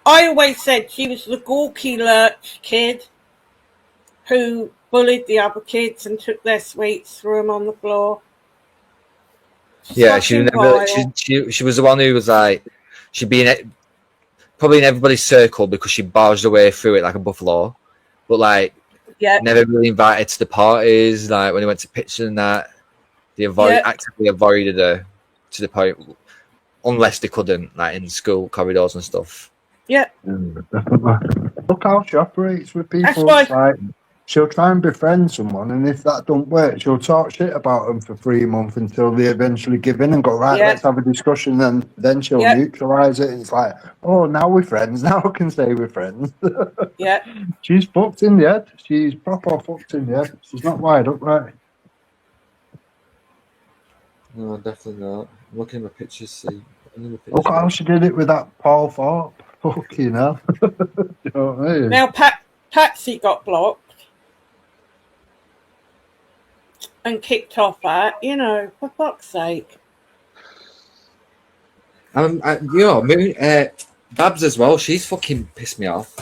I always said she was the gawky lurch kid who bullied the other kids and took their sweets, threw them on the floor. Yeah, she was the one who was like, she'd be probably in everybody's circle because she barged her way through it like a buffalo, but like never really invited to the parties. Like when they went to pictures and that, they actively avoided her to the point, unless they couldn't, like in school corridors and stuff. Yeah. Look how she operates with people. That's why... It's like she'll try and befriend someone, and if that don't work, she'll talk shit about them for 3 months until they eventually give in and go, right, let's have a discussion. Then she'll neutralise it. And it's like, oh, now we're friends. Now I can say we're friends. Yeah. She's fucked in the head. She's proper fucked in the head. She's not wired up right. No, definitely not. I'm looking at my pictures, see. Look how she did it with that Paul Thorpe. Fucking hell. You know what I mean? Now, Patsy got blocked and kicked off at, for fuck's sake. Babs as well, she's fucking pissed me off.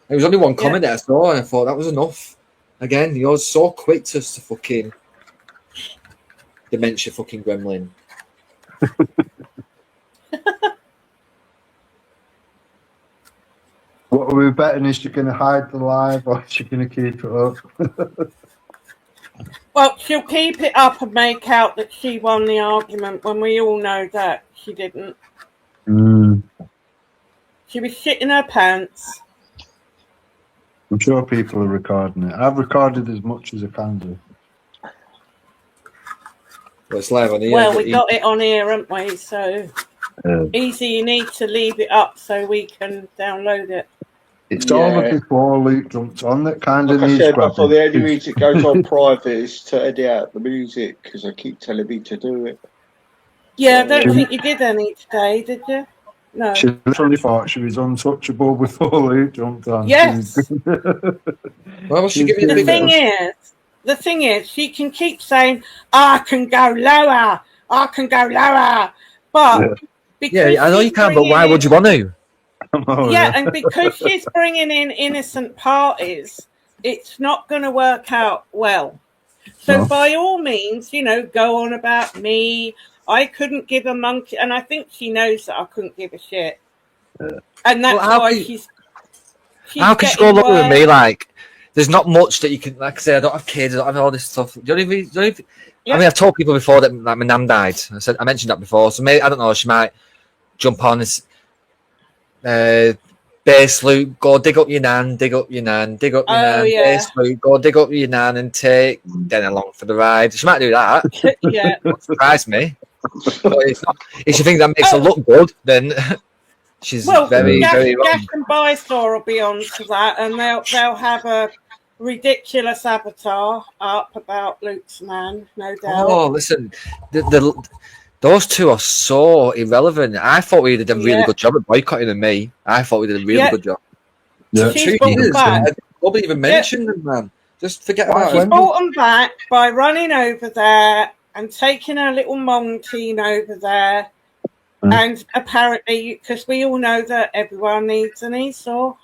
There was only one comment that I saw and I thought that was enough. Again, you're so quick to fucking dementia fucking gremlin. What are we betting? Is she going to hide the live or is she going to keep it up? Well, she'll keep it up and make out that she won the argument when we all know that she didn't. She was shitting her pants. I'm sure people are recording it. I've recorded as much as I can do. Well, it's live on here. Well, we got it on here, haven't we? So easy, you need to leave it up so we can download it. It's all before Luke jumped on that kind of needs grabbing. Before the only music goes on private is to edit out the music because I keep telling me to do it. Yeah, I don't think you did any today, did you? No. She literally thought she was untouchable before Luke jumped on. Yes. Why was she giving the thing is, she can keep saying, I can go lower, but because I know you can, but why would you want to? And because she's bringing in innocent parties, it's not going to work out well. So by all means, go on about me. I couldn't give a monkey, and I think she knows that I couldn't give a shit. And that's why she's how can she go along with me? Like, there's not much that you can, like I say, I don't have kids, I don't have all this stuff. I mean, I've told people before that like my nan died. I mentioned that before, so maybe, I don't know, she might jump on this bass loop, go dig up your nan, bass loop, go dig up your nan and take Den along for the ride. She might do that. Won't surprise me. But if she thinks that makes her look good, then she's very wrong. Gash and Bystor will be on to that, and they'll have a ridiculous avatar up about Luke's nan, no doubt. Oh, listen, those two are so irrelevant. I thought we did a really good job at boycotting them. I thought we did a really good job. Yeah. 2 years, nobody even mentioned them, man. Just forget about it. She brought them back by running over there and taking her little mong team over there. And apparently, because we all know that everyone needs an Esau.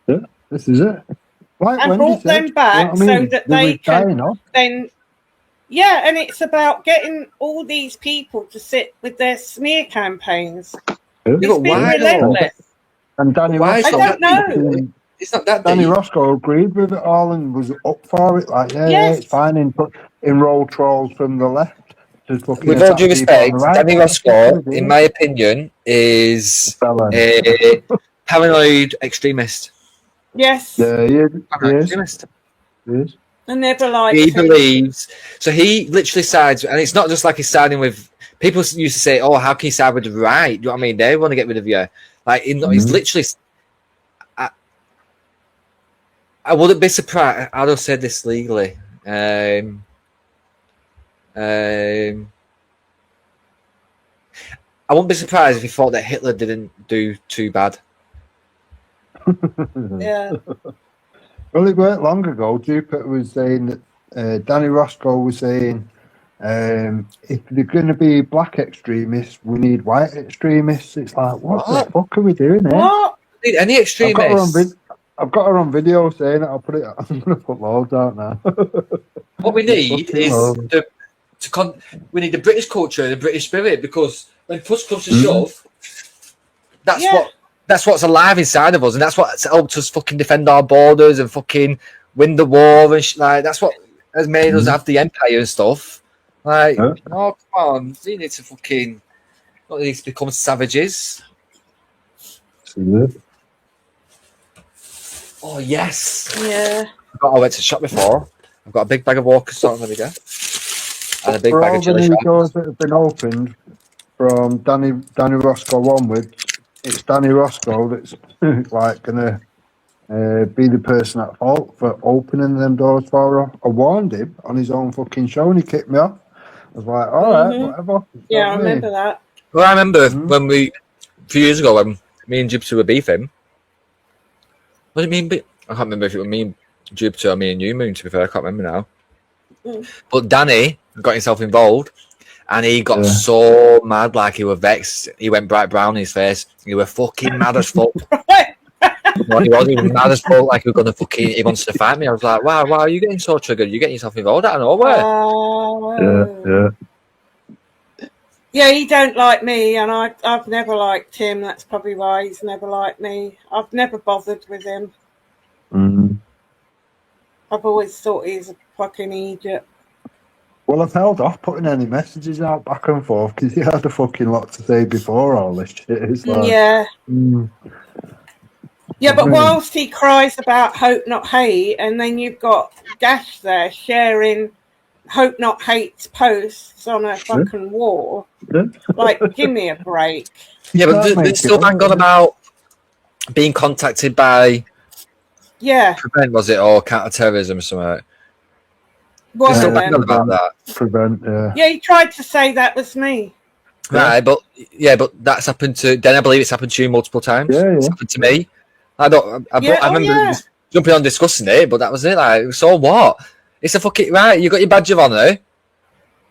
Yeah, this is it. Like and brought them back so that they can then... Yeah, and it's about getting all these people to sit with their smear campaigns. It's been relentless. And Danny, I don't know. It's not that Danny deep. Roscoe agreed with it all and was up for it. Like, yeah, it's fine. In roll trolls from the left. With all due respect, Danny Roscoe, in my opinion, is a paranoid extremist. Yes. Yeah, he is. Paranoid extremist. He is. I never liked He him. believes, so he literally sides, and it's not just like he's siding with, people used to say, oh, how can you side with the right? Do you know what I mean? They want to get rid of you. Like, he's literally, I wouldn't be surprised, I'd have said this legally. I wouldn't be surprised if he thought that Hitler didn't do too bad. Yeah. Well, it weren't long ago. Jupiter was saying that Danny Roscoe was saying if they're going to be black extremists, we need white extremists. It's like, what the fuck are we doing here? What? Need any extremists? I've got her on video saying it. I'll put it. I'm going to put loads out now. What we need is we need the British culture and the British spirit, because when push comes to shove, that's what's alive inside of us, and that's what's helped us fucking defend our borders and fucking win the war and like that's what has made us have the empire and stuff. Like, oh come on, you need to fucking not need to become savages. Oh yes. Yeah. I went to shop before. I've got a big bag of Walker's salt, there we go. And a big bag of chili all the new doors that have been opened from Danny Roscoe onwards, it's Danny Roscoe that's like gonna be the person at fault for opening them doors for her. I warned him on his own fucking show and he kicked me off. I was like, all right, whatever. Yeah, I remember that. Well, I remember when a few years ago, when me and Jupiter were beefing. What do you mean? I can't remember if it was me and Jupiter or me and you, Moon, to be fair. I can't remember now. But Danny got himself involved and he got so mad, like he was vexed. He went bright brown in his face. He was fucking mad as fuck. Well, he was mad as fuck, like he wants to fight me. I was like, wow, why are you getting so triggered? You're getting yourself involved out of nowhere. Yeah, he don't like me, and I've never liked him. That's probably why he's never liked me. I've never bothered with him. I've always thought he's a fucking idiot. Well, I've held off putting any messages out back and forth because he had a fucking lot to say before all this shit. It's like, Yeah, but whilst he cries about hope not hate, and then you've got Gash there sharing hope not hate's posts on a fucking war. Like, give me a break. Yeah, but there's still bang on about being contacted by Prevent, was it, or counter-terrorism or something? What about that? Prevent, yeah, he tried to say that was me. Right, but that's happened to. Then I believe it's happened to you multiple times. It's happened to me. I remember jumping on discussing it, but that was it. Like, so what? It's a fucking right. You got your badge of honour.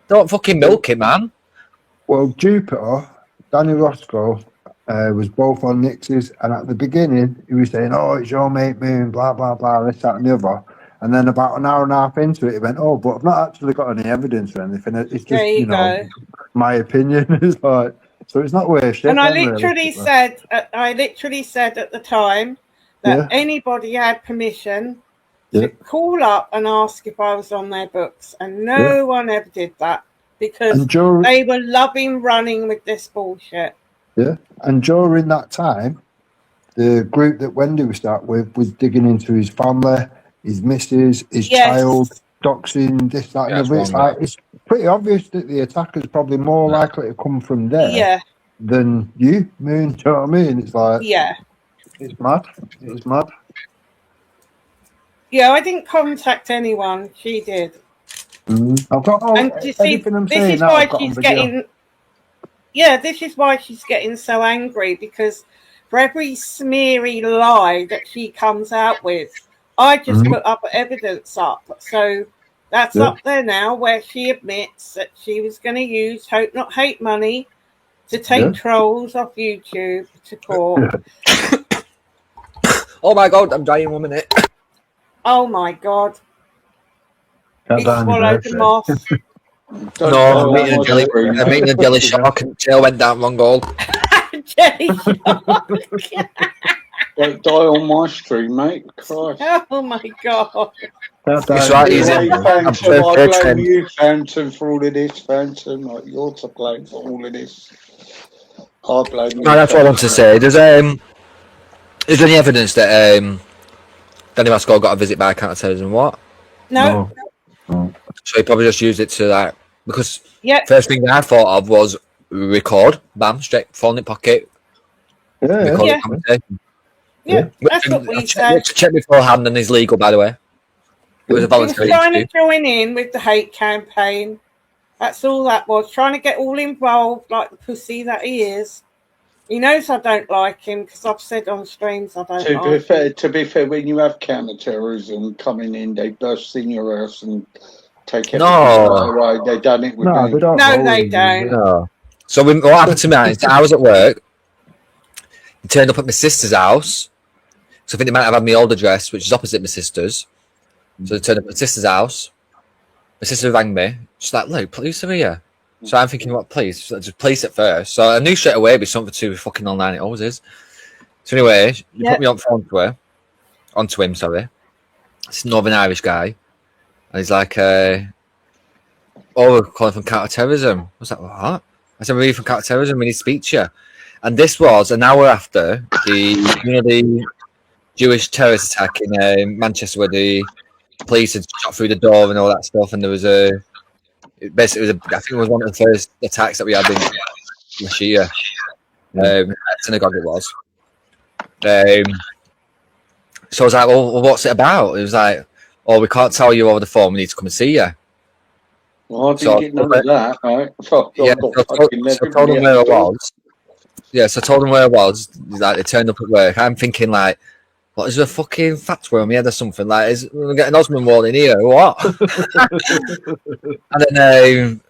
Don't fucking milk it, man. Well, Jupiter, Danny Roscoe, was both on Nix's, and at the beginning he was saying, "Oh, it's your mate Moon, blah blah blah, this, that, and the other." And then about an hour and a half into it, he went, "Oh, but I've not actually got any evidence or anything. It's just, you know, my opinion." It's like, so it's not worth shit. And I literally said at the time that anybody had permission to call up and ask if I was on their books, and no one ever did that because they were loving running with this bullshit. Yeah, and during that time, the group that Wendy was start with was digging into his family, his missus, his child, doxing, this, that, and the other. It's pretty obvious that the attack is probably more likely to come from there than you, Moon. Do you know what I mean? It's like, it's mad. It's mad. Yeah, I didn't contact anyone. She did. I've got all, and you see, this is why she's getting. Yeah, this is why she's getting so angry, because for every smeary lie that she comes out with, I just put up evidence up. So that's up there now, where she admits that she was going to use Hope Not Hate money to take trolls off YouTube to court. Oh my God, I'm dying 1 minute. Oh my God. He swallowed the moth. No, I'm eating a jelly shark and tail went down wrong goal. Jelly shark. Don't die on my stream, mate. Christ. Oh my God. It's right, easy. I blame you, Phantom, for all of this, Phantom. Like, you're to blame for all of this. I blame you. No, that's what I want to say. Is there any evidence that Danny Mascot got a visit by counter-terrorism? What? No. So he probably just used it to like, because yeah. First thing that I thought of was record, bam, straight phone in pocket. Yeah. That's what we said. Check beforehand and is legal, by the way. It was a voluntary. Trying to join in with the hate campaign. That's all that was. Trying to get all involved, like the pussy that he is. He knows I don't like him because I've said on streams I don't like him. To be fair, when you have counter-terrorism coming in, they burst in your house and take everything away. They've done it with me. They don't. No. So what happened to me is I was at work. He turned up at my sister's house. So I think they might have had my old address, which is opposite my sister's. So they turned up at my sister's house. My sister rang me. She's like, "Look, police are here." So I'm thinking, what police? Just police at first. So I knew straight away it'd be something to do with fucking online. It always is. So anyway, you put me on phone onto him, sorry. It's a Northern Irish guy. And he's like, we're calling from counter-terrorism. I was like, what? I said, we're from counter-terrorism, we need to speak to you. And this was an hour after the Jewish terrorist attack in Manchester, where the police had shot through the door and all that stuff. And there was I think it was one of the first attacks that we had in last year. At synagogue it was. So I was like, well, what's it about? It was like, oh, we can't tell you over the phone, we need to come and see you. Well, I didn't get none of that, right? So I told them where I was. Yeah, so I told them where I was. Like, they turned up at work. I'm thinking, like, what, is there a fucking fatwa on my head or something? Like, we're getting Osman wall in here, what? And then,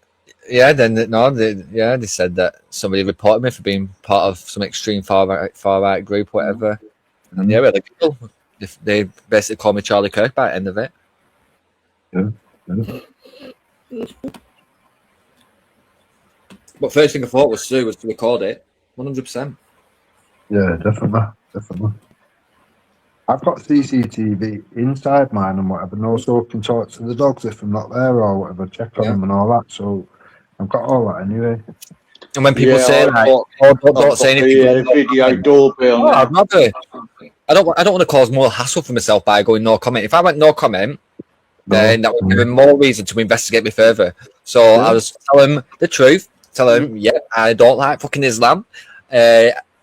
they said that somebody reported me for being part of some extreme far right group, whatever. And yeah, they basically called me Charlie Kirk by the end of it. But first thing I thought was to record it, 100%. Yeah, definitely. I've got CCTV inside mine and whatever, and also can talk to the dogs if I'm not there or whatever, check on them and all that. So I've got all that anyway. And when people say like, don't say anything, video doorbell. I'm not doing. I don't want to cause more hassle for myself by going no comment. If I went no comment, then that would give him more reason to investigate me further. So I was telling him the truth. Tell him, I don't like fucking Islam.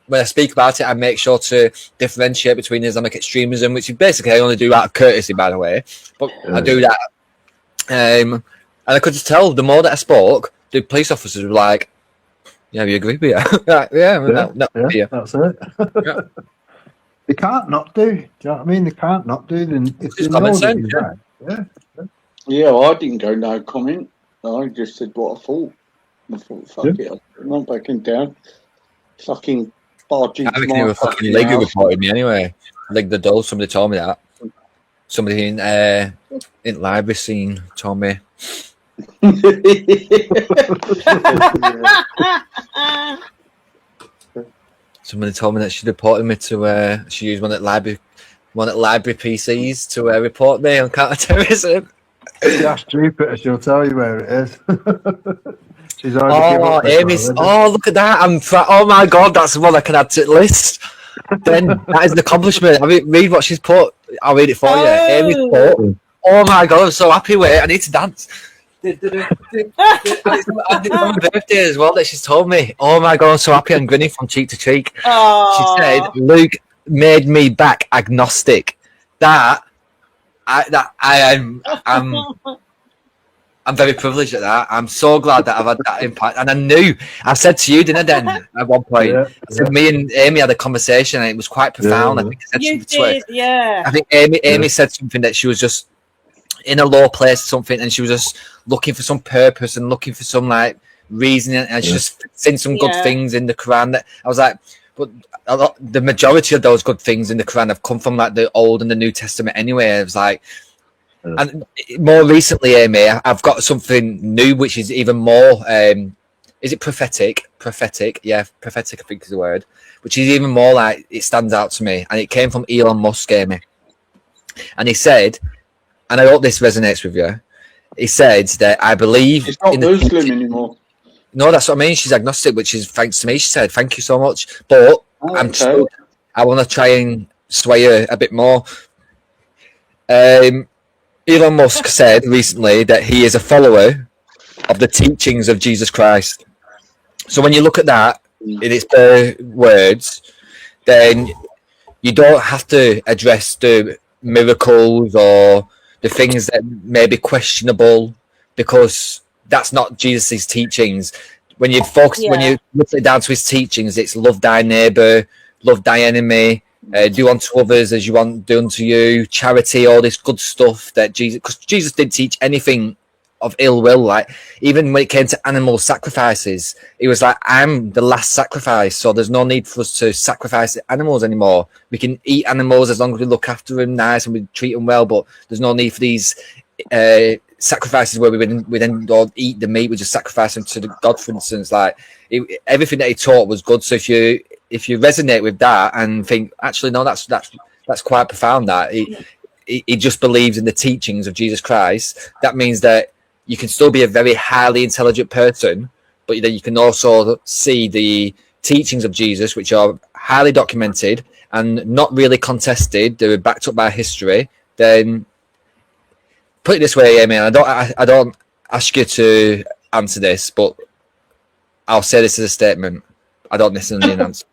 When I speak about it, I make sure to differentiate between Islamic extremism, which is basically I only do out of courtesy, by the way. But I do that. And I could just tell the more that I spoke, the police officers were like, "Yeah, we agree with you." That's it. They can't not do. Do you know what I mean? They can't not do. Then if they know that yeah, I didn't go no comment. I just said what I thought. I thought, fuck it, I'm not backing down. Fucking barging. I think they were fucking Lego reported me anyway. Like the doll, somebody told me that. Somebody in library scene told me. Somebody told me that she reported me to. She used one at library PCs to report me on counter-terrorism. If you ask Jupiter, she'll tell you where it is. She's already Amy's. Oh, look at that! Oh my god, that's the one I can add to the list. Then that is an accomplishment. Read what she's put. I'll read it for you. Amy's put. Oh my god, I'm so happy with it. I need to dance. It's my birthday as well that she's told me. Oh my god, I'm so happy. I'm grinning from cheek to cheek. She said, "Luke made me back agnostic." I'm very privileged at that. I'm so glad that I've had that impact. And I said to you, didn't I, Den, at one point? I said, me and Amy had a conversation and it was quite profound. I think I said something to her. I think Amy said something that she was just in a low place or something and she was just looking for some purpose and looking for some like reason and she just seen some good things in the Quran that I was like, but the majority of those good things in the Quran have come from like the Old and the New Testament anyway. It was like, and more recently, Amy, I've got something new, which is even more is it prophetic? Prophetic, yeah, prophetic I think is the word, which is even more like, it stands out to me, and it came from Elon Musk, Amy. And he said, and I hope this resonates with you, he said that I believe she's not Muslim anymore. No, that's what I mean. She's agnostic, which is thanks to me. She said, "Thank you so much," but I want to try and sway her a bit more. Elon Musk said recently that he is a follower of the teachings of Jesus Christ. So when you look at that in its bare words, then you don't have to address the miracles or the things that may be questionable, because that's not Jesus' teachings. When you focus, when you look it down to his teachings, it's love thy neighbor, love thy enemy, do unto others as you want do unto you, charity, all this good stuff that Jesus, because Jesus didn't teach anything of ill will. Like, even when it came to animal sacrifices, he was like, I'm the last sacrifice, so there's no need for us to sacrifice animals anymore. We can eat animals as long as we look after them nice and we treat them well, but there's no need for these sacrifices where we then don't eat the meat, we just sacrifice them to the God, for instance. Like, everything that he taught was good. So if you resonate with that and think, actually, no, that's quite profound, that he just believes in the teachings of Jesus Christ, that means that you can still be a very highly intelligent person, but then you can also see the teachings of Jesus, which are highly documented and not really contested. They were backed up by history. Then, put it this way, Amy, I don't ask you to answer this, but I'll say this as a statement. I don't necessarily answer.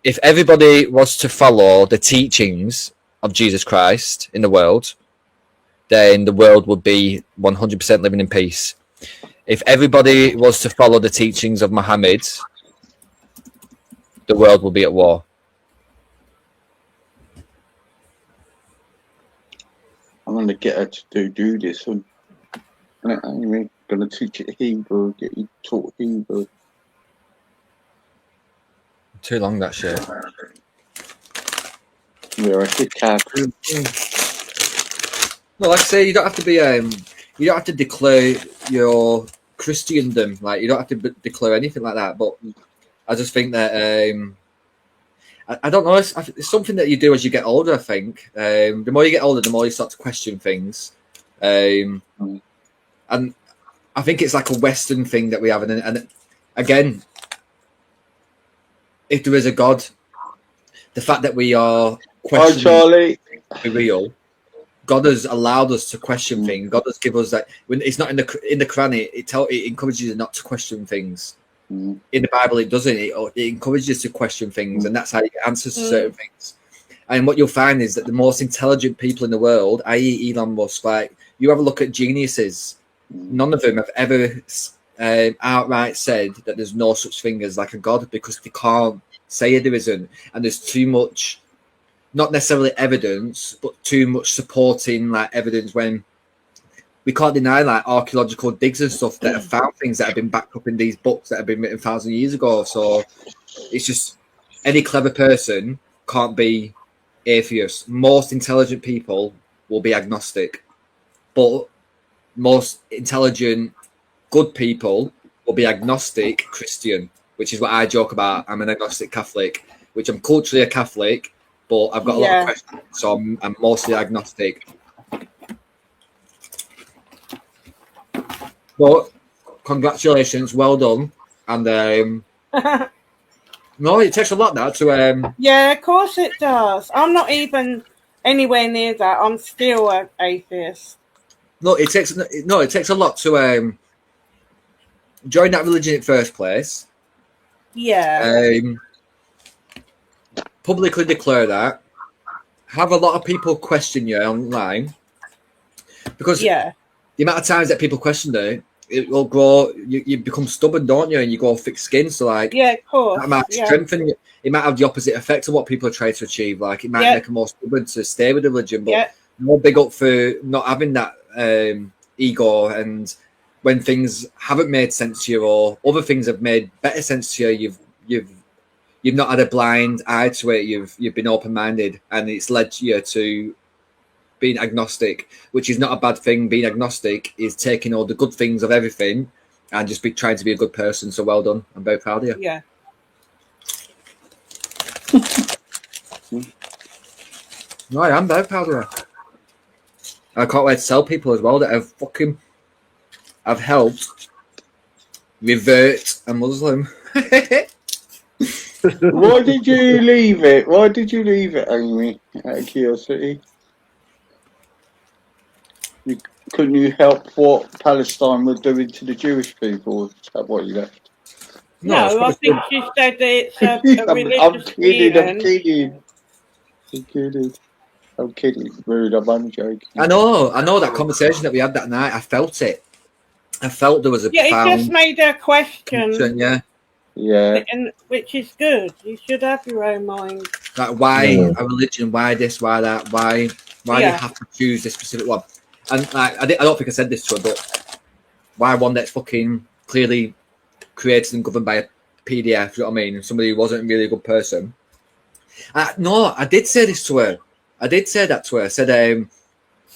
If everybody was to follow the teachings of Jesus Christ in the world, then the world would be 100% living in peace. If everybody was to follow the teachings of Muhammad, the world will be at war. I'm going to get her to do this. I'm going to teach it Hebrew, get you taught Hebrew. Too long, that shit. We're a hit cab. Well, like I say, you don't have to be you don't have to declare your Christendom, like you don't have to declare anything like that. But I just think that I don't know. It's something that you do as you get older. I think the more you get older, the more you start to question things, and I think it's like a Western thing that we have. And again, if there is a God, the fact that we are questioning real, God has allowed us to question things. God has given us that. When it's not in the Quran, it encourages you not to question things. In the Bible, it doesn't. It encourages you to question things, and that's how you get answers to certain things. And what you'll find is that the most intelligent people in the world, i.e. Elon Musk, like, you have a look at geniuses, none of them have ever outright said that there's no such thing as like a God, because they can't say there isn't. And there's too much, not necessarily evidence, but too much supporting like evidence, when we can't deny like archaeological digs and stuff that have found things that have been backed up in these books that have been written 1,000 years ago. So it's just, any clever person can't be atheist. Most intelligent people will be agnostic, but most intelligent, good people will be agnostic Christian, which is what I joke about. I'm an agnostic Catholic, which I'm culturally a Catholic, but I've got a lot of questions, so I'm mostly agnostic. But congratulations, well done. And no, it takes a lot now to yeah, of course it does. I'm not even anywhere near that. I'm still an atheist. No, it takes a lot to join that religion in the first place. Yeah. Publicly declare that. Have a lot of people question you online, because the amount of times that people question it will grow. You become stubborn, don't you? And you go thick skin. So like, of course, that might strengthen you. It might have the opposite effect of what people are trying to achieve. Like, it might make them more stubborn to stay with the religion. But more big up for not having that ego. And when things haven't made sense to you, or other things have made better sense to you, you've not had a blind eye to it. You've been open minded, and it's led you to being agnostic, which is not a bad thing. Being agnostic is taking all the good things of everything and just be trying to be a good person. So well done. I'm very proud of you. Yeah. No, I am very proud of her. I can't wait to tell people as well that I've helped revert a Muslim. Why did you leave it? Why did you leave it, Amy? Out of curiosity. Couldn't you help what Palestine were doing to the Jewish people? Is that why you left? No, I think she said that it's a religious I'm kidding. reason. I'm kidding. Rude. I'm only joking. I know that conversation that we had that night. I felt it. I felt there was a profound... it just made her question. Yeah. And which is good. You should have your own mind. Like, why a religion? Why this? Why that? Why do you have to choose this specific one? And like, I don't think I said this to her, but why one that's fucking clearly created and governed by a PDF? You know what I mean? Somebody who wasn't really a good person. No, I did say this to her. I did say that to her. I said,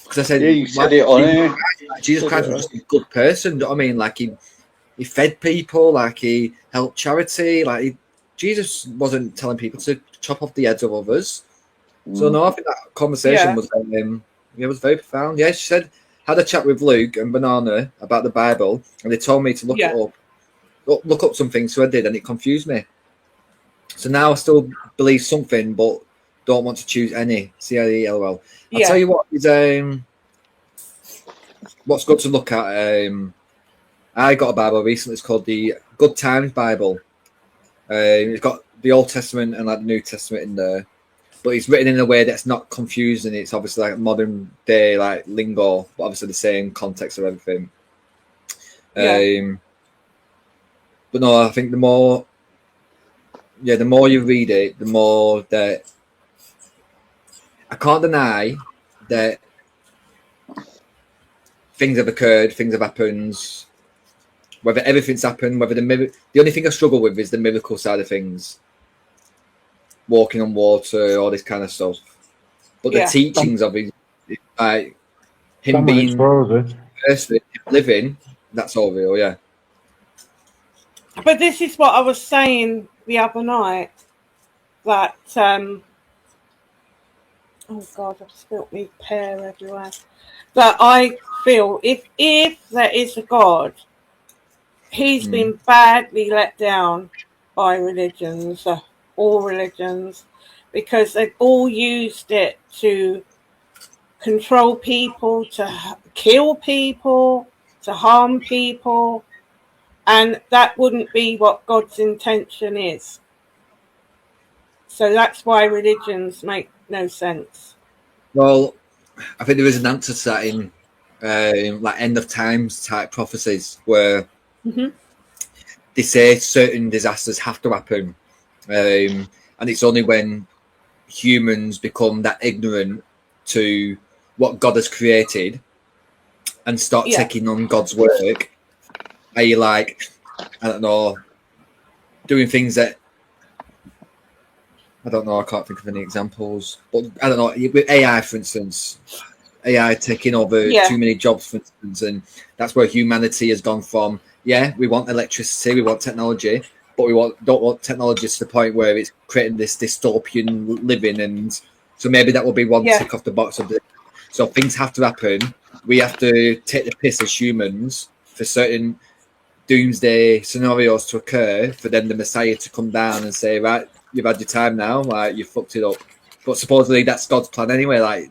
because I said, you said it on air. Jesus Christ was just a good person. You know what I mean? Like he fed people, like he helped charity, like Jesus wasn't telling people to chop off the heads of others. So no, I think that conversation was very profound. Yeah, she said had a chat with Luke and Banana about the Bible, and they told me to look up some things. So I did, and it confused me. So now I still believe something, but don't want to choose any. CIELOL. I'll tell you what is what's good to look at. I got a Bible recently. It's called the Good Times Bible. It's got the Old Testament and like the New Testament in there, but it's written in a way that's not confusing. It's obviously like modern day like lingo, but obviously the same context of everything. But no, I think the more you read it, the more that I can't deny that things have occurred, things have happened. Whether everything's happened, whether the only thing I struggle with is the miracle side of things, walking on water, all this kind of stuff. But the teachings of it, like him being person, living, that's all real, yeah. But this is what I was saying the other night, that oh God, I've spilt me pear everywhere. That I feel if there is a God, he's been badly let down by religions, all religions, because they've all used it to control people, to kill people, to harm people, and that wouldn't be what God's intention is. So that's why religions make no sense. Well, I think there is an answer to that in like end of times type prophecies where they say certain disasters have to happen, and it's only when humans become that ignorant to what God has created and start taking on God's work, are you like, I don't know, doing things that I don't know, I can't think of any examples, but I don't know, with AI, for instance, AI taking over too many jobs, for instance, and that's where humanity has gone from, we want electricity, we want technology, but we don't want technology to the point where it's creating this dystopian living, and so maybe that will be one tick off the box of it. So things have to happen. We have to take the piss as humans for certain doomsday scenarios to occur, for then the Messiah to come down and say, right, you've had your time now, like you fucked it up. But supposedly that's God's plan anyway, like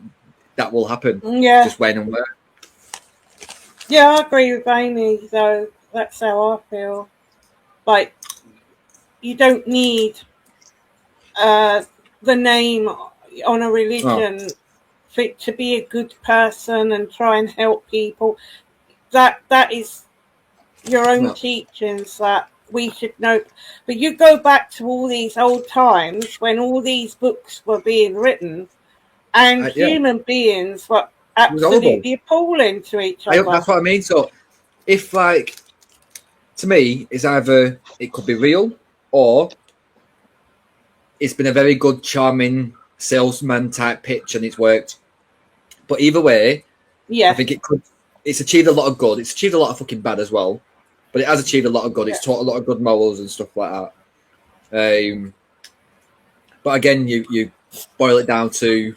that will happen. Just when and where. Yeah, I agree with Amy, though. That's how I feel. Like, you don't need the name on a religion for it to be a good person and try and help people. That is your own teachings that we should know. But you go back to all these old times when all these books were being written, and human beings were absolutely appalling to each other. That's what I mean. So if, like, to me, it's either it could be real or it's been a very good, charming salesman type pitch and it's worked. But either way, I think it's achieved a lot of good. It's achieved a lot of fucking bad as well. but it has achieved a lot of good. It's taught a lot of good morals and stuff like that. But again, you boil it down to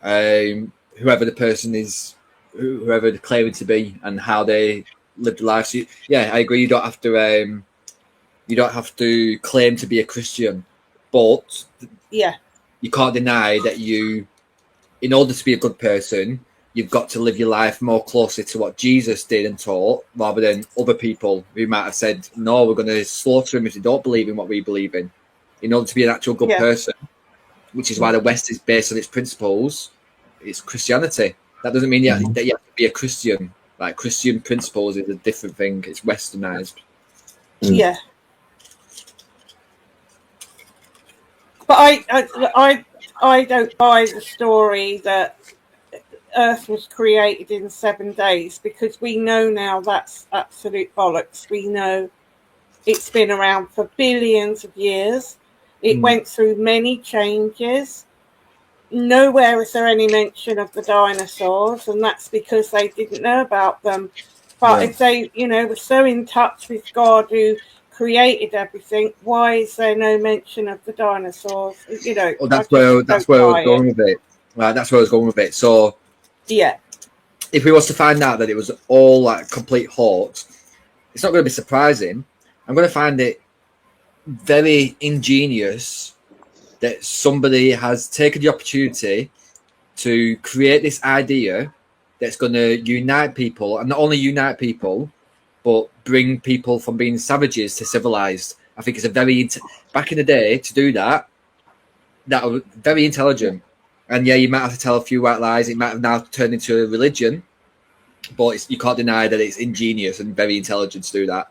whoever the person is, whoever they're claiming to be, and how they live their life. So yeah, I agree. You don't have to claim to be a Christian, but you can't deny that in order to be a good person, you've got to live your life more closely to what Jesus did and taught, rather than other people who might have said, no, we're going to slaughter them if they don't believe in what we believe in order to be an actual good person, which is why the West is based on its principles. It's Christianity. That doesn't mean that you have to be a Christian. Like, Christian principles is a different thing. It's westernized. Yeah. But I don't buy the story that Earth was created in 7 days, because we know now that's absolute bollocks. We know it's been around for billions of years. It went through many changes. Nowhere is there any mention of the dinosaurs, and that's because they didn't know about them. But if they, were so in touch with God who created everything, why is there no mention of the dinosaurs? Well, that's where I was going with it. Right, that's where I was going with it. So if we was to find out that it was all like complete hoax, it's not going to be surprising. I'm going to find it very ingenious that somebody has taken the opportunity to create this idea that's going to unite people, and not only unite people, but bring people from being savages to civilized. I think it's a very back in the day to do that was very intelligent. And yeah, you might have to tell a few white lies. It might have now turned into a religion, but you can't deny that it's ingenious and very intelligent to do that.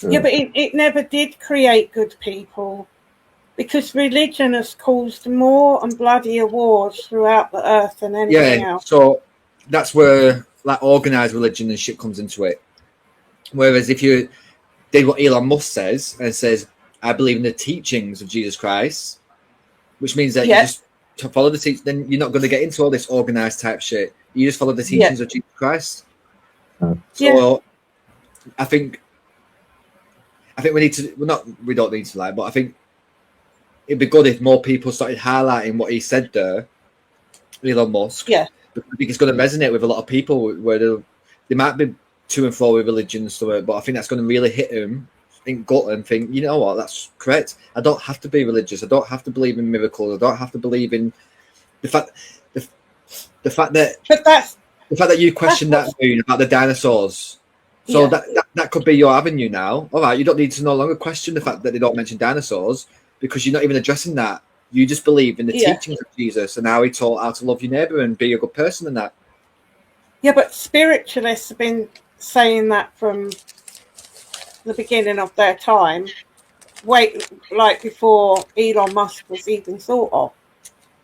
Yeah, but it never did create good people, because religion has caused more and bloodier wars throughout the earth than anything else. So that's where like organized religion and shit comes into it. Whereas if you did what Elon Musk says and says, I believe in the teachings of Jesus Christ, which means that you just follow the teaching, then you're not going to get into all this organized type shit. You just follow the teachings of Jesus Christ. So I think we need to, we don't need to lie, but I think it'd be good if more people started highlighting what he said there, Elon Musk. Yeah. Because I think it's going to resonate with a lot of people where they might be to and fro with religion and stuff, but I think that's going to really hit them in gut and think, you know what, that's correct. I don't have to be religious. I don't have to believe in miracles. I don't have to believe in the fact that you question that moon about the dinosaurs. So that could be your avenue now. All right, you don't need to no longer question the fact that they don't mention dinosaurs, because you're not even addressing that. You just believe in the teachings of Jesus and how he taught how to love your neighbour and be a good person and that. Yeah, but spiritualists have been saying that from the beginning of their time, like before Elon Musk was even thought of.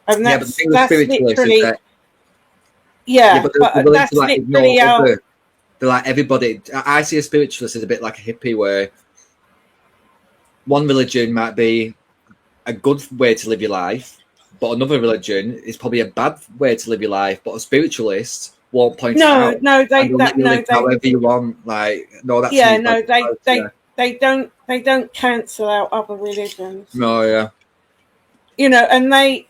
And that's literally... but that's literally how... They're like everybody. I see a spiritualist as a bit like a hippie, where one religion might be a good way to live your life, but another religion is probably a bad way to live your life. But a spiritualist won't point it out. However you want. Like, no, that's they don't cancel out other religions. No, and they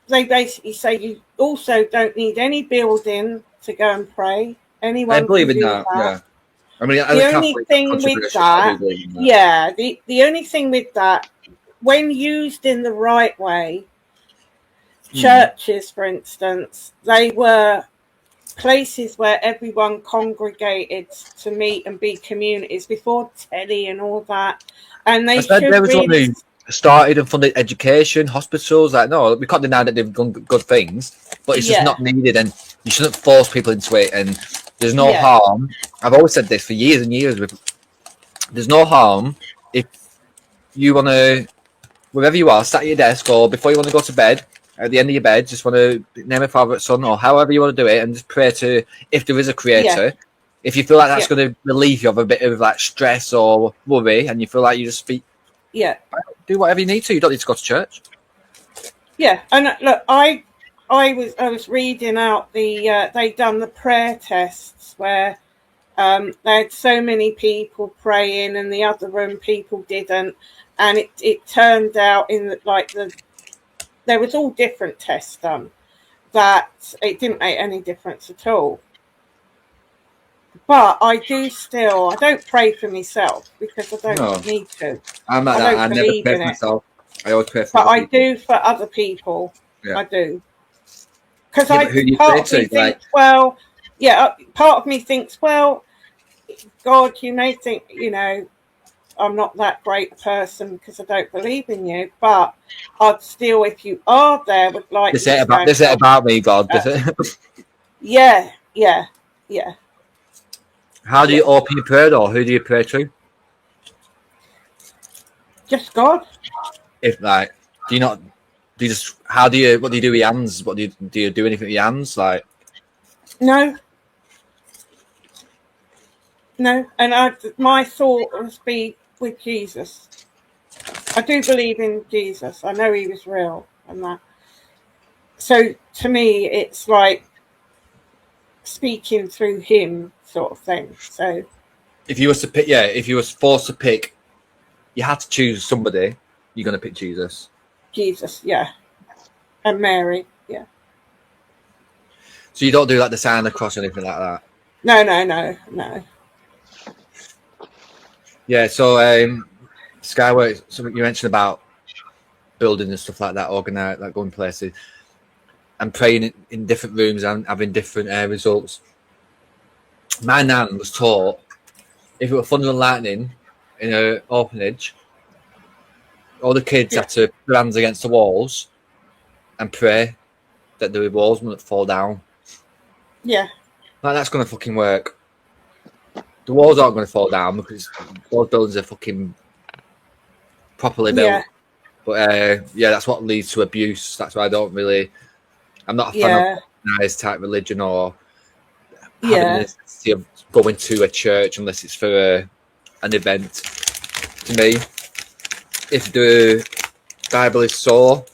basically say you also don't need any building to go and pray. Anyone I believe in that. Yeah. I mean, the only thing with that, the only thing with that, when used in the right way, churches, for instance, they were places where everyone congregated to meet and be communities before telly and all that. And they only started and funded education, hospitals. Like, no, we can't deny that they've done good things, but it's just not needed, and you shouldn't force people into it. And there's no harm. I've always said this for years and years. There's no harm if you want to, wherever you are, sat at your desk or before you want to go to bed, at the end of your bed, just want to name a favourite son or however you want to do it, and just pray to, if there is a creator. If you feel like that's going to relieve you of a bit of like stress or worry, and you feel like you just speak, do whatever you need to. You don't need to go to church. Yeah, and look, I was reading out the they done the prayer tests where They had so many people praying, and the other room people didn't, and it turned out there was all different tests done that it didn't make any difference at all. But I don't pray for myself because I don't need to. I'm like that. I never pray for myself. I always pray for other people. I do for other people. Yeah. I do. Because who do you pray to? Part of me thinks, well, God, you may think, I'm not that great a person because I don't believe in you, but I'd still, if you are there, would like this ain't about me, God. Yeah. How do you open your prayer, or who do you pray to? Just God. What do you do with your hands? What do you do anything with your hands? No. And my thought must be with Jesus. I do believe in Jesus. I know he was real and that. So to me, it's like speaking through him sort of thing. So if you was forced to pick, you had to choose somebody, you're going to pick Jesus. Jesus, yeah. And Mary, yeah. So you don't do the sign of the cross or anything like that? No. Yeah, so Skyworks, something you mentioned about building and stuff like that, organize, going places and praying in different rooms and having different results. My nan was taught if it were thunder and lightning in an orphanage, all the kids had to put their hands against the walls and pray that the walls wouldn't fall down. Yeah. That's going to fucking work. The walls aren't going to fall down because those buildings are fucking properly built. Yeah. But that's what leads to abuse. That's why I'm not a fan of organized type religion or having the necessity of going to a church unless it's for an event. To me, if the Bible is so,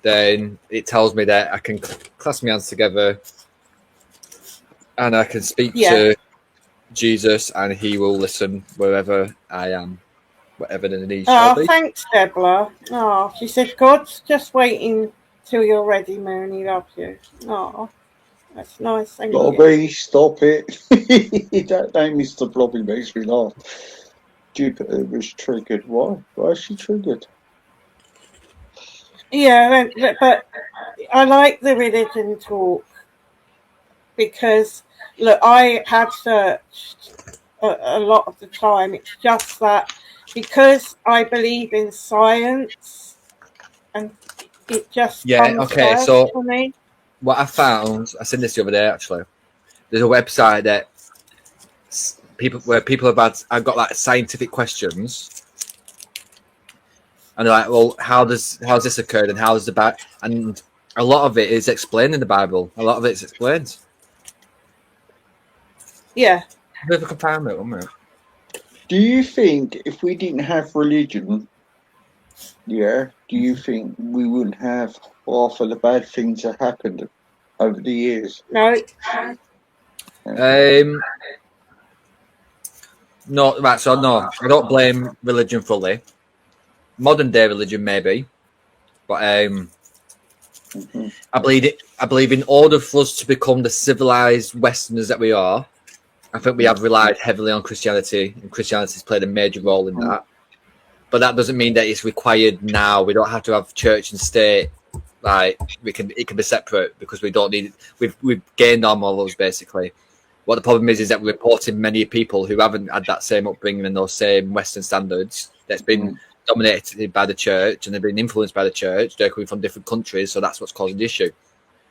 then it tells me that I can clasp my hands together and I can speak to Jesus and he will listen wherever I am, whatever the need shall be. Thanks, Deborah. Oh, she said, God's just waiting till you're ready, Moon. He loves you. Oh, that's nice. Thank Blobby, stop it. That name Mr. Blobby makes me laugh. Jupiter was triggered. Why? Why is she triggered? Yeah, but I like the religion talk because, look, I have searched a lot of the time. It's just that because I believe in science and it just comes first for me. What I found, I sent this the other day actually. There's a website that I've got scientific questions, and they're like, well, how's this occurred, and how's the back, and a lot of it is explained in the Bible. A lot of it's explained. Yeah. If I can find it, one minute. Do you think if we didn't have religion, do you think we wouldn't have half of the bad things that happened over the years? No. No, right. So no, I don't blame religion fully. Modern day religion, maybe, but I believe in order for us to become the civilized Westerners that we are, I think we have relied heavily on Christianity, and Christianity's played a major role in that. But that doesn't mean that it's required now. We don't have to have church and state. It can be separate because we don't need it. We've gained our morals basically. What the problem is that we're reporting many people who haven't had that same upbringing and those same Western standards that's been dominated by the church and they've been influenced by the church. They're coming from different countries, so that's what's causing the issue.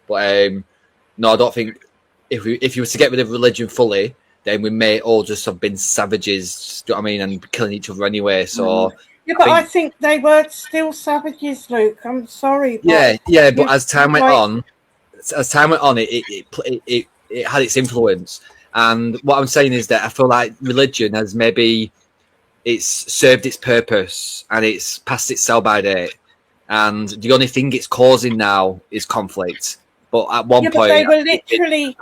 But no, I don't think if you were to get rid of religion fully, then we may all just have been savages, do you know what I mean, and killing each other anyway. So yeah, but I think they were still savages, Luke. I'm sorry. But but as time went on, it had its influence. And what I'm saying is that I feel like religion has it's served its purpose and it's past its sell-by date. And the only thing it's causing now is conflict. But at one point, they were literally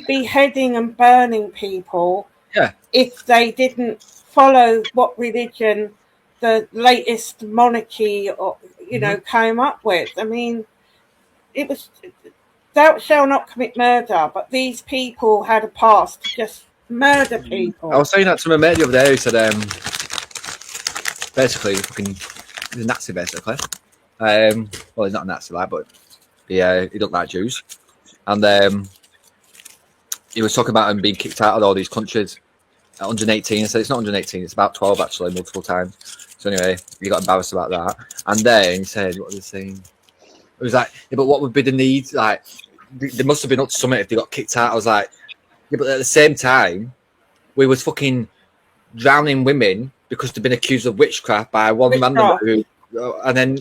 beheading and burning people. Yeah. If they didn't follow what religion the latest monarchy, or came up with. I mean, it was thou shalt not commit murder, but these people had a past to just murder people. I was saying that to my mate the other day. Who said, basically, he's a Nazi, basically. Well, he's not a Nazi, but he doesn't like Jews, and he was talking about him being kicked out of all these countries at 118. I said it's not 118; it's about 12 actually, multiple times. So anyway, he got embarrassed about that, and then he said, "What was he saying?" It was like, "Yeah, but what would be the need? Like, they must have been up to something if they got kicked out." I was like, "Yeah, but at the same time, we was fucking drowning women because they've been accused of witchcraft by one random who, and then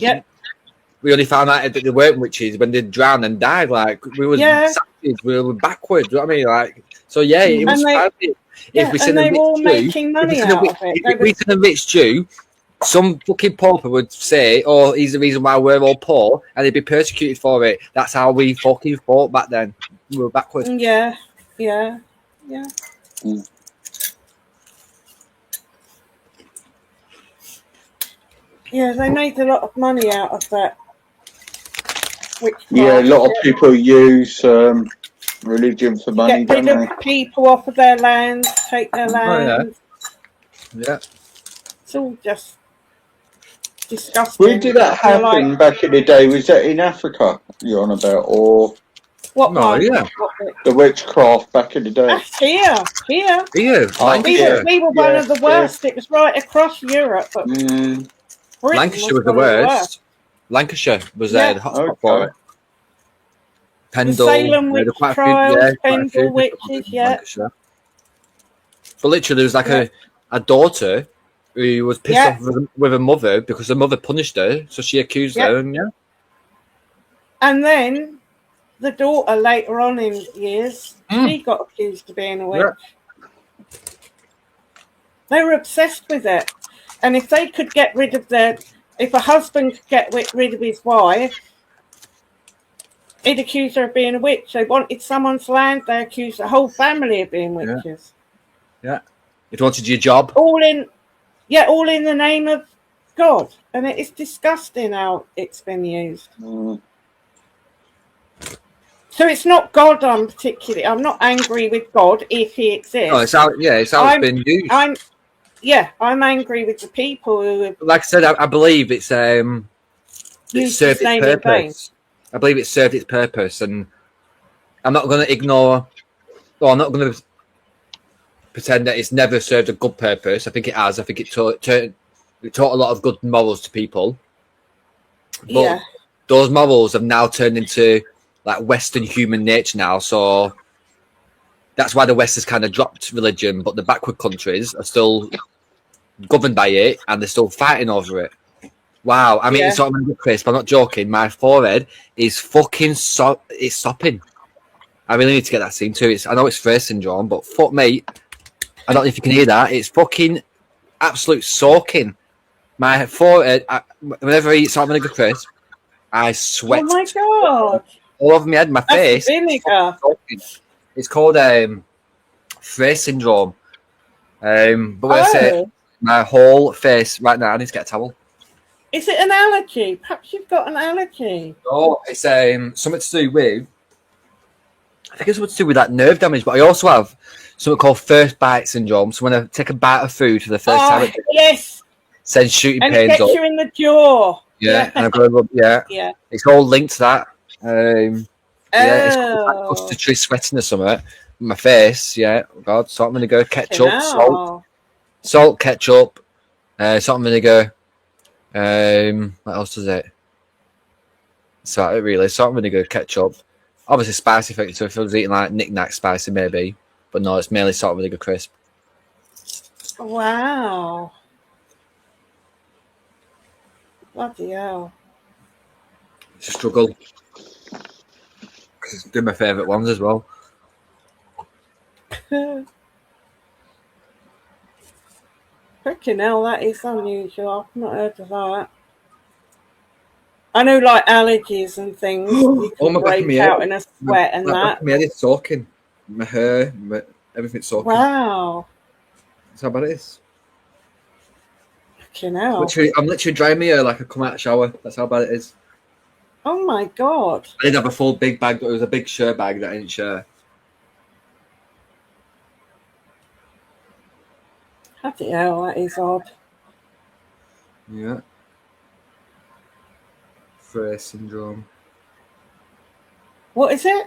we only found out that they weren't witches when they drowned and died. Like, we were savages, we were backwards. You know what I mean? Like, so yeah, it was funny. If we seen a rich Jew, if we seen a rich Jew, some fucking pauper would say, "Oh, he's the reason why we're all poor," and they'd be persecuted for it. That's how we fucking fought back then. We were backwards. Yeah. Yeah, they made a lot of money out of that. A lot of people use religion for money, get rid of people off of their land, take their land. Yeah. It's all just disgusting. Where did that happen back in the day? Was that in Africa you're on about, or what? The witchcraft back in the day? That's here. We were one of the worst. It was right across Europe, but Lancashire was the worst. Lancashire was the hotspot for it. Pendle, Salem witch trials, Pendle witches, Lancashire. But literally, there was like a daughter who was pissed off with her mother because her mother punished her, so she accused her, and then the daughter later on in years, she got accused of being a witch. They were obsessed with it, and if they could get rid of if a husband could get rid of his wife, he'd accuse her of being a witch. They wanted someone's land, they accused the whole family of being witches. Yeah. It wanted your job. All in the name of God. And it is disgusting how it's been used. So it's not God I'm not angry with God if he exists. Oh, it's how it's been used. I'm angry with the people who have... Like I said, I believe it served its purpose. I believe it served its purpose, and I'm not going to ignore, or I'm not going to pretend that it's never served a good purpose. I think it has. I think it taught a lot of good morals to people. But those morals have now turned into like Western human nature now. So that's why the West has kind of dropped religion, but the backward countries are still governed by it, and they're still fighting over it. Wow, I mean, it's sort of crisp. I'm not joking. My forehead is fucking it's sopping. I really need to get that seen too. I know it's face syndrome, but fuck me. I don't know if you can hear that. It's fucking absolute soaking. My forehead, whenever I eat salt and vinegar crisp, I sweat. Oh my god! All over my head, my face. Vinegar. It's called face syndrome. But when I say my whole face right now, I need to get a towel. Is it an allergy? Perhaps you've got an allergy. No, it's something to do with. I think it's something to do with that nerve damage, but I also have something called first bite syndrome. So when I take a bite of food for the first time, sends shooting pains up. And it gets you in the jaw. Yeah, and I've got yeah. It's all linked to that. It's called like gustatory sweating or something. My face, God, salt and vinegar, ketchup, salt, ketchup, salt and vinegar. What else does it? So really, salt and vinegar, ketchup. Obviously spicy things. So if I was eating like knick-knack spicy, maybe, but no, it's mainly salt and vinegar crisp. Wow. Bloody hell. It's a struggle. Because they're my favourite ones as well. Freaking hell, that is unusual. I've not heard of that. I know, like allergies and things, you can my back of my break head. out in a sweat and My that. back of my head is soaking. My hair, everything's soaking. Wow. That's how bad it is. Fucking hell. I'm literally drying my hair like I come out of the shower. That's how bad it is. Oh my God. I didn't have a full big bag, but it was a big shirt bag that I didn't share. Bloody hell, that is odd. Yeah. Fraser syndrome. What is it?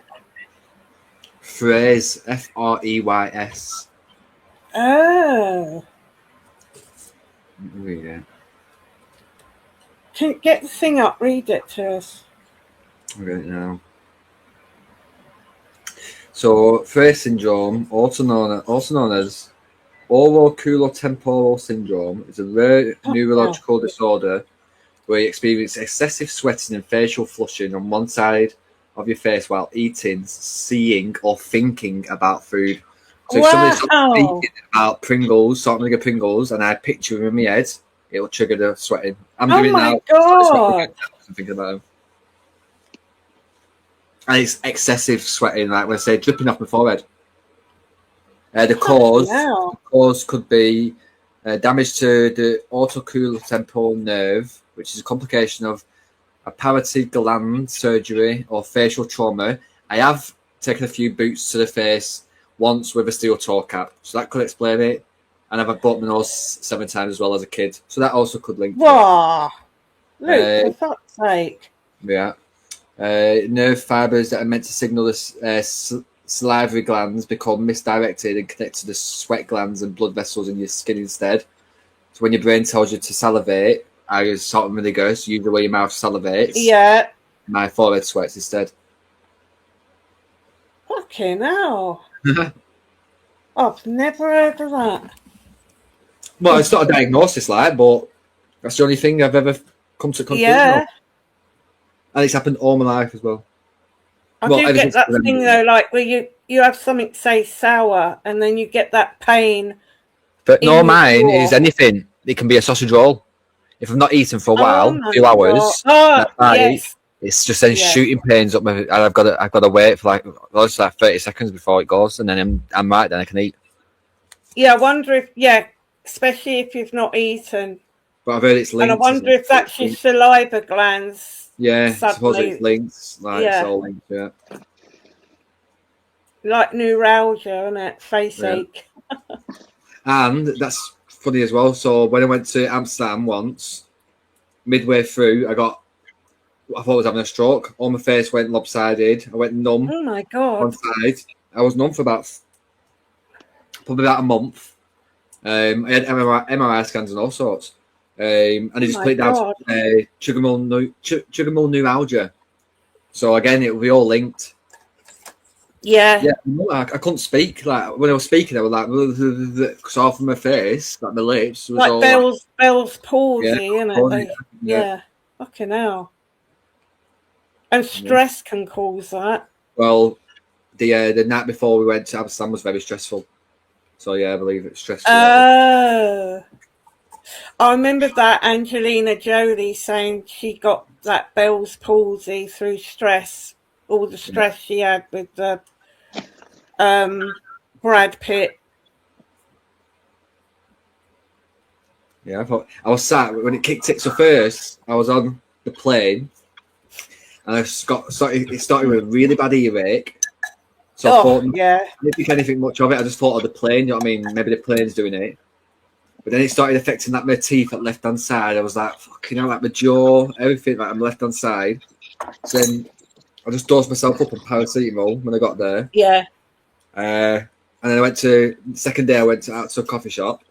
Fraser, F-R-E-Y-S. Oh. Yeah. Can you get the thing up? Read it to us. I don't know. So, Fraser syndrome, also known as oroculotemporal syndrome, is a rare neurological disorder where you experience excessive sweating and facial flushing on one side of your face while eating, seeing, or thinking about food. So if somebody's thinking about Pringles, salt and vinegar Pringles, and I picture them in my head, it'll trigger the sweating. I'm doing it now. God. I'm thinking about them. And it's excessive sweating, like when I say dripping off my forehead. The cause could be damage to the oculotemporal nerve, which is a complication of a parotid gland surgery or facial trauma. I have taken a few boots to the face once with a steel toe cap, so that could explain it. And I've broken my nose 7 times as well as a kid, so that also could link. Wow, Luke, for fuck's sake! Yeah, nerve fibers that are meant to signal the salivary glands become misdirected and connect to the sweat glands and blood vessels in your skin instead. So when your brain tells you to salivate, I use salt and vinegar, so usually where your mouth salivates. Yeah. My forehead sweats instead. Fucking hell. I've never heard of that. Well, it's not a diagnosis, like, but that's the only thing I've ever come to conclusion of. And it's happened all my life as well. I do get that thing though, like where you have something say sour and then you get that pain. But no, mine is anything. It can be a sausage roll. If I've not eaten for a while, a few hours, it's just then shooting pains up my, and I've got to wait for like 30 seconds before it goes, and then I'm right. Then I can eat. Yeah, I wonder if especially if you've not eaten. But I've heard it's linked. And I wonder if that's your saliva glands. Yeah, I suppose it's linked. Like it's all linked. Yeah. Like neuralgia, isn't it? Face ache. And that's funny as well. So when I went to Amsterdam once, midway through, I thought I was having a stroke. All my face went lopsided. I went numb. Oh my God. One side. I was numb for probably about a month. I had MRI scans and all sorts. And he just put it down to trigeminal neuralgia. So again, it will be all linked. Yeah. Yeah, I couldn't speak. Like when I was speaking, I was like, because off of my face, like my lips, was like all Bell's palsy, isn't it? Yeah. Fucking hell. And stress can cause that. Well, the night before we went to Amsterdam was very stressful. So yeah, I believe it's stressful. Oh. I remember that Angelina Jolie saying she got that Bell's palsy through stress, all the stress she had with the Brad Pitt. Yeah, I was sat when it kicked it. So first, I was on the plane, and it started with a really bad earache. So I thought, I didn't think anything much of it. I just thought of the plane. You know what I mean? Maybe the plane's doing it. But then it started affecting my teeth at left hand side. I was like, fucking hell, like my jaw, everything, like on the left hand side. So then I just dosed myself up on paracetamol when I got there. Yeah. And then I went to the second day. I went out to a coffee shop,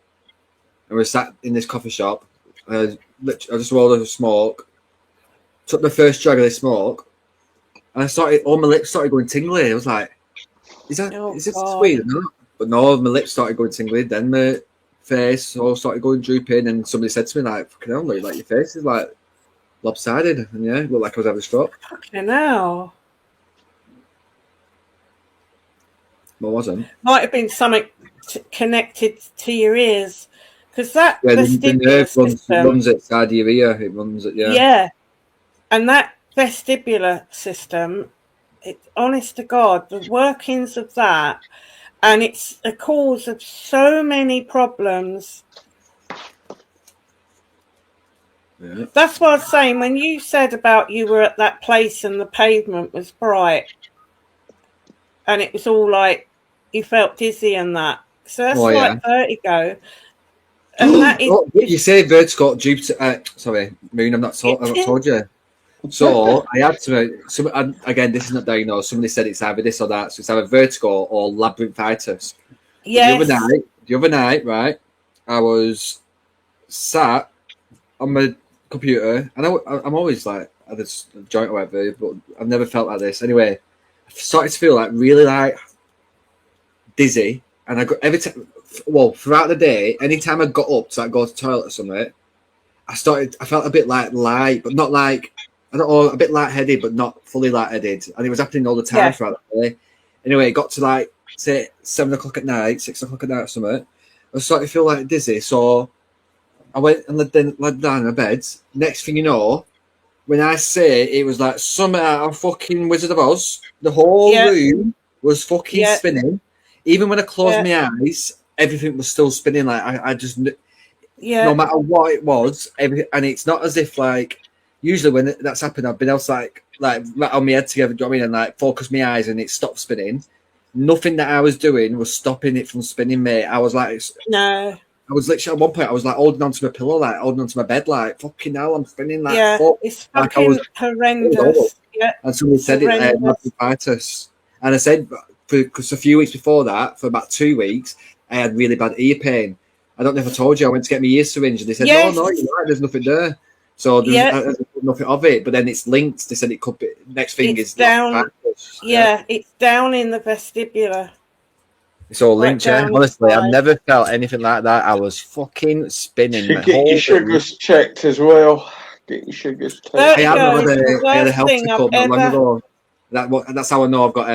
and we sat in this coffee shop. I just rolled a smoke, took the first drag of the smoke, and all my lips started going tingly. I was like, "Is this sweet?" No, but no, my lips started going tingly. Then my face all started going drooping, and somebody said to me, "Like, fucking hell, look, like your face is like lopsided," and it looked like I was having a stroke. Fucking hell. Well, wasn't. Might have been something connected to your ears, because the nerve runs outside your ear. It runs it. Yeah. And that vestibular system, honest to God, the workings of that, and it's a cause of so many problems. Yeah. That's what I was saying when you said about you were at that place and the pavement was bright and it was all like you felt dizzy and that. So that's like vertigo. And that is you say vertigo, Jupiter. Sorry, Moon. I've not told you. So I had to. Again, this is not diagnosed. Somebody said it's either this or that. So it's either vertigo or labyrinthitis. Yes. The other night, right? I was sat on my computer, and I'm always like at this joint or whatever, but I've never felt like this. Anyway, I started to feel like really like dizzy, and I got every time. Well, throughout the day, anytime I got up to like go to the toilet or something, I felt a bit like light, but not like, I don't know, a bit lightheaded, but not fully lightheaded. And it was happening all the time throughout the day. Anyway, it got to like, say, 7 o'clock at night, 6 o'clock at night or something. I was starting to feel like dizzy. So I went and laid down in my bed. Next thing you know, when I say it was like something out of fucking Wizard of Oz, the whole room was fucking spinning. Even when I closed my eyes, everything was still spinning. Like I just, no matter what it was, and it's not as if like usually when that's happened, I've been able to like rattle my head together, do you know what I mean, and like focus my eyes, and it stopped spinning. Nothing that I was doing was stopping it from spinning, mate. I was like, no. I was literally at one point, I was like holding onto my pillow, like holding onto my bed, like fucking hell, I'm spinning like it's fucking horrendous. Yeah, and somebody said it, labyrinthitis, and I said because a few weeks before that, for about 2 weeks, I had really bad ear pain. I don't know if I told you, I went to get my ear syringe, and they said, no, you're right, there's nothing there. So there's nothing of it, but then it's linked. They said it could be. Next thing is down. It's down in the vestibular. It's all linked, honestly, I've never felt anything like that. I was fucking spinning. You get your sugars checked as well. Get your sugars checked. I had a health checkup not long ago. That's how I know I've got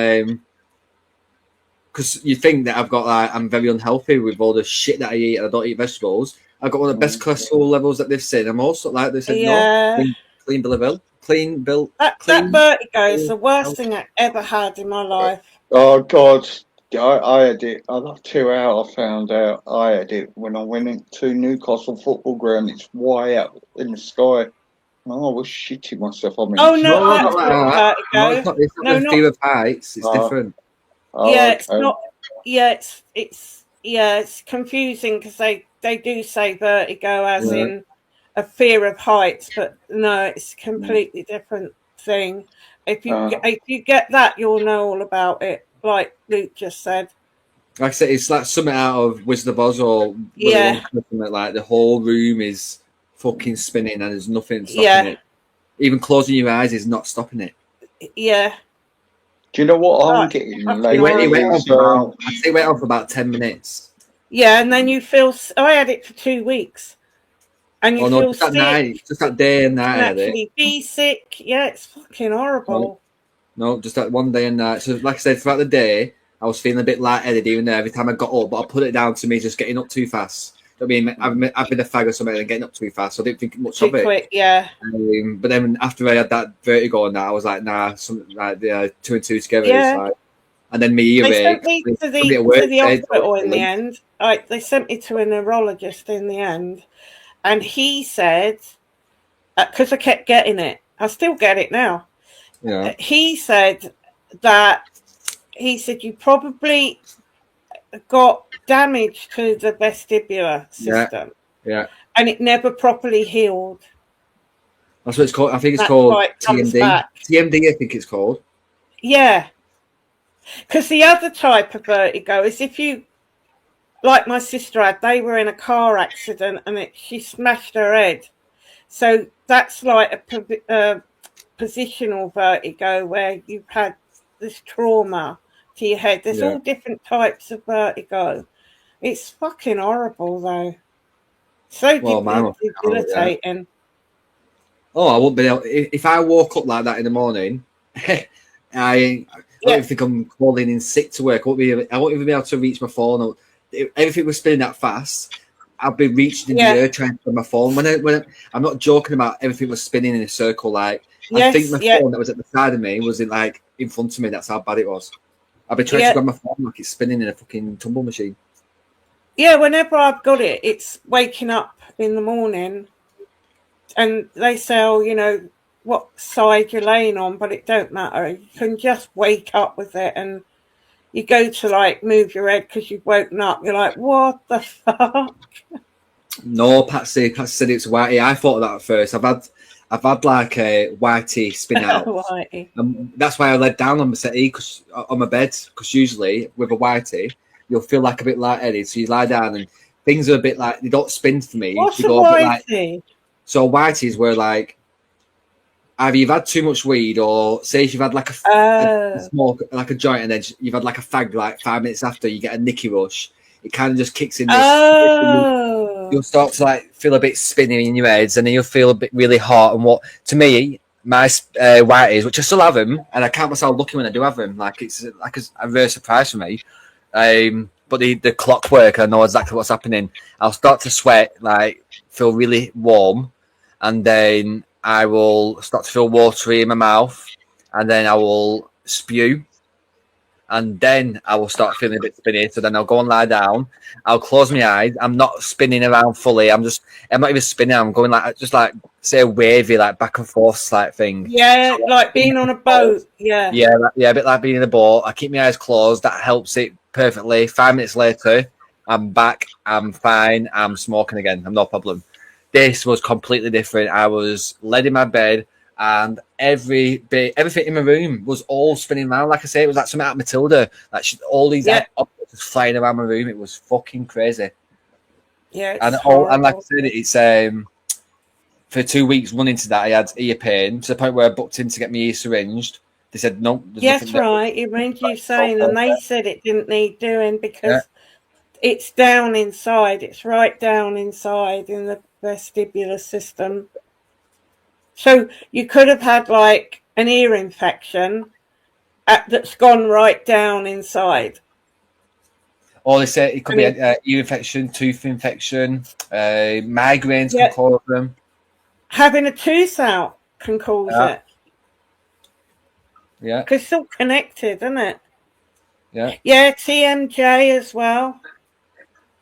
because you think that I've got like I'm very unhealthy with all the shit that I eat and I don't eat vegetables. I've got one of the best cholesterol levels that they've seen. I'm also like they said no, clean bill of health. That vertigo is the worst thing I ever had in my life. Oh God. I had it. I love 2 hours. I found out I had it when I went into Newcastle football ground. It's way up in the sky. And I was shitting myself. I mean, that's not vertigo. It's fear of heights. It's different. It's not. Yeah, it's confusing because they do say vertigo as in a fear of heights, but no, it's a completely different thing. If you get that, you'll know all about it. Like Luke just said. Like I said, it's like something out of Wizard of Oz or like the whole room is fucking spinning and there's nothing stopping it. Even closing your eyes is not stopping it. Yeah. Do you know what I'm getting? It went on for about 10 minutes. Yeah, and then you feel. I had it for 2 weeks, and you feel sick. Just that day and night. Actually, be sick. Yeah, it's fucking horrible. No, just that one day and night. So, like I said, throughout the day, I was feeling a bit lightheaded even there every time I got up, but I put it down to me just getting up too fast. I mean, I've been a fag or something and getting up too fast, so I didn't think much of it. Quick, yeah. But then after I had that vertigo and that, I was like, nah, something like 2 and 2 together. Yeah. Is like, and then me sent me to the hospital in the end. They sent me to a neurologist in the end, and he said, because I kept getting it, I still get it now. Yeah. He said you probably got damage to the vestibular system. Yeah. And it never properly healed. That's what it's called. I think it's called TMD. TMD, I think it's called. Yeah. Because the other type of vertigo is if you, like my sister had, they were in a car accident and she smashed her head. So that's like a positional vertigo where you've had this trauma to your head. There's all different types of vertigo. It's fucking horrible though. So debilitating. Oh, I won't be able. If I woke up like that in the morning, I don't even think I'm calling in sick to work. I won't even be able to reach my phone. If everything was spinning that fast, I'd be reaching in the air trying to find my phone. When I'm not joking about everything was spinning in a circle, like I think my phone that was at the side of me was in front of me. That's how bad it was. I've been trying to grab my phone like it's spinning in a fucking tumble machine. Yeah, whenever I've got it, it's waking up in the morning, and they say, "Oh, you know what side you're laying on," but it don't matter. You can just wake up with it, and you go to move your head because you've woken up. You're like, "What the fuck?" No, Patsy said it's whitey. I thought of that at first. I've had like a whitey spin out. Whitey. That's why I laid down on my settee on my bed, because usually with a whitey you'll feel like a bit lightheaded, so you lie down and things are a bit they don't spin for me. What's they a go whitey? A bit so whiteys were either you've had too much weed, or say if you've had a smoke, like a joint, and then you've had a fag 5 minutes after, you get a nicky rush. It kind of just kicks in this. You'll start to feel a bit spinny in your heads, and then you'll feel a bit really hot. And what to me, my whiteys, which I still have them, and I count myself lucky when I do have them. It's a rare surprise for me. But the clockwork, I know exactly what's happening. I'll start to sweat, feel really warm, and then I will start to feel watery in my mouth, and then I will spew. And then I will start feeling a bit spinny. So then I'll go and lie down. I'll close my eyes. I'm not spinning around fully. I'm not even spinning. I'm going say a wavy, back and forth type thing. Yeah, like being on a boat. Yeah. Yeah, a bit like being in a boat. I keep my eyes closed. That helps it perfectly. 5 minutes later, I'm back. I'm fine. I'm smoking again. I'm no problem. This was completely different. I was laid in my bed, and everything in my room was all spinning around. Like I say, it was like something out of Matilda. All these objects flying around my room. It was fucking crazy. Yeah, and like I said, it's for 2 weeks running to that, I had ear pain to the point where I booked in to get my ear syringed. They said no. Yes, right. You remember you saying, and they said it didn't need doing because it's down inside. It's right down inside in the vestibular system. So you could have had an ear infection that's gone right down inside. Or they say it could be an ear infection, tooth infection, migraines can cause them. Having a tooth out can cause it. Yeah. Because it's all connected, isn't it? Yeah. Yeah, TMJ as well.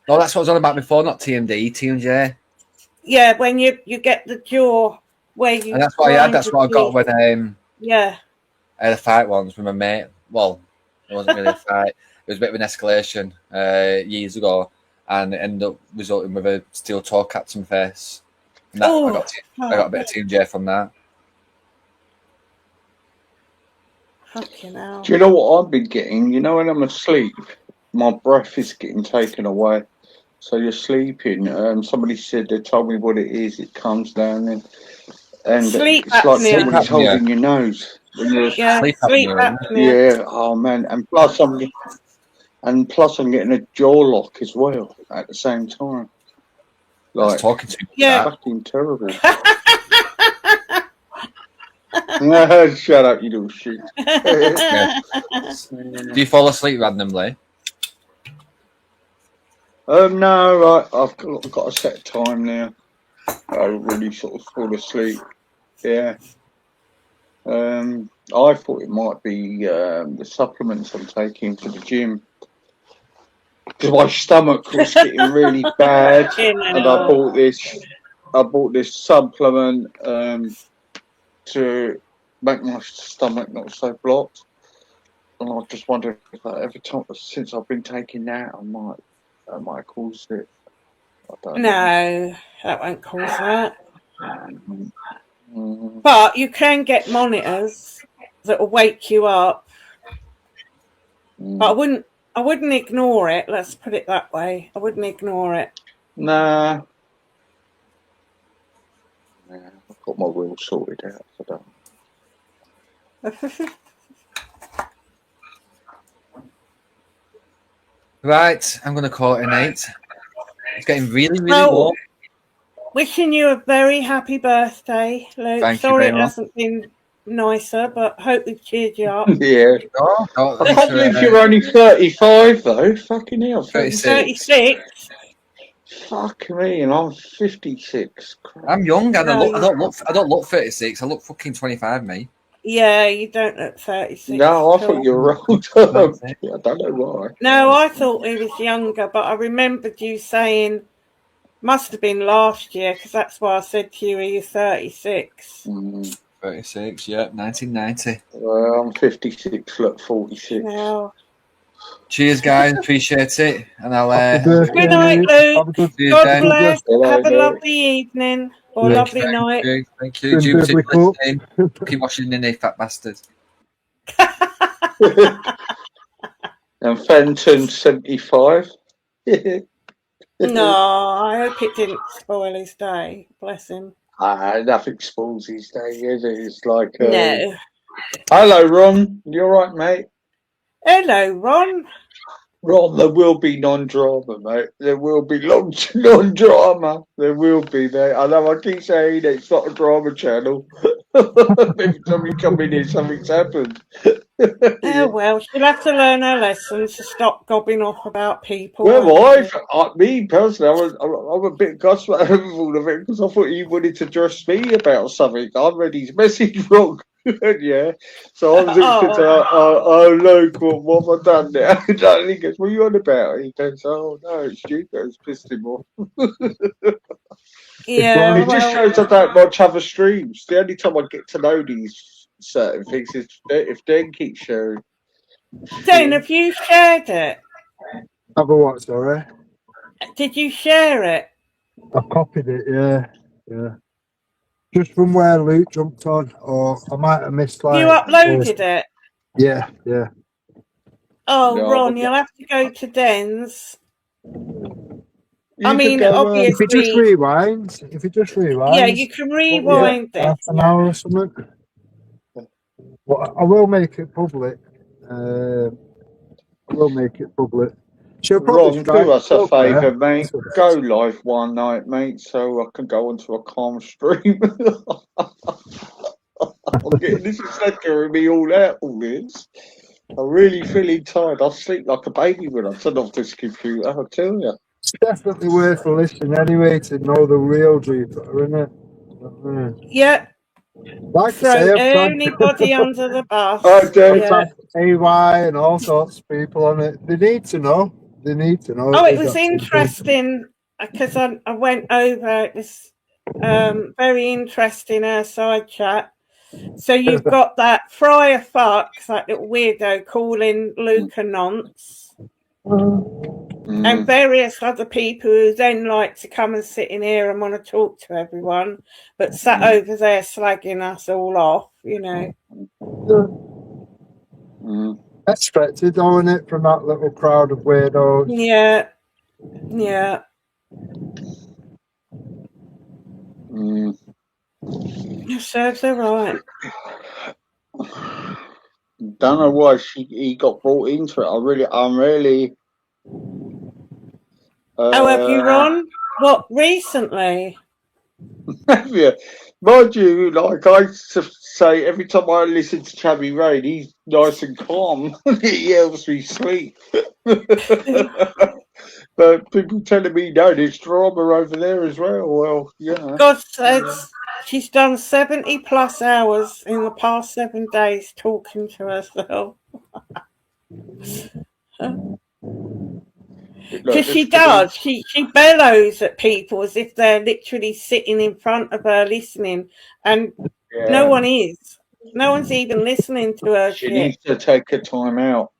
No, that's what I was on about before, not TMD, TMJ. Yeah, when you get the jaw where you. And that's what I had. That's what I got when I had a fight once with my mate. Well, it wasn't really a fight. It was a bit of an escalation years ago, and it ended up resulting with a steel toe cap to my face. And that, I got a bit of TMJ from that. Fucking hell. Do you know what I've been getting? You know, when I'm asleep, my breath is getting taken away. So you're sleeping. Somebody said they told me what it is. It comes down and sleep it's like apnea. somebody's holding your nose. When you're sleep apnea. Yeah. Oh man. And plus I'm getting a jaw lock as well at the same time. Like talking to fucking terrible. Shut up, you little shit. Do you fall asleep randomly? No, right. I've got a set time now. I really sort of fall asleep. Yeah. I thought it might be the supplements I'm taking for the gym, because my stomach was getting really bad, and I bought this supplement to make my stomach not so blocked. And I just wonder if every time since I've been taking that, I might have caused it. I don't know. That won't cause that. But you can get monitors that will wake you up. But I wouldn't ignore it. Let's put it that way. I wouldn't ignore it. Nah. I've got my wheel sorted out for that. Right, I'm going to call it a night. It's getting really, really warm. Wishing you a very happy birthday, Luke. Thank Sorry you very it hasn't been nicer, but hope we've cheered you up. Yeah. I can't believe you're only 35 though. Fucking hell. 36. Fuck me, and I'm 56. I'm young and I don't look 36. I look fucking 25, mate. Yeah, you don't look 36. No, I thought you were older. I don't know why. No, I thought he was younger, but I remembered you saying, must have been last year, because that's why I said to you, he was 36. 36, yeah, 1990. Well, I'm 56, look, 46. Now. Cheers, guys. Appreciate it. And I'll. Good night, Luke. God bless. Have a lovely evening or lovely night. Thank you. Jupiter, listening. Keep watching the fat bastard. And Fenton 75. No, I hope it didn't spoil his day. Bless him. Nothing spoils his day, is it? It's like. No. Hello, Ron. You all right, mate? Hello, Ron. Ron, there will be non-drama, mate. There will be non-drama. There will be there. I know I keep saying it's not a drama channel. Every time you come in here, something's happened. Oh, well, she'll have to learn her lessons to stop gobbing off about people. Well, me personally, I'm a bit gushed over all of it because I thought you wanted to address me about something. I read his message wrong. Yeah, so I was thinking, look, what have I done now? And he goes, what are you on about? He goes, oh no, it's you guys pissed him off. Yeah, it just shows I don't watch other streams. The only time I get to know these certain things is if Dan keeps sharing. Dan, have you shared it? Have a what, sorry? Did you share it? I copied it, yeah. Just from where Luke jumped on, or I might have missed like. You uploaded it? Yeah. Oh, no, Ron, you'll have to go to Den's. Obviously. If it just rewinds. Yeah, you can rewind it. Half an hour or something. Well, I will make it public. She'll probably Ron, do us a favour, mate. Go live one night, mate, so I can go onto a calm stream. I'm getting this is scaring me all out, all this. I'm really feeling tired. I sleep like a baby when I turn off this computer, I tell you. It's definitely worth a listen anyway to know the real Jupiter, isn't it? Yeah. Like throw anybody under the bus. AY and all sorts of people on it. They need to know. Oh, it was interesting because I went over. It was very interesting, our side chat. So you've got that Friar Fox, that little weirdo calling Luke a nonce. And various other people who then like to come and sit in here and want to talk to everyone, but sat over there slagging us all off, you know. Expected, isn't it, from that little crowd of weirdos? Yeah. Serves her right. Don't know why he got brought into it. I'm really. Have you, Ron? What, recently? Have you? Mind you, like I say, every time I listen to Tabby Rain, he's nice and calm. He helps me sleep. But people telling me, no, there's drama over there as well. Well, yeah. God says she's done 70 plus hours in the past 7 days talking to herself. Because she does. She bellows at people as if they're literally sitting in front of her listening, and no one is. No one's even listening to her. She needs to take a time out.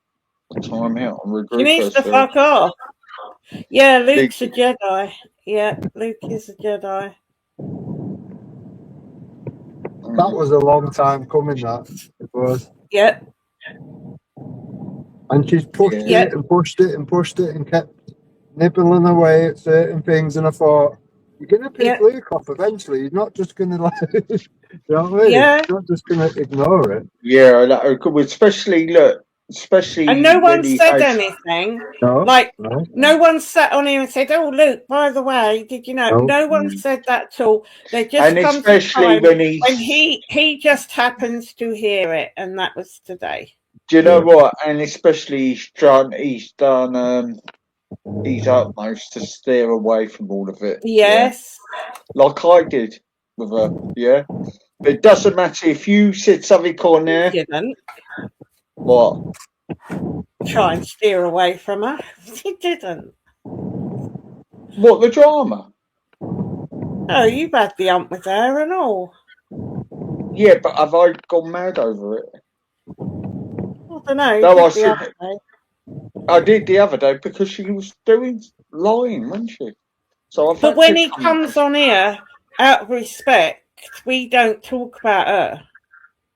And regroup She needs to fuck off. Yeah, Luke's a Jedi. Yeah, Luke is a Jedi. That was a long time coming, that. It was. Yeah. And she's pushed it and pushed it and pushed it and kept nibbling away at certain things. And I thought, you're going to pick Luke off eventually. He's not just going to like, you know what I mean? Yeah. He's not just going to ignore it. Yeah, especially. And no one said anything. No one sat on him and said, "Oh, Luke, by the way, did you know?" No one said that at all. They just and especially when he just happens to hear it, and that was today. Do you know what? And especially he's done his utmost to steer away from all of it. Yes. Yeah? Like I did with her, yeah? It doesn't matter if you said something on there. You didn't. What? Try and steer away from her. You didn't. What, the drama? Oh, you've had the hump with her and all. Yeah, but have I gone mad over it? I don't know. No, I did the other day because she was lying, wasn't she? So I've but when he comes on here, out of respect, we don't talk about her.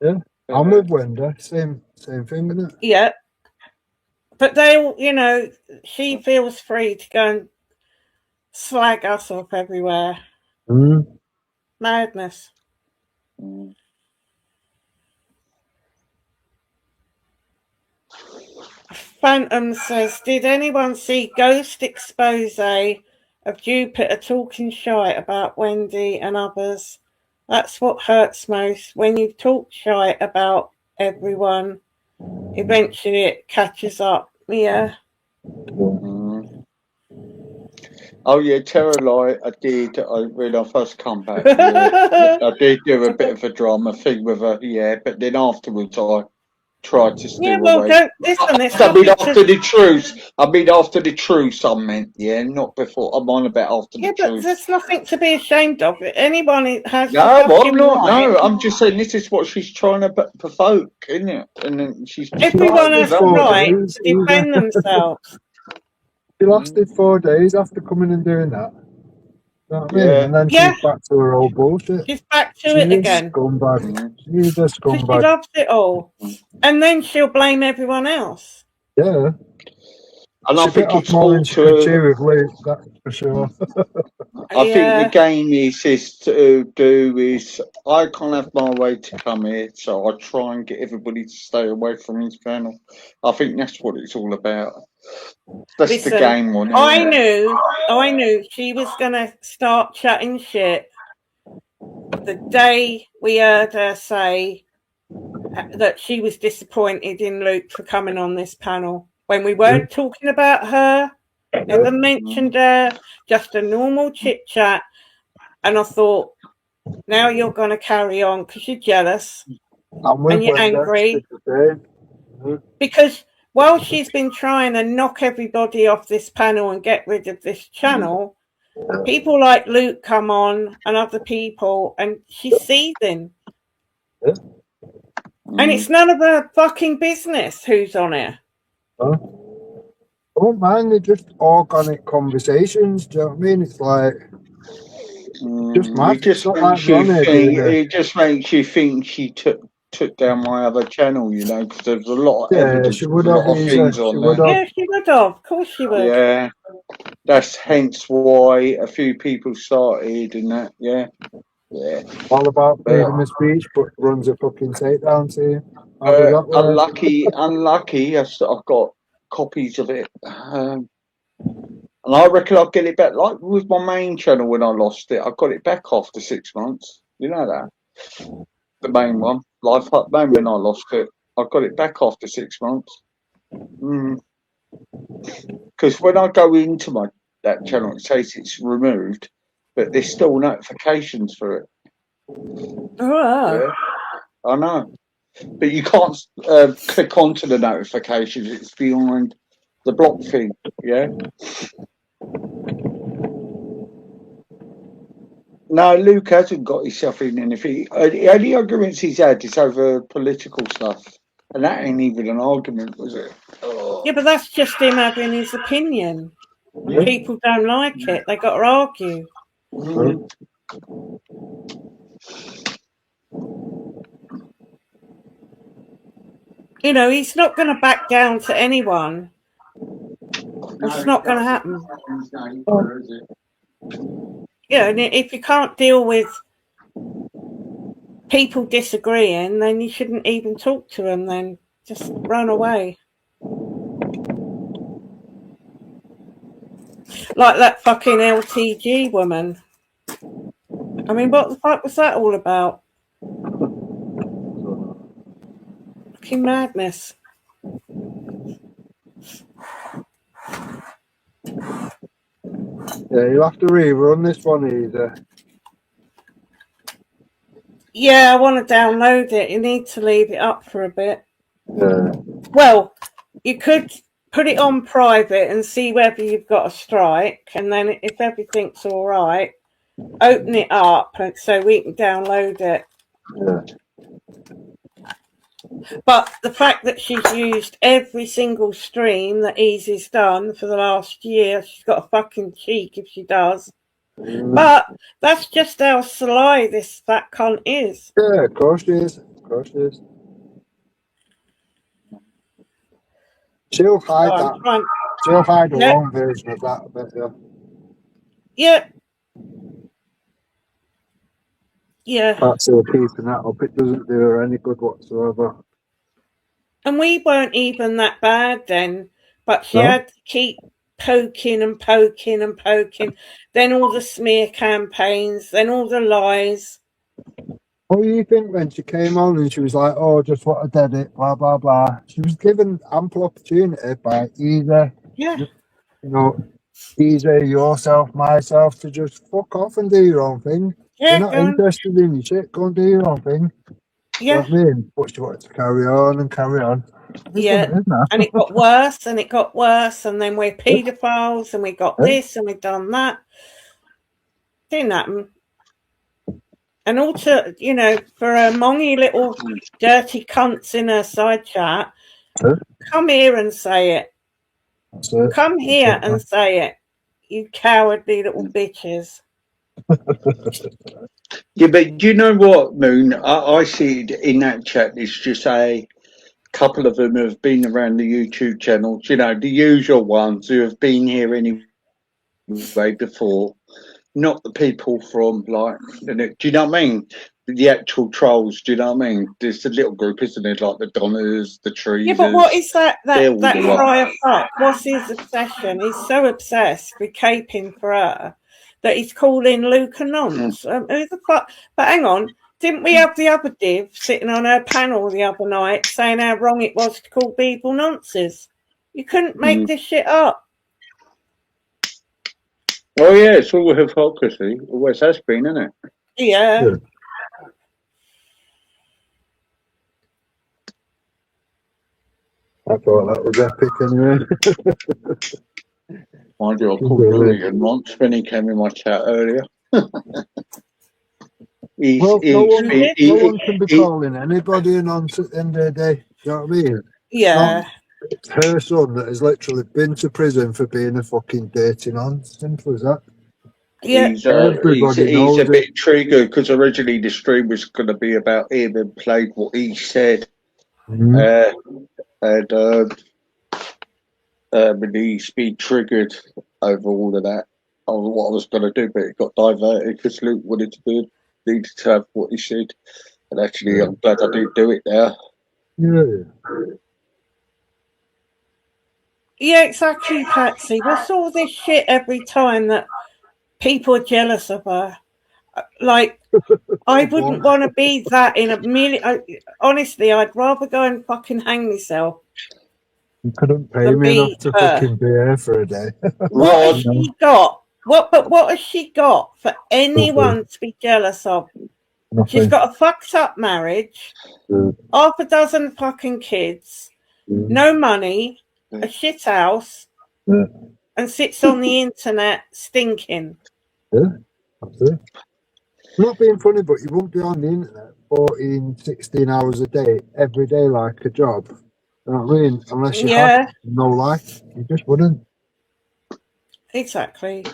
Yeah, I'm with Wendy. Same thing, isn't it? Yeah. But they, she feels free to go and slag us up everywhere. Madness. Phantom says, did anyone see Ghost expose of Jupiter talking shite about Wendy and others? That's what hurts most. When you talk shite about everyone, eventually it catches up. Yeah. Oh yeah, Terror Light. I did. When I first come back, I did do a bit of a drama thing with her. Yeah, but then afterwards, I tried to steer away. Don't listen. I mean, after the truce. After the truce, I meant. Yeah, not before. I'm on about after the truce. But there's nothing to be ashamed of. Anyone has. No, I'm not. No, I'm just saying this is what she's trying to provoke, isn't it? And then she's. Everyone has the right to defend themselves. She lasted 4 days after coming and doing that. You know what I mean? And then she's back to her old bullshit. She's back to it again. Scumbag. She's a scumbag. She loves it all. And then she'll blame everyone else. Yeah. And I think it's more all to with Luke, that's for sure. I think the game is to do is I can't have my way to come here, so I try and get everybody to stay away from his panel. I think that's what it's all about. That's the game one. I knew she was gonna start chatting shit the day we heard her say that she was disappointed in Luke for coming on this panel. When we weren't talking about her, never mentioned her, just a normal chit chat. And I thought, now you're going to carry on because you're jealous and you're angry. Because while she's been trying to knock everybody off this panel and get rid of this channel, people like Luke come on and other people, and she's seething. And it's none of her fucking business who's on here. I don't mind, they're just organic conversations. Do you know what I mean? It's like it just makes you think she took down my other channel, because there's a lot of evidence, she would a lot have of things on there. Yeah, she would have. Of course she would. Yeah, that's hence why a few people started and that. Yeah. All about freedom of speech, but runs a fucking takedown to you. Unlucky. I've got copies of it, and I reckon I'll get it back. Like with my main channel, when I lost it, I got it back after 6 months. You know that the main one, Life Up Man. When I lost it, I got it back after 6 months. Because when I go into that channel, it says it's removed, but there's still notifications for it. Yeah, I know, but you can't click onto the notifications. It's behind the block thing. Yeah. No, Luke hasn't got himself in anything. The only arguments he's had is over political stuff, and that ain't even an argument, was it? Yeah, but that's just him having his opinion. Yeah. People don't like it. They got to argue. He's not going to back down to anyone. It's not going to happen. Yeah, and if you can't deal with people disagreeing, then you shouldn't even talk to them. Then just run away. Like that fucking LTG woman. I mean, what the fuck was that all about? Fucking madness. Yeah, you'll have to rerun this one either. Yeah, I want to download it. You need to leave it up for a bit. Yeah. Well, you could put it on private and see whether you've got a strike, and then if everything's all right, open it up so we can download it. Yeah. But the fact that she's used every single stream that Easy's done for the last year, she's got a fucking cheek if she does. But that's just how sly that cunt is. Yeah, of course she is. Of course she is. She'll hide that. She'll hide her own version of that a bit, yeah. Yeah. Yeah. That's her keeping that up. It doesn't do her any good whatsoever. And we weren't even that bad then, but she had to keep poking and poking and poking. Then all the smear campaigns, then all the lies. What do you think when she came on and she was like, oh, just what I did it, blah, blah, blah. She was given ample opportunity by either, either yourself, myself, to just fuck off and do your own thing. Yeah, you're not interested in your shit, go and do your own thing. Yeah. You know what I mean? But she wanted to carry on and carry on. Yeah, and it got worse and it got worse, and then we're paedophiles and we got this and we've done that. Didn't happen. And also, for a mongy little dirty cunts in her side chat, come here and say it. Come here and say it, you cowardly little bitches. Yeah, but you know what, Moon? I see it in that chat. It's just a couple of them have been around the YouTube channels, the usual ones who have been here anyway before, not the people from do you know what I mean? The actual trolls, do you know what I mean? There's a little group, isn't it? Like the Donners, the Trees. Yeah, but what is that Friar fuck? What's his obsession? He's so obsessed with caping for her that he's calling Luke a nonce. Who the fuck? But hang on, didn't we have the other div sitting on her panel the other night saying how wrong it was to call people nonces? You couldn't make this shit up. Oh yeah, it's all hypocrisy. Always has been, isn't it? Yeah. I thought that was epic anyway. Mind you, I called Lillian once when he came in my chat earlier. No one can be calling anybody a nonce at the end of the day. You know what I mean? Yeah. It's her son that has literally been to prison for being a fucking dirty nonce. Simple as that. Yeah. He's a bit triggered because originally the stream was going to be about him and played what he said. And he's been triggered over all of that. I don't know what I was going to do, but it got diverted because Luke needed to have what he said. And actually, I'm glad I didn't do it now. Yeah, exactly, Patsy. What's all this shit every time that people are jealous of her? Like, I wouldn't want to be that in a million. Honestly, I'd rather go and fucking hang myself. You couldn't pay me enough to fucking be here for a day. What has she got? What has she got for anyone to be jealous of? Nothing. She's got a fucked up marriage, half a dozen fucking kids, no money, a shit house, and sits on the internet stinking. Yeah, that's it. Not being funny, but you won't be on the internet 14, 16 hours a day, every day like a job. You know what I mean? Unless you had no life, you just wouldn't. Exactly.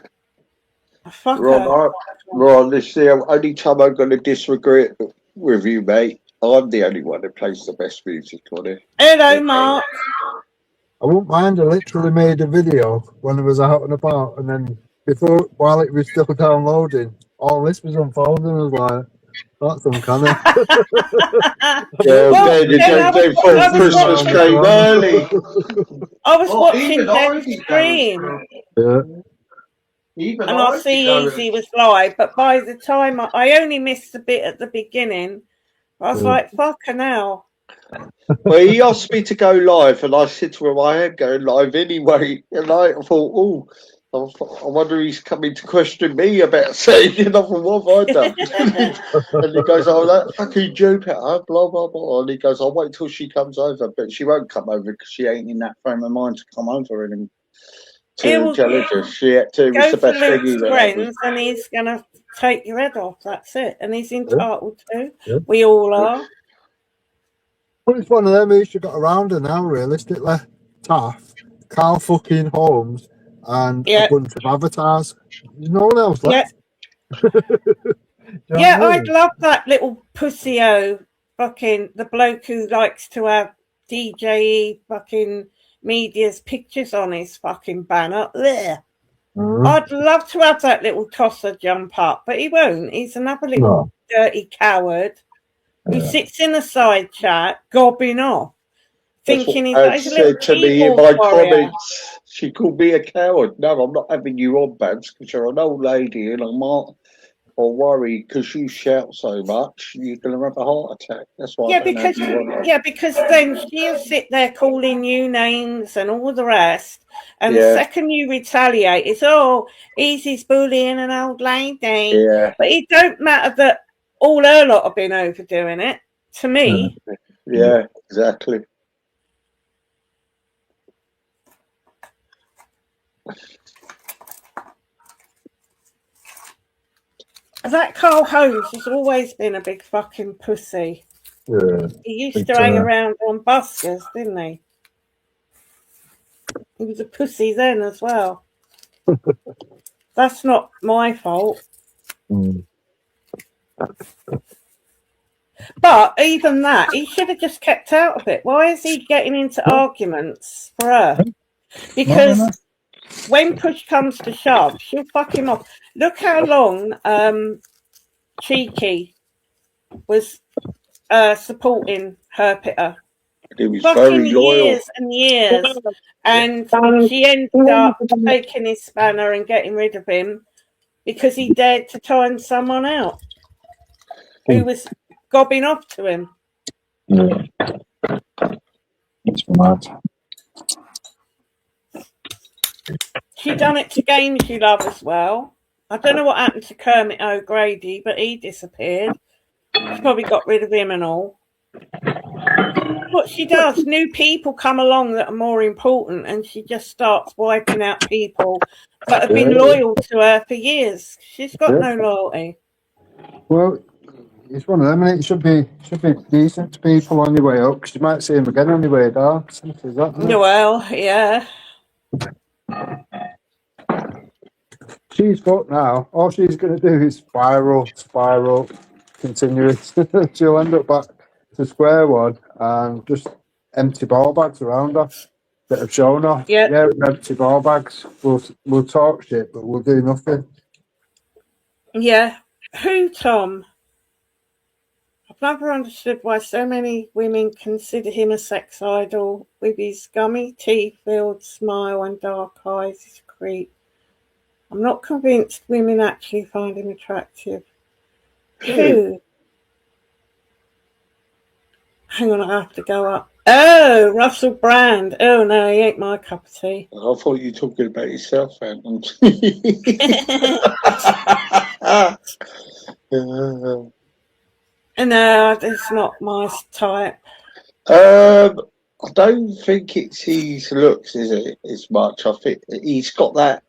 Fuck her. Ron, this is the only time I'm going to disagree with you, mate. I'm the only one that plays the best music on it. Hello, Mark. I won't mind. I literally made a video when I was out and about, and then while it was still downloading, all this was unfolding. I was like, that's uncanny. Christmas came early. I was watching Jen's stream. Yeah. And I see Easy was live, but by the time I only missed a bit at the beginning, I was like, fucking hell. Well, he asked me to go live, and I said to him, I am going live anyway. And I thought, I wonder he's coming to question me about saying another what have I done? And he goes, oh, that fucking Jupiter, blah, blah, blah. And he goes, I'll wait till she comes over. But she won't come over because she ain't in that frame of mind to come over and to Jellyfish. She had to. It was the best thing he friends, and he's going to take your head off. That's it. And he's entitled to. Yeah. We all are. Well, it's one of them who should got around her now, realistically. Taff, Carl fucking Holmes, and a bunch of avatars. There's no one else left. Yeah, I'd love that little pussy-o fucking the bloke who likes to have DJE fucking media's pictures on his fucking banner. There. I'd love to have that little tosser jump up, but he won't. He's another little dirty coward who sits in a side chat gobbing off, thinking he's a little to me in my comments. She called me a coward. No, I'm not having you on, Babs, because you're an old lady and I'm not. Or worry because you shout so much, you're going to have a heart attack. That's why. Because then she'll sit there calling you names and all the rest, and the second you retaliate, it's he's bullying an old lady. Yeah. But it don't matter that all her lot have been overdoing it. To me. Yeah, exactly. That Carl Holmes has always been a big fucking pussy. Yeah. He used to hang around on buskers, didn't he? He was a pussy then as well. That's not my fault. But even that, he should have just kept out of it. Why is he getting into arguments for her? Because when push comes to shove, she'll fuck him off. Look how long Cheeky was supporting her pitter. He was very loyal. Years and years. And she ended up taking his spanner and getting rid of him because he dared to time someone out who was gobbing off to him. Yeah. It's mad. She done it to games you love as well. I don't know what happened to Kermit O'Grady, but he disappeared. She probably got rid of him and all. What she does, new people come along that are more important, and she just starts wiping out people that have been loyal to her for years. She's got no loyalty. Well, it's one of them, and it should be decent to people on your way up, because you might see him again on your way down. Well, yeah. She's fucked now. All she's going to do is spiral, continuous. She'll end up back to square one and just empty ball bags around her that have shown her. Yeah, empty ball bags. We'll talk shit, but we'll do nothing. Yeah. Who, Tom? I've never understood why so many women consider him a sex idol. With his gummy teeth-filled smile and dark eyes, he's a creep. I'm not convinced women actually find him attractive. Who? Hang on, I have to go up. Oh, Russell Brand. Oh, no, he ain't my cup of tea. I thought you were talking about yourself, Phantom. No, it's not my type. I don't think it's his looks, is it, as much? I think he's got that.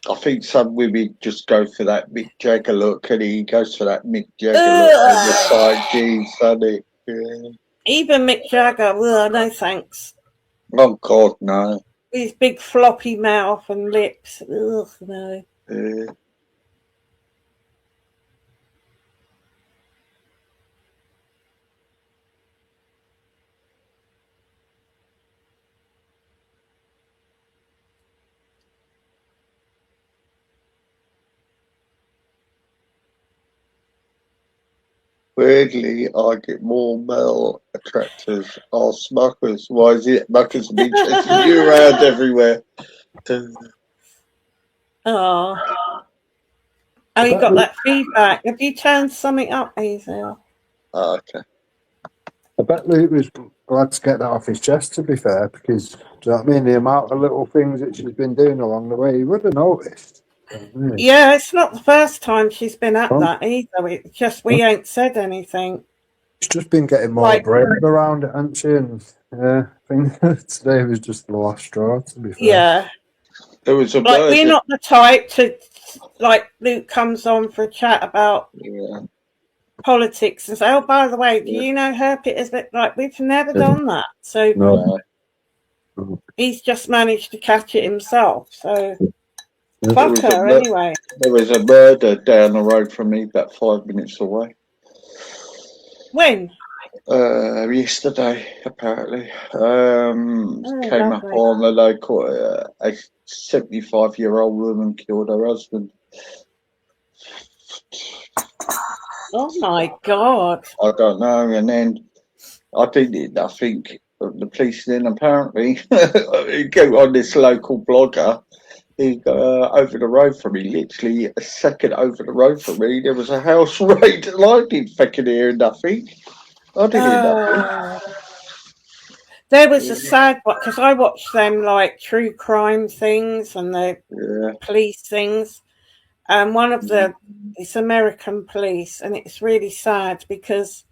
I think some women just go for that Mick Jagger look, and he goes for that Mick Jagger look and the side jeans, doesn't he? Yeah. Even Mick Jagger, no thanks. Oh, God, no. His big floppy mouth and lips, no. Yeah. Weirdly, I get more male attractors are smokers. Why is it muckers be chasing you around everywhere? Oh, you got that feedback. Have you turned something up, Hazel? Oh, okay. I bet Luke was glad to get that off his chest, to be fair, because, do you know what I mean? The amount of little things that she's been doing along the way, you would have noticed. Yeah, it's not the first time she's been at that either. It's just we ain't said anything. She's just been getting more brave around it, hasn't she? And yeah, I think today was just the last straw, to be fair. Yeah. There was a we're not the type to, like, Luke comes on for a chat about politics and say, oh, by the way, do you know her Peter's bit? Like, we've never done that. So he's just managed to catch it himself. So fuck her anyway. There was a murder down the road from me, about 5 minutes away. When? Yesterday, apparently. Came up lovely. on the local, a 75-year-old woman killed her husband. Oh my God. I don't know. And then I think the police then apparently go on this local blogger. He over the road from me, literally a second over the road from me, there was a house raid, and I didn't fucking hear nothing. I didn't hear nothing. There was a sad one because I watched them like true crime things and the police things, and one of it's American police, and it's really sad because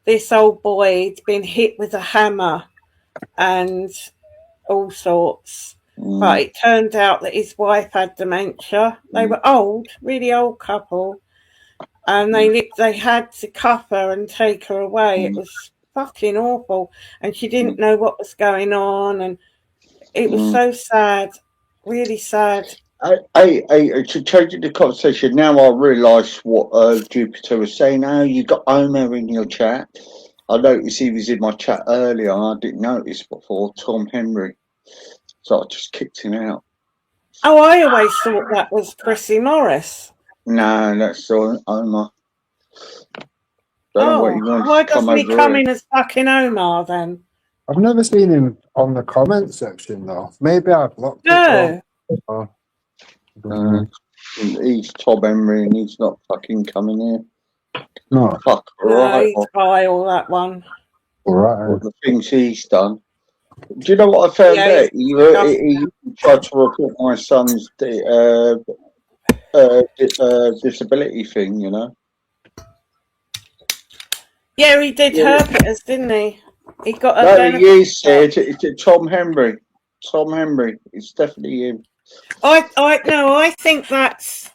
this old boy had been hit with a hammer and all sorts. But it turned out that his wife had dementia. They were old, really old couple, and they had to cuff her and take her away. It was fucking awful, and she didn't know what was going on, and it was so sad, really sad. To change the conversation, now I realise what Jupiter was saying. Now you got Omer in your chat. I noticed he was in my chat earlier. I didn't notice before. Tom Henry. So I just kicked him out. Oh, I always thought that was Chrissy Morris. No, that's Omar. Why doesn't he come in as fucking Omar then? I've never seen him on the comment section though. Maybe I've blocked it. He's Tom Henry and he's not fucking coming here. No. Fuck, right. He's by all that one. Right. All the things he's done. Do you know what I found out? He tried to report my son's disability thing, you know? Yeah, he did herpes, didn't he? He got a benefit. He said it's Tom Henry. Tom Henry. It's definitely him. I think that's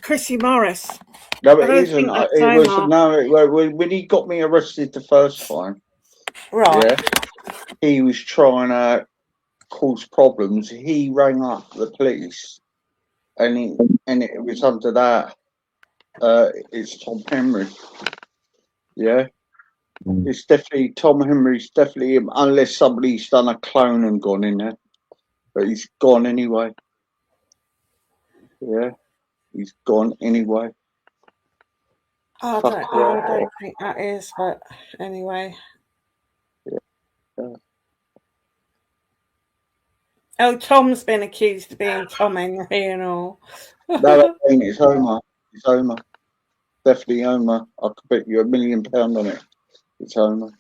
Chrissy Morris. No, it isn't. When he got me arrested the first time, right? Yeah, he was trying to cause problems. He rang up the police, and it was under that. It's Tom Henry. Yeah, it's definitely Tom Henry's definitely him, unless somebody's done a clone and gone in there. But he's gone anyway. Yeah, he's gone anyway. I don't think that is, but anyway. Yeah. Oh, Tom's been accused of being Tom Henry and all. No, it ain't. It's Omar. It's Omar. Definitely Omar. I could bet you £1 million on it. It's Omar.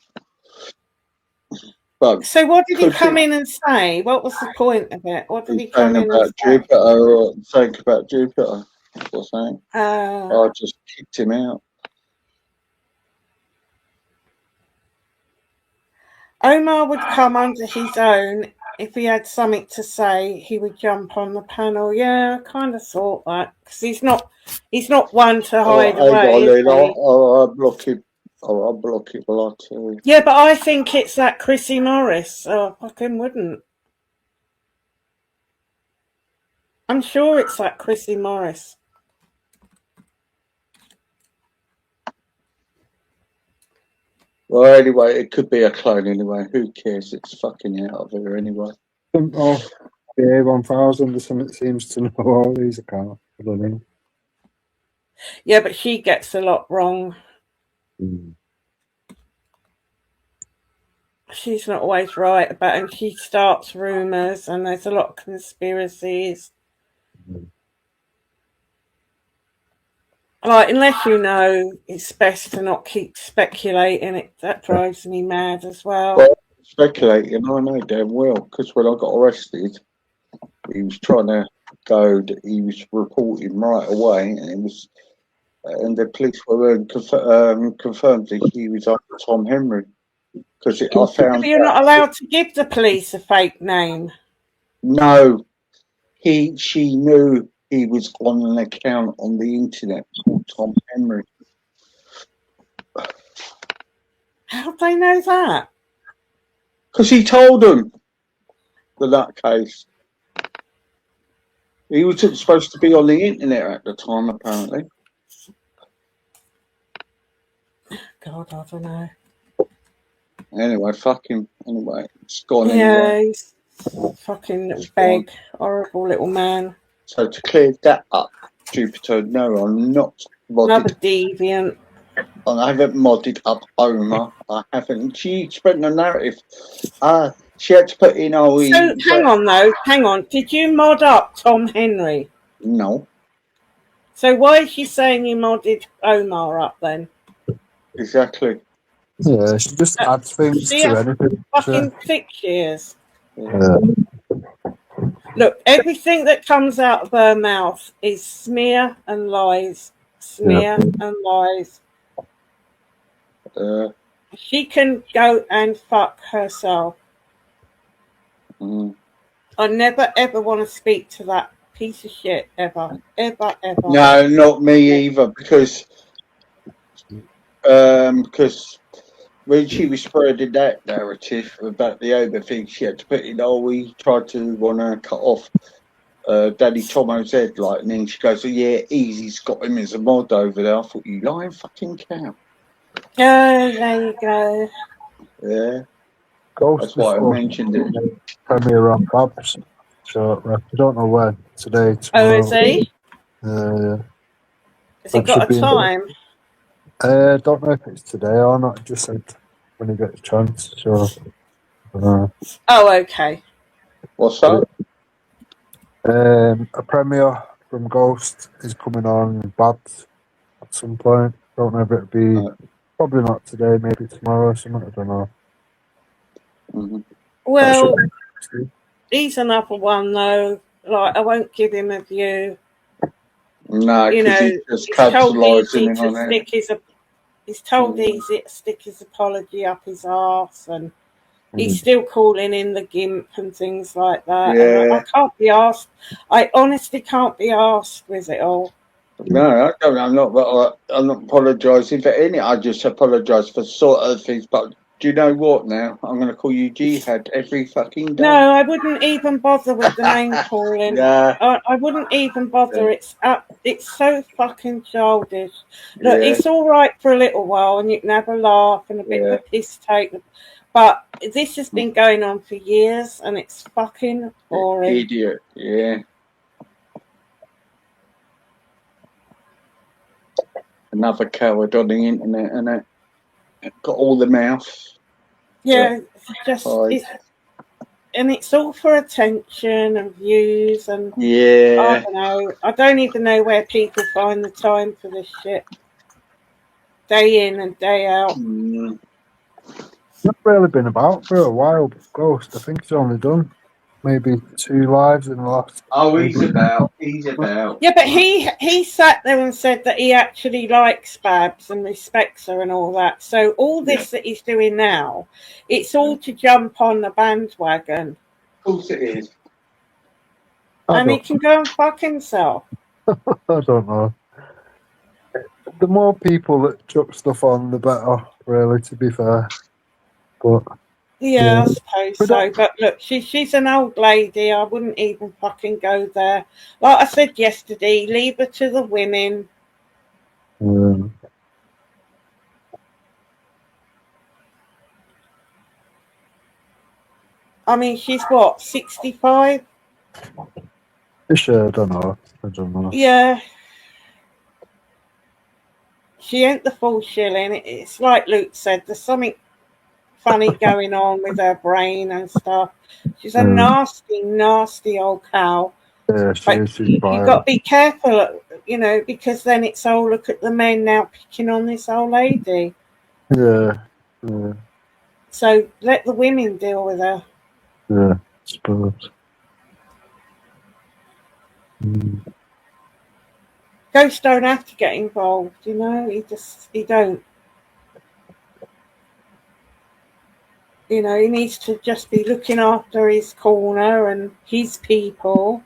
But so what did he come in and say? What was the point of it? What did he come in and say? Jupiter or something about Jupiter or something. I just kicked him out. Omar would come under his own. If he had something to say, he would jump on the panel. Yeah, I kind of thought that because he's not one to hide away. I'll block him. I'll block him a lot too. Yeah, but I think it's that Chrissy Morris. So I fucking wouldn't. I'm sure it's that Chrissy Morris. Well, anyway, it could be a clone anyway. Who cares? It's fucking out of here anyway. Oh, the A1000 or something seems to know all these accounts. I don't know. Yeah, but she gets a lot wrong. She's not always right about it, and she starts rumours, and there's a lot of conspiracies. Like, unless you know, it's best to not keep speculating. That drives me mad as well. Well, speculating, I know damn well, because when I got arrested, he was trying to go. He was reporting right away, and the police were confirmed that he was under Tom Henry because I found. You're not allowed to give the police a fake name. No, she knew he was on an account on the internet called Tom Henry. How do they know that? Because he told them. For that case, he was supposed to be on the internet at the time, apparently. God, I don't know. Anyway, fuck him. Anyway, it's gone anyway. He's fucking little beg, horrible little man. So to clear that up, Jupiter, no, I'm not modded. Another deviant. I haven't modded up Omar. I haven't. She spread the narrative. She had to put in hang on. Did you mod up Tom Henry? No. So why is she saying you modded Omar up then? Exactly. Yeah, she just adds things to anything. Fucking 6 years. Yeah. Look, everything that comes out of her mouth is smear and lies. Smear and lies. She can go and fuck herself. I never ever want to speak to that piece of shit ever. No, not me either, because when she was spreading that narrative about the Omer thing, she had to put in, we tried to want to cut off Daddy Tomo's head, like, and then she goes, Easy's got him as a mod over there. I thought, you lying fucking cow. Oh, there you go. Yeah. Ghost That's why I mentioned it. Premiere on Babs. So I don't know when. Today, tomorrow. Oh, is he? Yeah. Has he got a time? Don't know if it's today or not. It just said when he gets a chance. So. Oh, okay. What's that? A premiere from Ghost is coming on Babs at some point. Don't know if it'll be probably not today, maybe tomorrow or something. I don't know. Well, he's another one though. Like, I won't give him a view. No, because he's just capitalising on it. He's told Easy to stick his apology up his arse, and he's still calling in the gimp and things like that. Yeah. And I can't be asked. I honestly can't be asked with it all. No, I don't. I'm not apologising for any. I just apologise for sort of things. But do you know what? Now I'm going to call you Jihad every fucking day. No, I wouldn't even bother with the name calling. Yeah. I wouldn't even bother. Yeah. It's so fucking childish. Look, it's all right for a little while, and you can have a laugh and a bit of a piss take. But this has been going on for years, and it's fucking boring. Idiot. Yeah. Another coward on the internet, and it got all the mouth. Yeah, it's all for attention and views and I don't know. I don't even know where people find the time for this shit. Day in and day out. It's not really been about for a while, Ghost. I think he's only done maybe 2 lives in the last. He's about. Yeah, but he sat there and said that he actually likes Babs and respects her and all that. So all this that he's doing now, it's all to jump on the bandwagon. Of course it is. And he can go and fuck himself. I don't know. The more people that chuck stuff on, the better, really, to be fair. But yeah, I suppose so. But look, she's an old lady. I wouldn't even fucking go there. Like I said yesterday, leave her to the women. I mean, she's what, 65? Sure, I don't know. Yeah. She ain't the full shilling. It's like Luke said, there's something funny going on with her brain and stuff. She's a nasty, nasty old cow. You've got to be careful, you know, because then it's all look at the men now picking on this old lady. Yeah. So let the women deal with her. Yeah, I suppose. Ghosts don't have to get involved, you know. He don't. You know, he needs to just be looking after his corner and his people.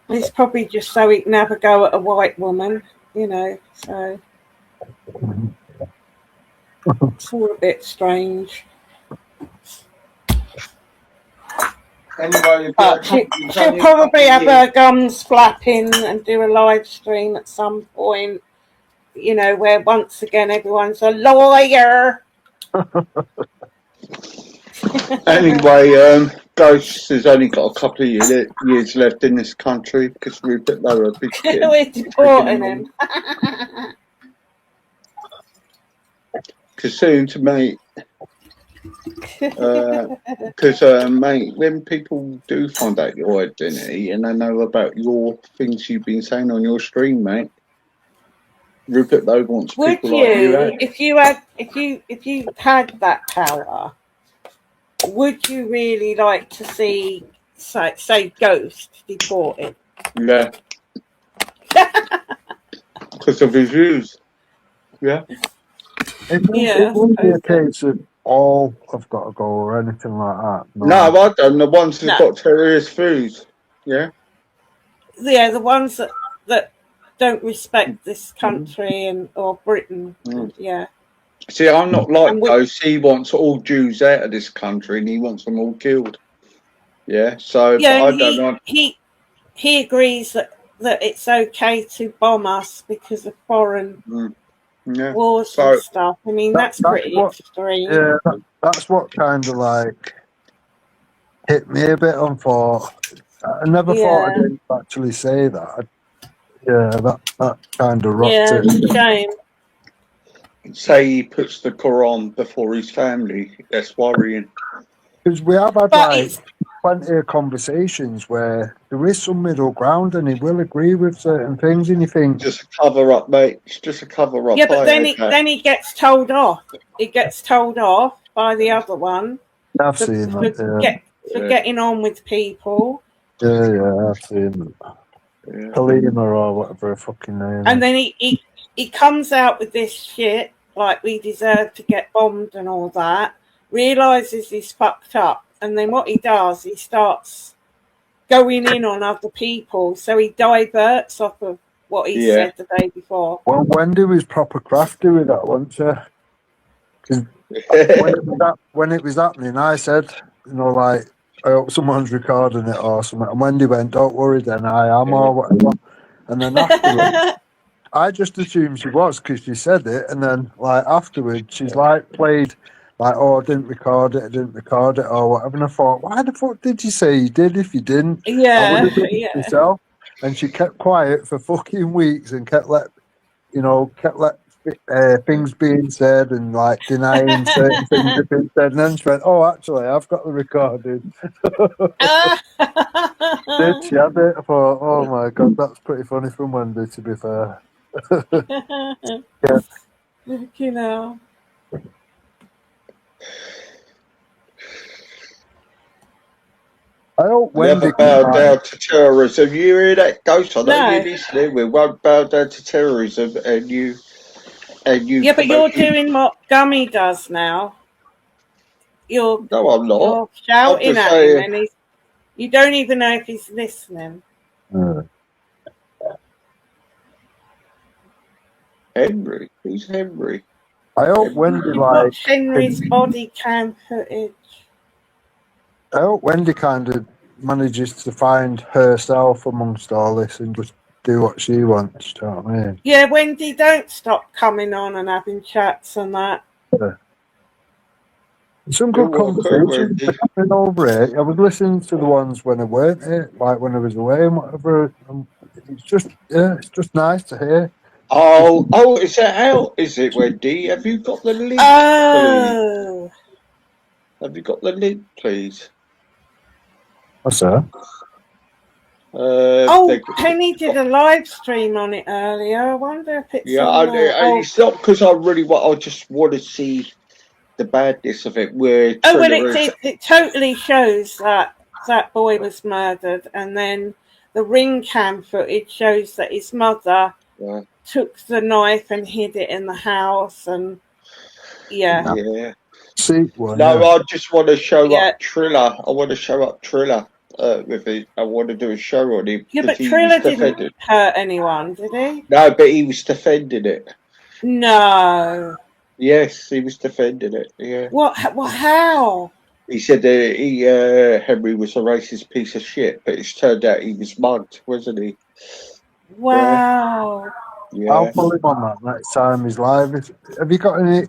It's probably just so he can have a go at a white woman, you know, so it's all a bit strange. Anyway, but she'll probably have her gums flapping and do a live stream at some point, you know, where once again everyone's a lawyer. Anyway, Ghost has only got a couple of years left in this country because Rupert Lower big We're deporting him. Because soon to mate, because mate, when people do find out your identity and they know about your things you've been saying on your stream, mate, Rupert Lowe wants would people like you out. if you had that power, would you really like to see say Ghost deported? Yeah. Because of his views. Yeah. It wouldn't be a case of all have got to go or anything like that. No, I don't. The ones that got terrorist views. Yeah. Yeah, the ones that don't respect this country or Britain. Yeah. See, I'm not like Ghost. He wants all Jews out of this country and he wants them all killed. Yeah. So yeah, but I don't know. He agrees that it's okay to bomb us because of foreign wars and stuff. I mean, that's pretty extreme. Yeah, that's what kind of like hit me a bit and thought. I never thought I'd actually say that. That kind of rocked it. It's a shame. Say he puts the Quran before his family. That's worrying. Because we have had plenty of conversations where there is some middle ground and he will agree with certain things, and you think just a cover up, mate. It's just a cover up. Yeah, but then he gets told off. He gets told off by the other one. I've seen that. For getting on with people. Yeah, I've seen that. Halima or whatever her fucking name. And then he comes out with this shit like we deserve to get bombed and all that. Realizes he's fucked up, and then what he does, he starts going in on other people, so he diverts off of what he said the day before. Well, Wendy was proper crafty with that, wasn't she? Because when it was happening, I said, you know, like, I hope someone's recording it or something. And Wendy went, don't worry then, I am or whatever. And then afterwards, I just assumed she was because she said it. And then, like, afterwards, she's like, played, like, oh, I didn't record it or whatever. And I thought, why the fuck did you say you did if you didn't? I would have done it myself. And she kept quiet for fucking weeks and kept things being said and like denying certain things have been said, and then she went, oh, actually, I've got the recording. Did she have it? I thought, oh my god, that's pretty funny from Wendy, to be fair. You know. I hope Wendy never bow down to terrorism. You hear that, Ghost? I know you're listening. We won't bow down to terrorism, and you. Yeah, but you're doing what Gummy does now. No, I'm not. You're shouting at him, and you don't even know if he's listening. Henry? Who's Henry? I hope Wendy watch Henry's body cam footage. I hope Wendy kind of manages to find herself amongst all this and just do what she wants. Do you know what I mean? Yeah, Wendy, don't stop coming on and having chats and that. Yeah. Some good conversations happening over it. I was listening to the ones when I weren't here, like when I was away and whatever. It's just nice to hear. Oh, is that out? Is it, Wendy? Have you got the link? Oh. Have you got the link, please? What's that? Penny did a live stream on it earlier. I wonder if it's on there. It's not because I just want to see the badness of it. Where it totally shows that that boy was murdered, and then the ring cam footage shows that his mother took the knife and hid it in the house, and See, I just want to show up Triller. I want to show up Triller with it. I want to do a show on him. Yeah, but Triller didn't hurt anyone, did he? No, but he was defending it. No. Yes, he was defending it. Yeah. What? How? He said Henry was a racist piece of shit, but it's turned out he was mugged, wasn't he? Wow. Yeah. I'll follow him on that next time he's live. Have you got any?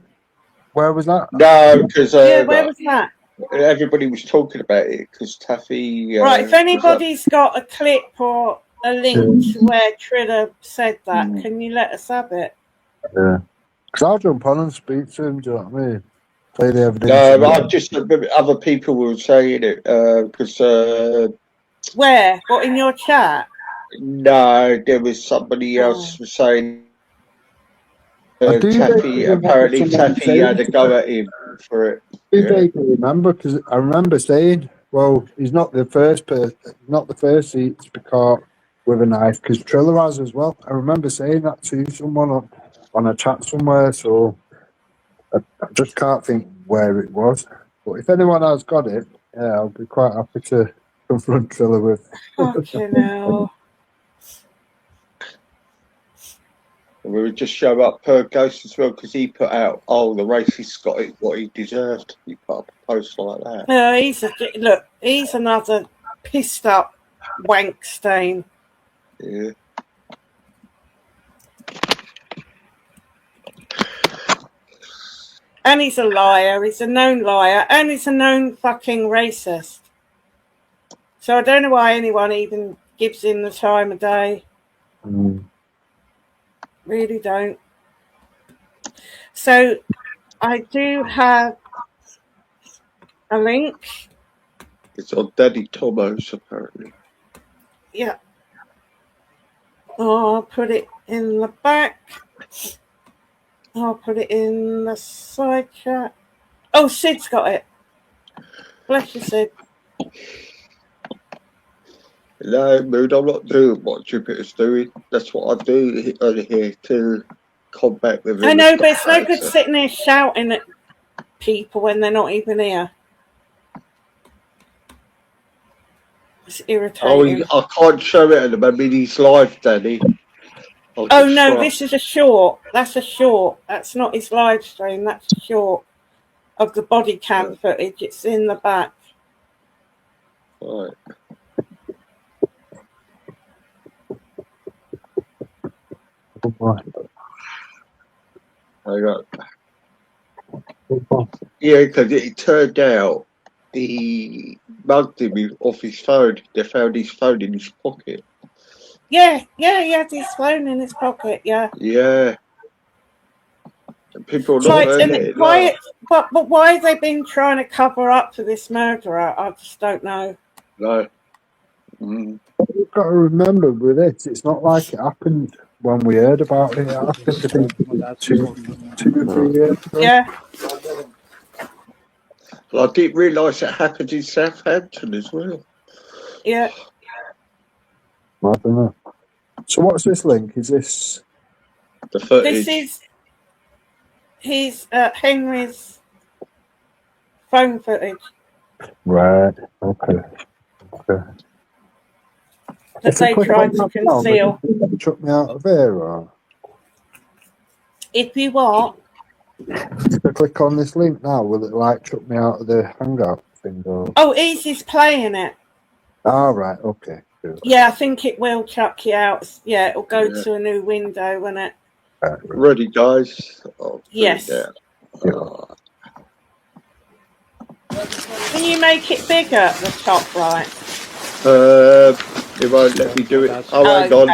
Where was that? No, because where was that? Everybody was talking about it because Taffy. Right, if anybody's got a clip or a link to where Triller said that, can you let us have it? Yeah, because I'll jump on and speak to him. Do you know what I mean? Play the evidence. No, I just other people were saying it because. Where? What, in your chat? No, there was somebody else was saying. Taffy had a go at him for it. I vaguely remember because I remember saying, "Well, he's not the first person, not the first to be caught with a knife because Triller has as well." I remember saying that to someone on a chat somewhere, so I just can't think where it was. But if anyone has got it, yeah, I'll be quite happy to confront Triller with. Fucking hell. We would just show up per Ghost as well because he put out, the racist got it what he deserved. He put up a post like that. No, he's another pissed up wank stain. Yeah. And he's a liar. He's a known liar, and he's a known fucking racist. So I don't know why anyone even gives him the time of day. Really don't. So I do have a link. It's on Daddy Tomo's apparently. Yeah. I'll put it in the back. I'll put it in the side chat. Oh, Sid's got it. Bless you, Sid. No, Mood, I'm not doing what Jupiter's doing. That's what I do over here to combat with him. I know, but it's no good sitting there shouting at people when they're not even here. It's irritating. I can't show it at the moment. He's live, Danny. Oh no, this is a short. That's a short. That's not his live stream. That's a short of the body cam footage. It's in the back. Right. I got. Yeah, because it turned out he mugged him off his phone. They found his phone in his pocket. Yeah, he had his phone in his pocket. Yeah. Yeah. And people but why have they been trying to cover up for this murderer? I just don't know. No. You've got to remember with it, it's not like it happened when we heard about it. It happened, I think, 2 or 3 years ago. Yeah. Well, I didn't realise it happened in Southampton as well. Yeah. I don't know. So what's this link? Is this the footage? This is Henry's phone footage. Right. Okay. That they tried to conceal. Chuck me out of here, or if you what? If I click on this link now, will it chuck me out of the hangout thing? Or? Oh, Easy's playing it. All right. Okay. Good. Yeah, I think it will chuck you out. Yeah, it'll go to a new window, won't it? Ready, guys? Yes. Can you make it bigger at the top right? It won't let me do it. Oh, hang on.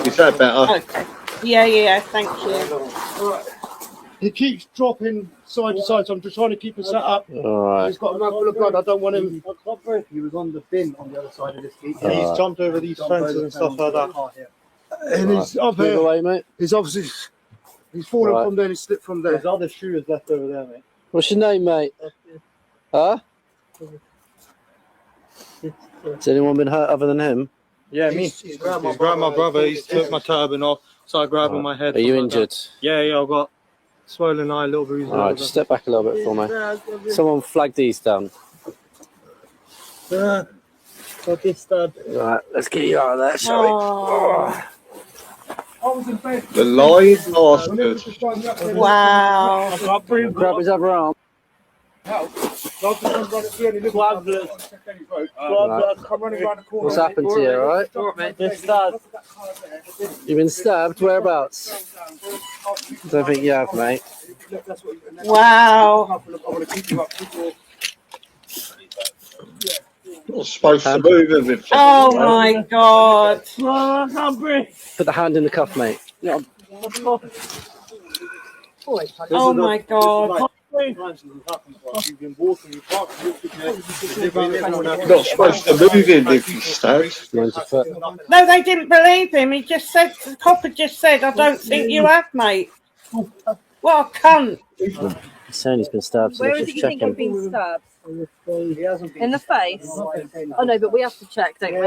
Is that better? Okay. Yeah, thank you. he keeps dropping side to side, so I'm just trying to keep it set up. Alright. He's got a mouthful of blood. I don't want him. He was on the bin on the other side of this gate. He's jumped over these fences and stuff like that. And he's up Move here. away, mate. He's obviously fallen Right. from there. He slipped from there. There's other shooters left over there, mate. What's your name, mate? Huh? Has anyone been hurt other than him? Yeah, me. He's grabbed my brother. He's took my turban off. Started grabbing my head. Are you stuff like injured? that. Yeah, I've got swollen eye, a little bruise. Alright, just step back a little bit for me. Someone flag these down. Got this stud. Right, let's get you out of there, shall we? The lying bastard. Wow. Grab his other arm. What's happened to you, alright? You've been stabbed? Whereabouts? I don't think you have, mate. Wow. You're supposed to move everything. Oh my God. I can't breathe. Put the hand in the cuff, mate. Oh my God. You're not supposed to move him if you stabbed. No, they didn't believe him. He just said, the copper just said, I don't think you have, mate. What a cunt. He's saying he's been stabbed, so Where let's is it just you check think you've him. been stabbed? In the face? Oh no, but we have to check, don't we?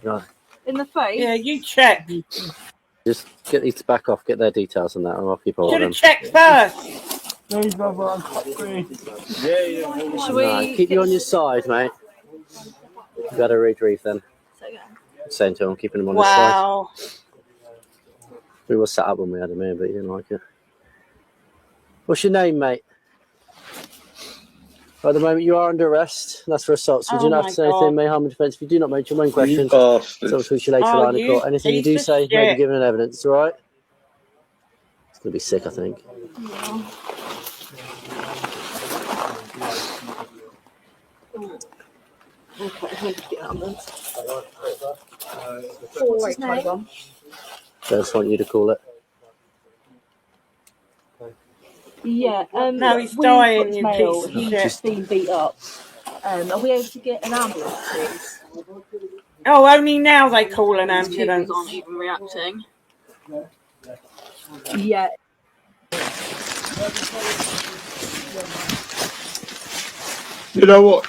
Right. In the face? Yeah, you check. Just get these to back off, get their details on that, and I'll keep hold of Should them. have checked first. Right, keep you on your side, mate. You got to retrieve then. Saying to him, keeping him on his side. Wow. We were set up when we had him here, but he didn't like it. What's your name, mate? At the moment, you are under arrest. That's for assault. So you do not have to say anything, may harm and defence. If you do not make your main question, so we'll switch you later line of court. Anything you do say may be given in evidence, all right? It's going to be sick, I think. I just want you to call it. Yeah, no, he's dying, you male. piece of He's shit. just been beat up. Are we able to get an ambulance, please? Oh, only now they call an ambulance. People aren't even reacting. Yeah. You know what?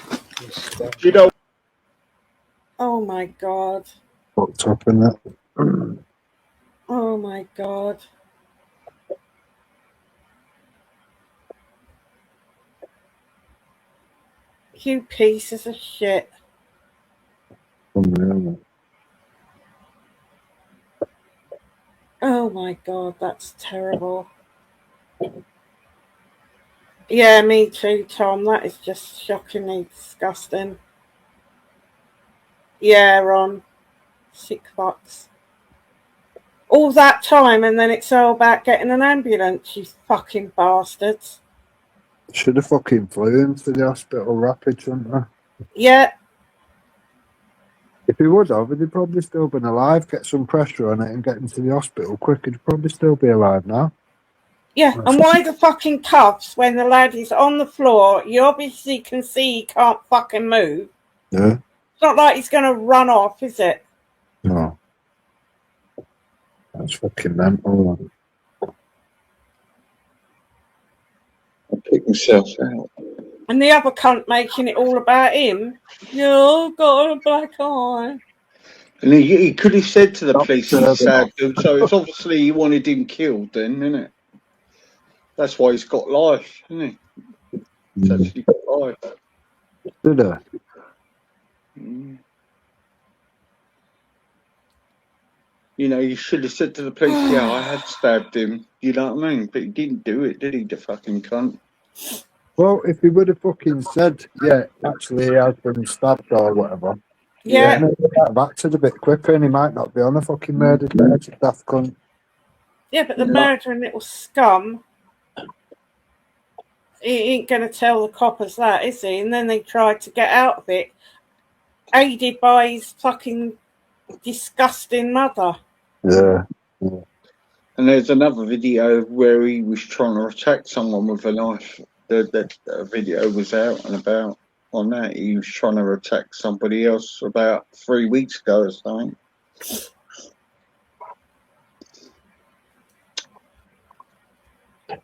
You know. Oh my God. What's up in that? Oh my God. You pieces of shit. Oh my God, that's terrible. Yeah, me too, Tom. That is just shockingly disgusting. Yeah, Ron. Sick fucks. All that time and then it's all about getting an ambulance, you fucking bastards. Should have fucking flew him to the hospital rapid, shouldn't they? Yeah. If he would have, he'd probably still been alive. Get some pressure on it and get him to the hospital quick. He'd probably still be alive now. Yeah, and why the fucking cuffs when the lad is on the floor? You obviously can see he can't fucking move. Yeah. It's not like he's going to run off, is it? No. That's fucking mental. I'll pick myself out. And the other cunt making it all about him. Yeah, I've got a black eye. And he could have said to the police he stabbed him, so it's obviously he wanted him killed then, isn't it? That's why he's got life, isn't he? He's actually got life. Did I? You know, you should have said to the police, yeah, I had stabbed him. You know what I mean? But he didn't do it, did he, the fucking cunt? Well, if he would have fucking said, yeah, actually he has been stabbed or whatever. Yeah. Maybe he might have acted a bit quicker and he might not be on a fucking murder charge. Daft cunt. Yeah, but the murdering little scum, he ain't going to tell the coppers that, is he? And then they tried to get out of it, aided by his fucking disgusting mother. Yeah. And there's another video where he was trying to attack someone with a knife. That video was out and about on that. He was trying to attack somebody else about 3 weeks ago or something.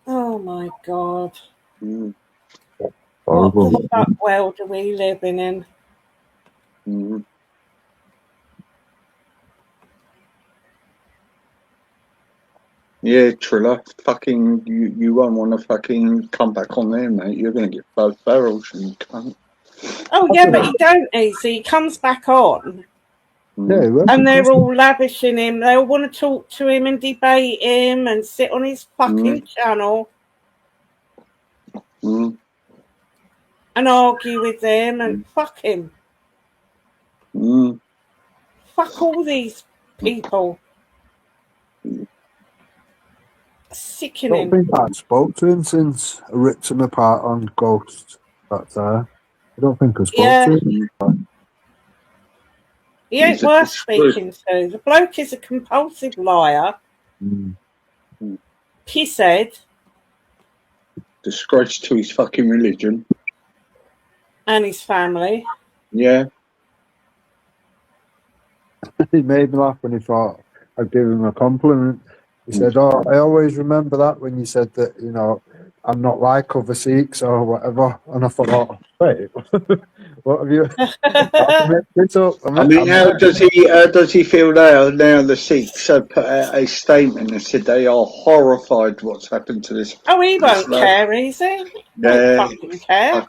Oh my God. Mm. What the fuck world are we living in? Mm. Yeah, Triller, fucking, you won't want to fucking come back on there, mate. You're going to get both barrels, you cunt. Oh, yeah, but he don't, easy. He comes back on. Yeah, and they're all lavishing him. They all want to talk to him and debate him and sit on his fucking channel and argue with him and fuck him. Fuck all these people. Sickening. I don't think I spoke to him since I ripped him apart on Ghost. That's I don't think I spoke to him. He ain't worth speaking to. The bloke is a compulsive liar. Pisshead. Disgrace to his fucking religion. And his family. Yeah. He made me laugh when he thought I'd give him a compliment. He said, "Oh, I always remember that when you said that, you know, I'm not like other Sikhs or whatever." And I thought, oh, wait, what have you? I mean, how does he feel now? Now the Sikhs have put out a statement and said they are horrified what's happened to this. Oh, he won't care, is he? He won't fucking care.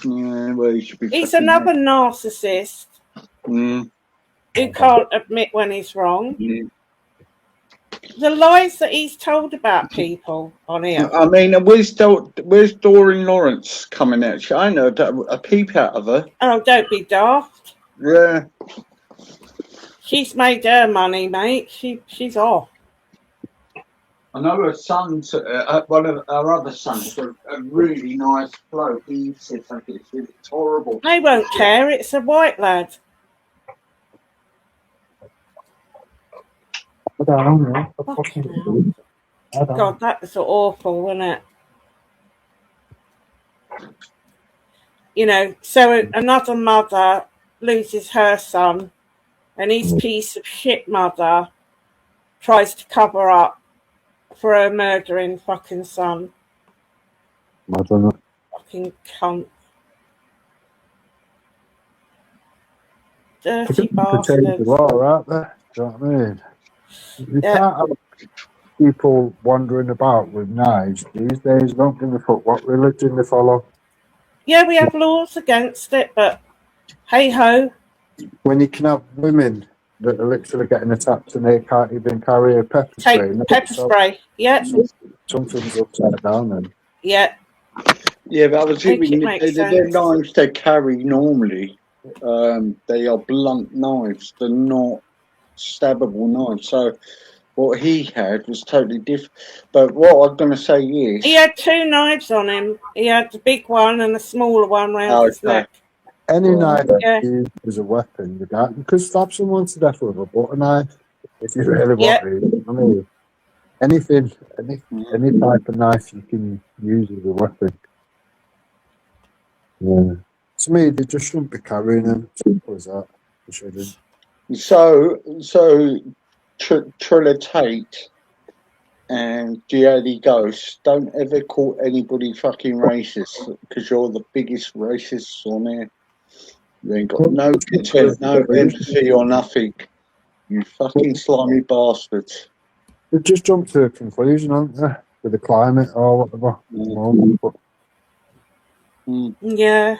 Yeah, well, he should be. He's another narcissist who can't admit when he's wrong. The lies that he's told about people on here. I mean, where's Doreen Lawrence coming out? I know a peep out of her. Oh, don't be daft. Yeah. She's made her money, mate. She's off. I know her son's, one of her other sons, a really nice bloke. He said something, it's horrible. They won't care. It's a white lad. God, that was awful, wasn't it? You know, so another mother loses her son, and his piece of shit mother tries to cover up for her murdering fucking son. Fucking cunt. Dirty bastard. The law, aren't they? Do you know what I mean? You can't have people wandering about with knives these days. Don't give a fuck what religion they follow. Yeah, we have laws against it, but hey ho. When you can have women that are literally getting attacked and they can't even carry a pepper spray. Pepper spray, yeah. Something's upside down then. Yeah. Yeah, but I was thinking they're knives they carry normally. They are blunt knives. They're not stabbable knives. So what he had was totally different. But what I'm going to say is... He had two knives on him. He had the big one and the smaller one round his neck. Any knife used as a weapon, you could stab someone to death with a butter knife if you really want to. I mean, any type of knife you can use as a weapon. Yeah. To me, they just shouldn't be carrying them. Simple as that. They shouldn't. So Triller Tate and Jihadi Ghost, don't ever call anybody fucking racist because you're the biggest racists on there. You ain't got no contempt, no empathy or nothing. You fucking slimy bastards. They've just jumped to a conclusion, haven't they? With the climate or whatever. Yeah.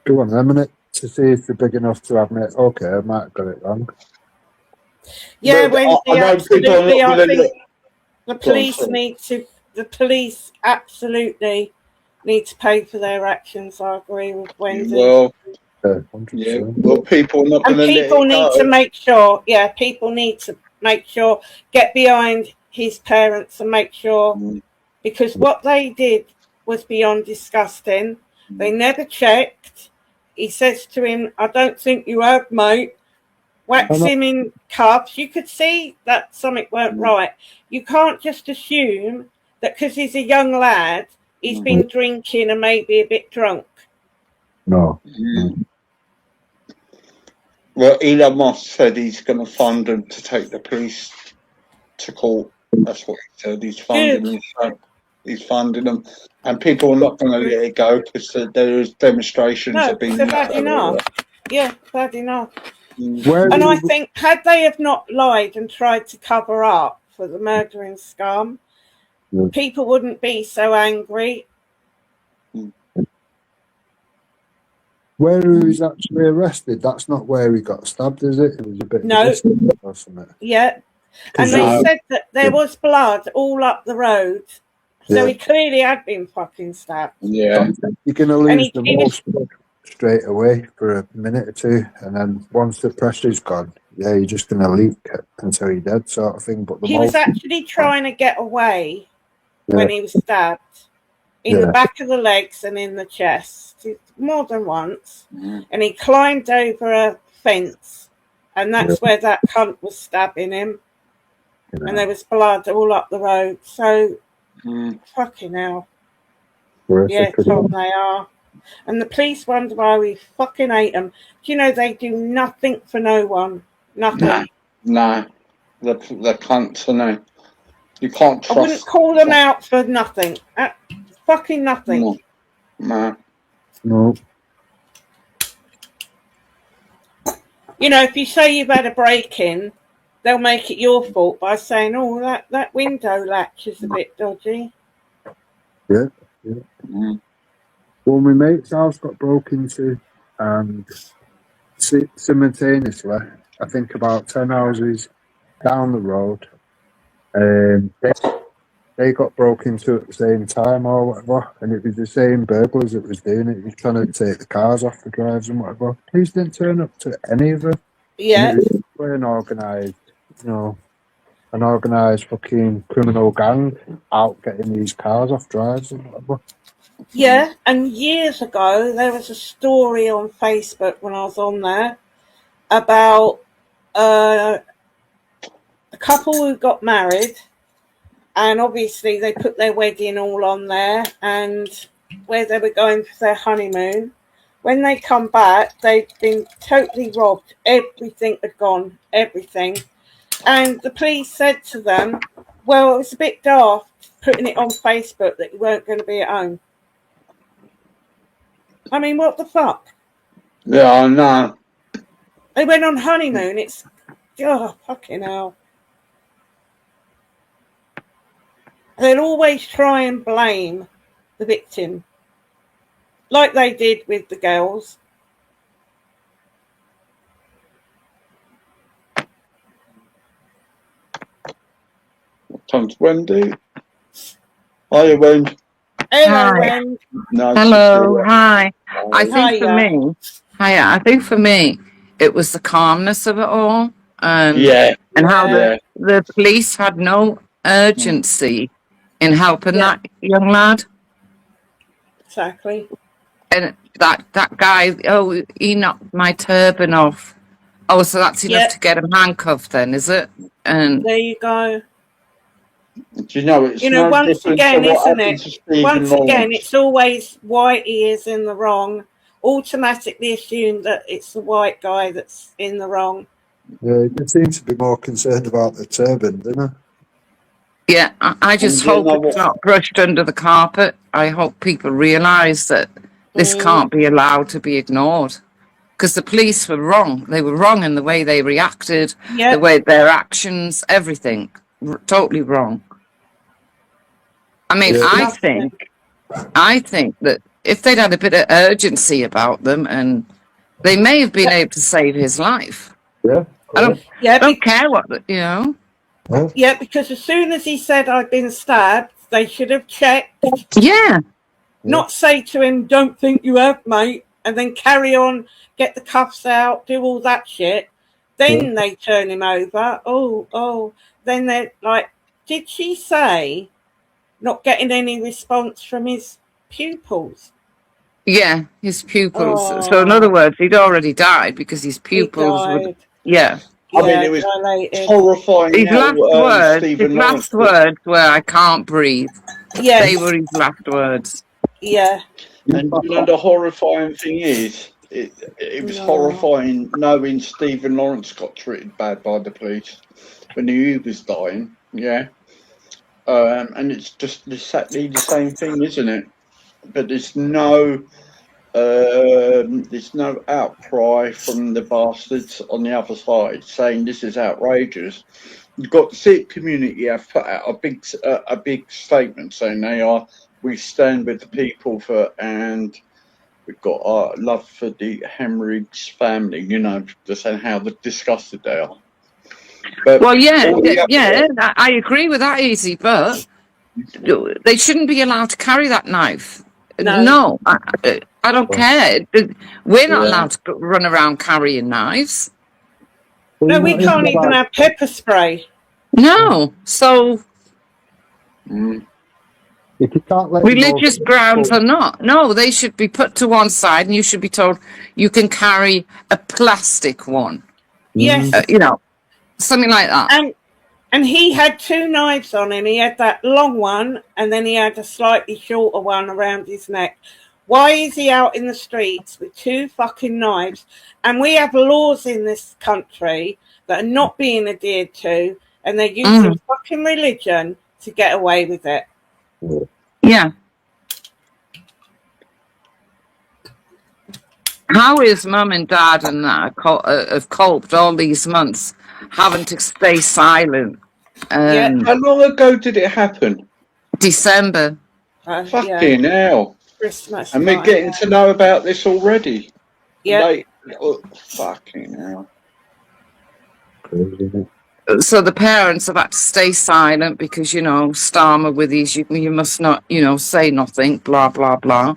Go on, a minute to see if they're big enough to admit, okay, I might have got it wrong. Yeah, Wendy, absolutely. I think the police absolutely need to pay for their actions. I agree with Wendy. Well, people are not going to let it people need to make sure, people need to make sure, get behind his parents and make sure, because what they did was beyond disgusting. They never checked. He says to him, I don't think you have, mate. wax him in cuffs. You could see that something weren't right. You can't just assume that because he's a young lad, he's been drinking and maybe a bit drunk. No. Well, Elon Musk said he's going to fund them to take the police to court. That's what he said. He's funding them, and people are not going to let it go because there's demonstrations have been. No, bad enough. Yeah, bad enough. And I think had they have not lied and tried to cover up for the murdering scum, people wouldn't be so angry. Where he was actually arrested, that's not where he got stabbed, is it? It was a bit or something. Yeah. And they said that there was blood all up the road. So he clearly had been fucking stabbed. Yeah. You're going to lose the most straight away for a minute or two, and then once the pressure's gone, you're just going to leak it until you're dead, sort of thing. But he was actually trying to get away when he was stabbed in the back of the legs and in the chest more than once, and he climbed over a fence, and that's where that cunt was stabbing him, and there was blood all up the road. So fucking hell. Yeah, Tom, they are. And the police wonder why we fucking hate them. Do you know they do nothing for no one? Nothing. No. They're cunts, I know. You can't trust. I wouldn't call them out for nothing. Fucking nothing. No. You know, if you say you've had a break-in, they'll make it your fault by saying, "Oh, that window latch is a bit dodgy." Yeah. Well, my mate's house got broken into, and simultaneously, I think about 10 houses down the road, they got broken into at the same time or whatever, and it was the same burglars that was doing it. He was trying to take the cars off the drives and whatever. Police didn't turn up to any of them. Yeah. We're an organised fucking criminal gang out getting these cars off drives and whatever. Yeah, and years ago there was a story on Facebook when I was on there about a couple who got married, and obviously they put their wedding all on there and where they were going for their honeymoon. When they come back, they'd been totally robbed. Everything had gone, everything. And the police said to them, well, it was a bit daft putting it on Facebook that you weren't going to be at home. I mean, what the fuck? Yeah, I know. They went on honeymoon. It's, fucking hell. They'll always try and blame the victim, like they did with the girls. Thanks, Wendy. Hiya, Wendy. Hello, Wendy. Hello, hi. I think for me, it was the calmness of it all, and how the police had no urgency in helping that young lad. Exactly. And that guy, he knocked my turban off. Oh, so that's enough to get him handcuffed then, is it? And there you go. Do you know, it's once again, isn't it? Once again, it's always whitey is in the wrong. Automatically assume that it's the white guy that's in the wrong. Yeah, they seem to be more concerned about the turban, don't they? Yeah, I just hope it's not brushed under the carpet. I hope people realise that this can't be allowed to be ignored. Because the police were wrong. They were wrong in the way they reacted, the way their actions, everything. Totally wrong. I mean, I think that if they'd had a bit of urgency about them, and they may have been able to save his life. Yeah. I don't care what, you know. Yeah, because as soon as he said I'd been stabbed, they should have checked. Yeah. Not say to him, don't think you have, mate, and then carry on, get the cuffs out, do all that shit. Then they turn him over. Then they're like, did she say not getting any response from his pupils? Yeah, his pupils. So in other words, he'd already died because his pupils Yeah. I mean, it was horrifying. His How Stephen last Lawrence words were, "I can't breathe." Yes. They were his last words. Yeah. And you know the horrifying thing is, it was horrifying knowing Stephen Lawrence got treated bad by the police when he was dying. Yeah. And it's just exactly the same thing, isn't it? But there's no outcry from the bastards on the other side saying this is outrageous. You've got the Sikh community have put out a big statement saying we stand with the people and we've got our love for the Hemorrhag's family. You know, just saying how disgusted they are. But well, I agree with that, Easy, but they shouldn't be allowed to carry that knife. No, I don't care. We're not allowed to run around carrying knives. No, we can't even have pepper spray. No, so if you can't let religious grounds or not, no, they should be put to one side, and you should be told you can carry a plastic one. Yes, you know, something like that. And he had two knives on him. He had that long one, and then he had a slightly shorter one around his neck. Why is he out in the streets with two fucking knives? And we have laws in this country that are not being adhered to, and they're using fucking religion to get away with it. Yeah. How is mum and dad and that have coped all these months having to stay silent? How long ago did it happen? December. Fucking hell. Christmas. And we're getting to know about this already. Yeah. Fucking hell. So the parents have had to stay silent because, you know, Starmer with these, you must not, you know, say nothing, blah, blah, blah.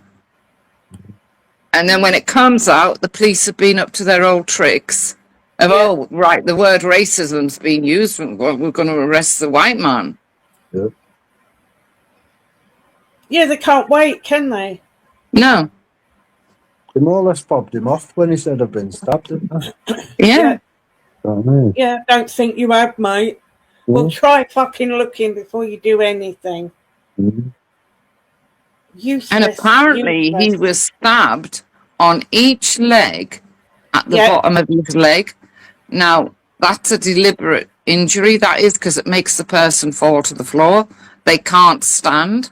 And then when it comes out, the police have been up to their old tricks of, oh, right, the word racism's been used, we're going to arrest the white man. Yeah, they can't wait, can they? No. They more or less fobbed him off when he said I've been stabbed. Yeah. Yeah, don't think you have, mate. Well, try fucking looking before you do anything. Useless, and apparently he was stabbed on each leg at the bottom of his leg. Now, that's a deliberate injury, that is, because it makes the person fall to the floor. They can't stand.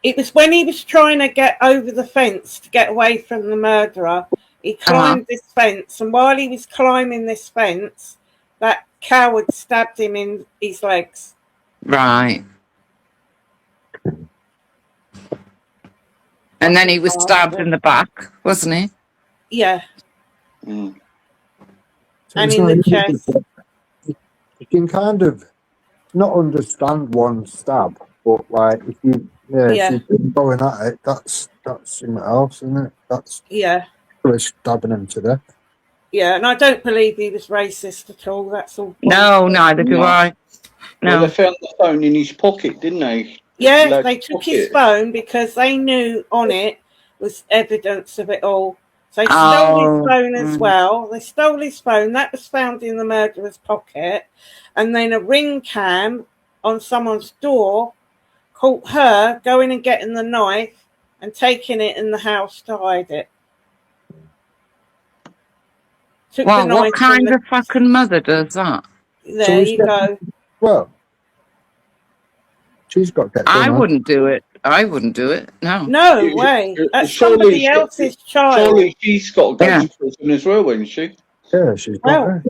It was when he was trying to get over the fence to get away from the murderer. He climbed this fence, and while he was climbing this fence, that coward stabbed him in his legs. Right. And then he was stabbed in the back, wasn't he? Yeah. So and in the chest. You can kind of not understand one stab, but like if you've been going at it, that's something else, isn't it? That's stabbing him to death. Yeah, and I don't believe he was racist at all. That's all. No, neither do I. No. Well, they found the phone in his pocket, didn't they? Yeah, they took his phone because they knew on it was evidence of it all. So they stole his phone as well. They stole his phone. That was found in the murderer's pocket. And then a ring cam on someone's door caught her going and getting the knife and taking it in the house to hide it. Well, what kind of fucking mother does that? There you go. Well, she's got to get done. I wouldn't do it. I wouldn't do it. No. No way. That's somebody else's child. Surely she's got to go to prison as well, wouldn't she? Yeah, she's got her.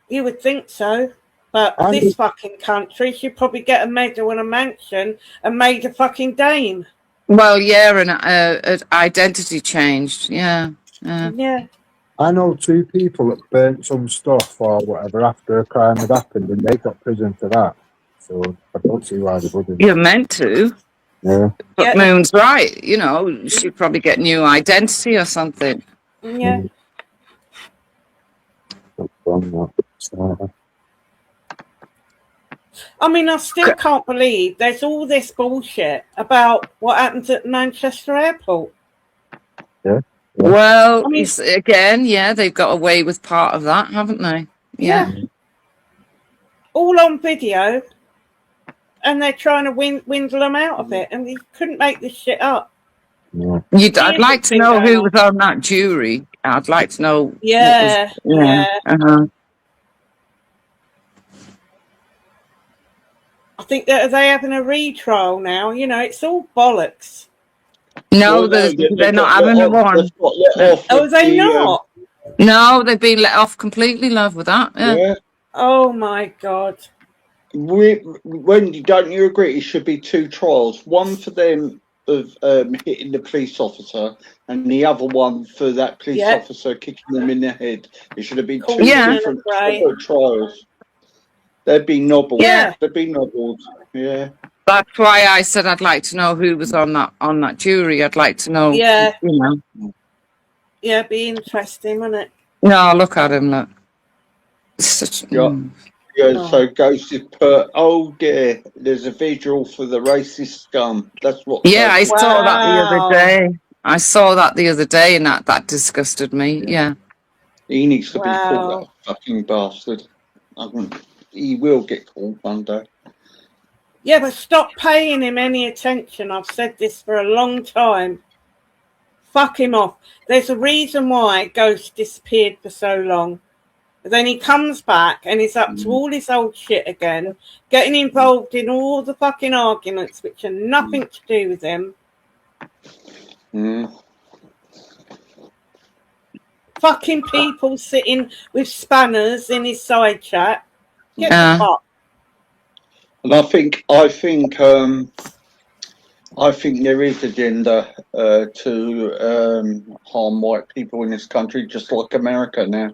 You would think so. But this fucking country should probably get a medal and a mansion and made a fucking dame. Well, yeah, and identity changed. Yeah. Yeah. I know two people that burnt some stuff or whatever after a crime had happened, and they got prison for that. So I don't see why they wouldn't. You're meant to. Yeah. But Moon's right. You know, she'd probably get new identity or something. Yeah. I mean, I still can't believe there's all this bullshit about what happened at Manchester Airport. Yeah. Well, again, they've got away with part of that, haven't they? Yeah. All on video, and they're trying to windle them out of it, and you couldn't make this shit up. I'd like to know who was on that jury. I'd like to know. Yeah, what was, yeah. Uh-huh. I think that they're having a retrial now. You know, it's all bollocks. No, they're not having a one. Oh, they not? No, they've been let off completely, love, with that. Yeah. Oh my God. Wendy, don't you agree? It should be 2 trials. One for them of hitting the police officer, and the other one for that police officer kicking them in the head. It should have been 2 different trials. They'd be nobbled. Yeah. They'd be nobbled. Yeah. That's why I said I'd like to know who was on that jury. I'd like to know. Yeah. You know. Yeah, it'd be interesting, wouldn't it? No, look at him. Look. Yeah, so Ghost is put, oh dear, there's a visual for the racist scum. That's what. Yeah, I saw that the other day. I saw that the other day, and that disgusted me. Yeah. He needs to be caught, that fucking bastard. He will get caught one day. Yeah, but stop paying him any attention. I've said this for a long time. Fuck him off. There's a reason why Ghost disappeared for so long. Then he comes back and he's up to all his old shit again, getting involved in all the fucking arguments which are nothing to do with him. Fucking people sitting with spanners in his side chat. Get the fuck. And I think there is agenda to harm white people in this country, just like America now.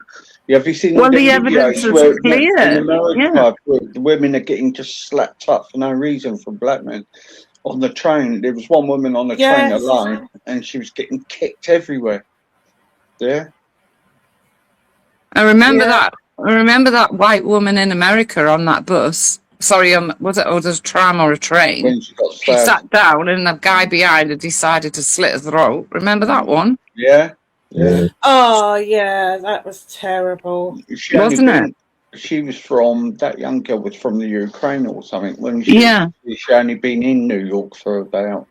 Have you seen the evidence is clear? In America, the women are getting just slapped up for no reason from black men on the train? There was one woman on the train alone, and she was getting kicked everywhere. Yeah. I remember that. I remember that white woman in America on that bus. Sorry, was it a tram or a train? When she sat down, and the guy behind her decided to slit her throat. Remember that one? Yeah. Yeah. Oh yeah, that was terrible. Wasn't it? She was from, that young girl was from the Ukraine or something. When she only been in New York for about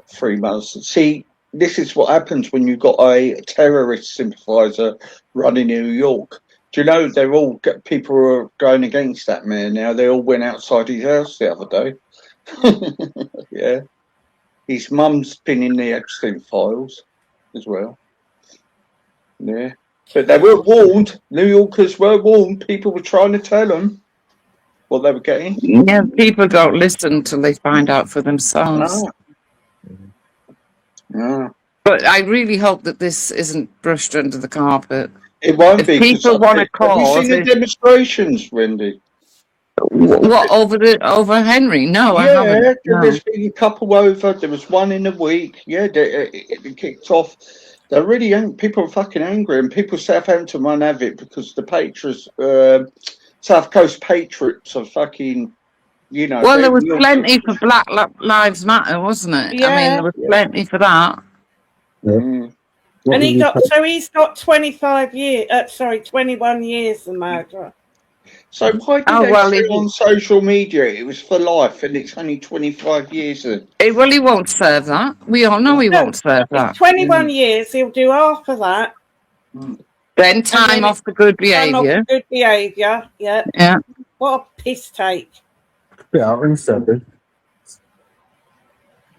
3 months. See, this is what happens when you've got a terrorist sympathiser running New York. Do you know people are going against that man now? They all went outside his house the other day. Yeah. His mum's been in the Epstein files as well. Yeah. But they were warned. New Yorkers were warned. People were trying to tell them what they were getting. Yeah, people don't listen until they find out for themselves. No. But I really hope that this isn't brushed under the carpet. It won't be. People want to cause. Have you seen the demonstrations, Wendy? What, over Henry? No, I haven't. No. There's been a couple over. There was one in a week. Yeah, it kicked off. They're really people are fucking angry, and people Southampton won't have it because the Patriots, South Coast Patriots, are fucking. Well, there was plenty for Black Lives Matter, wasn't it? Yeah. I mean, there was plenty for that. Yeah. And he's got 21 years the murderer. So why did they say on social media it was for life and it's only 25 years? Well, he won't serve that. We all know he won't serve that. 21 years, he'll do half of that. Then time off for good behaviour. Good behaviour, yeah. Yeah. What a piss take. Yeah, I understand.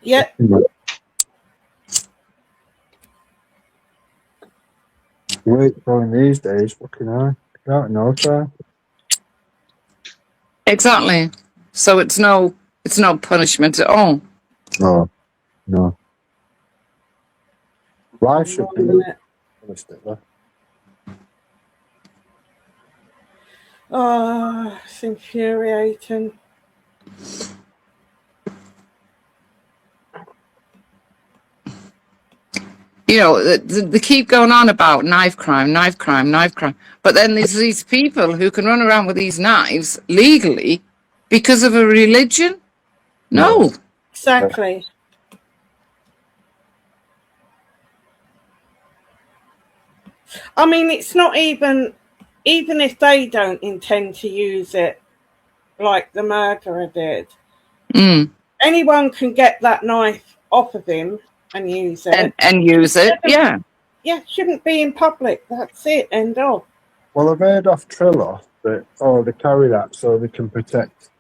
Yeah. Wait, throwing these days, fucking hell. Out no time. Exactly. So it's no punishment at all. No. Life should be realistically. Oh, it's infuriating. They keep going on about knife crime. But then there's these people who can run around with these knives legally because of a religion? No. Exactly. I mean, it's not even even if they don't intend to use it like the murderer did, anyone can get that knife off of him and use it. And use it, yeah. Yeah, shouldn't be in public. That's it, end of. Well, I've heard off Triller that, they carry that so they can protect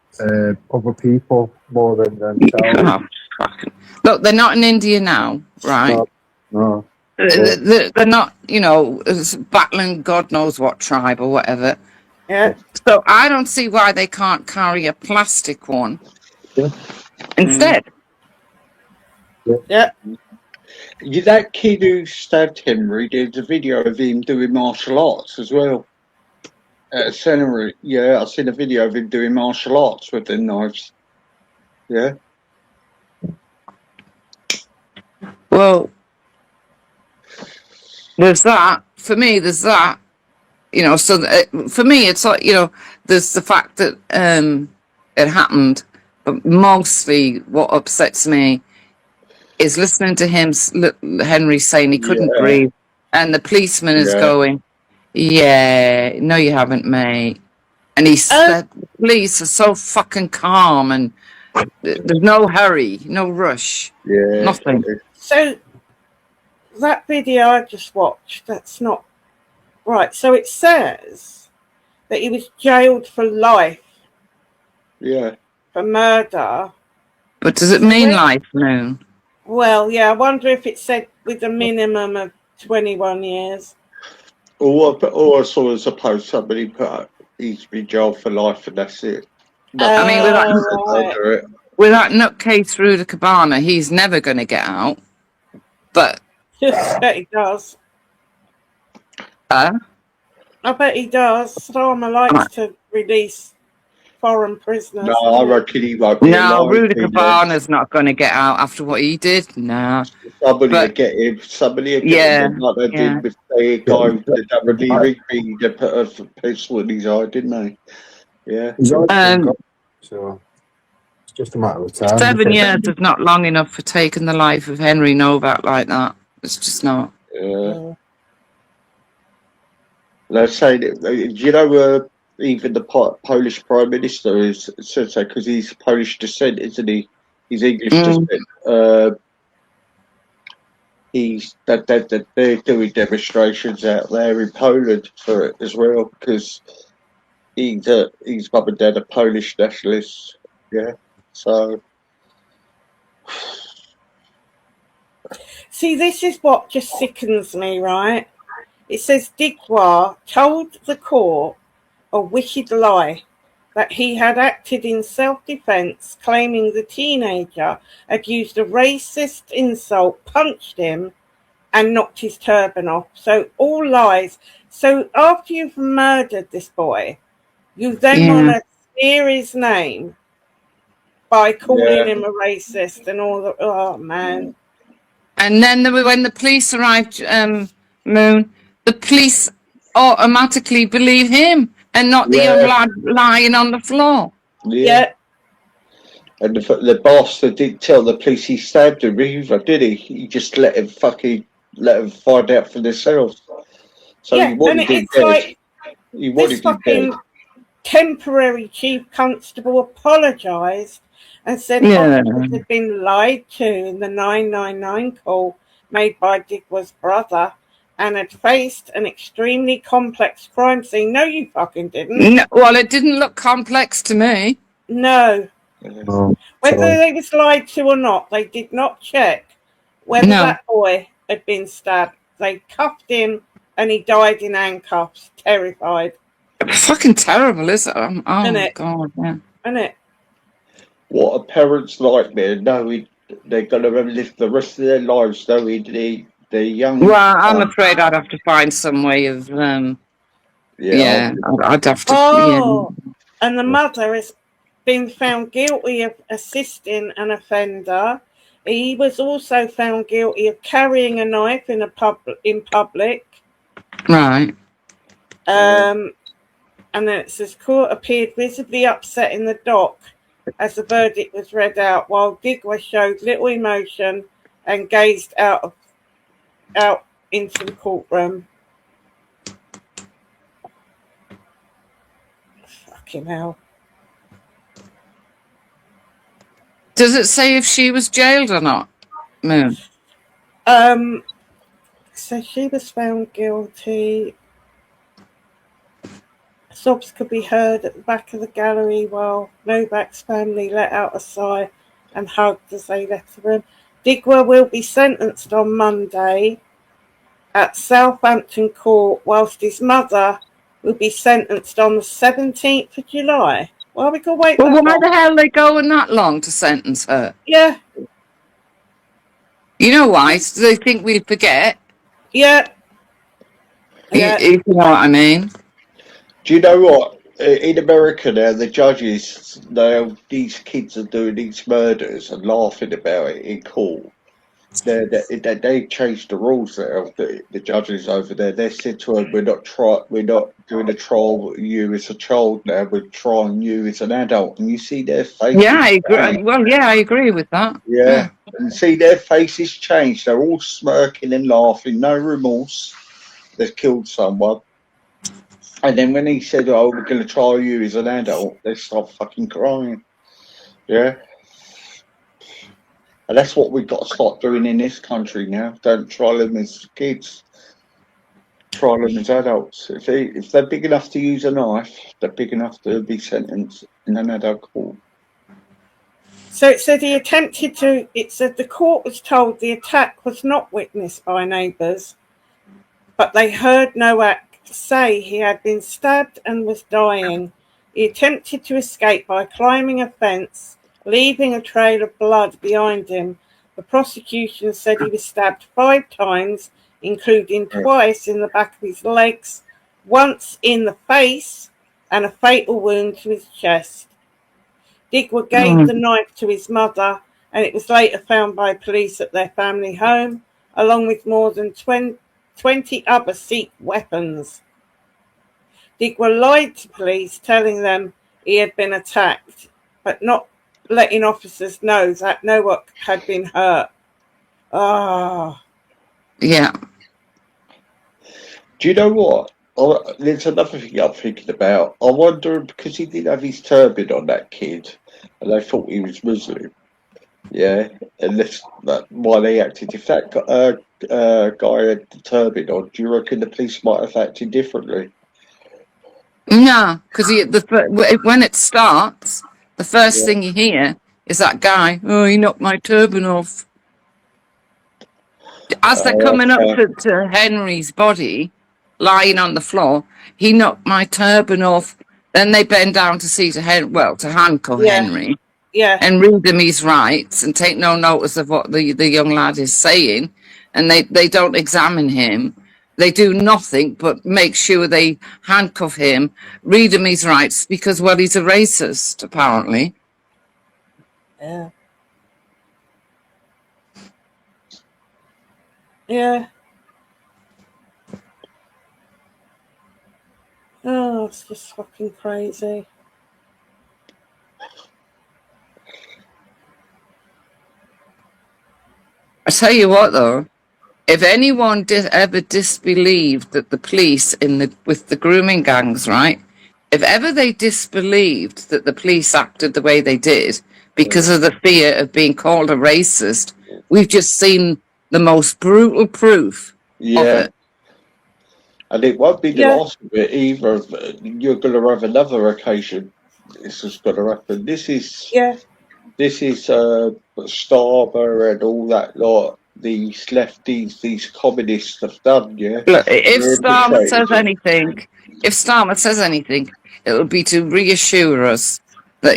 other people more than themselves. Look, they're not in India now, right? No. They're not, battling God knows what tribe or whatever. Yeah. So I don't see why they can't carry a plastic one instead. Yeah. That kid who stabbed Henry, there's a video of him doing martial arts as well. Seminary. Yeah, I've seen a video of him doing martial arts with the knives. Yeah. Well, there's that. For me, there's that. So for me, it's like, there's the fact that it happened. But mostly what upsets me is listening to him, Henry, saying he couldn't breathe. And the policeman is going, yeah, no, you haven't, mate. And he said, the police are so fucking calm and there's no hurry, no rush, nothing. So that video I just watched, that's not right. So it says that he was jailed for life. Yeah. For murder. But does it mean life, Moon? Well, yeah, I wonder if it said with a minimum of 21 years. Or I saw as opposed somebody put he's been jailed for life and that's it. I mean, with that nutcase through the cabana, he's never going to get out. But I bet he does. I bet he does. Starmer likes to release foreign prisoners. No, I reckon he won't. No, Rudy Cabana's not going to get out after what he did. No. Somebody will get him. Somebody will get him. Like they did with the guy with the Rigby, they put a pistol in his eye, didn't they? Yeah. So it's just a matter of time. 7 years is not long enough for taking the life of Henry Novak like that. It's just not. Yeah. They're saying it, even the Polish Prime Minister said so because he's Polish descent, isn't he? He's English descent. They're doing demonstrations out there in Poland for it as well because his mum and dad are Polish nationalists. Yeah, so. See, this is what just sickens me, right? It says Digwa told the court a wicked lie that he had acted in self-defense, claiming the teenager had used a racist insult, punched him, and knocked his turban off. So all lies. So after you've murdered this boy, you then want to smear his name by calling him a racist and all that. Oh, man. And then when the police arrived, Moon, the police automatically believe him and not the young lad lying on the floor. Yeah. And the boss that didn't tell the police he stabbed him either, did he? He just let him find out for themselves. So he wanted him dead. Like, he wanted him dead. Temporary chief constable apologised and said officers had been lied to in the 999 call made by Digwa's brother and had faced an extremely complex crime scene. No, you fucking didn't. No, well, it didn't look complex to me. No. Whether they was lied to or not, they did not check whether that boy had been stabbed. They cuffed him and he died in handcuffs, terrified. Fucking terrible, is it? Oh, Isn't God, yeah. Isn't it? What a parent's nightmare, knowing they're going to live the rest of their lives knowing they're young. Well, I'm afraid I'd have to find some way of, I'd have to, and the mother has been found guilty of assisting an offender. He was also found guilty of carrying a knife in public. Right. And then it says court appeared visibly upset in the dock as the verdict was read out, while Digwa showed little emotion and gazed out into the courtroom. Fucking hell. Does it say if she was jailed or not, Moon? So she was found guilty. Sobs could be heard at the back of the gallery while Novak's family let out a sigh and hugged as they left the room. Digwear will be sentenced on Monday at Southampton Court, whilst his mother will be sentenced on the 17th of July. Well, we can wait. Well, why the hell are they going that long to sentence her? Yeah. You know why? So they think we'll forget. Yeah. Yeah. You know what I mean? Do you know what? In America now, the judges, these kids are doing these murders and laughing about it in court. They changed the rules now. The judges over there, they said to them, we're not doing a trial with you as a child now. We're trying you as an adult. And you see their faces. Yeah, I agree. Well, yeah, I agree with that. Yeah, and see their faces change. They're all smirking and laughing, no remorse. They've killed someone. And then when he said, "Oh, we're going to try you as an adult," they start fucking crying. Yeah. And that's what we've got to start doing in this country now. Don't try them as kids. Try them as adults. If they're big enough to use a knife, they're big enough to be sentenced in an adult court. So it said the court was told the attack was not witnessed by neighbours, but they heard Nowak say he had been stabbed and was dying. He attempted to escape by climbing a fence, leaving a trail of blood behind him. The prosecution said he was stabbed 5 times, including twice in the back of his legs, once in the face, and a fatal wound to his chest. Digwear gave the knife to his mother, and it was later found by police at their family home, along with more than 20 other Sikh weapons. Digwear lied to police, telling them he had been attacked, but not letting officers know that Nowak had been hurt. Yeah. Do you know what? There's another thing I'm thinking about. I wonder, because he did have his turban on, that kid, and they thought he was Muslim. Yeah, and that's why they acted. If that guy had the turban on, do you reckon the police might have acted differently? No, because when it starts, the first thing you hear is that guy, "Oh, he knocked my turban off." As they're coming up to Henry's body, lying on the floor, "He knocked my turban off." Then they bend down to see to handcuff Henry. Yeah. And read him his rights and take no notice of what the young lad is saying, and they don't examine him. They do nothing but make sure they handcuff him, read him his rights, because, well, he's a racist, apparently. Yeah. Yeah. Oh, it's just fucking crazy. I tell you what, though, if anyone ever disbelieved that the police with the grooming gangs, right? If ever they disbelieved that the police acted the way they did because of the fear of being called a racist, we've just seen the most brutal proof of it. And it won't be the last of it either. You're going to have another occasion. This is going to happen. This is Starmer and all that lot. These lefties, these communists have done. Yeah. Look, if Starmer says anything, it will be to reassure us that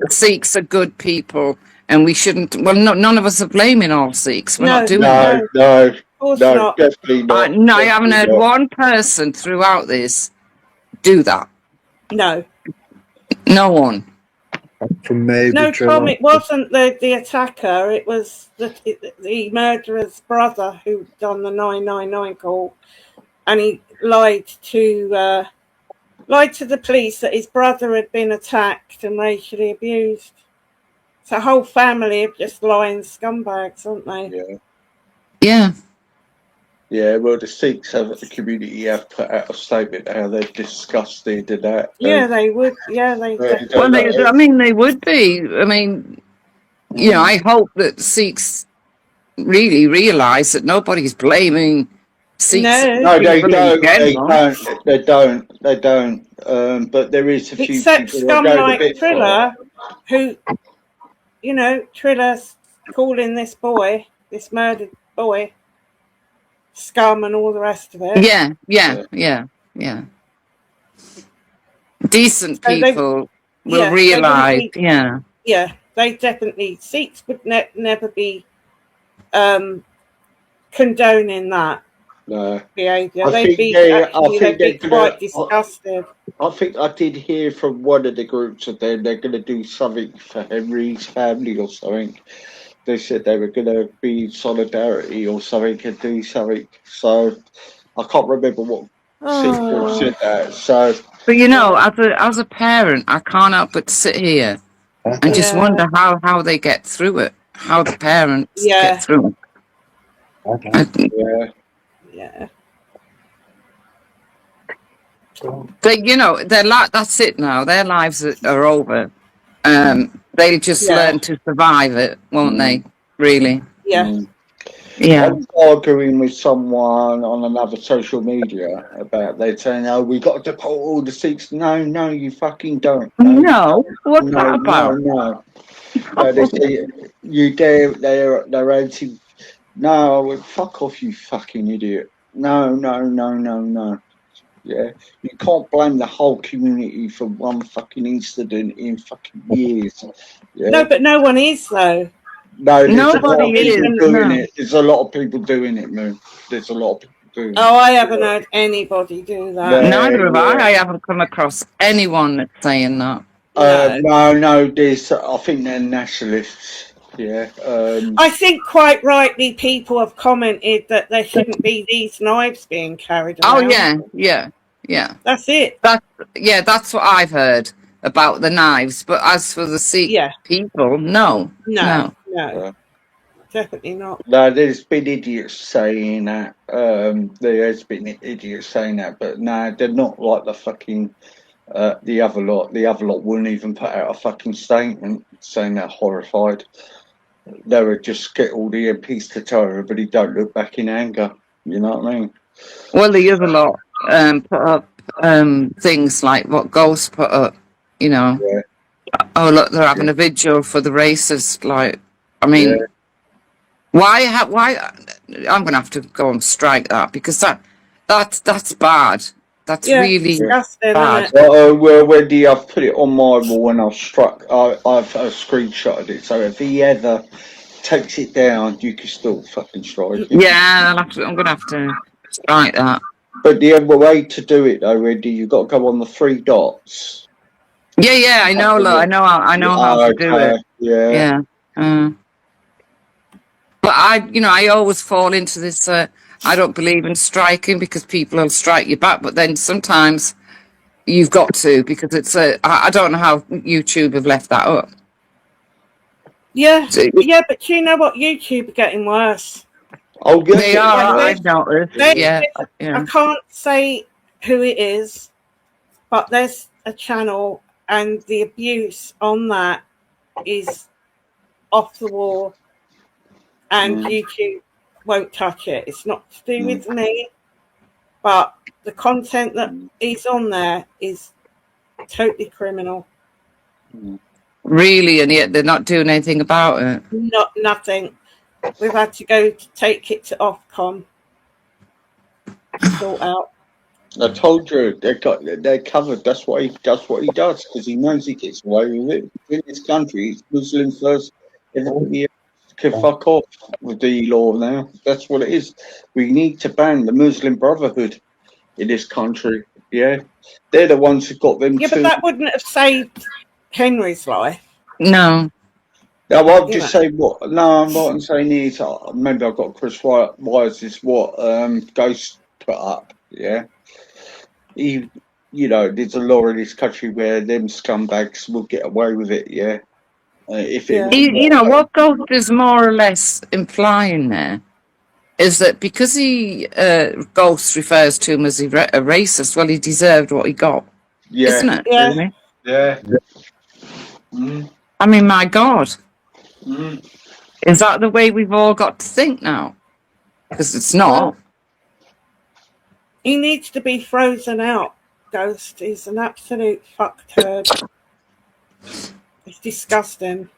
Sikhs are good people, and we shouldn't. Well, none of us are blaming all Sikhs. We're not doing that. No, definitely not. No, I haven't heard one person throughout this do that. No. No one. No, Tom, it wasn't the attacker. It was the murderer's brother who done the 999 call, and he lied to the police that his brother had been attacked and racially abused. It's a whole family of just lying scumbags, aren't they? Yeah. Yeah, well, the Sikhs of the community have put out a statement how they're disgusted and that. Yeah, they would. Yeah, they. Well, I mean, they would be. I mean, you know, I hope that Sikhs really realise that nobody's blaming Sikhs. No, they don't. They General. don't. They don't. They don't. But there is a few Except people scum who go a like bit Triller, who, you know, Triller's calling this boy, this murdered boy, scum and all the rest of it. Yeah. Decent So people will realise. Yeah, they definitely. Sikhs would never be condoning that behaviour. They'd be quite disgusted. I think I did hear from one of the groups that they're going to do something for Henry's family or something. They said they were going to be in solidarity or something and do something. So I can't remember what Sikh said that. So, but you know, as a parent, I can't help but sit here and just wonder how they get through it. How the parents get through it. Yeah. They, you know, that's it now. Their lives are over. They just learn to survive it, won't they? Really? Yeah. I was arguing with someone on another social media about they're saying, "Oh, we got to deport all the Sikhs." No, you fucking don't. No, what's that about? No. They say they're anti. No, fuck off, you fucking idiot. No. Yeah, you can't blame the whole community for one fucking incident in fucking years. Yeah. No, but no one is though. No, there's a lot of people doing it. There's a lot of people doing it, man. There's a lot of people doing it. Oh, I haven't heard anybody do that. Neither have I. I haven't come across anyone that's saying that. No, there's. I think they're nationalists. Yeah. I think quite rightly people have commented that there shouldn't be these knives being carried around. Oh yeah. That's it. That's what I've heard about the knives. But as for the Sikh people, no. Definitely not. No, there's been idiots saying that. There has been idiots saying that, but no, they're not like the fucking the other lot. The other lot wouldn't even put out a fucking statement saying they're horrified. They would just get all the MPs to tell everybody don't look back in anger. You know what I mean? Well, the other lot put up things like what Ghost put up. You know, oh look, they're having a vigil for the racist. Like, I mean, why? I'm gonna have to go and strike that because that's bad. That's really bad. Well, Wendy, I've put it on my wall and I've screenshotted it. So if he ever takes it down, you can still fucking strike it. Yeah, I'm gonna have to strike that. But the other way to do it, though, Wendy, you've got to go on the 3 dots. Yeah, I know. Look, I know how to do it. Yeah. But I always fall into this. I don't believe in striking because people will strike you back. But then sometimes you've got to because it's I don't know how YouTube have left that up. Yeah, but you know what? YouTube are getting worse. Oh, yes, they are. I've noticed. I can't say who it is, but there's a channel, and the abuse on that is off the wall, and YouTube won't touch it. It's not to do with me, but the content that is on there is totally criminal. Really, and yet they're not doing anything about it. Nothing. We've had to go to take it to Ofcom to sort out. I told you they're covered. That's what he does because he knows he gets away with it. In this country, it's Muslim first. Everybody can fuck off with the law now. That's what it is. We need to ban the Muslim Brotherhood in this country. Yeah, they're the ones who got them. Yeah, but that wouldn't have saved Henry's life. No. No, I'm just saying what. No, what I'm saying is, maybe I've got Chris Wise is what Ghost put up. Yeah, there's a law in this country where them scumbags will get away with it. Yeah, what Ghost is more or less implying there is that because he Ghost refers to him as a racist, well, he deserved what he got, isn't it? Yeah. Really? Yeah. Mm. I mean, my God. Mm. Is that the way we've all got to think now? Because it's not. Well, he needs to be frozen out, Ghost. He's an absolute fuckturd. It's disgusting.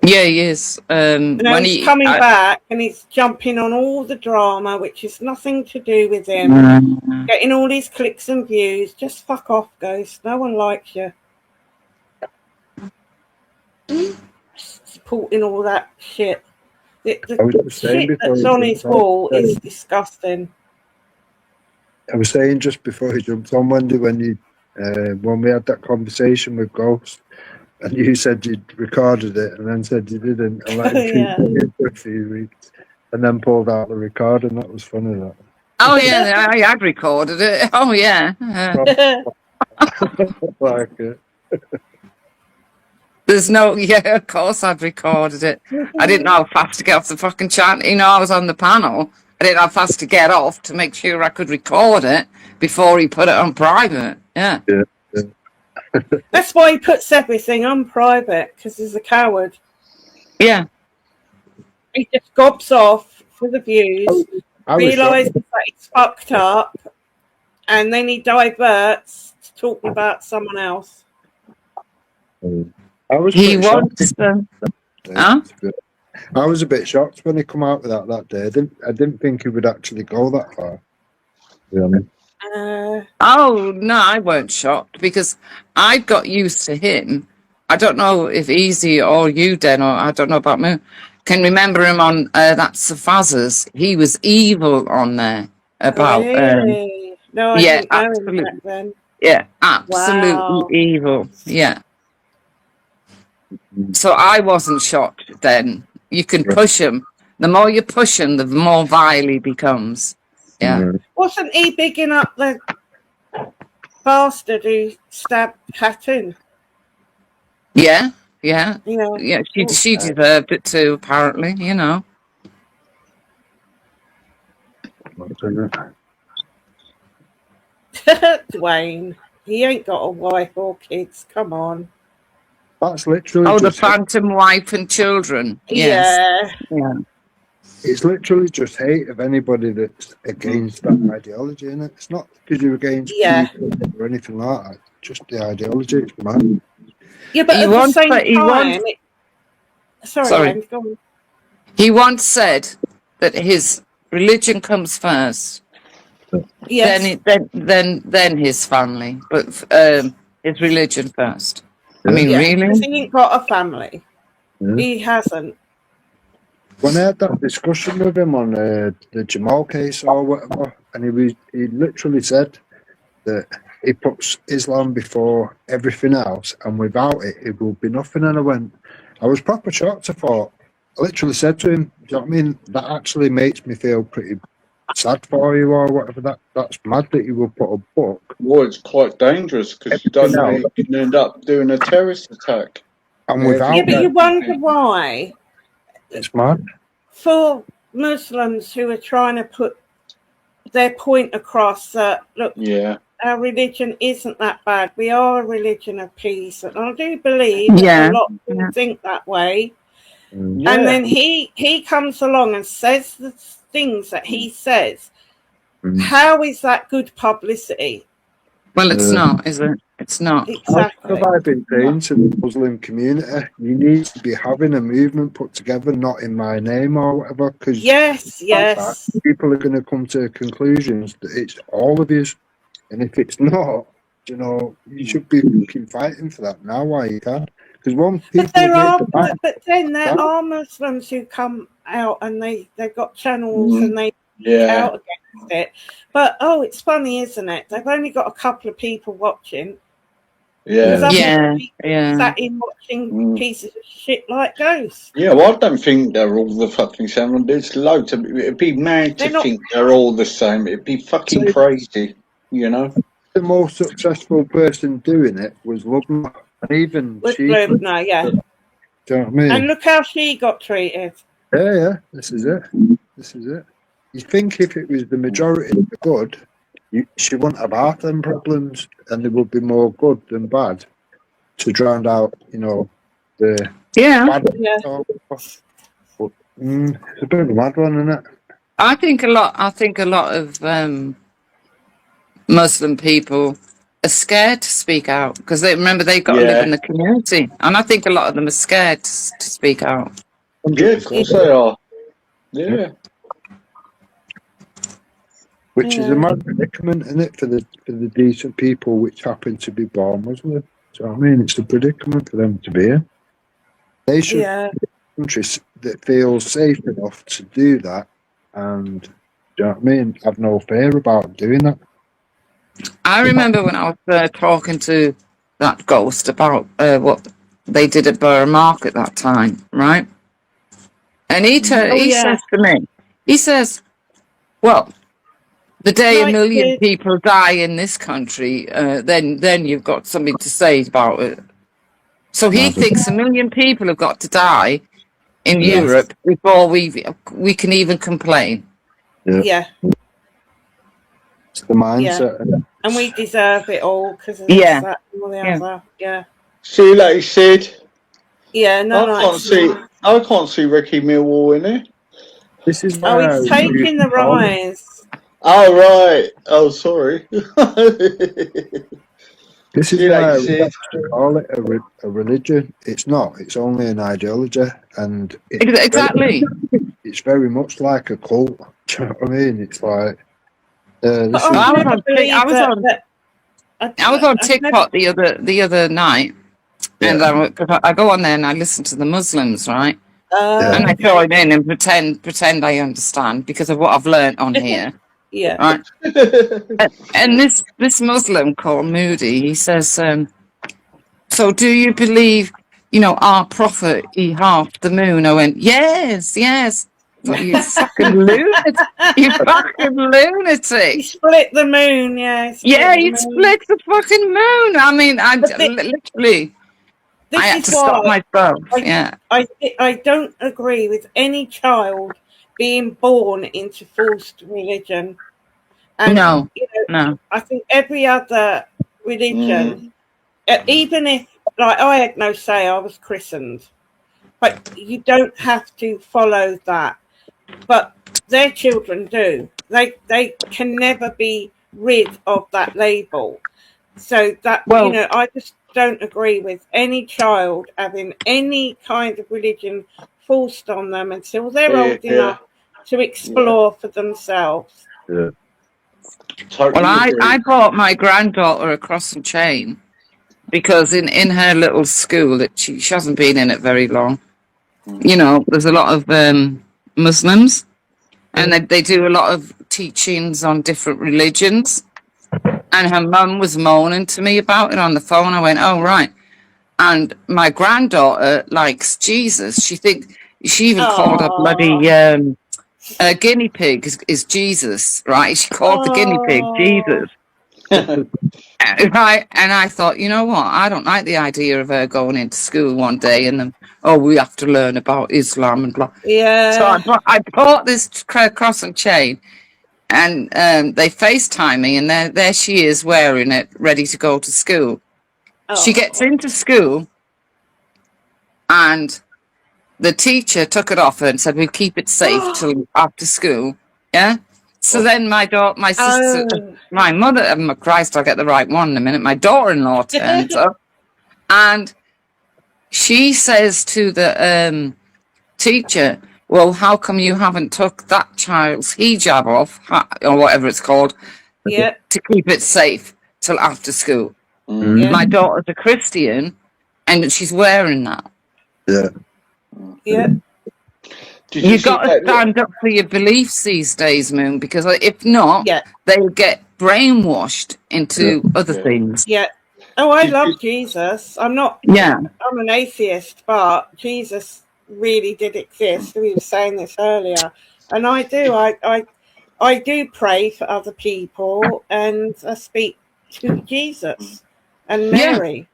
Yeah, he is. And now he's coming back and he's jumping on all the drama, which has nothing to do with him. Getting all these clicks and views. Just fuck off, Ghost. No one likes you. Supporting all that shit. The shit that's on his wall is disgusting. I was saying just before he jumped on, Wendy, when we had that conversation with Ghost, and you said you'd recorded it, and then said you didn't, and let him keep it for a few weeks, and then pulled out the recording. That was funny. That. Oh yeah, I had recorded it. Oh yeah. Like it. There's no, yeah, of course I've recorded it. I didn't know how fast to get off the fucking chat. You know, I was on the panel. I didn't know how fast to get off to make sure I could record it before he put it on private. Yeah. That's why he puts everything on private, because he's a coward. Yeah. He just gobs off for the views, realises that it's fucked up, and then he diverts to talk about someone else. He wants them. Huh? I was a bit shocked when he come out with that day. I didn't think he would actually go that far. Oh no, I weren't shocked because I got used to him. I don't know if Easy or you, Den, or I don't know about me. Can remember him on that Safaz's. He was evil on there about. Really? No, I didn't know him back then. Yeah, absolutely evil. Yeah. So I wasn't shocked then. You can push him. The more you push him, the more vile he becomes. Yeah. Wasn't he bigging up the bastard who stabbed Hatton? Yeah. She deserved it too, apparently, you know. Dwayne, he ain't got a wife or kids. Come on. That's literally. Oh, the phantom wife and children. Yes. Yeah. It's literally just hate of anybody that's against that ideology, isn't it? It's not because you're against people or anything like that. Just the ideology. It's mad. Yeah, but at the same time... Sorry. Go on. He once said that his religion comes first. Yes. Then his family, but his religion first. I mean, really? Because he ain't got a family. Yeah. He hasn't. When I had that discussion with him on the Jamal case or whatever, and he literally said that he puts Islam before everything else, and without it, it will be nothing. And I was proper shocked. I literally said to him, do you know what I mean? That actually makes me feel pretty sad for you or whatever. That's mad that you will put a book. Well, it's quite dangerous because you don't know you can end up doing a terrorist attack. And without but you wonder why. It's mad. For Muslims who are trying to put their point across that, look, our religion isn't that bad. We are a religion of peace. And I do believe that a lot of people think that way. Yeah. And then he comes along and says the things that he says. How is that good publicity? Well, it's not, is it? It's not. Exactly. I've been saying to the Muslim community, you need to be having a movement put together, not in my name or whatever, because yes, people are going to come to conclusions that it's all of you, and if it's not, you know, you should be fighting for that now while you can. Because but then there are Muslims who come out and they've got channels and they out against it. But it's funny, isn't it? They've only got a couple of people watching. Sat in watching pieces of shit like Ghost. Yeah, well, I don't think they're all the fucking same. There's loads of. It'd be mad to think they're all the same. It'd be fucking crazy, you know. The most successful person doing it was Lubna, and even Lubna, yeah. Do you know what I mean? And look how she got treated. Yeah. This is it. you think if it was the majority of the good, she wouldn't have half them problems, and there would be more good than bad to drown out, you know, the bad. Yeah. But, it's a bit of a mad one, isn't it? I think a lot of Muslim people are scared to speak out because they've got to live in the community, and I think a lot of them are scared to speak out. Yeah, of course they are. Yeah. Which is a mad predicament, isn't it, for the decent people which happen to be born Muslim? So I mean, it's a predicament for them to be in. They should be countries that feel safe enough to do that, and do you know what I mean? Have no fear about doing that. I remember when I was talking to that ghost about what they did at Borough Market that time, right? And he says to me, he says, well, the day a million people die in this country, then you've got something to say about it. So he thinks 1 million people have got to die in Europe before we can even complain. Yeah. It's the mindset. Yeah. And we deserve it all because of this, that, and all the other. Yeah. See you later, Sid. Yeah, no, I can't see Ricky Millwall in it. This is he's taking the rise. Oh, right. Oh, sorry. This is why we actually call it a religion. It's not. It's only an ideology, and it's very much like a cult. Do you know what I mean? It's like I was on TikTok the other night, and I go on there and I listen to the Muslims, right? And I join in and pretend I understand because of what I've learned on here. Yeah. Right. And this Muslim called Moody, he says, so do you believe, our prophet, he halved the moon? I went, yes. But you fucking lunatic. You fucking lunatic. He split the moon, he split the fucking moon. I mean, literally, I had to stop myself. I don't agree with any child being born into forced religion. And, no. I think every other religion, even if, like, I had no say, I was christened, but you don't have to follow that. But their children do. They can never be rid of that label. So that, I just don't agree with any child having any kind of religion forced on them until they're old enough to explore for themselves. Yeah. Well, I bought my granddaughter a cross and chain because in her little school that she hasn't been in it very long, there's a lot of Muslims, and they do a lot of teachings on different religions. And her mum was moaning to me about it on the phone. I went, oh, right. And my granddaughter likes Jesus. She even called her bloody guinea pig is Jesus, right? She called the guinea pig Jesus. Right. And I thought, you know what? I don't like the idea of her going into school one day and then, we have to learn about Islam and blah. Yeah. So I bought this cross and chain, and they FaceTime me, and there she is wearing it, ready to go to school. She gets into school, and the teacher took it off her and said, we'll keep it safe till after school. Yeah? So then my sister, my mother, Christ, I'll get the right one in a minute. My daughter-in-law turns up, and she says to the teacher, well, how come you haven't took that child's hijab off, or whatever it's called, to keep it safe till after school? My daughter's a Christian, and she's wearing that. Yeah. Yeah. You've got to stand up for your beliefs these days, Moon, because if not, they'll get brainwashed into other things. Yeah. Oh, I love Jesus. I'm not. Yeah. I'm an atheist, but Jesus really did exist. We were saying this earlier, and I do. I do pray for other people, and I speak to Jesus and Mary.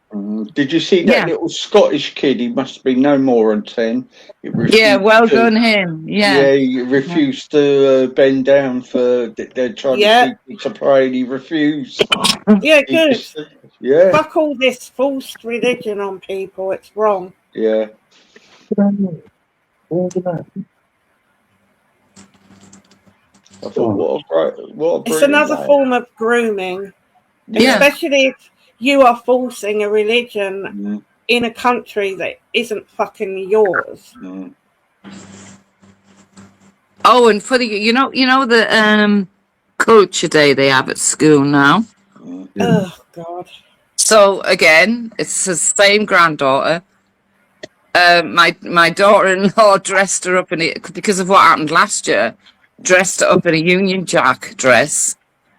Did you see that little Scottish kid? He must be no more than 10. Yeah, well done him. Yeah. He refused to bend down for. They're trying to teach him to pray, and he refused. Yeah, good. Yeah. Fuck all this false religion on people. It's wrong. Yeah. I thought, what a It's another form of grooming, especially if you are forcing a religion in a country that isn't fucking yours. Oh, and for the you know the culture day they have at school now. Oh God. So again, it's the same granddaughter. My daughter-in-law dressed her up in it because of what happened last year. Dressed her up in a Union Jack dress,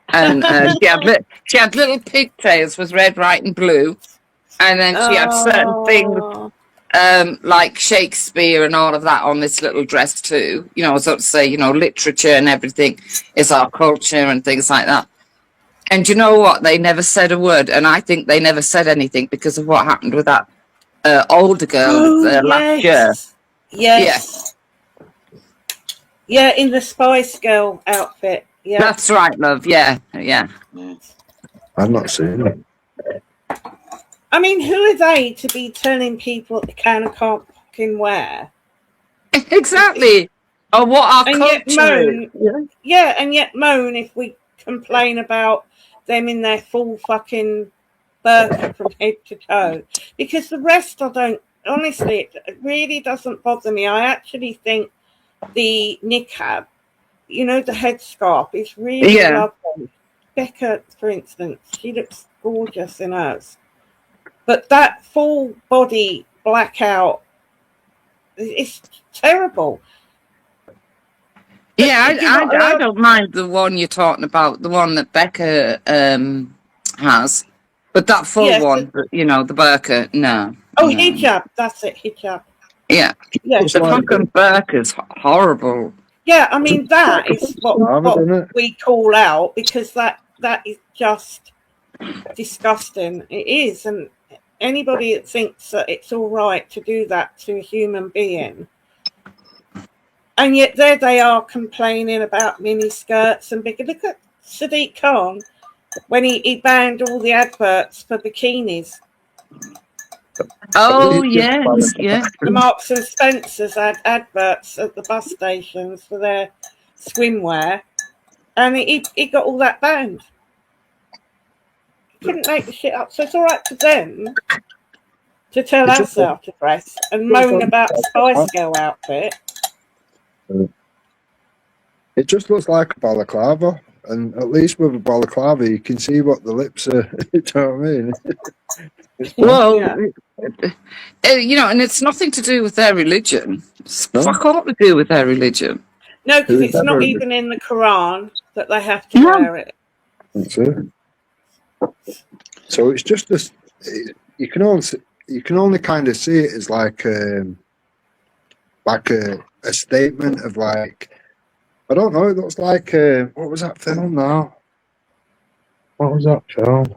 and she had little pigtails with red, white, and blue, and then she had certain things like Shakespeare and all of that on this little dress too. You know, so to say, literature and everything is our culture and things like that. And you know what? They never said a word, and I think they never said anything because of what happened with that older girl last year. Yes. Yeah, in the Spice Girl outfit. Yeah. That's right, love. Yeah. I've not seen it. I mean, who are they to be telling people what they can and can't fucking wear? Exactly. Or what our and culture is. Yeah, and yet moan if we complain about them in their full fucking burqa from head to toe. Because the rest I don't, honestly, it really doesn't bother me. I actually think the niqab, the headscarf, is really lovely. Becca, for instance, she looks gorgeous in hers. But that full body blackout, it's terrible. Yeah, I don't mind the one you're talking about, the one that Becca has. But that full one, the burqa, no. Oh, no. Hijab, that's it, hijab. Yeah. The fucking burqa's horrible. Yeah, I mean, that is what we call out, because that is just disgusting. It is, and anybody that thinks that it's all right to do that to a human being, and yet there they are complaining about mini skirts and bigger. Look at Sadiq Khan when he banned all the adverts for bikinis. Oh yes, yeah. The Marks and Spencers had adverts at the bus stations for their swimwear, and he got all that banned. Couldn't make the shit up, so it's all right for them to tell us how to dress and moan about Spice Girl outfit. It just looks like a balaclava, and at least with a balaclava you can see what the lips are. You know what I mean? Well, and it's nothing to do with their religion. It's fuck all to do with their religion. No, because it's not even in the Quran that they have to wear it. That's it. So it's just this. You can only kind of see it as like a statement of like, I don't know. It looks like what was that film now? What was that film?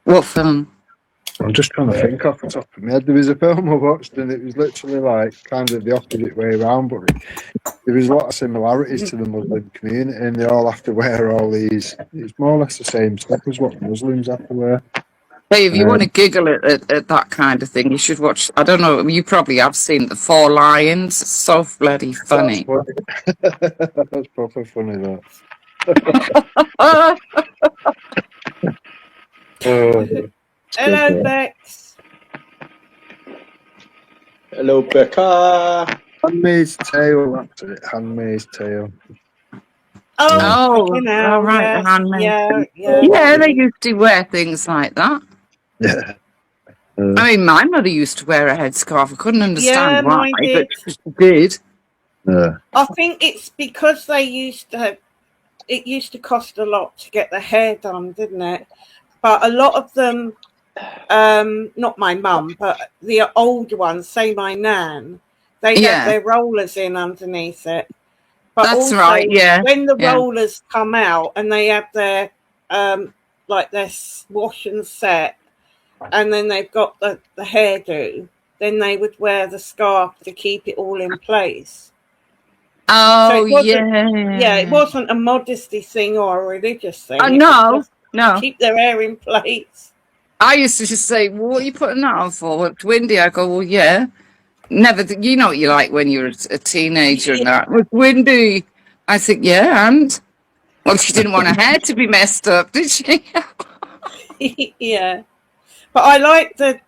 What film? I'm just trying to think off the top of my head. There was a film I watched, and it was literally like kind of the opposite way around, but there was a lot of similarities to the Muslim community, and they all have to wear all these. It's more or less the same stuff as what Muslims have to wear. Hey, if you want to giggle at that kind of thing, you should watch. I don't know. You probably have seen The Four Lions. It's so bloody funny. That's proper funny, that. Hello, Bex. Hello, Becca. Handmaid's Tale, that's it. Handmaid's Tale. Oh, right, the handmaid. Yeah, they used to wear things like that. Yeah. I mean, my mother used to wear a headscarf. I couldn't understand why, mine did. but she did. Yeah. I think it's because they used to have. It used to cost a lot to get the hair done, didn't it? But a lot of them, not my mum, but the older ones, say my nan, they have their rollers in underneath it. But That's also, right, yeah. when the rollers come out and they have their like their wash and set, and then they've got the hairdo, then they would wear the scarf to keep it all in place. Oh, so it wasn't a modesty thing or a religious thing. It was no. Keep their hair in place. I used to just say, well, what are you putting that on for? Well, it's windy. I go, well, yeah. Never, you know what you like when you're a teenager and that. It's windy. I think, yeah, and? Well, she didn't want her hair to be messed up, did she? Yeah. But I like the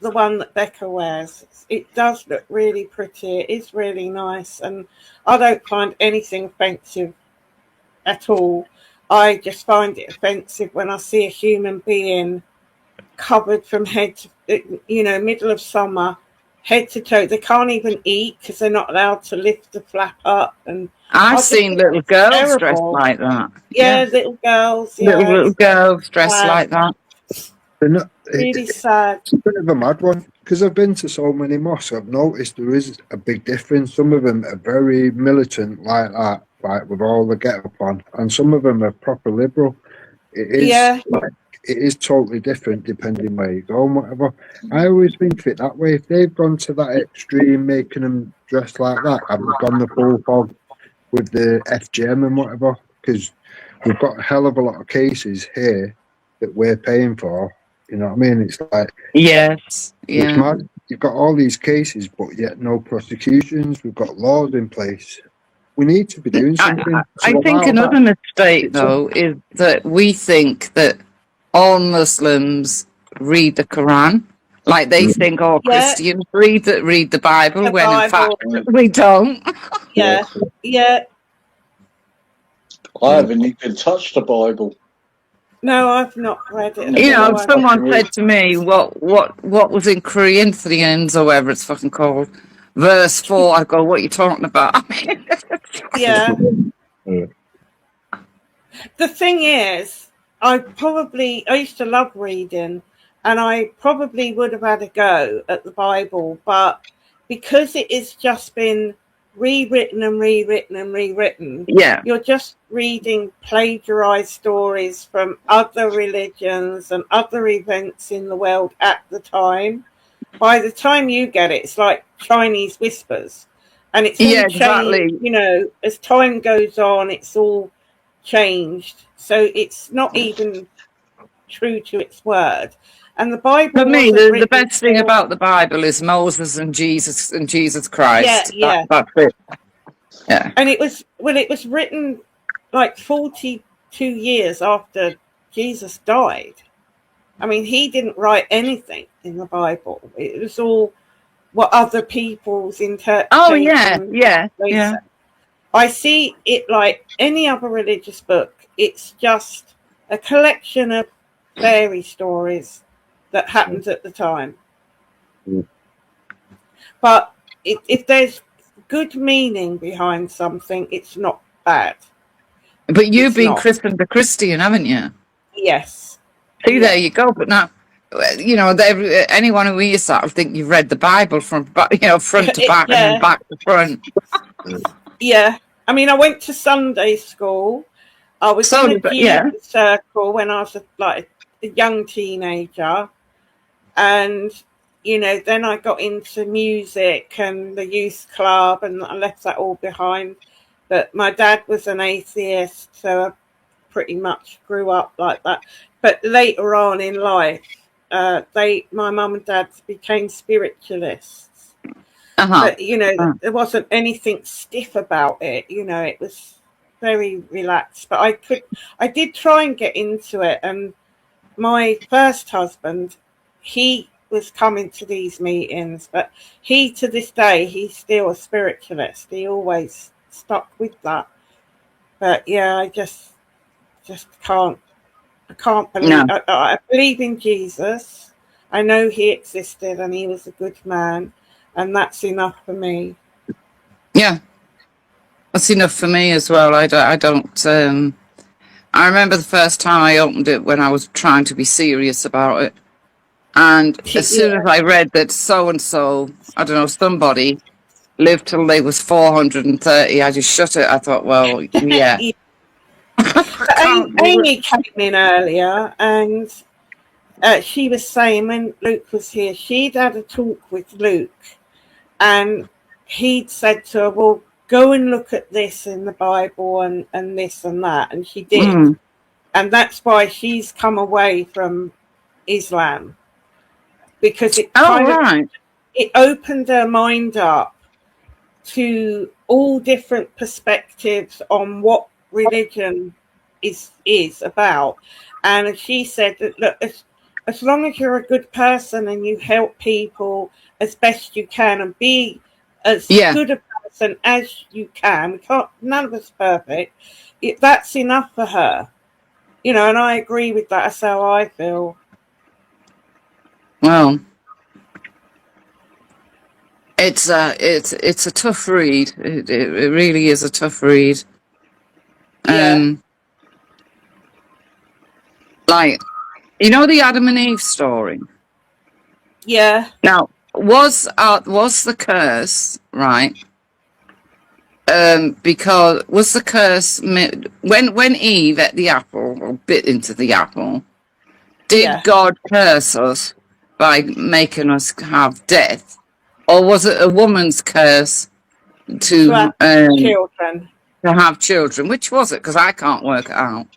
one that Becca wears. It does look really pretty. It is really nice, and I don't find anything offensive at all. I just find it offensive when I see a human being covered from head to, middle of summer, head to toe. They can't even eat because they're not allowed to lift the flap up. And I've seen little girls dressed like that. Yeah, little girls. Little girls dressed like that. Really sad. It's a bit of a mad one because I've been to so many mosques. I've noticed there is a big difference. Some of them are very militant like that, like with all the get up on, and some of them are proper liberal. It is it is totally different depending where you go and whatever. I always think of it that way. If they've gone to that extreme, making them dress like that, have they gone the full hog with the FGM and whatever? Because we've got a hell of a lot of cases here that we're paying for. You know what I mean? It's like yes, it's mad. You've got all these cases, but yet no prosecutions. We've got laws in place. We need to be doing something. I think another mistake, though, is that we think that all Muslims read the Quran. Like they think all Christians read the Bible, when in fact we don't. Yeah. I haven't even touched the Bible. No, I've not read it. You know, someone said to me, what was in Corinthians or whatever it's fucking called, verse 4. I go, what are you talking about? I mean, yeah. The thing is, I used to love reading, and I probably would have had a go at the Bible, but because it has just been rewritten and rewritten and rewritten, you're just reading plagiarized stories from other religions and other events in the world at the time. By the time you get it, it's like Chinese whispers, and it's all changed, as time goes on, it's all changed, so it's not even true to its word. And the Bible, for me, the best thing about the Bible is Moses and Jesus Christ. That's it. Yeah. And it was written like 42 years after Jesus died. I mean, he didn't write anything in the Bible. It was all what other people's interpretation. Oh yeah. I see it like any other religious book. It's just a collection of fairy stories that happened at the time. But if there's good meaning behind something, it's not bad. But you've been christened a Christian, haven't you? Yes. See, there you go. But now, anyone who hears that will think you've read the Bible from front to back and then back to front. Yeah. I mean, I went to Sunday school. I was in a youth circle when I was a young teenager. And, then I got into music and the youth club, and I left that all behind. But my dad was an atheist, so I pretty much grew up like that. But later on in life, my mum and dad became spiritualists. But, there wasn't anything stiff about it. It was very relaxed. But I did try and get into it. And my first husband, he was coming to these meetings, but to this day, he's still a spiritualist. He always stuck with that. But yeah, I just can't. I can't believe. No. I believe in Jesus. I know he existed and he was a good man, and that's enough for me. Yeah, that's enough for me as well. I don't. I remember the first time I opened it when I was trying to be serious about it. And as soon as I read that so-and-so, I don't know, somebody lived till they was 430, I just shut it. I thought, well, yeah. Amy came in earlier and she was saying when Luke was here, she'd had a talk with Luke and he'd said to her, well, go and look at this in the Bible and this and that. And she did. Mm. And that's why she's come away from Islam. Because it it opened her mind up to all different perspectives on what religion is about. And she said that, look, as long as you're a good person and you help people as best you can and be as good a person as you can, none of us are perfect, that's enough for her. You know, and I agree with that. That's how I feel. Well, it's a tough read. It really is a tough read. Like, you know the Adam and Eve story? Yeah. Now, was the curse right? Because was the curse when Eve ate the apple or bit into the apple? Did God curse us by making us have death, or was it a woman's curse to have children? To have children, which was it? Because I can't work it out.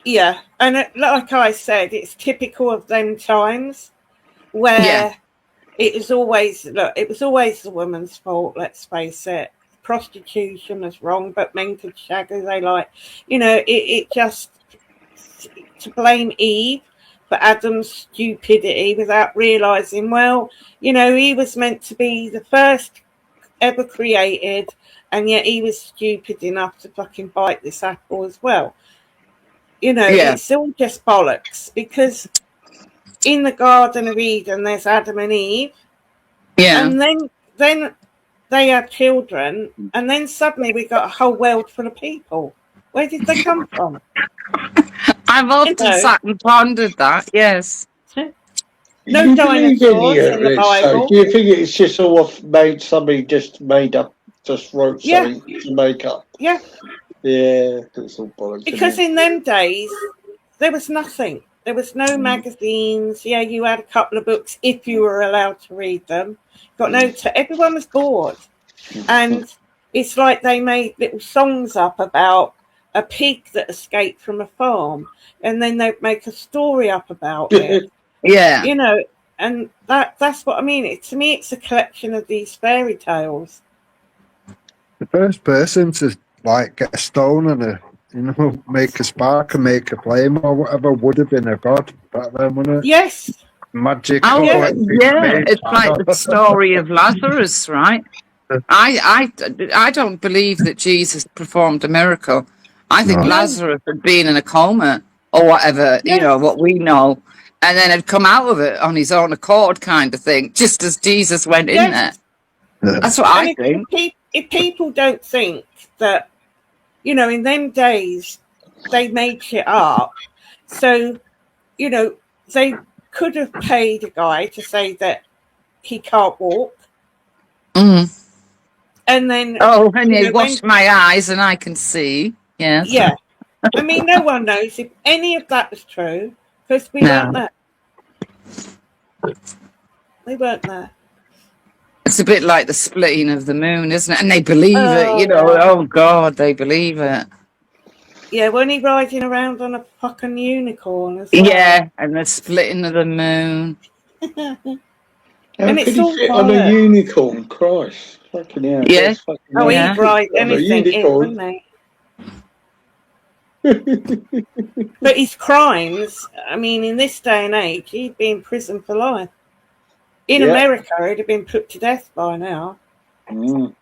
Yeah, and like I said, it's typical of them times where it was always the woman's fault. Let's face it, prostitution was wrong, but men could shag who they like. You know, it just to blame Eve for Adam's stupidity without realizing, well, you know, he was meant to be the first ever created, and yet he was stupid enough to fucking bite this apple as well. You know, it's all just bollocks, because in the Garden of Eden there's Adam and Eve, and then they have children, and then suddenly we got a whole world full of people. Where did they come from? I've often sat and pondered that. Yes. No dinosaurs in the Bible. Do you think it's just all made somebody just made up, just wrote something to make up? Yeah. Yeah, it's all bollocks. Because in them days, there was nothing. There was no magazines. Yeah, you had a couple of books if you were allowed to read them. Everyone was bored. And it's like they made little songs up about a pig that escaped from a farm, and then they'd make a story up about it. Yeah. You know, and that's what I mean. To me, it's a collection of these fairy tales. The first person to get a stone and make a spark and make a flame or whatever would have been a god back then, wouldn't it? Yes. Magic. Oh, it's like the story of Lazarus, right? I don't believe that Jesus performed a miracle. I think Lazarus had been in a coma or whatever, you know, what we know, and then had come out of it on his own accord, kind of thing, just as Jesus went in there. That's what I think. If people don't think that, you know, in them days, they made shit up. So, you know, they could have paid a guy to say that he can't walk. Mm. And then... Oh, and you washed my eyes and I can see. Yes. Yeah. I mean, no one knows if any of that was true, because we weren't there. We weren't there. It's a bit like the splitting of the moon, isn't it? And they believe it, you know. Oh, God, they believe it. Yeah, weren't he riding around on a fucking unicorn as well? Yeah, and the splitting of the moon. And it's all fit on a unicorn, Christ. Fucking hell. Yeah. Oh, he'd ride anything in, wouldn't he? But his crimes, I mean, in this day and age, he'd be in prison for life. In America, he'd have been put to death by now. Mm.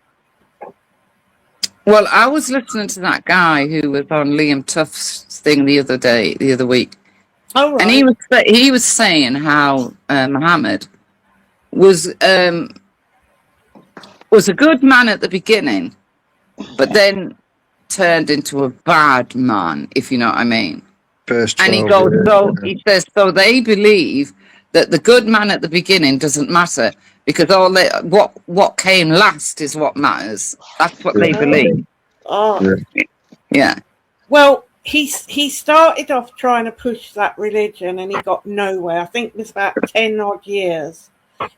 Well, I was listening to that guy who was on Liam Tuff's thing the other week. Oh, right. And he was saying how Muhammad was a good man at the beginning, but then turned into a bad man, if you know what I mean. And he goes, he says, so they believe that the good man at the beginning doesn't matter because what came last is what matters. That's what they believe. Oh. Yeah. Well, he started off trying to push that religion and he got nowhere. I think it was about 10 odd years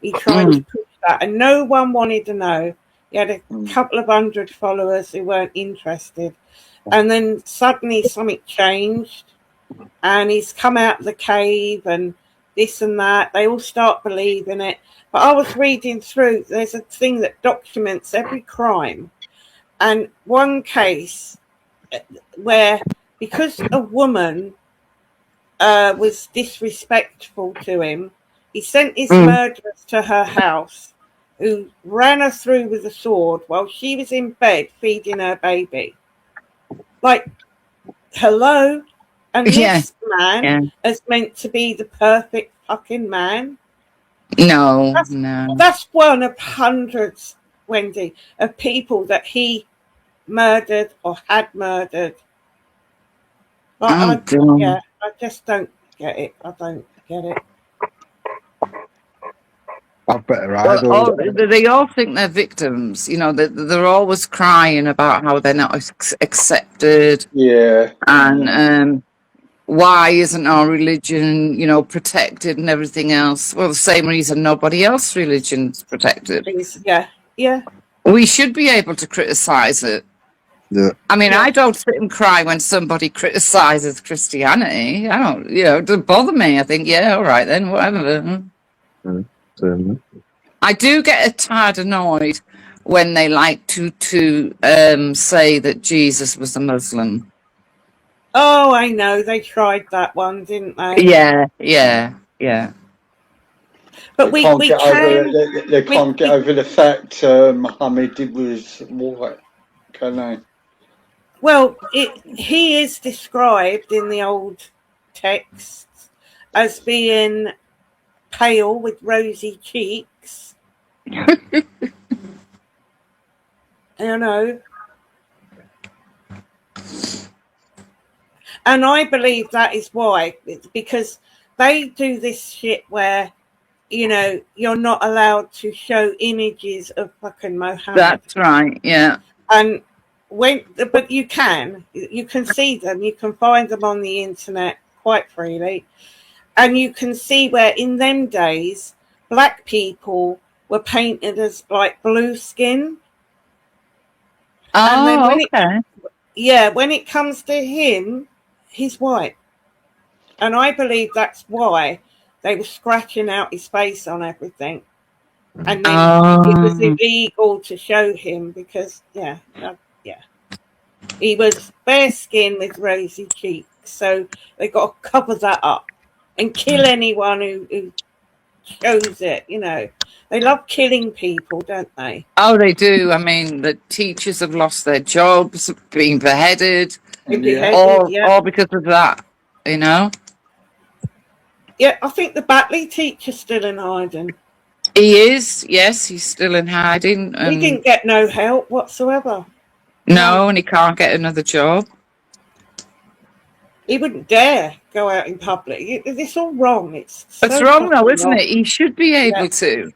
he tried to push that and no one wanted to know. He had a couple of hundred followers who weren't interested, and then suddenly something changed and he's come out of the cave and this and that. They all start believing it. But I was reading through, there's a thing that documents every crime, and one case where, because a woman was disrespectful to him, he sent his murderers to her house, who ran her through with a sword while she was in bed feeding her baby. Like, hello? And this man is meant to be the perfect fucking man. No, That's one of hundreds, Wendy, of people that he murdered or had murdered. I just don't get it. I don't get it. They all think they're victims. You know, they're always crying about how they're not accepted. Yeah. And why isn't our religion, you know, protected and everything else? Well, the same reason nobody else's religion's protected. Yeah. We should be able to criticise it. Yeah. I mean, I don't sit and cry when somebody criticises Christianity. I don't, you know, it doesn't bother me. I think, yeah, all right then, whatever. I do get a tad annoyed when they like to say that Jesus was a Muslim. Oh, I know. They tried that one, didn't they? Yeah. But they can't get over the fact Muhammad was white, can they? Well, he is described in the old texts as being pale with rosy cheeks. You know. And I believe that is why. It's because they do this shit where, you know, you're not allowed to show images of fucking Mohammed. That's right, yeah. And but you can see them, you can find them on the internet quite freely, and you can see where in them days black people were painted as like blue skin. And then when it comes to him, he's white, and I believe that's why they were scratching out his face on everything, and then it was illegal to show him because he was bare skin with rosy cheeks, so they got to cover that up and kill anyone who shows it. You know, they love killing people, don't they? Oh, they do. I mean, the teachers have lost their jobs, being beheaded, all because of that. You know. Yeah, I think the Batley teacher's still in hiding. He is. Yes, he's still in hiding. He didn't get no help whatsoever. No, and he can't get another job. He wouldn't dare go out in public. It's all wrong. It's wrong, though, isn't it? He should be able to.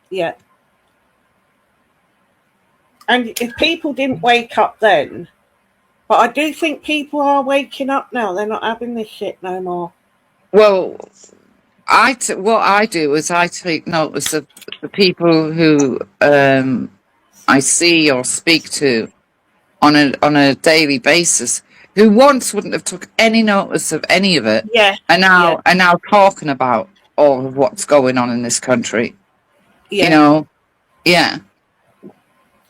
Yeah. And if people didn't wake up then, but I do think people are waking up now. They're not having this shit no more. Well, what I do is I take notice of the people who I see or speak to on a daily basis, who once wouldn't have took any notice of any of it, are now talking about all of what's going on in this country. Yeah. You know, yeah.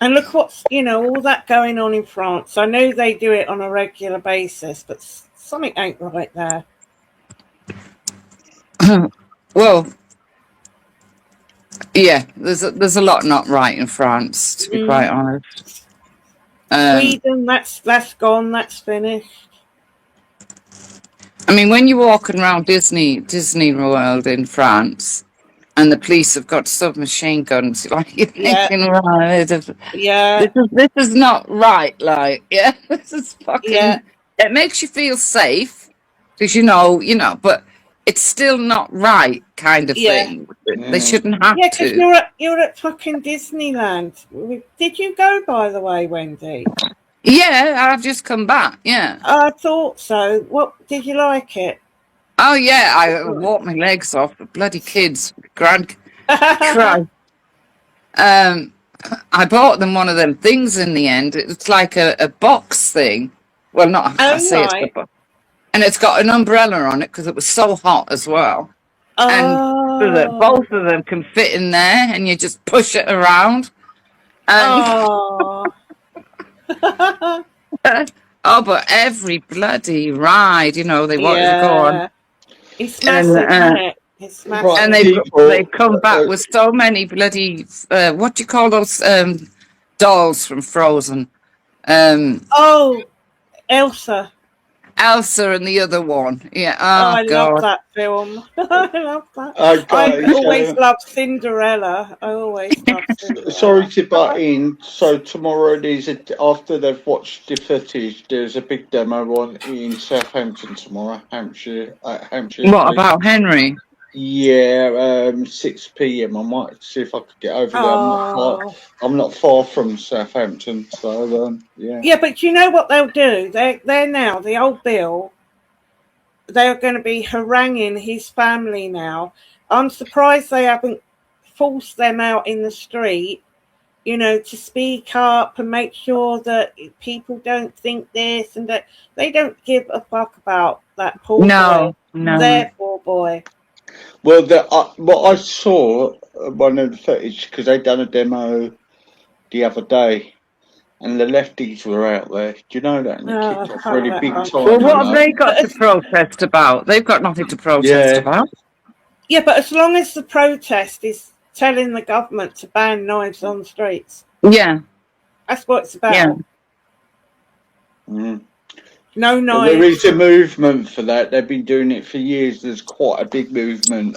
And look what's, you know, all that going on in France. I know they do it on a regular basis, but something ain't right there. Well, yeah, there's a lot not right in France, to be quite honest. Sweden, that's gone, that's finished. I mean, when you're walking around Disney World in France, and the police have got submachine guns, like you're thinking, right, this is not right. Like, this is fucking. It makes you feel safe because you know, but it's still not right, kind of thing. They shouldn't have to. Yeah, because you're at fucking Disneyland. Did you go, by the way, Wendy? Yeah, I've just come back. Yeah. I thought so. What did you like it? Oh yeah, I walked my legs off. Bloody kids, grand cry. I bought them one of them things in the end. It's like a box thing. Well, not I say it's a box, and it's got an umbrella on it because it was so hot as well. And so that both of them can fit in there, and you just push it around. And oh, but every bloody ride, you know, they wanted to go on. It's massive, isn't it? It's massive. And they've come back with so many bloody what do you call those dolls from Frozen? Elsa. Elsa and the other one. Yeah. I God. love that film. I love that. I always loved Cinderella. I always loved Cinderella. Sorry to butt in. So tomorrow after they've watched the footage, there's a big demo on in Southampton tomorrow, Hampshire. What about Henry? Yeah, 6 p.m. I might see if I could get over there. I'm not far from Southampton, so yeah. Yeah, but you know what they'll do? They're now the old Bill. They're going to be haranguing his family now. I'm surprised they haven't forced them out in the street, you know, to speak up and make sure that people don't think this and that. They don't give a fuck about that poor boy. Their poor boy. Well, what I saw one of the footage because they done a demo the other day, and the lefties were out there. Do you know that? And they kicked off really big time. Well, what have they got to protest about? They've got nothing to protest about. Yeah, but as long as the protest is telling the government to ban knives on the streets. Yeah. That's what it's about. Yeah. Mm. No knives. Well, there is a movement for that. They've been doing it for years. There's quite a big movement.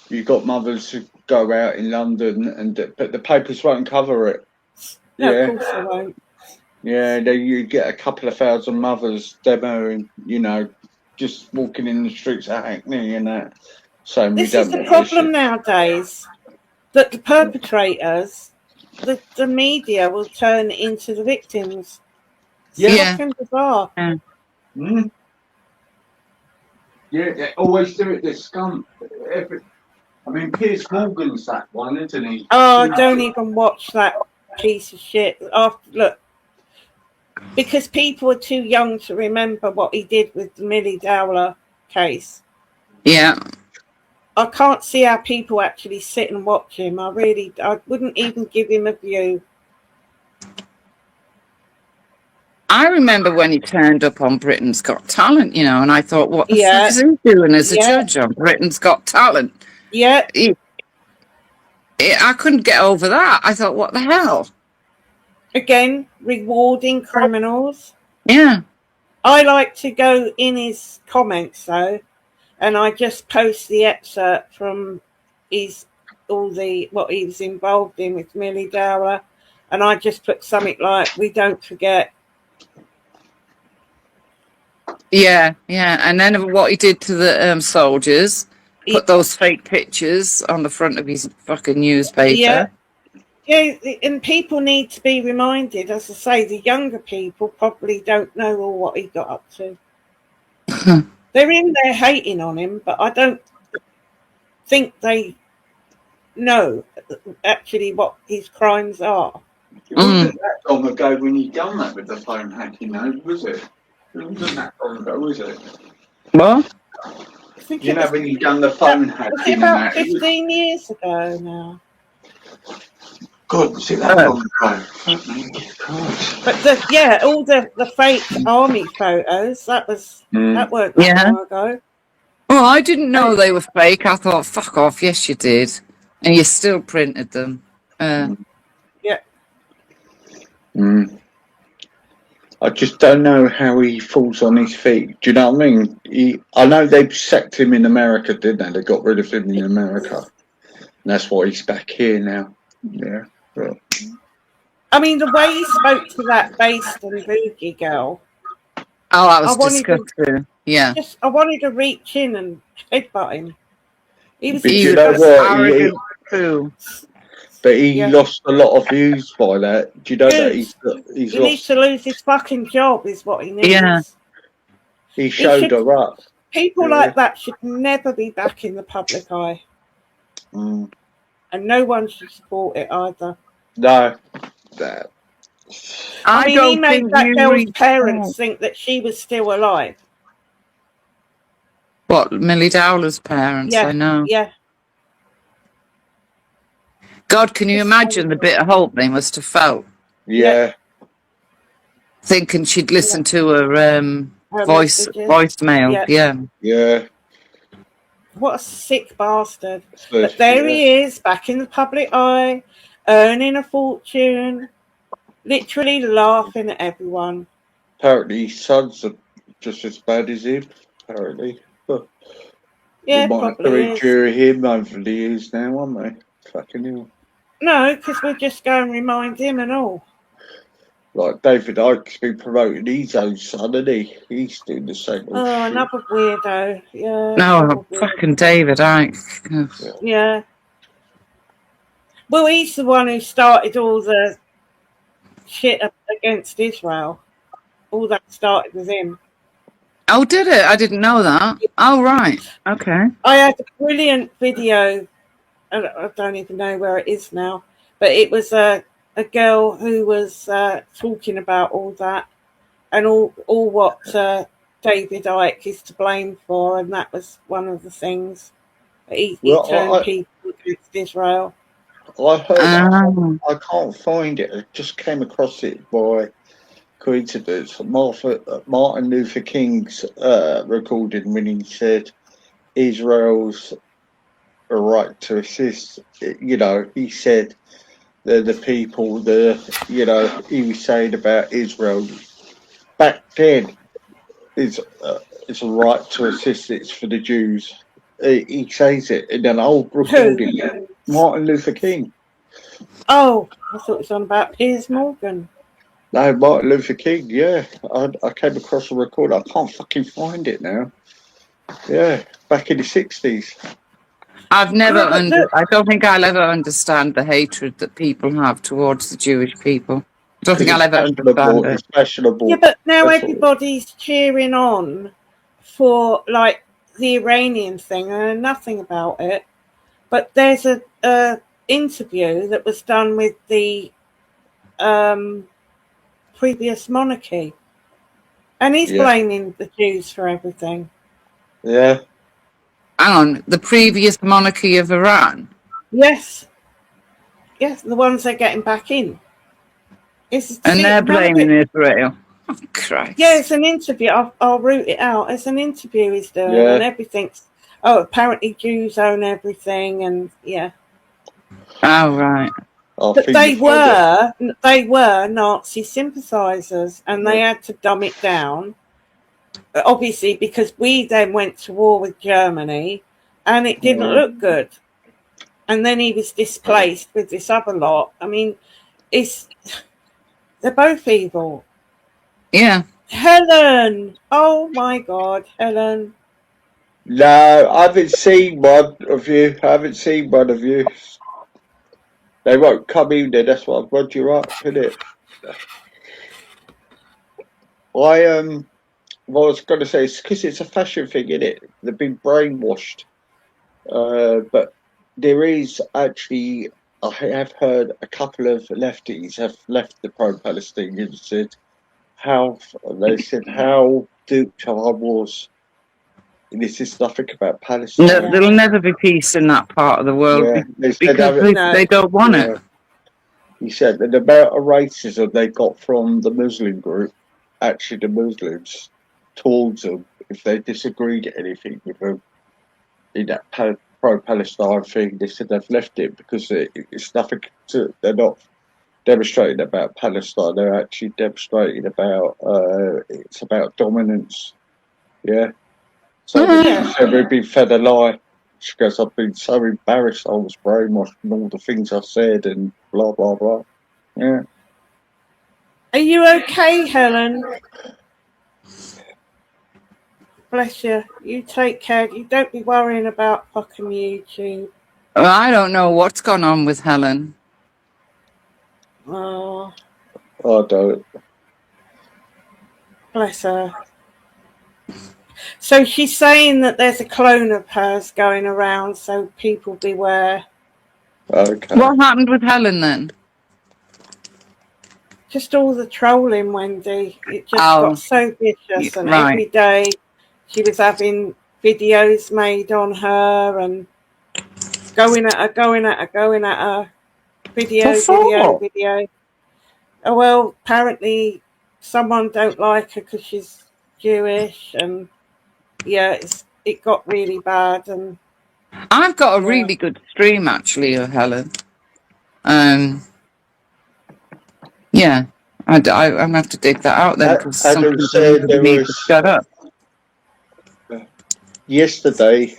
You've got mothers who go out in London, but the papers won't cover it. No, of course they won't. Yeah, you get a couple of thousand mothers demoing, you know, just walking in the streets of Hackney and that. So this is the problem nowadays, that the perpetrators, the media will turn into the victims. Yeah. It's bizarre. Mm. Yeah, they always do it. They're scum. I mean, Piers Morgan's that one, isn't he? Oh, don't even watch that piece of shit. Look, because people are too young to remember what he did with the Millie Dowler case. Yeah. I can't see how people actually sit and watch him. I wouldn't even give him a view. I remember when he turned up on Britain's Got Talent, you know, and I thought, what the fuck is he doing as a judge on Britain's Got Talent? Yeah. I couldn't get over that. I thought, what the hell? Again, rewarding criminals. Yeah. I like to go in his comments, though, and I just post the excerpt from what he was involved in with Millie Dowler, and I just put something like, "We don't forget." Yeah, and then what he did to the soldiers, put those fake pictures on the front of his fucking newspaper. Yeah, and people need to be reminded, as I say, the younger people probably don't know all what he got up to. They're in there hating on him, but I don't think they know actually what his crimes are. It wasn't that long ago when he done that with the phone hacking, though, was it? It wasn't that long ago, was it? What? You know when he done the phone hacking? Was it about 15 years ago now? God, was it that long ago? But all the fake army photos, that weren't that long ago. Well, I didn't know they were fake. I thought, fuck off. Yes, you did. And you still printed them. Yeah. I just don't know how he falls on his feet. Do you know what I mean? I know they sacked him in America, didn't they? They got rid of him in America. And that's why he's back here now. Yeah. But... I mean, the way he spoke to that based and boogie girl. Oh, that was disgusting. Yeah. I wanted to reach in and headbutt him. He was you know what? Arrogant fool. But he lost a lot of views by that. Do you know that he's he lost? needs to lose his fucking job, is what he needs. Yeah. He showed her up. People like that should never be back in the public eye. Mm. And no one should support it either. No. That. I mean, he made that girl's parents think that she was still alive. What, Millie Dowler's parents? Yeah, I know. yeah. God, can you imagine the bit of hope they must have felt? Yeah. Thinking she'd listen to her voicemail. Yeah. What a sick bastard. But there he is, back in the public eye, earning a fortune, literally laughing at everyone. Apparently his sons are just as bad as him, apparently. Yeah, we might probably have to endure him over the years now, won't we? Fucking hell. No, because we'll just go and remind him and all. Like David Icke's been promoting his own son, isn't he? He's doing the same old shit. Another weirdo. Yeah. No, fucking David Icke. Yeah. Well, he's the one who started all the shit against Israel. All that started with him. Oh, did it? I didn't know that. Oh, right. Okay. I had a brilliant video. I don't even know where it is now. But it was a girl who was talking about all that and all what David Icke is to blame for. And that was one of the things. He turned people against Israel. I heard that. I can't find it. I just came across it by coincidence. Martin Luther King's recording when he said Israel's a right to assist. You know, he said they're the people. He was saying about Israel back then. It's a right to assist. It's for the Jews. He says it in an old recording. Martin Luther King. Oh, I thought it was on about Piers Morgan. No, Martin Luther King, yeah. I came across a record. I can't fucking find it now. Yeah, back in the 60s. I've never, I don't think I'll ever understand the hatred that people have towards the Jewish people. I don't think I'll ever understand it. It's fashionable. Yeah, but now everybody's cheering on for, like, the Iranian thing. I know nothing about it. But there's a interview that was done with the previous monarchy. And he's blaming the Jews for everything. Yeah. Hang on, the previous monarchy of Iran? Yes. Yes, the ones they're getting back in. They're blaming Israel. Oh, Christ. Yeah, it's an interview. I'll root it out. It's an interview he's doing and everything's... Oh, apparently Jews own everything and, yeah. Oh, right. But they were Nazi sympathisers and they had to dumb it down, obviously, because we then went to war with Germany and it didn't look good. And then he was displaced with this other lot. I mean, they're both evil. Yeah. Helen! Oh, my God, Helen. No, I haven't seen one of you. They won't come in there. That's what I've run you up, innit? What I was going to say is because it's a fashion thing, innit? They've been brainwashed. But there is actually, I have heard a couple of lefties have left the pro-Palestinians and said how duped I was. And this is nothing about Palestine. No, there'll never be peace in that part of the world because they don't want it. He said that the amount of racism they got from the Muslim group, actually the Muslims, towards them, if they disagreed anything with them in that pro-Palestine thing, they said they've left it because it's nothing to, they're not demonstrating about Palestine, they're actually demonstrating about, it's about dominance. Yeah. So we've been fed a lie. She goes, I've been so embarrassed, I was brainwashed and all the things I said and blah, blah, blah. Yeah. Are you okay, Helen? Bless you. You take care. You don't be worrying about fucking YouTube. Well, I don't know what's gone on with Helen. Oh. I don't. Bless her. So she's saying that there's a clone of hers going around, so people beware. Okay. What happened with Helen then? Just all the trolling, Wendy. It just got so vicious, and every day she was having videos made on her and going at her. Video. Oh, well, apparently someone don't like her because she's Jewish, and yeah, it got really bad. And I've got a really good stream actually of Helen. Yeah, I'm gonna have to dig that out then because some Adam people said there need to shut up. Yesterday,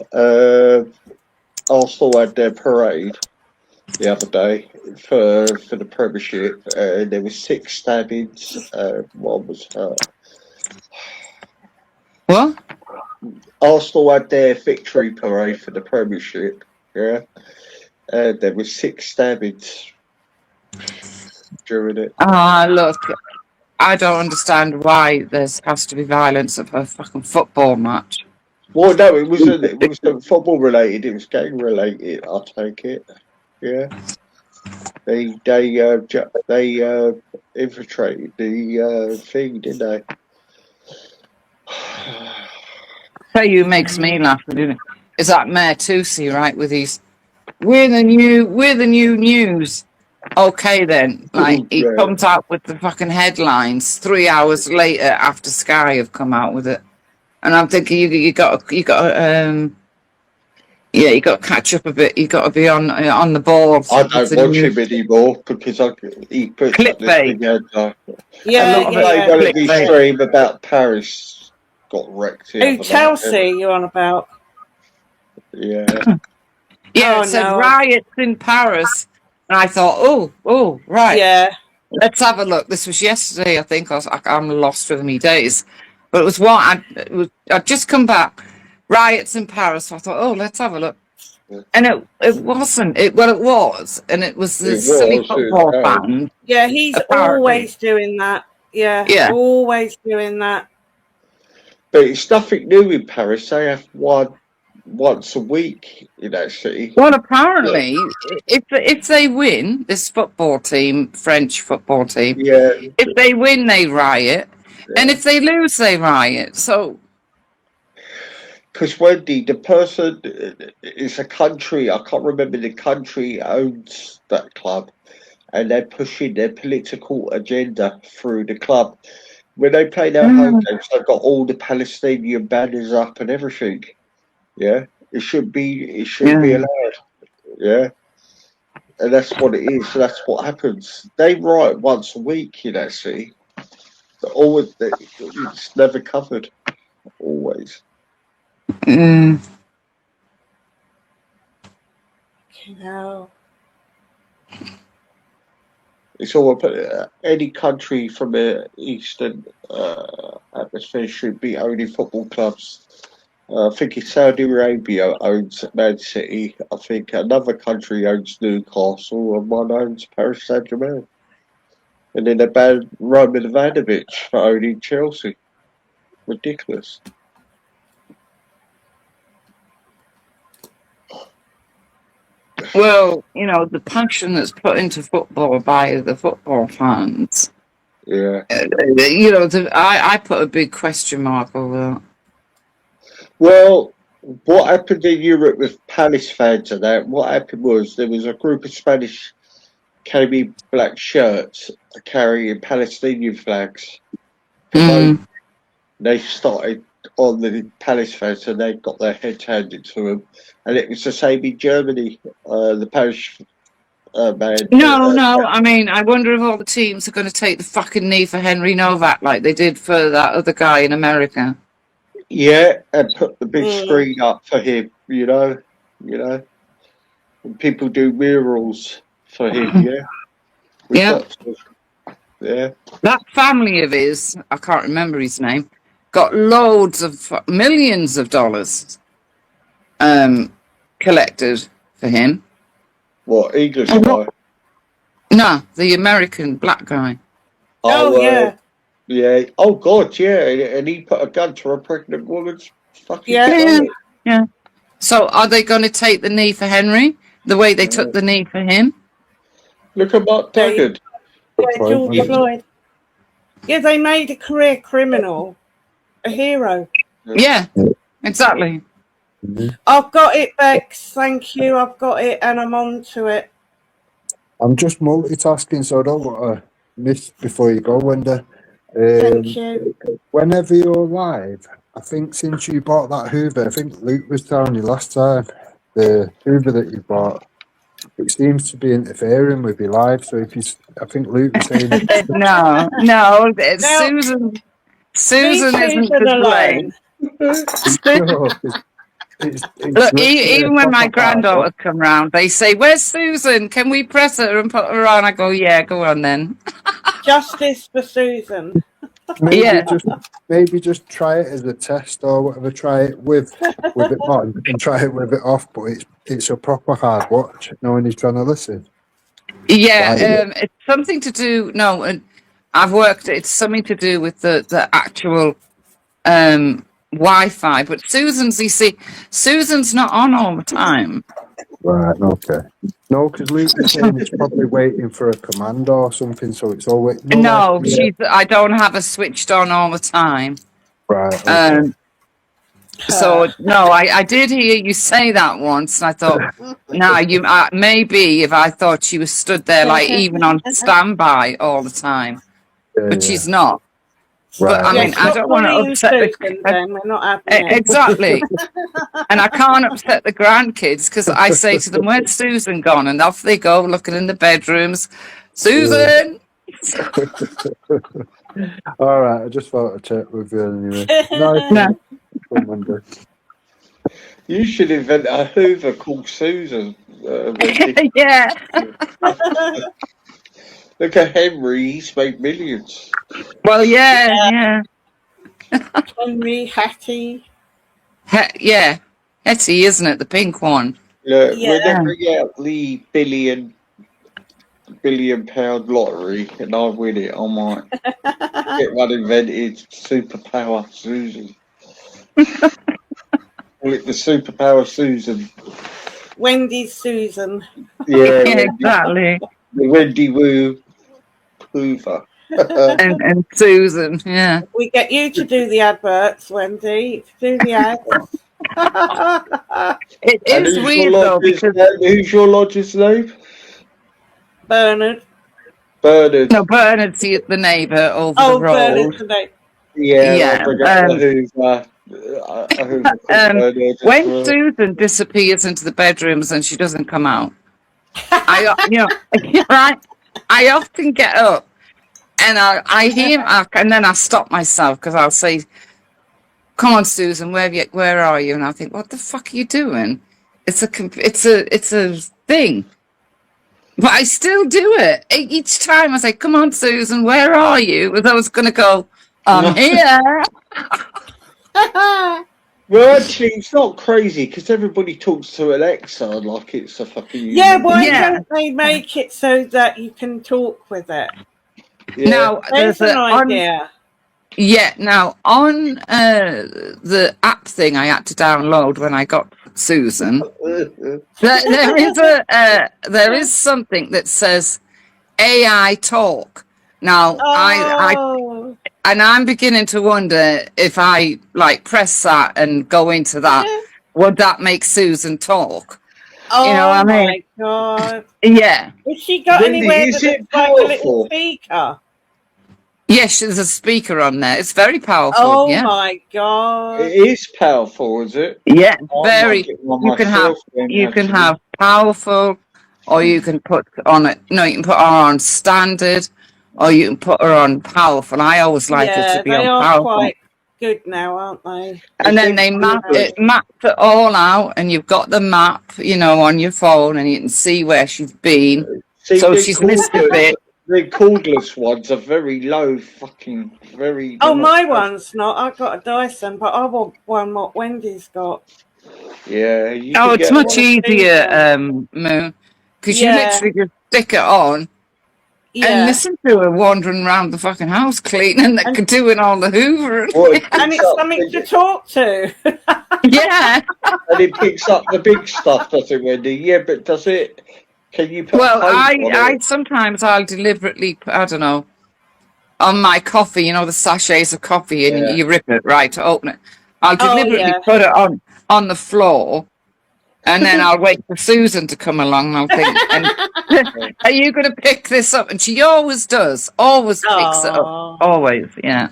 Arsenal had their parade the other day for the Premiership. There were 6 stabbings. One was hurt. What? Arsenal had their victory parade for the Premiership. Yeah, there were 6 stabbings during it. Look, I don't understand why there has to be violence of a fucking football match. Well, no, it wasn't football related. It was gang related. I'll take it. Yeah, they infiltrated the thing, didn't they? Tell you, makes me laugh. Is that Mayor Tusi, right? With these, we're the new news. Okay, then, like he comes out with the fucking headlines 3 hours later after Sky have come out with it, and I'm thinking you got you got to catch up a bit. You got to be on the ball. I don't watch him anymore because he puts up this big headline. One of his stream about Paris got wrecked. Chelsea, you're on about? Yeah. Yeah, it said riots in Paris. And I thought, oh, right. Yeah. Let's have a look. This was yesterday, I think. I'm lost with me days. But it was I'd just come back. Riots in Paris. So I thought, oh, let's have a look. And it wasn't. It was. And it was the silly football fan. Yeah, he's always doing that. Yeah. Always doing that. But it's nothing new in Paris. They have one once a week in that city. Well, apparently, if they win, this football team, French football team, if they win, they riot, and if they lose, they riot. So, because Wendy, the person is a country. I can't remember the country owns that club, and they're pushing their political agenda through the club. When they play their home games, they've got all the Palestinian banners up and everything. Yeah, it should be allowed. Yeah, and that's what it is. So that's what happens. They riot once a week, you know. See, always it's never covered. Always. No. It's all any country from the eastern atmosphere should be only football clubs. I think it's Saudi Arabia owns Man City. I think another country owns Newcastle, and one owns Paris Saint-Germain. And then they banned Roman Ivanovic for owning Chelsea. Ridiculous. well, the passion that's put into football by the football fans. Yeah. I put a big question mark over that. Well, what happened in Europe with Palace fans and that, what happened was there was a group of Spanish came in black shirts carrying Palestinian flags. They started on the Palace fans and they got their heads handed to them. And it was the same in Germany. The Parish man. No. I mean, I wonder if all the teams are going to take the fucking knee for Henry Novak like they did for that other guy in America. Yeah, and put the big screen up for him, you know. And people do murals for him, yeah. That family of his, I can't remember his name, got loads of millions of dollars collected for him. What, English guy? No, the American black guy. Oh, yeah. Yeah. Oh, God, yeah. And he put a gun to a pregnant woman's fucking Yeah. Yeah. So are they going to take the knee for Henry the way they took the knee for him? Look at Mark Daggett. Yeah, George Floyd. Yeah, they made a career criminal a hero. Yeah, exactly. I've got it, Bex. Thank you. I've got it, and I'm on to it. I'm just multitasking, so I don't want to miss before you go, Wendy. Thank you. Whenever you're live, I think since you bought that Hoover, I think Luke was telling you last time, the Hoover that you bought, it seems to be interfering with your live. So if you, I think Luke was saying it. No, Susan isn't to blame. Look, even when my granddaughters come round, they say, "Where's Susan? Can we press her and put her on?" I go, "Yeah, go on then." Justice for Susan. Maybe just try it as a test or whatever. Try it with it on and try it with it off. But it's a proper hard watch. No one is trying to listen. Yeah, it's something to do. No, and I've worked. It's something to do with the actual Wi-Fi. But Susan's, you see, Susan's not on all the time. Right. Okay. No, because Luke was saying it's probably waiting for a command or something. So it's always No, I don't have her switched on all the time. Right. Okay. So no, I did hear you say that once, and I thought, now you maybe if I thought she was stood there like even on standby all the time, but she's not. But I mean, I don't want to upset We're not having it. Exactly, and I can't upset the grandkids because I say to them, "Where's Susan gone?" And off they go, looking in the bedrooms. Susan. All right, I just thought I'd check with you anyway. You should invent a Hoover called Susan. Yeah. Look at Henry, he's made millions. Well, yeah. Henry Hattie. Yeah, Hetty, isn't it? The pink one. Look, whenever we get the £1 billion lottery and I win it, I might get one invented. Superpower Susan. Call it the Superpower Susan. Wendy Susan. Yeah, exactly. The Wendy Woo Hoover. and Susan, yeah. We get you to do the adverts, Wendy. Do the ads. It is weird though because who's your lodger's name? Bernard. No, Bernard's the neighbour over the road. Bernard's the neighbour. When Susan disappears into the bedrooms and she doesn't come out, I often get up and I hear and then I stop myself because I'll say, "Come on, Susan, where are you?" And I think, "What the fuck are you doing?" It's a thing, but I still do it each time. I say, "Come on, Susan, where are you?" As I was going to go, "I'm here." Well, actually, it's not crazy because everybody talks to Alexa like it's a fucking. Yeah, why don't they make it so that you can talk with it? Yeah. Now, there's an idea. Now on the app thing I had to download when I got Susan, there is something that says AI talk. Now I'm beginning to wonder if I press that and go into that, would that make Susan talk? Oh, you know what I mean? My God. Yeah. Has she got anywhere that looks like a little speaker? Yes, there's a speaker on there. It's very powerful. Oh yeah. My God. It is powerful, is it? Yeah, very. You can have powerful, or you can put on it. No, you can put her on standard, or you can put her on powerful. I always like it to be on powerful. Quite good now, aren't they? And then they mapped it all out, and you've got the map, on your phone, and you can see where she's been. So she's missed a bit. The cordless ones are very low, very. Oh, my one's not. I got a Dyson, but I want one what Wendy's got. Yeah. It's much easier, Moo, because you literally just stick it on, and listen to her wandering around the fucking house cleaning and doing all the hoovering. And it's something to talk to. Yeah. And it picks up the big stuff, does it, Wendy? Yeah, but does it? Can you put Well, a hose on it? sometimes I'll deliberately, I don't know, on my coffee, you know, the sachets of coffee, and you rip it right to open it. I'll deliberately put it on the floor, and then I'll wait for Susan to come along, and I'll think, are you going to pick this up? And she always does, always picks it up, always, yeah.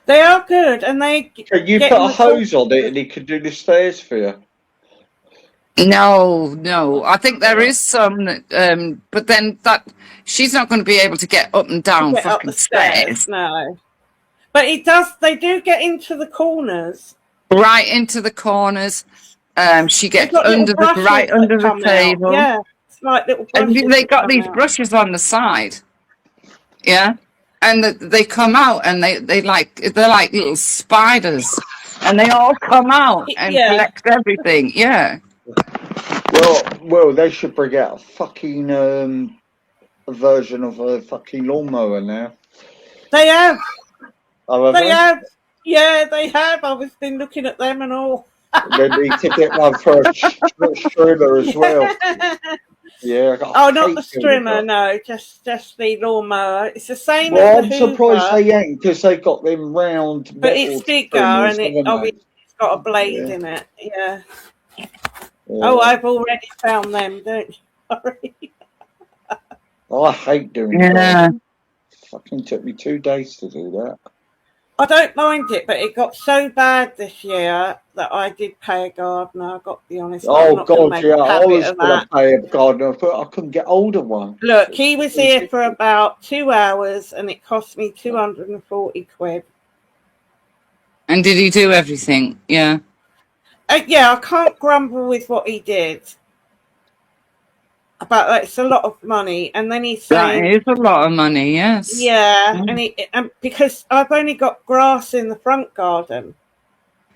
They are good, and they. Can you put a hose on it, and he can do the stairs for you? No. I think there is some that, but then she's not going to be able to get up and down Get up fucking the stairs. No, but it does. They do get into the corners. Right into the corners. She gets right under the table. Yeah, it's like little brushes. And they got these brushes on the side. Yeah, and they come out, and they're like little spiders, and they all come out and collect everything. Yeah. Well, they should bring out a fucking version of a fucking lawnmower now. They have. Oh, they have. Yeah, they have. I've been looking at them and all. They need to get one for a streamer as well. Yeah. Not the streamer, no, just the lawnmower. It's the same well, as the I'm surprised Hoover, they ain't, because they've got them round. but it's bigger and it's got a blade in it. Yeah. Oh, I've already found them, don't you? Sorry. I hate doing that. Fucking took me 2 days to do that. I don't mind it, but it got so bad this year that I did pay a gardener. I've got to be honest. Oh God, yeah, I was going to pay a gardener, but I couldn't get hold of one. Look, he was here for about 2 hours, and it cost me 240 quid. And did he do everything? Yeah. Yeah, I can't grumble with what he did. But it's a lot of money, and then he's saying that is a lot of money. Yes. Yeah, and because I've only got grass in the front garden.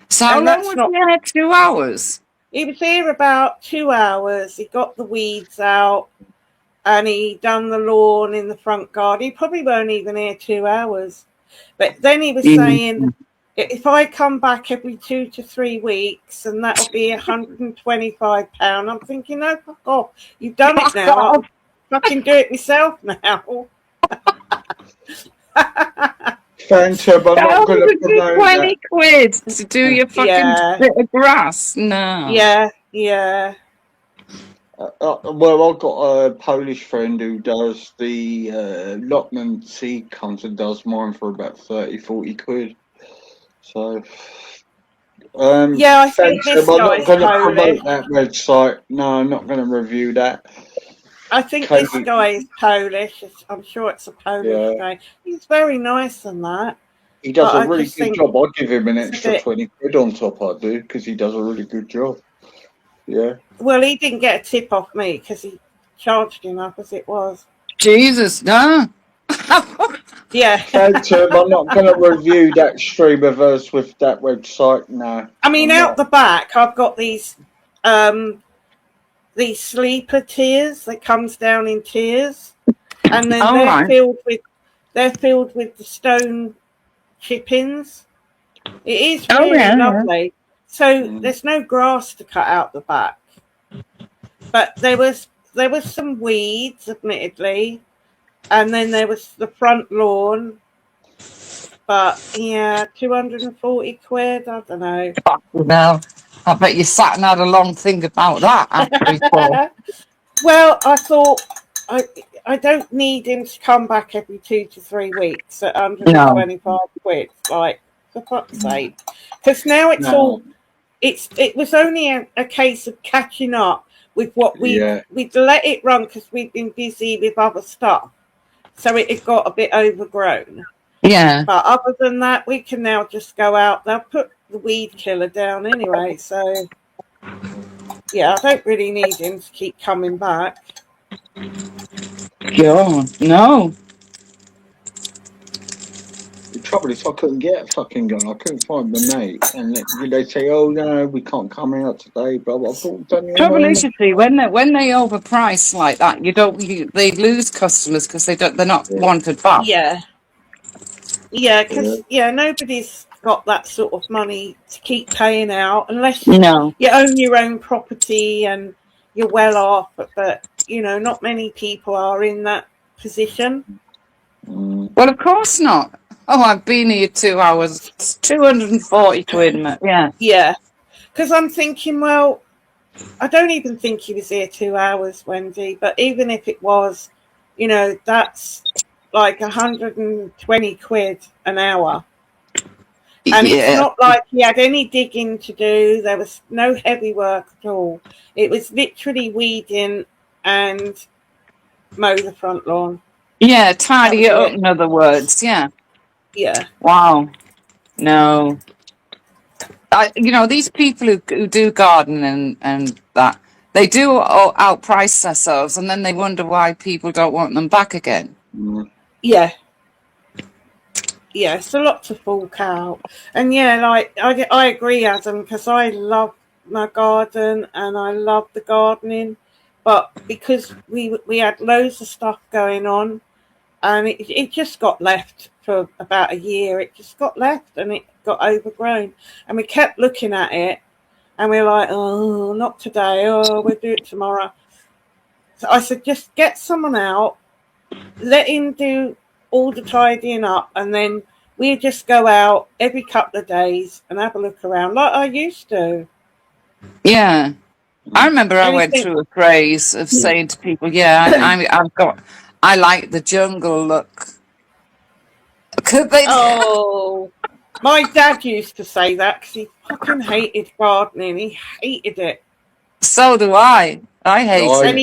So how long was he here? 2 hours. He was here about 2 hours. He got the weeds out, and he done the lawn in the front garden. He probably weren't even here 2 hours. But then he was saying, if I come back every 2 to 3 weeks, and that'll be £125. I'm thinking, no, fuck off. You've done it now. I'll fucking do it myself now. Phantom, I'm not going to promote 20 quid to do your fucking bit of grass. No. Yeah. Well, I've got a Polish friend who does the allotments. He comes and does mine for about 30-40 quid. So, I think this I'm not going to Polish. promote that website. No, I'm not going to review that. I think this guy is Polish. I'm sure it's a Polish guy. He's very nice and that. He does a really good job. I'd give him an extra 20 quid on top, I do, because he does a really good job. Yeah. Well, he didn't get a tip off me because he charged enough as it was. Jesus, no. Yeah. Phantom, I'm not going to review that streamerverse with that website. No. I mean, the back, I've got these sleeper tiers that comes down in tiers, and then they're filled with the stone chippings. It is really lovely. So there's no grass to cut out the back, but there was some weeds, admittedly, and then there was the front lawn. But yeah, 240 quid. I don't know. No, I bet you sat and had a long think about that. Well, I thought I don't need him to come back every 2 to 3 weeks at 125 quid. Like, for fuck's sake, because now it's all. It was only a case of catching up with what we'd let it run because we'd been busy with other stuff, so it got a bit overgrown. Yeah. But other than that, we can now just go out. They'll put the weed killer down anyway, so yeah, I don't really need him to keep coming back. God, no. trouble is I couldn't get a fucking gun. I couldn't find my mate, and they say, "Oh no, we can't come out today." Blah blah. I thought, Trouble is, you see, when they overprice like that, they lose customers because they're not wanted back. Yeah. Yeah, because nobody's got that sort of money to keep paying out unless you own your own property and you're well off. But not many people are in that position. Well, of course not. Oh, I've been here 2 hours. It's 240 quid, yeah. Yeah, because I'm thinking, well, I don't even think he was here 2 hours, Wendy. But even if it was, that's like 120 quid an hour. And it's not like he had any digging to do. There was no heavy work at all. It was literally weeding and mow the front lawn. Yeah, tidy it up, in other words, yeah. Yeah. Wow. No. These people who do gardening and that, they do outprice themselves, and then they wonder why people don't want them back again. Yeah. Yeah, it's a lot to fork out. And I agree, Adam, because I love my garden and I love the gardening. But because we had loads of stuff going on, and it just got left for about a year. It just got left and it got overgrown. And we kept looking at it and we were like, oh, not today. Oh, we'll do it tomorrow. So I said, just get someone out, let him do all the tidying up, and then we just go out every couple of days and have a look around like I used to. Yeah. I remember I went through a phase of saying to people, I like the jungle look. My dad used to say that because he fucking hated gardening. He hated it. So do I. I hate it.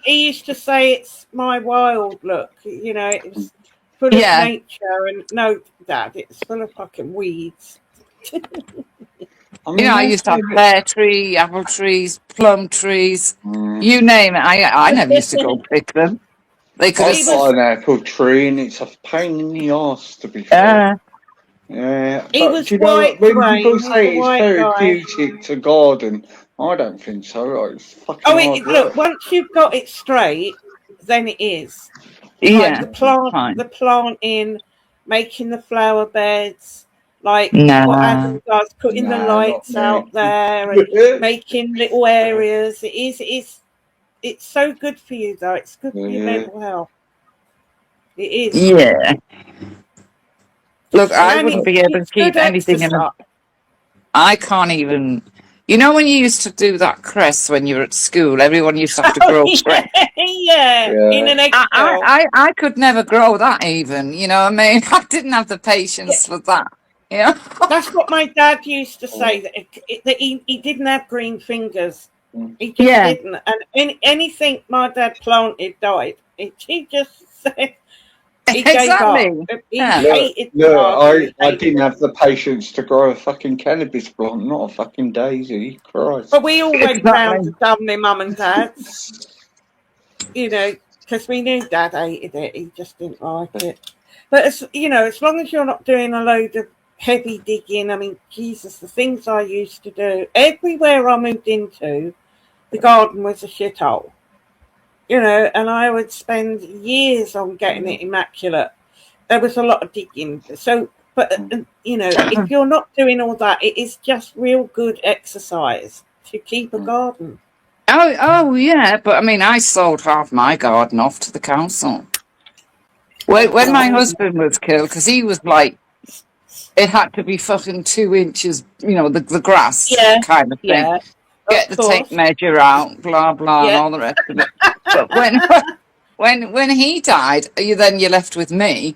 He used to say it's my wild look. It was full of nature. And no, Dad, it's full of fucking weeds. I used to have pear tree, apple trees, plum trees, you name it. I never used to go pick them. They could I've got an apple tree, and it's a pain in the arse, to be fair. Yeah. He was when people say it's therapeutic to garden, I don't think so. Like, it's fucking hard look, work. once you've got it straight, then it is. Like the planting, making the flower beds, like what Adam does, putting the lights out there and making little areas. It's so good for you, though. It's good for your mental health. It is. Yeah. Look, I wouldn't be able to keep anything in a... I can't even... when you used to do that cress when you were at school, everyone used to have to grow cress. In an egg I could never grow that even, you know what I mean? I didn't have the patience for that. Yeah. That's what my dad used to say, that he didn't have green fingers. He just didn't. And anything my dad planted died. He just said... He gave up. He hated I didn't have the patience to grow a fucking cannabis plant, not a fucking daisy. Christ. But we all went round to Dublin, Mum and Dad's, because we knew Dad hated it. He just didn't like it. But as long as you're not doing a load of heavy digging, I mean, Jesus, the things I used to do. Everywhere I moved into, the garden was a shithole. And I would spend years on getting it immaculate. There was a lot of digging. So, but, if you're not doing all that, it is just real good exercise to keep a garden. Oh, yeah. But, I mean, I sold half my garden off to the council. When my husband was killed, because he was like, it had to be fucking 2 inches, the grass kind of thing. Yeah. Get the tape measure out, blah blah, and all the rest of it. But when he died, you're left with me,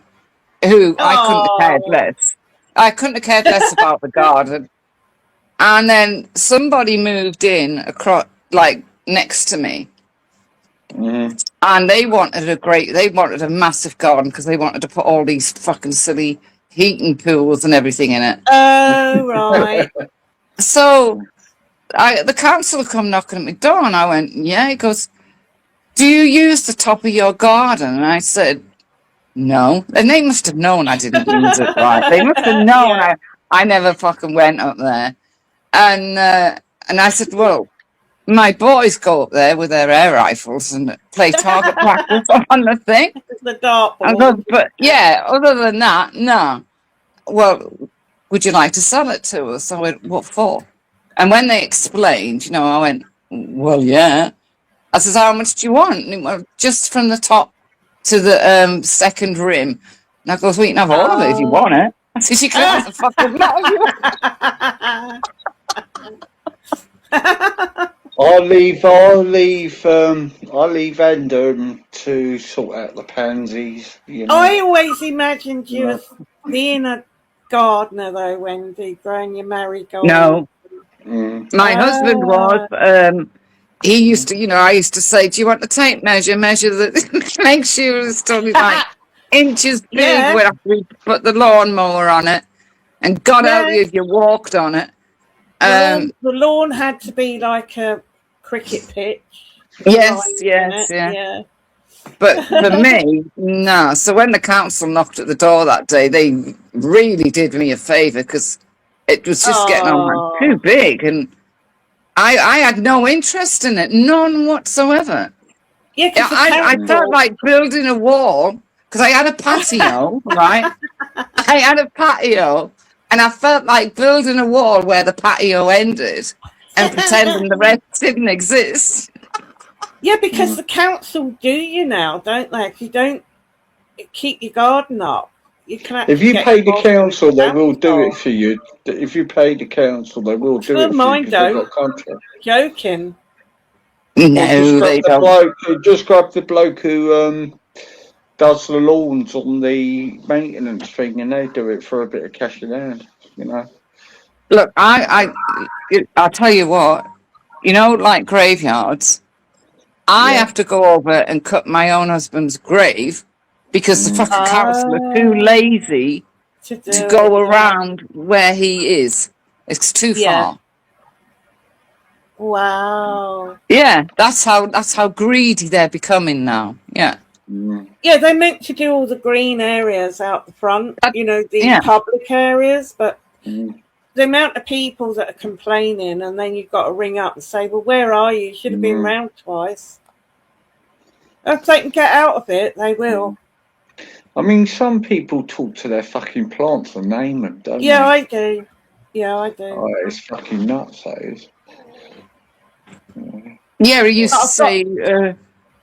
who I couldn't have cared less. I couldn't have cared less about the garden. And then somebody moved in across, like next to me, and they wanted a massive garden because they wanted to put all these fucking silly heating pools and everything in it. Oh right. So. The council come knocking at my door, and I went, yeah. He goes, do you use the top of your garden? And I said, No. And they must have known I didn't use it right. They must have known I never fucking went up there. And I said, well, my boys go up there with their air rifles and play target practice on the thing. The dartboard. I go, but yeah, other than that, no. Well, would you like to sell it to us? I went, what for? And when they explained, I went, well, yeah. I says, how much do you want? And he went, just from the top to the second rim. And I goes, well, you can have all of it if you want it. I says, you can have the fucking I'll leave Ender to sort out the pansies. I always imagined you as being a gardener, though, Wendy, growing your marigolds. No, my husband was. He used to, I used to say, do you want the tape measure that make sure it's only like inches big when we put the lawnmower on it, and God help you if you walked on it. The lawn had to be like a cricket pitch. Yes. But for me, no. So when the council knocked at the door that day, they really did me a favour because it was just getting on too big, and I had no interest in it, none whatsoever. Yeah, I felt like building a wall because I had a patio, right? I had a patio, and I felt like building a wall where the patio ended and pretending the rest didn't exist. Yeah, because the council do now, don't they? If you don't keep your garden up, you can. If you pay the council, they will do it for you. If you pay the council, they will do it for you because they've got contract. Joking. No, they don't. Just grab the bloke who does the lawns on the maintenance thing, and they do it for a bit of cash in hand. Look, I'll tell you what. Like graveyards, I have to go over and cut my own husband's grave because the fucking council are too lazy to go around where he is. It's too far. Wow. Yeah, that's how greedy they're becoming now. Yeah. Yeah, they meant to do all the green areas out the front, the public areas, but the amount of people that are complaining, and then you've got to ring up and say, well, where are you? You should have been round twice. If they can get out of it, they will. I mean, some people talk to their fucking plants and name them, don't they? Yeah, I do. Yeah, I do. Oh, it's fucking nuts, that is. Yeah, he used to say,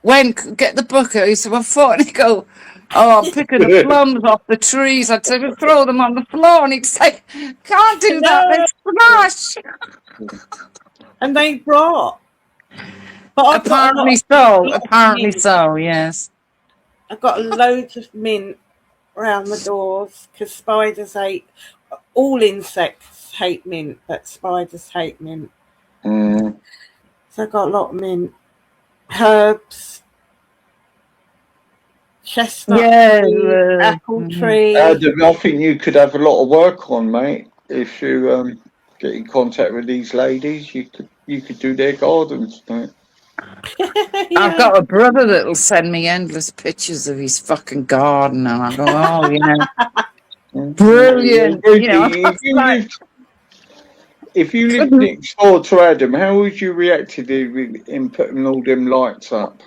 when get the bucket, he said, well, thought, and he'd go, I'm picking the plums off the trees. I'd say, well, throw them on the floor, and he'd say, can't do that, they smash. And they brought. But apparently so, yes. I've got loads of mint around the doors because spiders hate, all insects hate mint, but spiders hate mint. So I've got a lot of mint, herbs, chestnut tree, apple tree. I think you could have a lot of work on, mate. If you get in contact with these ladies, you could do their gardens, mate. I've got a brother that'll send me endless pictures of his fucking garden, and I go, brilliant. If you lived next door to Adam, how would you react to him putting all them lights up?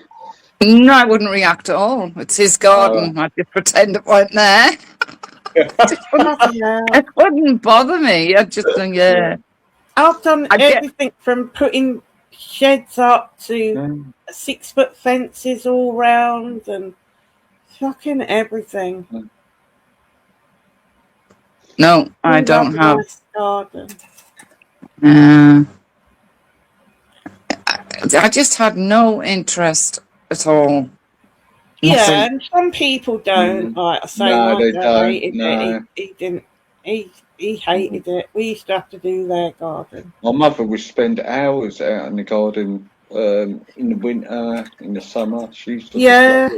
No, I wouldn't react at all. It's his garden. I'd just pretend it weren't there. It wouldn't bother me. I'd just think, I've done everything from putting sheds up to 6-foot fences all round and fucking everything. No, I don't have. Nice garden. I just had no interest at all. Yeah, and some people don't. Like I say, my dad hated it. He didn't. He hated it. We used to have to do their garden. My mother would spend hours out in the garden in the winter, in the summer. She used to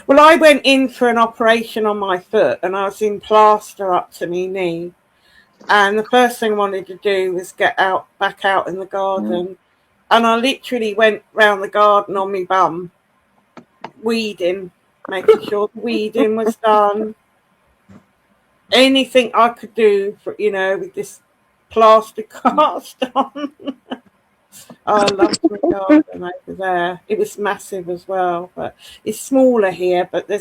Well, I went in for an operation on my foot, and I was in plaster up to my knee. And the first thing I wanted to do was get back out in the garden. And I literally went round the garden on my bum, weeding. making sure the weeding was done. Anything I could do for, with this plaster cast on. I loved my garden over there. It was massive as well, but it's smaller here. But there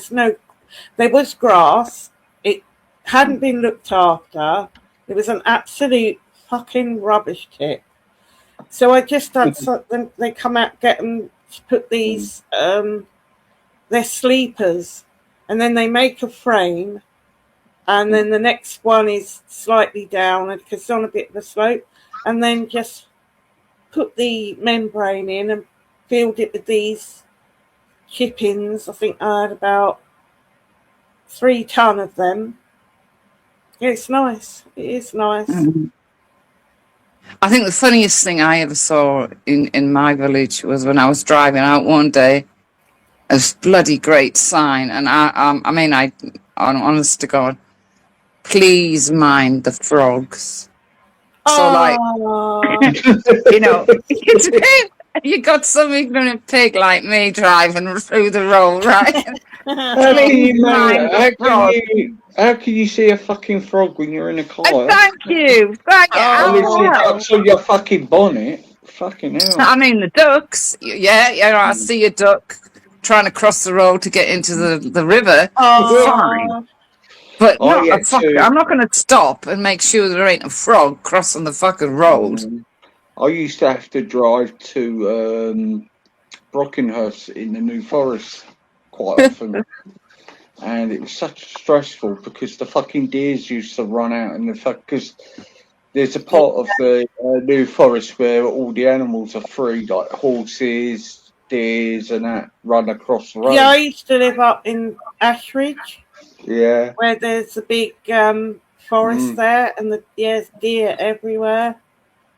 was grass. It hadn't been looked after. It was an absolute fucking rubbish tip. So I just had something. They come out, get them to put these. They're sleepers, and then they make a frame, and then the next one is slightly down because it's on a bit of a slope, and then just put the membrane in and filled it with these chippings. I think I had about 3 ton of them. It's nice. It is nice. I think the funniest thing I ever saw in my village was when I was driving out one day. A bloody great sign, and I mean, I'm honest to God, please mind the frogs. So, like, you got some ignorant pig like me driving through the road, right? How can you see a fucking frog when you're in a car? Thank you. Ducks on your fucking bonnet. Fucking hell. I mean, the ducks. I see a duck trying to cross the road to get into the river. Fine. But I'm not going to stop and make sure there ain't a frog crossing the fucking road. I used to have to drive to Brockenhurst in the New Forest quite often. And it was such stressful because the fucking deers used to run out in because there's a part of the New Forest where all the animals are free, like horses, deers and that run across the road. Yeah, I used to live up in Ashridge. Yeah. Where there's a big forest there and there's deer everywhere.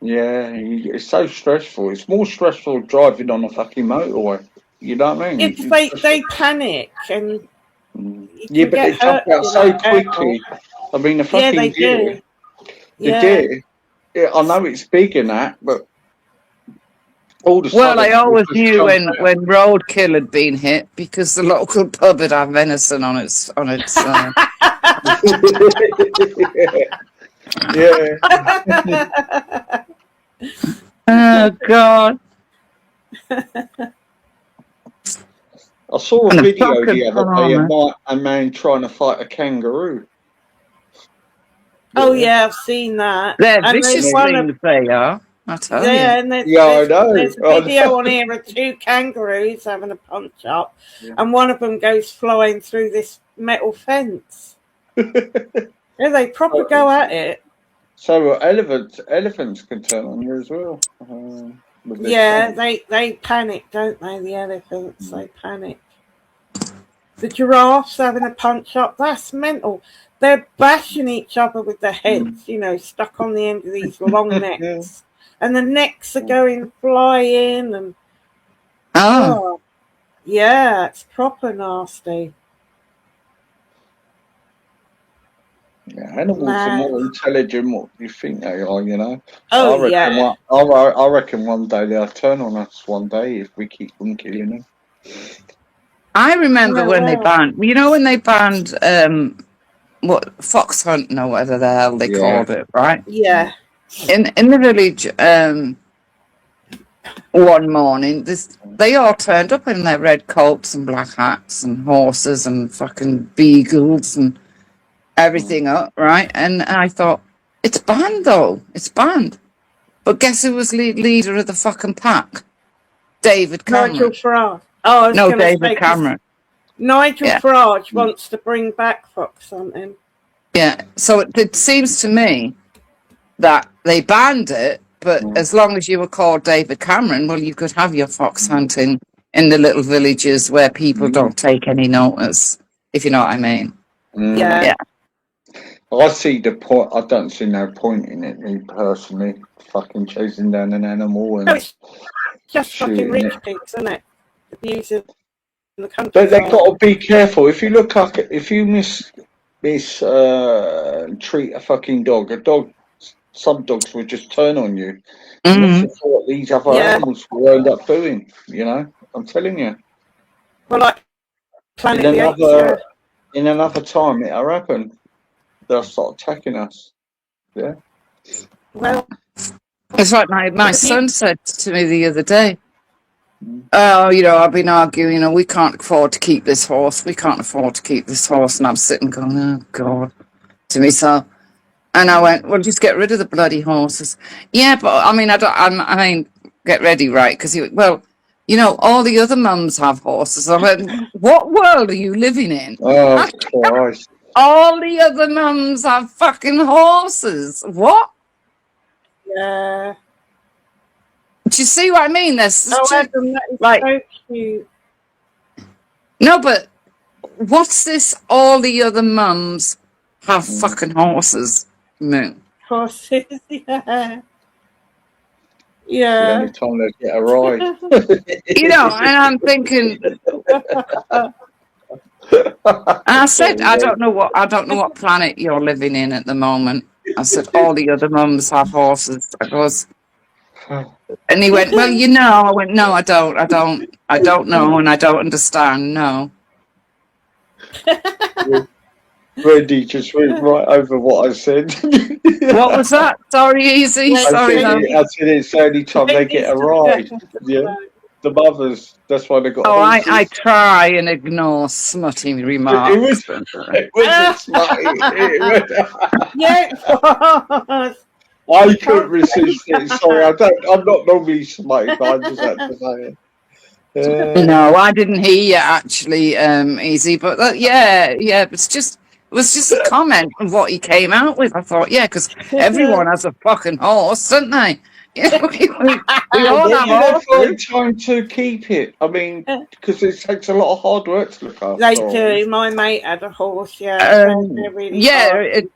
Yeah, it's so stressful. It's more stressful driving on a fucking motorway. You know what I mean? They panic and but they jump out so quickly. I mean, the fucking deer. The deer. Yeah, I know it's big and that, but all the well, I always knew when roadkill had been hit because the local pub had had venison on its. Yeah. Oh God. I saw a video the other day of a man trying to fight a kangaroo. Oh yeah, I've seen that. They're vicious things, they are. I tell you. And I know. There's a video on here of 2 kangaroos having a punch up, and one of them goes flying through this metal fence. They proper go at it. So elephants can turn on you as well. They panic, don't they? The elephants, they panic. The giraffes having a punch up, that's mental. They're bashing each other with their heads, stuck on the end of these long necks. And the necks are going flying and yeah, it's proper nasty. Yeah, animals are more intelligent than what you think they are, Oh, I reckon one day they'll turn on us one day if we keep on killing them. I remember when they banned, when they banned fox hunting or whatever the hell they called it, right? Yeah. In the village, one morning, they all turned up in their red coats and black hats and horses and fucking beagles and everything up, right? And I thought, it's banned though. It's banned. But guess who was leader of the fucking pack? David Cameron. Nigel Farage. Oh, I was no, David Cameron. Nigel Farage wants to bring back fox hunting. Yeah, so it seems to me that they banned it, but as long as you were called David Cameron, well, you could have your fox hunting in the little villages where people don't take any notice, if you know what I mean. Yeah. I see the point. I don't see no point in it, me personally. Fucking chasing down an animal and it's just fucking rich pigs, isn't it? Abusing the country. But they've got to be careful. If you look up, if you treat a fucking dog, some dogs will just turn on you. And this is what these other animals will end up doing. I'm telling you. Well, like In another time, it'll happen. They'll start attacking us. Yeah. Well, it's like my son said to me the other day. Oh, I've been arguing, we can't afford to keep this horse. We can't afford to keep this horse. And I'm sitting going, oh, God, to myself. And I went, well, just get rid of the bloody horses. Yeah, but I mean, get ready, right? Because all the other mums have horses. I went, what world are you living in? Oh, Christ. All the other mums have fucking horses. What? Yeah. Do you see what I mean? There's so cute. No, but what's this? All the other mums have fucking horses. No. Horses, yeah. The only time they get a ride. And I'm thinking. I said, I don't know what planet you're living in at the moment. I said, all the other mums have horses. I goes, and he went, well, I went, no, I don't know, and I don't understand. No. Wendy just went right over what I said. What was that? Sorry, Easy. Sorry, I said it's the only time they get a ride. Yeah. The mothers, that's why they got horses. I try and ignore smutty remarks. It wasn't smutty. Yeah, it was. I couldn't resist it. Sorry, I'm not normally smutty, but I just had to say it. No, I didn't hear you actually, Easy. But it was just a comment of what he came out with. I thought, because everyone has a fucking horse, don't they? We all have horses. Time to keep it. I mean, because it takes a lot of hard work to look after. They do. My mate had a horse. It's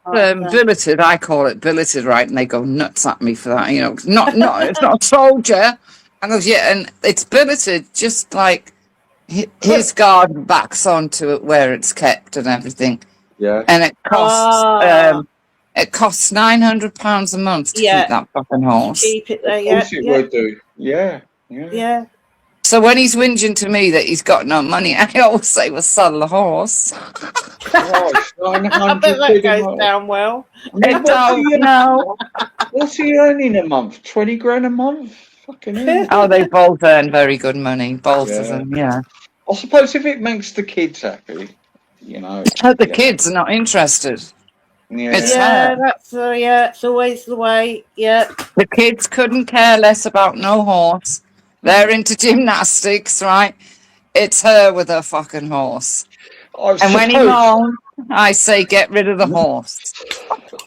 billeted. I call it billeted, right? And they go nuts at me for that. It's not a soldier. I goes, and it's billeted, just like his garden backs onto it where it's kept and everything. Yeah. And it costs costs £900 a month to keep that fucking horse. Keep it there, Of course it would do. Yeah. So when he's whinging to me that he's got no money, I always say, well, sell the horse. I bet that goes down well. What's he earning a month? 20 grand a month? Fucking hell. Oh, they both earn very good money. Both of them, yeah. I suppose if it makes the kids happy, The kids are not interested. It's always the way. Yeah. The kids couldn't care less about no horse. They're into gymnastics, right? It's her with her fucking horse. And when he moans, I say, get rid of the horse.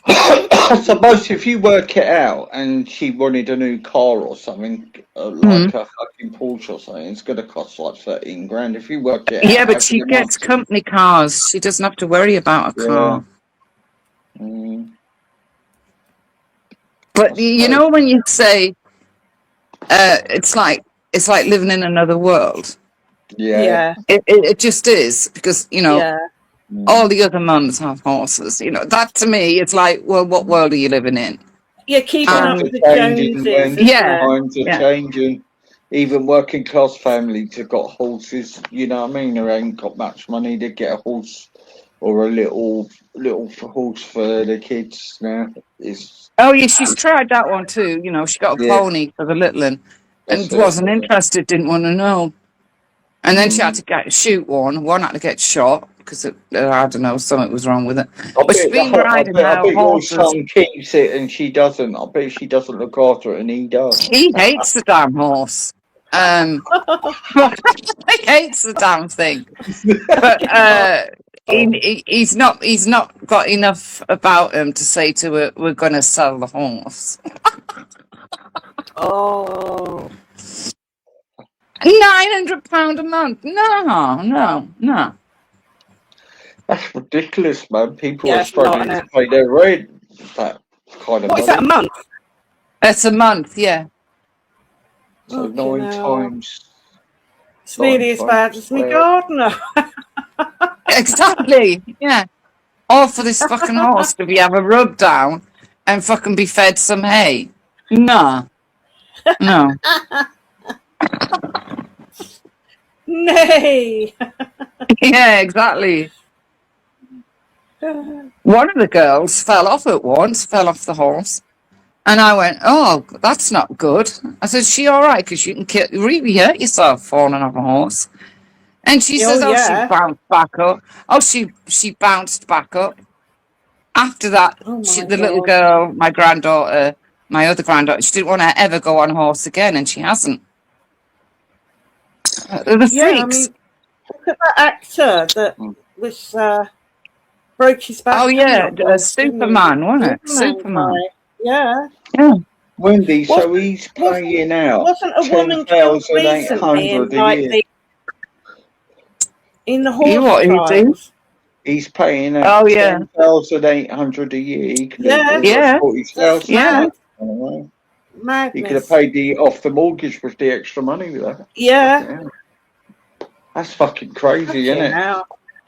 I suppose if you work it out and she wanted a new car or something, like a fucking Porsche or something, it's going to cost like 13 grand if you work it out. Yeah, but she gets company cars. She doesn't have to worry about a car. But when you say it's like living in another world. Yeah. It just is, because all the other mums have horses. That to me, it's like, well, what world are you living in? Yeah, keeping up with the Joneses. Times are changing. Even working class families have got horses. You know what I mean? They ain't got much money. They get a horse or a little horse for the kids now. She's tried that one too. She got a pony for the little one and wasn't interested, didn't want to know. And then she had to shoot one. One had to get shot because I don't know, something was wrong with it. But she's been riding now. I bet your son keeps it and she doesn't. I bet she doesn't look after it and he does. He hates the damn horse. He hates the damn thing. But he's not got enough about him to say to her, we're going to sell the horse. Oh. £900 a month? No. That's ridiculous, man. People are struggling to pay their rent. That kind of money. Is that a month? It's a month, yeah. So 9 times. It's nearly as bad as my gardener. Exactly, yeah. All for this fucking horse to have a rub down and fucking be fed some hay. No. Nay. Yeah, exactly. One of the girls fell off the horse. And I went, oh, that's not good. I said, is she all right? Because you can really hurt yourself falling off a horse. And she says, oh, she bounced back up. Oh, she bounced back up. After that, the little girl, my granddaughter, my other granddaughter, she didn't want to ever go on a horse again, and she hasn't. The freaks. I mean, look at that actor that was broke his back. Oh, yeah, Superman, wasn't it? Superman. Yeah. Yeah. Wendy, so he's paying out wasn't a woman killed recently in, like, in the horse trials? He's paying out $10,800 a year. He could have $40,000. Madness. He could have paid off the mortgage with the extra money with that. Yeah. That's fucking crazy, isn't it?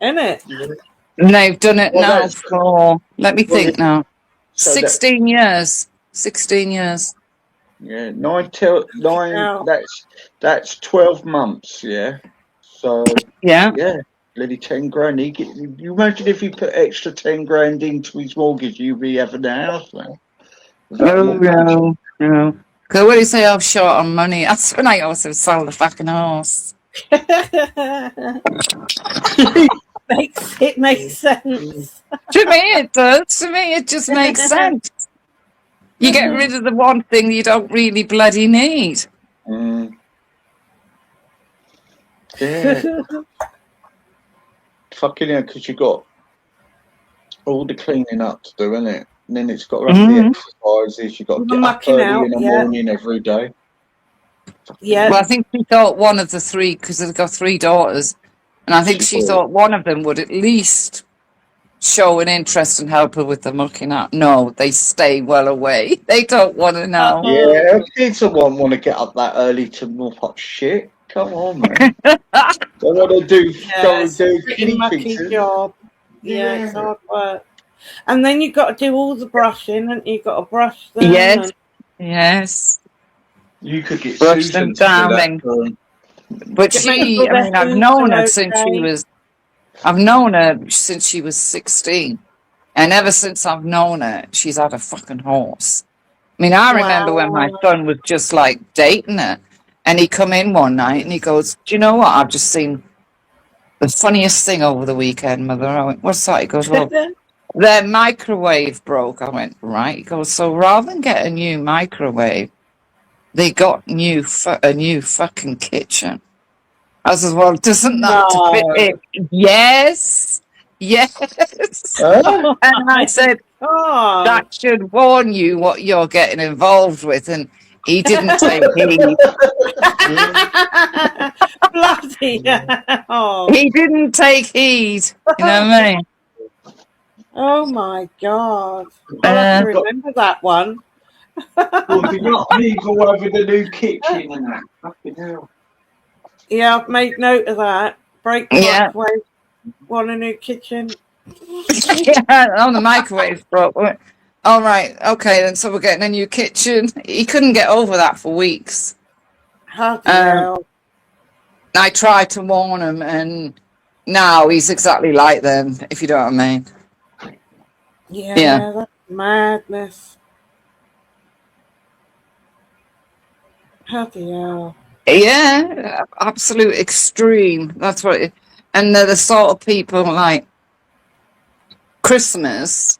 Isn't it? And they've done it now for, let me think now, 16 years. 16 years. Yeah, that's 12 months, yeah. So yeah, nearly 10 grand. You imagine if he put extra 10 grand into his mortgage, you'd be having a house now. Oh no. Because when you say I'm short on money, that's when I also sell the fucking horse. It makes sense. To me it does. To me it just makes sense. You get rid of the one thing you don't really bloody need. Yeah. Fucking hell, because you got all the cleaning up to do, innit? And then it's got to have the exercises. You got to get up early in the morning every day. Yeah. Well, I think she thought one of the three, because they've got 3 daughters, and I think she thought one of them would at least show an interest and help her with the mucking up. No, they stay well away. They don't want to know. Yeah, kids don't want to get up that early to mop up shit. Come on, man. Don't want to do pretty mucky job. Yeah, it's hard work. And then you've got to do all the brushing, and you've got to brush them. Yes. You could get brush Susan them down. But I've known her since she was 16. And ever since I've known her, she's had a fucking horse. I mean, I remember when my son was just like dating her, and he come in one night and he goes, do you know what? I've just seen the funniest thing over the weekend, Mother. I went, what's that? He goes, well, their microwave broke. I went, right. He goes, so rather than get a new microwave, they got a new fucking kitchen. I said, well, doesn't that fit it? Yes. And I said, that should warn you what you're getting involved with. And he didn't take heed. Bloody hell. He didn't take heed. You know what I mean? Oh my God. I'll have to remember that one. Well, do not people having a new kitchen and that? Fucking hell. Yeah, I've made note of that. Break the microwave. Want a new kitchen? The microwave broke. All right, okay, then so we're getting a new kitchen. He couldn't get over that for weeks. How hell? I tried to warn him, and now he's exactly like them, if you know what I mean. Yeah. That's madness. Bloody hell. Yeah, absolute extreme. That's what and they're the sort of people like Christmas.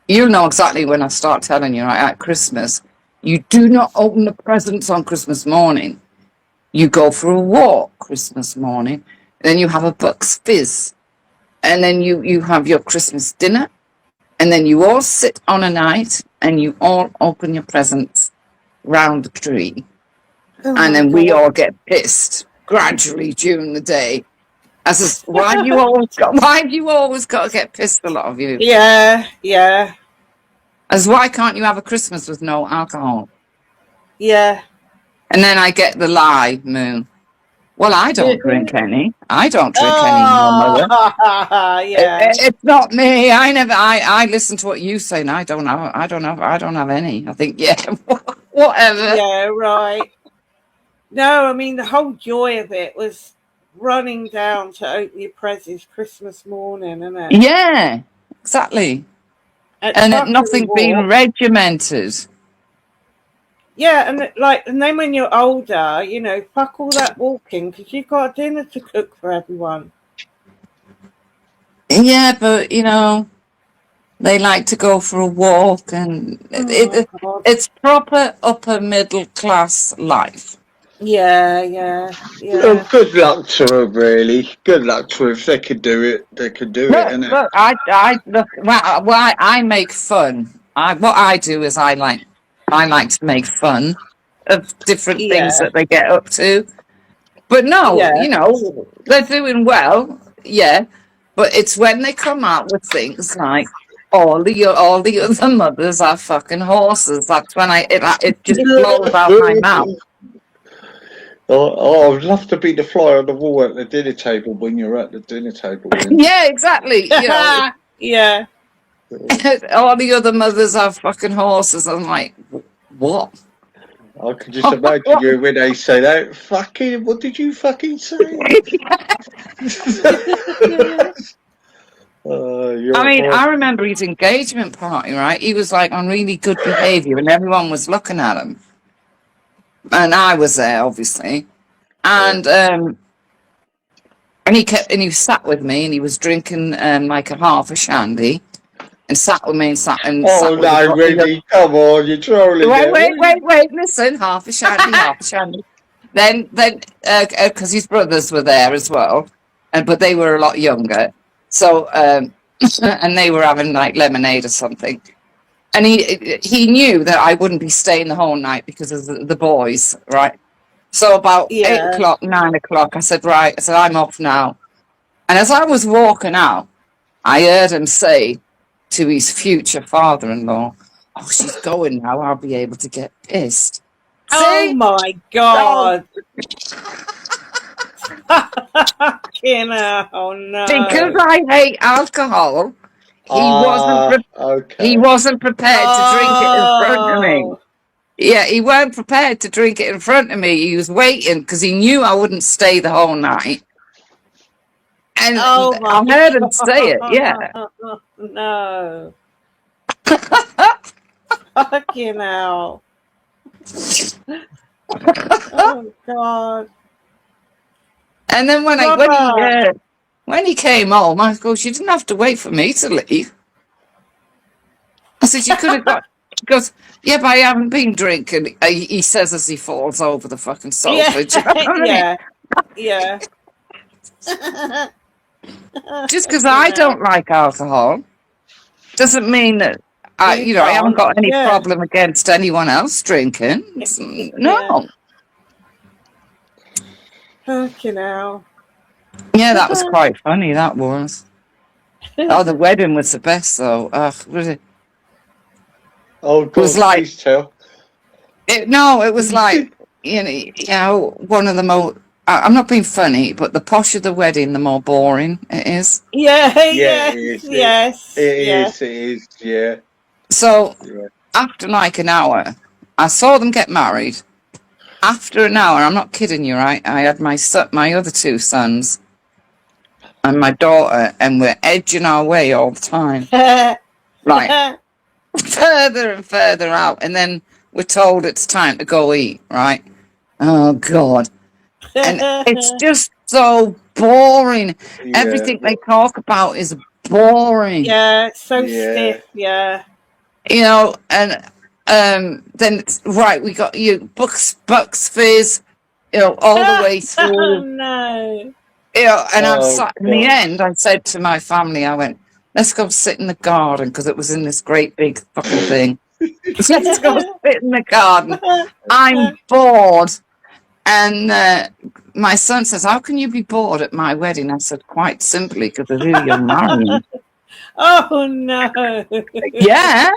You'll know exactly when I start telling you, right? At Christmas, you do not open the presents on Christmas morning. You go for a walk Christmas morning, then you have a Bucks Fizz, and then you have your Christmas dinner, and then you all sit on a night and you all open your presents round the tree. And then we all get pissed gradually during the day. I says, why have you always got to get pissed, a lot of you? Yeah. As why can't you have a Christmas with no alcohol? Yeah. And then I get the lie, Moon. Well, I don't drink any. I don't drink any more, Mother. Yeah. It's not me. I listen to what you say, and I don't have any. I think, yeah, whatever. Yeah, right. No, I mean the whole joy of it was running down to open your presents Christmas morning, isn't it? Yeah, exactly. And nothing being regimented. Yeah, and then when you're older, you know, fuck all that walking because you've got dinner to cook for everyone. Yeah, but you know, they like to go for a walk, and it's proper upper middle class life. Yeah. Well, good luck to them, really. Good luck to them. If they could do it, they could do it, innit? Look, I make fun. What I do is I like to make fun of different things that they get up to. But no, you know, they're doing well, yeah. But it's when they come out with things like all the other mothers are fucking horses. That's when it just blows out my mouth. I would love to be the fly on the wall at the dinner table when you're at the dinner table. Yeah, exactly. You know, yeah. All the other mothers are fucking horses. I'm like, what? I could just imagine you when they say that. Fucking, what did you fucking say? I mean, I remember his engagement party, right? He was like on really good behaviour and everyone was looking at him. And I was there, obviously. And he sat with me and he was drinking like a half a shandy and sat with me and sat no, with Wendy, come on, you're trolling. Wait, listen, half a shandy. Then, because his brothers were there as well, but they were a lot younger. So, and they were having like lemonade or something. And he knew that I wouldn't be staying the whole night because of the boys, right? So about 8 o'clock, 9 o'clock, I said, I'm off now. And as I was walking out, I heard him say to his future father-in-law, "Oh, she's going now. I'll be able to get pissed." Oh my God. Oh no. Because I hate alcohol, he wasn't prepared to drink it in front of me. Yeah, he weren't prepared to drink it in front of me. He was waiting because he knew I wouldn't stay the whole night. And I heard him say it, yeah. No. Fucking hell. Oh God. And then when he came home, I go, "You didn't have to wait for me to leave." I said, "You could have got." He goes, "Yeah, but I haven't been drinking." He says as he falls over the fucking sofa. Yeah. Just because I don't like alcohol doesn't mean that I haven't got any problem against anyone else drinking. No. Fucking hell. Yeah, that was quite funny. That was. Oh, the wedding was the best, though. Was it? Oh, God, please tell. It was like one of the most. I'm not being funny, but the posher the wedding, the more boring it is. Yes. It is. Yeah. So after like an hour, I saw them get married. After an hour, I'm not kidding you, right? I had my other two sons and my daughter, and we're edging our way all the time, like further and further out, and then we're told it's time to go eat, right? Oh God. And it's just so boring. Everything they talk about is boring. Yeah, stiff, yeah. You know, and then it's we got Bucks Fizz, all the way through. Oh no. And in the end, I said to my family, I went, "Let's go sit in the garden," because it was in this great big fucking thing. Let's go sit in the garden. I'm bored. And my son says, "How can you be bored at my wedding?" I said, "Quite simply, because of who you're marrying." Oh no. Yeah.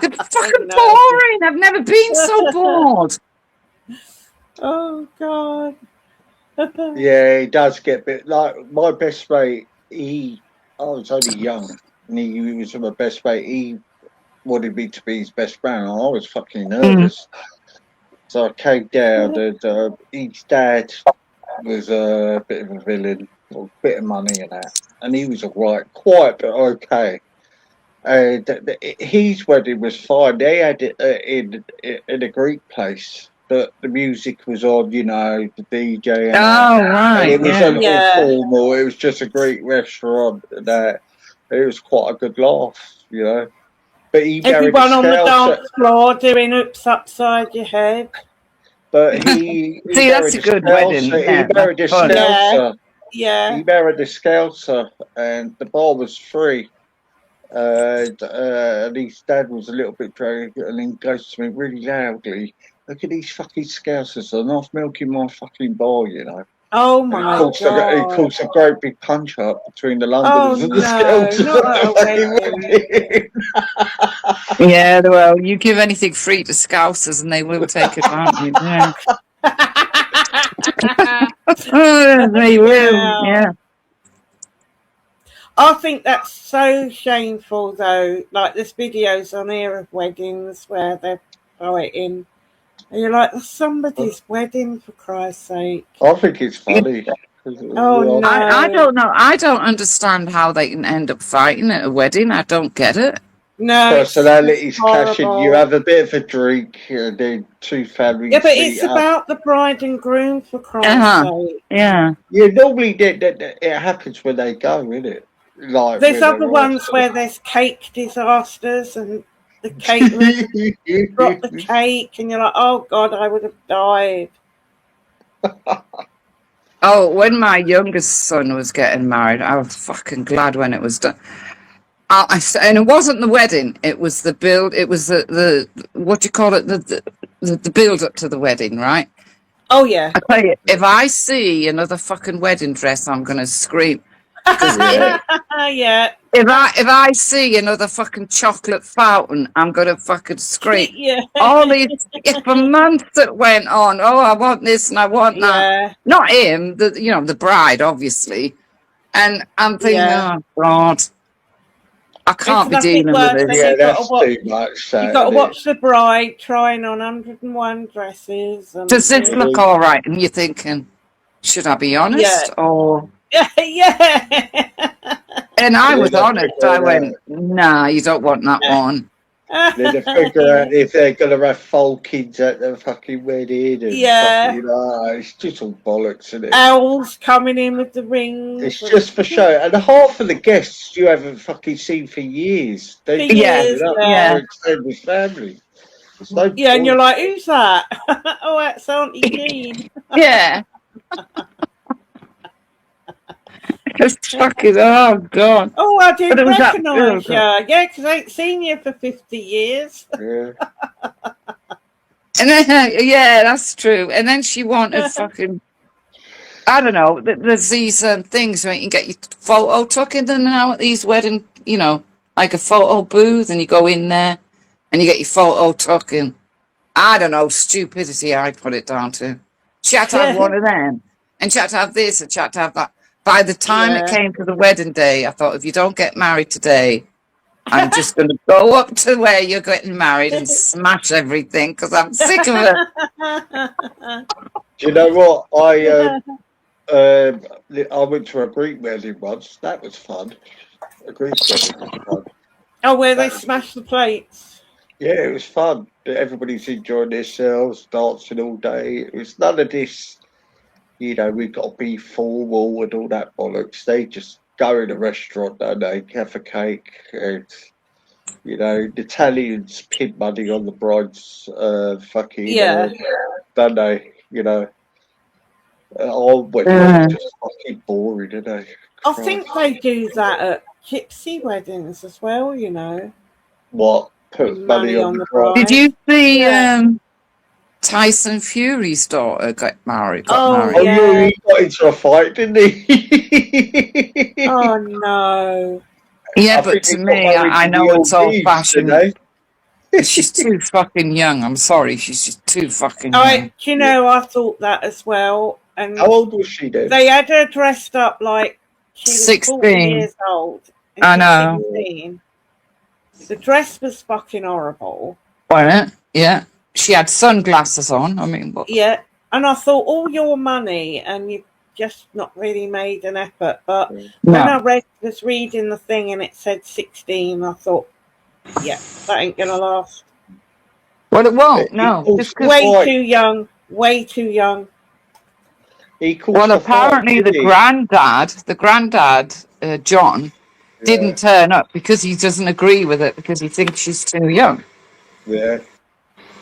It's fucking boring. I've never been so bored. Oh God. Yeah, he does get a bit like my best mate. I was only young, and he was my best mate. He wanted me to be his best man, and I was fucking nervous. So I came down, and his dad was a bit of a villain, or a bit of money and that, and he was alright, quiet but okay. And his wedding was fine. They had it in a Greek place, but the music was on, you know, the DJ and that. Oh, And right, it wasn't yeah. all formal. It was just a Greek restaurant and that. It was quite a good laugh, you know. But he married a Everyone on the Scouser. dance floor doing oops upside your head. But he See, that's married a a good wedding. Scouser. He Yeah, that's married a fun. Scouser. Yeah. He married a Scouser, and the bar was free. And his dad was a little bit drunk, and he goes to me really loudly, "Look at these fucking Scousers, they're not milking my fucking bar, you know." Oh And my it god. caused a great big punch up between the Oh Londoners and the no, Scousers not at at a the fucking wedding. Yeah, well, you give anything free to Scousers and they will take advantage. Yeah. They will, yeah. I think that's so shameful though. Like there's videos on here of weddings where they're poeting. And you're like, that's somebody's wedding for Christ's sake. I think it's funny. Oh no. I don't know. I don't understand how they can end up fighting at a wedding. I don't get it. No, Personalities clashing. You have a bit of a drink, and then two families. Yeah, but it's about the bride and groom for Christ's sake. Yeah. Yeah, normally it happens when they go, isn't it? Like There's when other ones where there's cake disasters and the caterers drop the cake and you're like, oh God, I would have died. Oh, when my youngest son was getting married, I was fucking glad when it was done. And it wasn't the wedding; it was the build. It was the what do you call it? The build up to the wedding, right? Oh yeah. I tell you, if I see another fucking wedding dress, I'm gonna scream. Yeah. If I see another fucking chocolate fountain, I'm gonna fucking scream. Yeah. All these for months it went on. Oh, I want this and I want that. Not him, the bride, obviously. And I'm thinking, oh God, I can't be dealing with this. Yeah, that's too much. You've got to watch the bride trying on 101 dresses. And Does this look all right? And you're thinking, should I be honest or? Yeah. And I was honest. I went, nah, you don't want that one. Then they figure out if they're going to have folkings at the fucking wedding. And it's just all bollocks, isn't it? Owls coming in with the rings. It's just for show. And half of the guests you haven't fucking seen for years. They for extended family. No and you're like, who's that? Oh, that's Auntie Jean. Yeah. It's fucking, oh God. Oh, I didn't recognise you. Yeah, because I ain't seen you for 50 years. Yeah. And then, that's true. And then she wanted fucking, I don't know, there's these things where you can get your photo taken now at these wedding, like a photo booth, and you go in there and you get your photo taken. I don't know, stupidity I put it down to. She had to have one of them. And she had to have this and she had to have that. By the time it came to the wedding day, I thought, if you don't get married today, I'm just going to go up to where you're getting married and smash everything because I'm sick of it. Do you know what? I went to a Greek wedding once. That was fun. A Greek wedding was fun. Oh, where they smash the plates? Yeah, it was fun. Everybody's enjoying themselves, dancing all day. It was none of this. We've got to be formal and all that bollocks. They just go in a restaurant and they have a cake. And, the Italians pin money on the bride's don't they? Weddings just fucking boring, isn't they? I think they do that at gypsy weddings as well, What? Put money on the bride. Did you see Tyson Fury's daughter got married? Oh, yeah, he got into a fight, didn't he? Oh, no. Yeah, but to me, I know it's old-fashioned. She's too fucking young. I'm sorry, she's just too fucking young. I thought that as well. And how old was she then? They had her dressed up like she was 16 40 years old. I know. 16. The dress was fucking horrible. Wasn't it? Yeah. she had sunglasses on. I mean, what? Yeah, and I thought all your money, and you've just not really made an effort. But when I was reading the thing and it said 16, I thought, yeah, that ain't gonna last. Well, it won't. No, way too young. Way too young. Well, apparently the granddad, John, didn't turn up because he doesn't agree with it because he thinks she's too young. Yeah.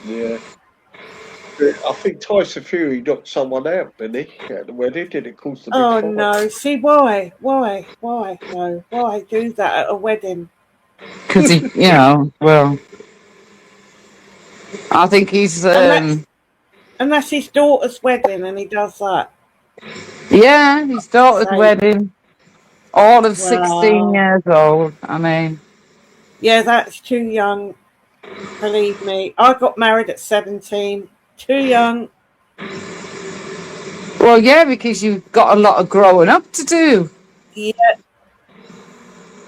I think Tyson Fury knocked someone out, didn't he? At the wedding, did it cause the big fight? No! See why? No, why do that at a wedding? Because he, well, I think he's. And that's his daughter's wedding, and he does that. Yeah, his daughter's wedding. All of 16 years old. I mean. Yeah, that's too young. Believe me, I got married at 17. Too young. Well, yeah, because you've got a lot of growing up to do. Yeah.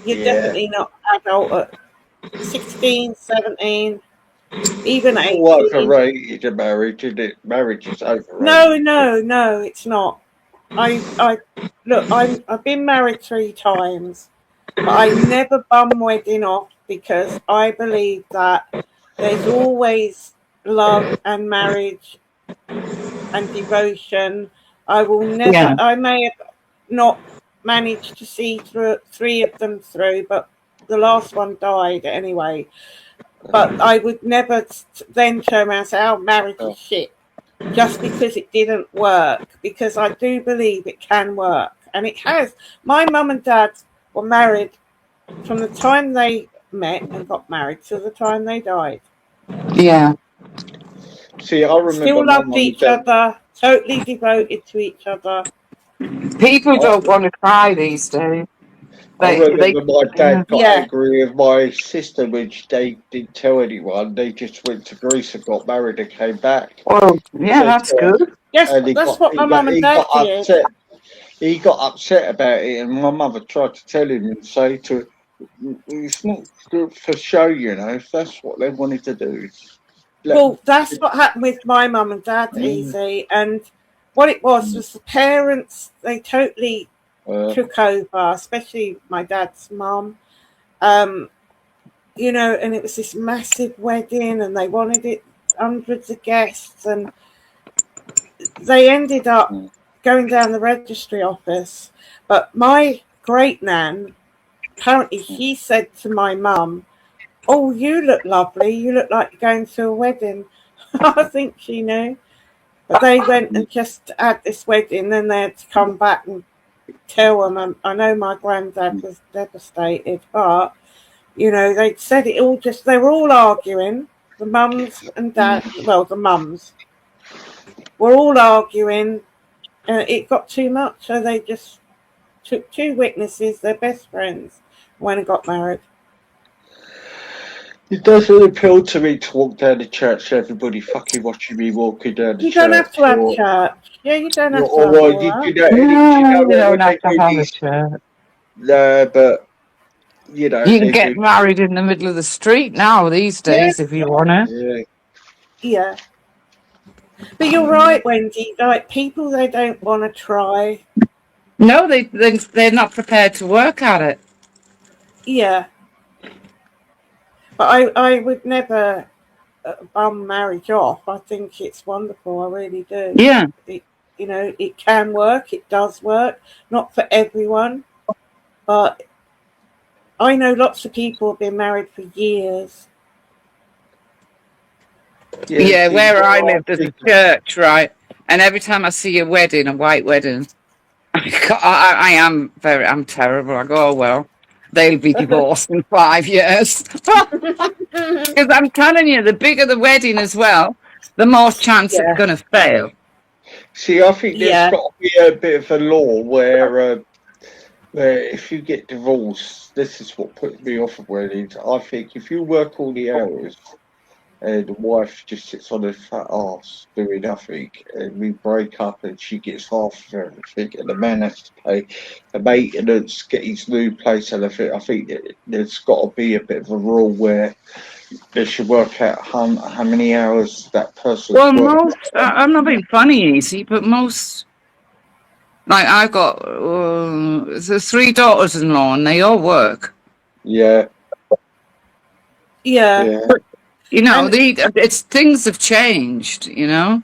You're definitely not adult at 16, 17, even 18. Overrated a marriage, isn't it? Marriage is overrated. No, it's not. I've been married 3 times, but I never bum wedding off because I believe that there's always love and marriage and devotion. I will never. Yeah. I may have not managed to see through 3 of them through, but the last one died anyway. But I would never then turn around and say, "Oh, marriage is shit," just because it didn't work. Because I do believe it can work, and it has. My mum and dad were married from the time they met and got married to the time they died. Yeah. See, I remember still loved each other, totally devoted to each other. People don't want to cry these days. I remember my dad got angry with my sister when they didn't tell anyone. They just went to Greece and got married and came back. Well, yeah, that's good. Yes, that's what my mum and dad did. He got upset about it, and my mother tried to tell him and say to him, it's not good for show, if that's what they wanted to do. Well, that's what happened with my mum and dad, Easy. And what it was the parents, they totally took over, especially my dad's mum. And it was this massive wedding, and they wanted it, hundreds of guests, and they ended up going down the registry office. But my great nan, apparently he said to my mum, "Oh, you look lovely. You look like you're going to a wedding." I think she knew. But they went and just had this wedding, and they had to come back and tell them. And I know my granddad was devastated, but, they said it all they were all arguing. The mums and dad, the mums were all arguing. It got too much, so they just took 2 witnesses, their best friends, went and got married. It doesn't appeal to me to walk down the church, everybody fucking watching me walking down the church. You don't have to have church. Yeah, you don't have to have you don't have to have a church. No, but, You can get married in the middle of the street now these days if you want to. Yeah. But you're right, Wendy. Like, people, they don't want to try. No, they're not prepared to work at it. Yeah. But I would never bum marriage off. I think it's wonderful. I really do. Yeah. It can work. It does work. Not for everyone. But I know lots of people have been married for years. Yeah, where I live, there's a church, right? And every time I see a white wedding, I'm terrible. I go, oh, well, they'll be divorced in 5 years. Because I'm telling you, the bigger the wedding as well, the more chance it's going to fail. See, I think there's got to be a bit of a law where if you get divorced, this is what puts me off of weddings. I think if you work all the hours and the wife just sits on her fat ass doing nothing, and we break up and she gets half of everything, and the man has to pay the maintenance, get his new place, and I think there's got to be a bit of a rule where they should work out how many hours that person's Well, worked. most, I'm not being funny, Easy, but most, like I've got the 3 daughters-in-law and they all work. Yeah. Yeah. But, you know, it's things have changed, you know?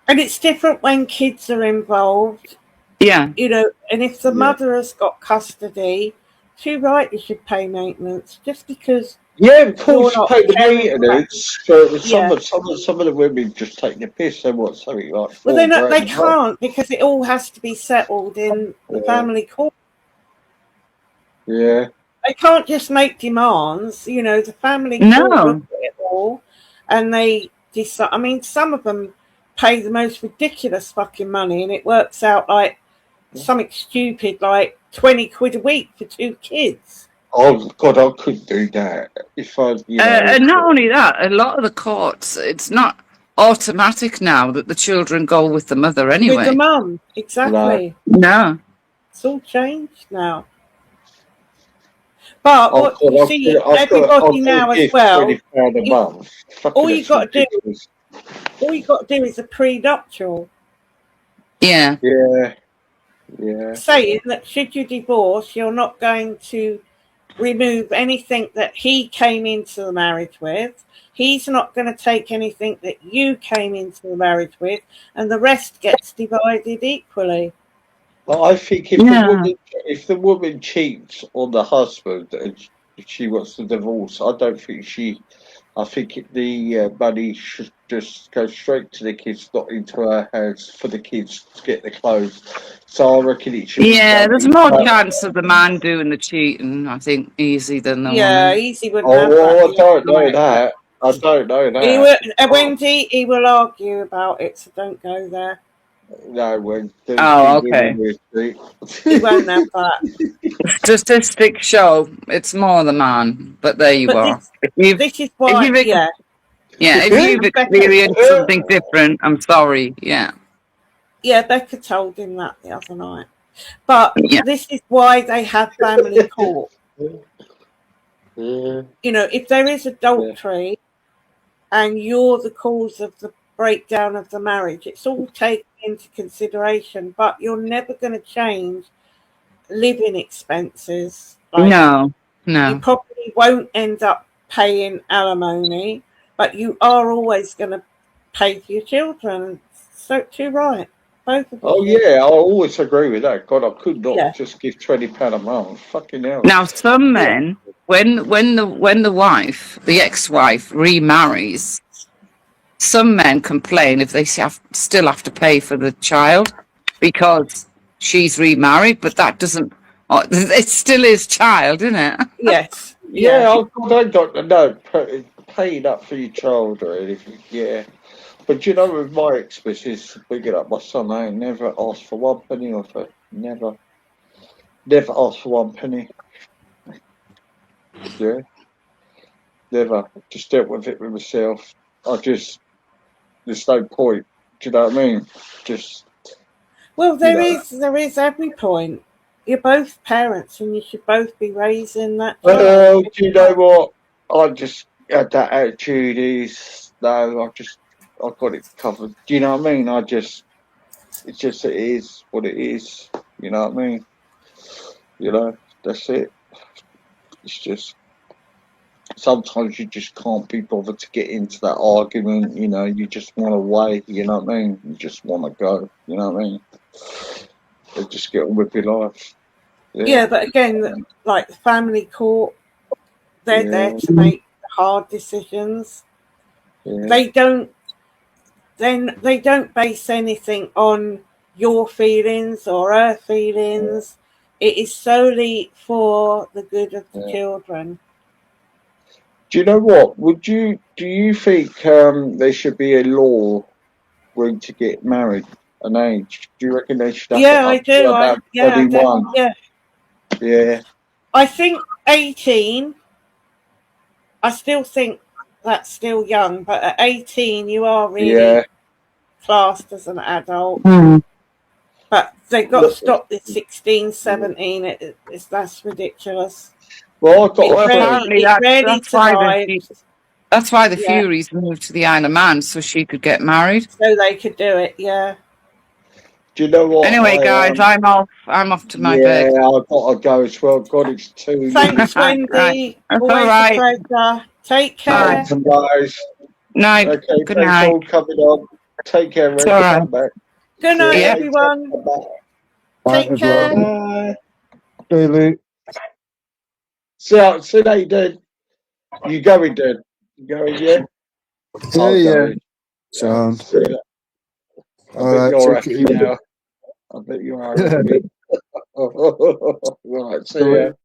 And it's different when kids are involved. Yeah. You know, and if the mother has got custody, too right you should pay maintenance just because. Yeah, of course, you're not pay the caring for that. maintenance. But Yeah. some of the women just take the piss. They want something like Well, $4 grand. they can't because it all has to be settled in the family court. Yeah. They can't just make demands. You know, the family No. court look at it all, and they decide. I mean, some of them pay the most ridiculous fucking money, and it works out like something stupid, like 20 quid a week for 2 kids. Oh God, I couldn't do that if I. You know, And not only that, a lot of the courts, it's not automatic now that the children go with the mother anyway. With the mum, exactly. No. It's all changed now. But what you see, everybody now as well. All you got to do is a prenuptial. Yeah. Yeah. Yeah. Saying that should you divorce, you're not going to remove anything that he came into the marriage with. He's not going to take anything that you came into the marriage with, and the rest gets divided equally. Well, I think if the woman cheats on the husband and she wants to divorce, I don't think I think the money should just go straight to the kids, not into her hands for the kids to get the clothes. So I reckon it should. Yeah, there's more chance of the man doing the cheating, I think, Easy than the woman. Easy wouldn't have that. I don't know that. I don't know that. He will, Wendy, he will argue about it, so don't go there. No, when okay. He won't have that. Statistics show it's more the man, but there you are. This is why, yeah, if you've experienced something different, I'm sorry, yeah. Yeah, Becca told him that the other night. But this is why they have family court. You know, if there is adultery and you're the cause of the breakdown of the marriage, it's all taken into consideration, but you're never going to change living expenses. No. You probably won't end up paying alimony, but you are always going to pay for your children. So too right, both of you. Oh yeah, I always agree with that. God, I could not just give £20 a month. Fucking hell. Now, some men, when the wife, the ex-wife, remarries, some men complain if they still have to pay for the child because she's remarried, but that doesn't. It still is child, isn't it? Yes. Yeah, I don't know. Paying up for your child or anything. Yeah. But you know, with my expenses, picking up my son, I ain't never asked for 1 penny off her. Never asked for 1 penny. Yeah. Never. Just dealt with it with myself. There's no point. Do you know what I mean? Well, there is every point. You're both parents and you should both be raising that child. Well, do you know what? I just had that attitude I've got it covered. Do you know what I mean? it is what it is. You know what I mean? You know, that's it. It's just, sometimes you just can't be bothered to get into that argument, you know, you just want to wait, you know what I mean? You just want to go, you know what I mean? They just get on with your life. Yeah, but again, like the family court, they're there to make hard decisions. Yeah. They don't base anything on your feelings or her feelings. It is solely for the good of the children. Do you know what? Do you think there should be a law when to get married, an age? Do you reckon they should have I do. I do. Yeah. I think 18. I still think that's still young, but at 18 you are really classed as an adult. But they've got to stop this 16, 17. That's ridiculous. Well, I've got apparently that's why That's why the Furies moved to the Isle of Man, so she could get married. So they could do it, yeah. Do you know what? Anyway, guys, I'm off to my bed. Yeah, I've got to go as well. God, it's too Thanks, late. Wendy. Right. That's Always all right. a pleasure. Take care. Thanks, guys. Night. Okay, Good thanks night. all coming on. Take care, It's Red. all right. Come back. Good night, See you everyone. later. Bye. Take care. Bye. Daily. See how you doing? You going, dude? You going, yeah? Yeah. Sound. See you. I bet you're happy now. I bet you are happy. Right, see ya.